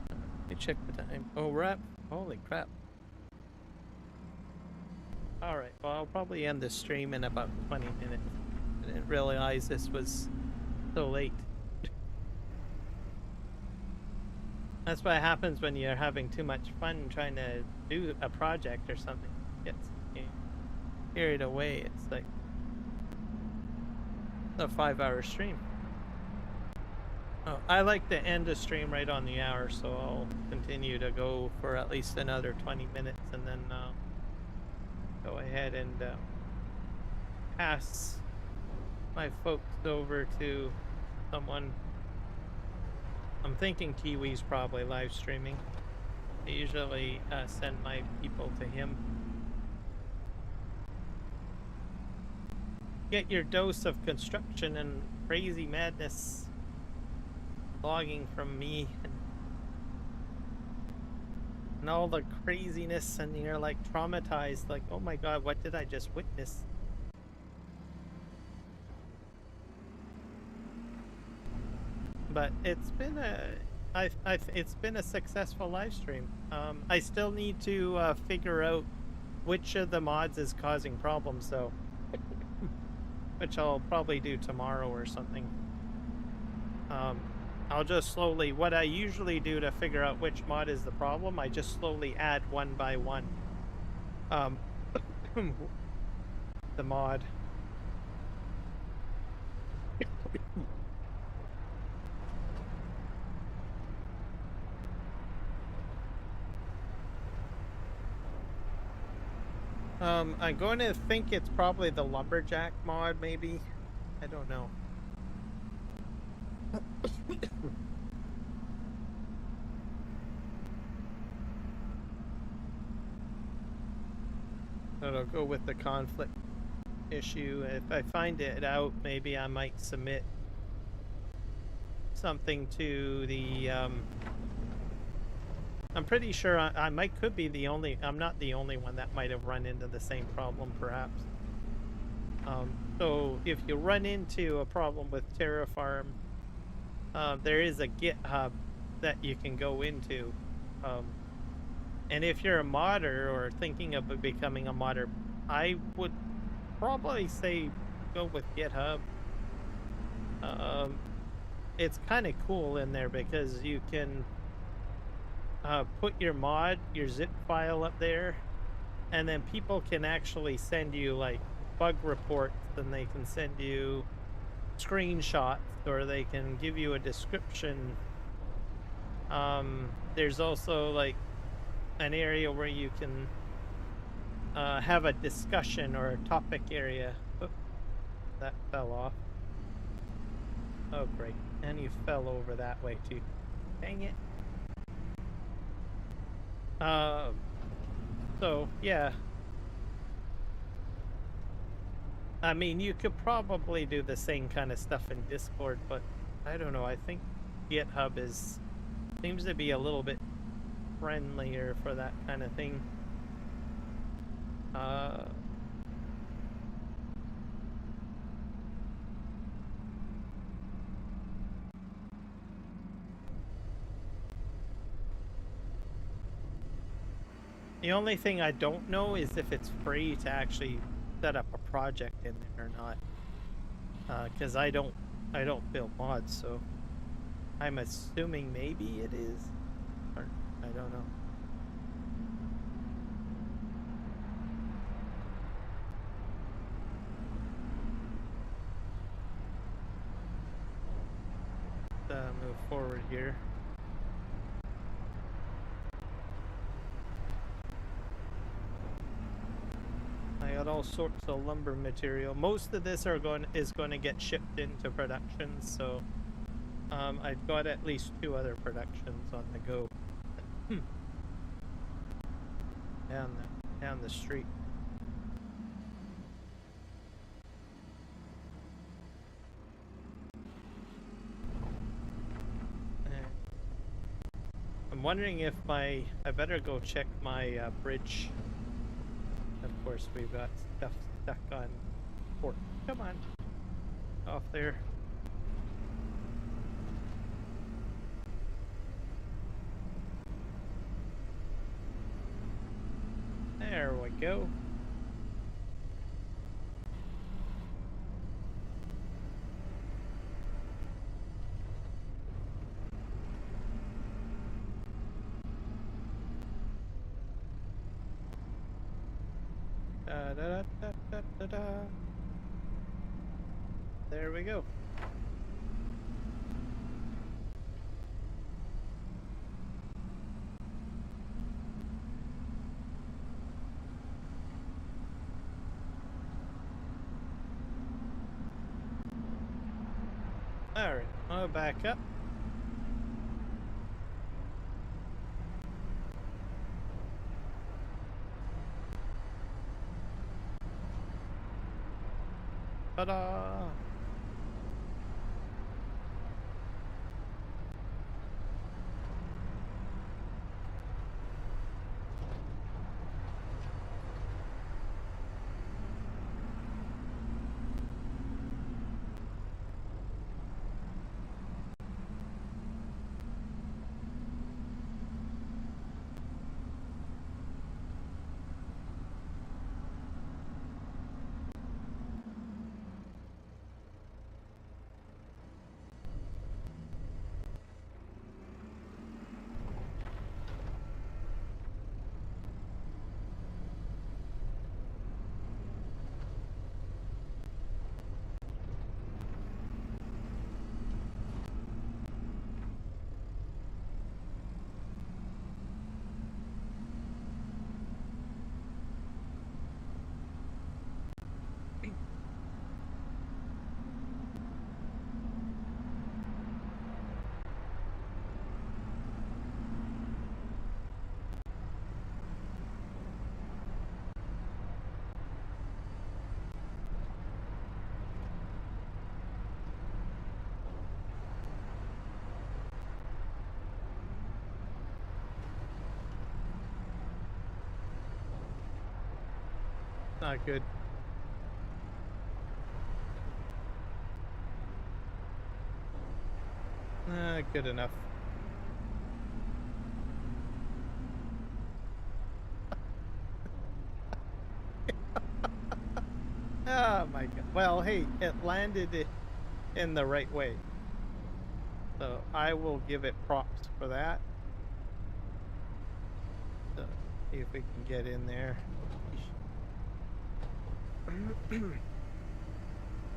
Let me check the time. Oh, we're at... Holy crap. Alright, well, I'll probably end the stream in about 20 minutes. I didn't realize this was so late. That's what happens when you're having too much fun trying to do a project or something. It gets carried away. It's like a 5-hour stream. Oh, I like to end a stream right on the hour, so I'll continue to go for at least another 20 minutes and then go ahead and pass my folks over to someone. I'm thinking Kiwi's probably live streaming. I usually send my people to him. Get your dose of construction and crazy madness logging from me and all the craziness, and you're like traumatized, like, oh my god, what did I just witness? But it's been it's been a successful live stream. I still need to figure out which of the mods is causing problems, though, which I'll probably do tomorrow or something. I'll just slowly, what I usually do to figure out which mod is the problem, I just slowly add one by one the mod. I'm going to think it's probably the lumberjack mod, maybe. I don't know. But I'll go with the conflict issue. If I find it out, maybe I might submit something to the I'm pretty sure I could be the only, I'm not the only one that might have run into the same problem, perhaps. So if you run into a problem with Terraform, there is a GitHub that you can go into. And if you're a modder or thinking of becoming a modder, I would probably say go with GitHub. It's kind of cool in there because you can put your mod, your zip file up there, and then people can actually send you like bug reports, and they can send you screenshots, or they can give you a description. There's also like an area where you can have a discussion or a topic area. Oh, that fell off. Oh great, and you fell over that way too. Dang it. So yeah, I mean, you could probably do the same kind of stuff in Discord, but I don't know, I think GitHub seems to be a little bit friendlier for that kind of thing. The only thing I don't know is if it's free to actually set up a project in there or not. Because I don't build mods, so I'm assuming maybe it is, or I don't know. Move forward here. got all sorts of lumber material. Most of this is going to get shipped into production, so I've got at least 2 other productions on the go. down the street. I'm wondering if I better go check my bridge. Of course, we've got stuff stuck on port. Come on, off there. There we go. Da, da, da, da, da, da. There we go. All right, I'll back up. Ta-da! Not good. Good enough. Oh my god. Well, hey, it landed it in the right way. So I will give it props for that. So see if we can get in there.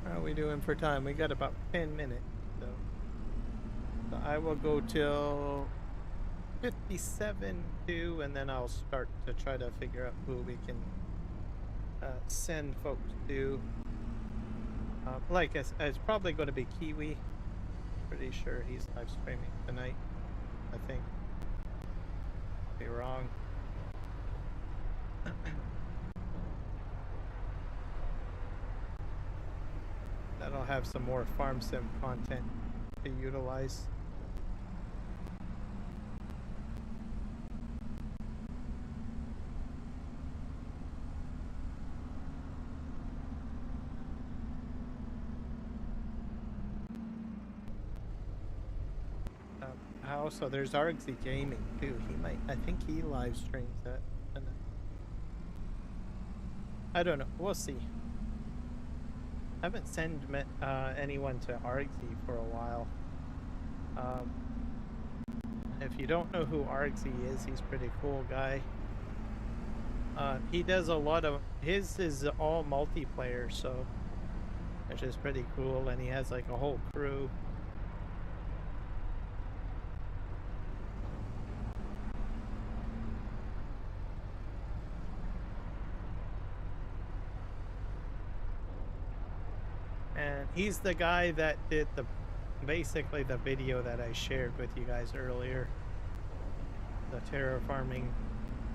How are we doing for time? We got about 10 minutes. So I will go till 57.2, and then I'll start to try to figure out who we can send folks to. Like I said, it's probably going to be Kiwi. Pretty sure he's live streaming tonight. I think. Be wrong. That'll have some more farm sim content to utilize. So there's Argsy Gaming too. He might, I think he live streams that. I don't know. We'll see. I haven't sent anyone to Argsy for a while. If you don't know who Argsy is, he's a pretty cool guy. He does a lot of his is all multiplayer, so which is pretty cool, and he has like a whole crew. And he's the guy that did basically the video that I shared with you guys earlier. The terraforming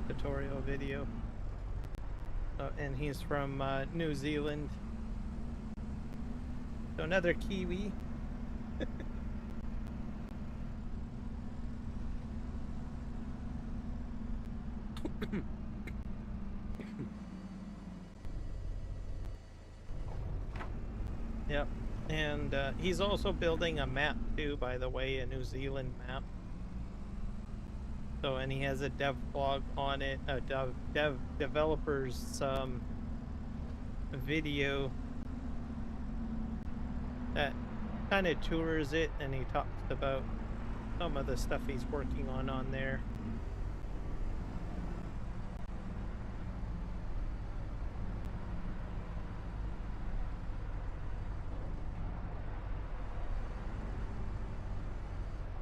tutorial video. And he's from New Zealand. So another Kiwi. Yep. And he's also building a map too, by the way, a New Zealand map. So, and he has a dev blog on it, a developers video that kind of tours it, and he talks about some of the stuff he's working on there.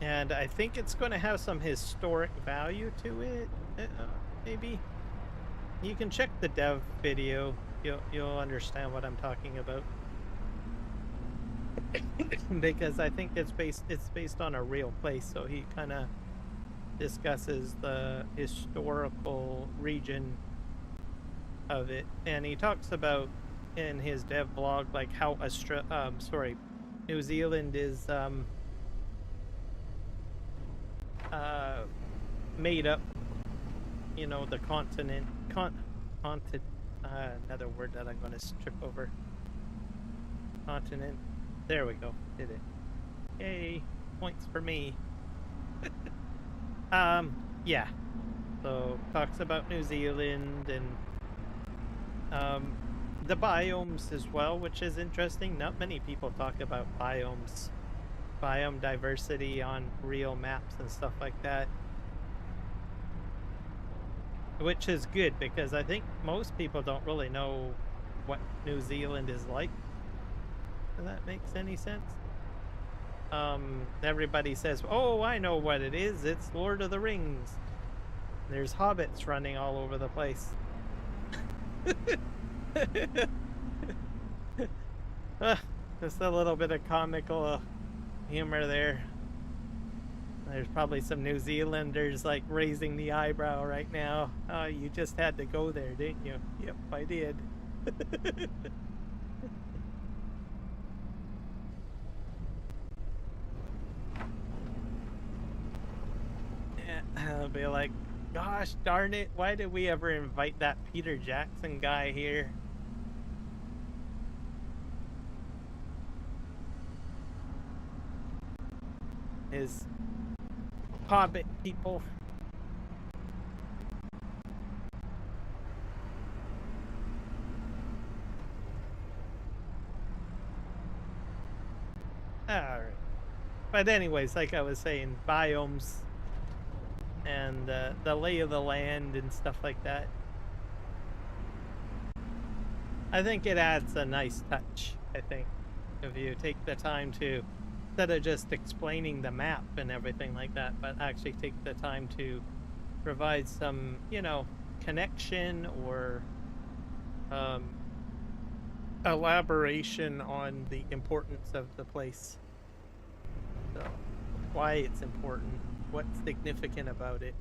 And I think it's going to have some historic value to it, maybe. You can check the dev video. You'll understand what I'm talking about. Because I think it's based on a real place, so he kind of discusses the historical region of it, and he talks about in his dev blog like how New Zealand is made up, you know, the continent, another word that I'm going to trip over. Continent. There we go. Did it. Yay. Points for me. Yeah. So, talks about New Zealand and the biomes as well, which is interesting. Not many people talk about biomes. Biome diversity on real maps and stuff like that. Which is good, because I think most people don't really know what New Zealand is like. If that makes any sense. Everybody says, oh, I know what it is. It's Lord of the Rings. There's hobbits running all over the place. Just a little bit of comical humor there. There's probably some New Zealanders like raising the eyebrow right now. Oh, you just had to go there, didn't you? Yep, I did. I'll be like, gosh darn it, why did we ever invite that Peter Jackson guy here? His hobbit people. Alright. But anyways, like I was saying, biomes and the lay of the land and stuff like that. I think it adds a nice touch, I think, if you take the time to, instead of just explaining the map and everything like that, but actually take the time to provide some, you know, connection or elaboration on the importance of the place. So, why it's important, what's significant about it.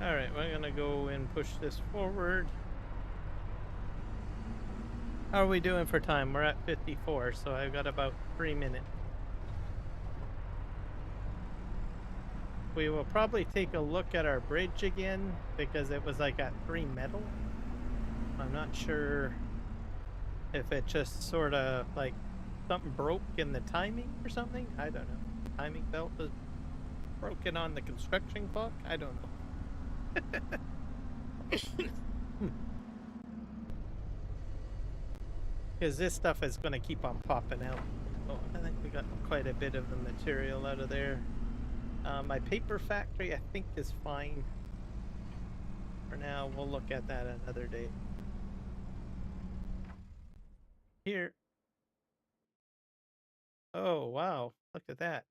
Alright, we're gonna go and push this forward. How are we doing for time? We're at 54, so I've got about 3 minutes. We will probably take a look at our bridge again, because it was like at 3 metal. I'm not sure if it just sort of like something broke in the timing or something. I don't know. Timing belt was broken on the construction clock? I don't know. Because this stuff is going to keep on popping out. Oh, I think we got quite a bit of the material out of there. My paper factory, I think, is fine. For now, we'll look at that another day. Here. Oh, wow. Look at that.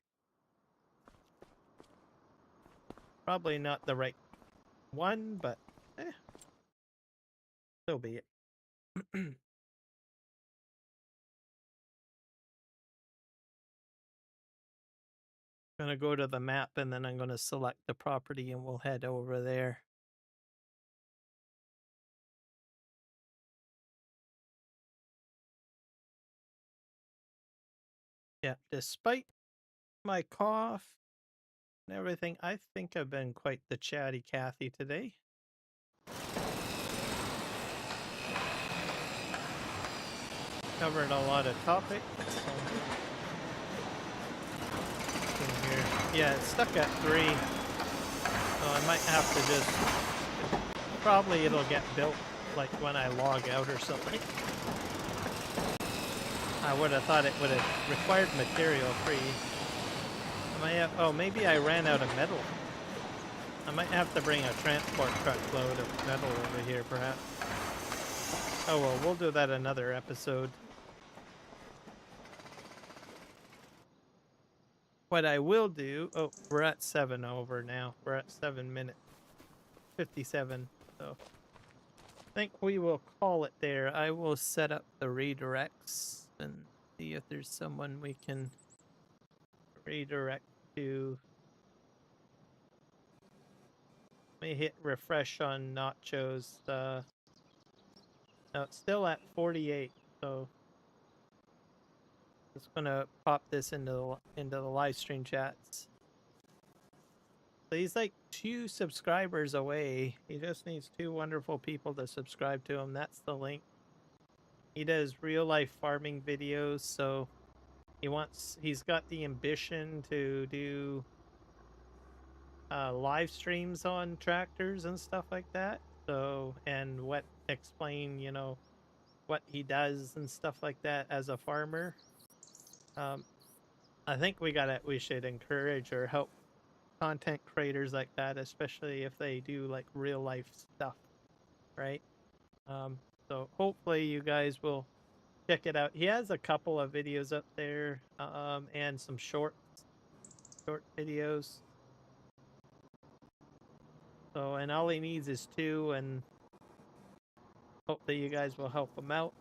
Probably not the right one, but so be it. Gonna go to the map and then I'm gonna select the property and we'll head over there. Yeah, despite my cough and everything, I think I've been quite the chatty Cathy today. Covered a lot of topics. Here. Yeah, it's stuck at 3. So I might have to just... Probably it'll get built like when I log out or something. I would have thought it would have required material free. Oh, maybe I ran out of metal. I might have to bring a transport truckload of metal over here, perhaps. Oh well, we'll do that another episode. What I will do... Oh, we're at 7 over now. We're at 7 minutes. 57, so... I think we will call it there. I will set up the redirects and see if there's someone we can redirect to. Let me hit refresh on Nacho's. No, it's still at 48, so just gonna pop this into the live stream chats. So he's like 2 subscribers away. He just needs 2 wonderful people to subscribe to him. That's the link. He does real life farming videos, so he's got the ambition to do live streams on tractors and stuff like that. So, and explain, you know, what he does and stuff like that as a farmer. I think we should encourage or help content creators like that, especially if they do like real life stuff, right? So hopefully you guys will check it out. He has a couple of videos up there, and some short videos. So, and all he needs is 2, and hopefully you guys will help him out.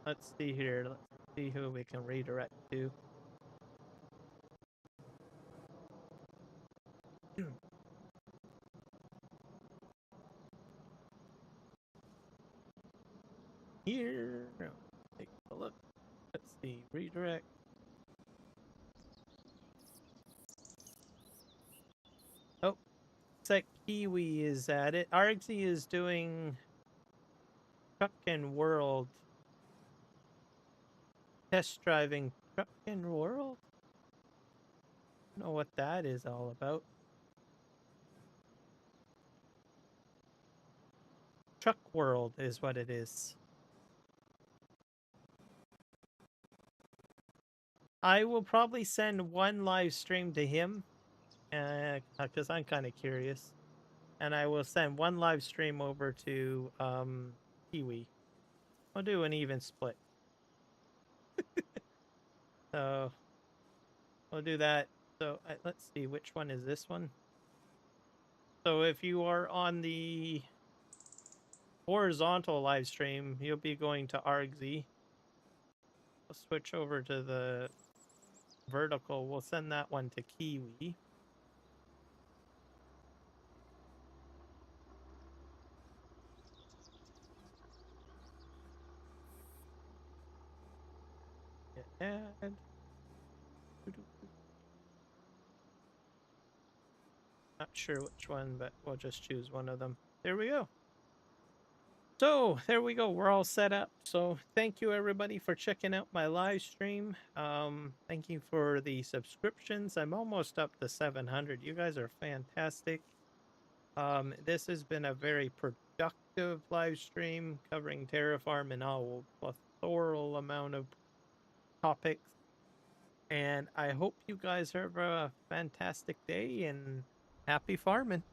Let's see here. Let's see who we can redirect to. Here, take a look. Let's see, redirect. Oh, looks like Kiwi is at it. Argsy is doing Truckin' World. Test driving Truckin' World? I don't know what that is all about. Truck World is what it is. I will probably send 1 live stream to him, because I'm kind of curious. And I will send 1 live stream over to Kiwi. I'll do an even split. So we'll do that. So let's see, which one is this one? So if you are on the horizontal live stream, you'll be going to Argsy. We'll switch over to the vertical. We'll send that one to Kiwi. Add. Not sure which one, but we'll just choose one of them. There we go. So there we go. We're all set up. So thank you everybody for checking out my live stream. Thank you for the subscriptions. I'm almost up to 700. You guys are fantastic. This has been a very productive live stream covering Terraform and a plethora amount of topics. And I hope you guys have a fantastic day and happy farming.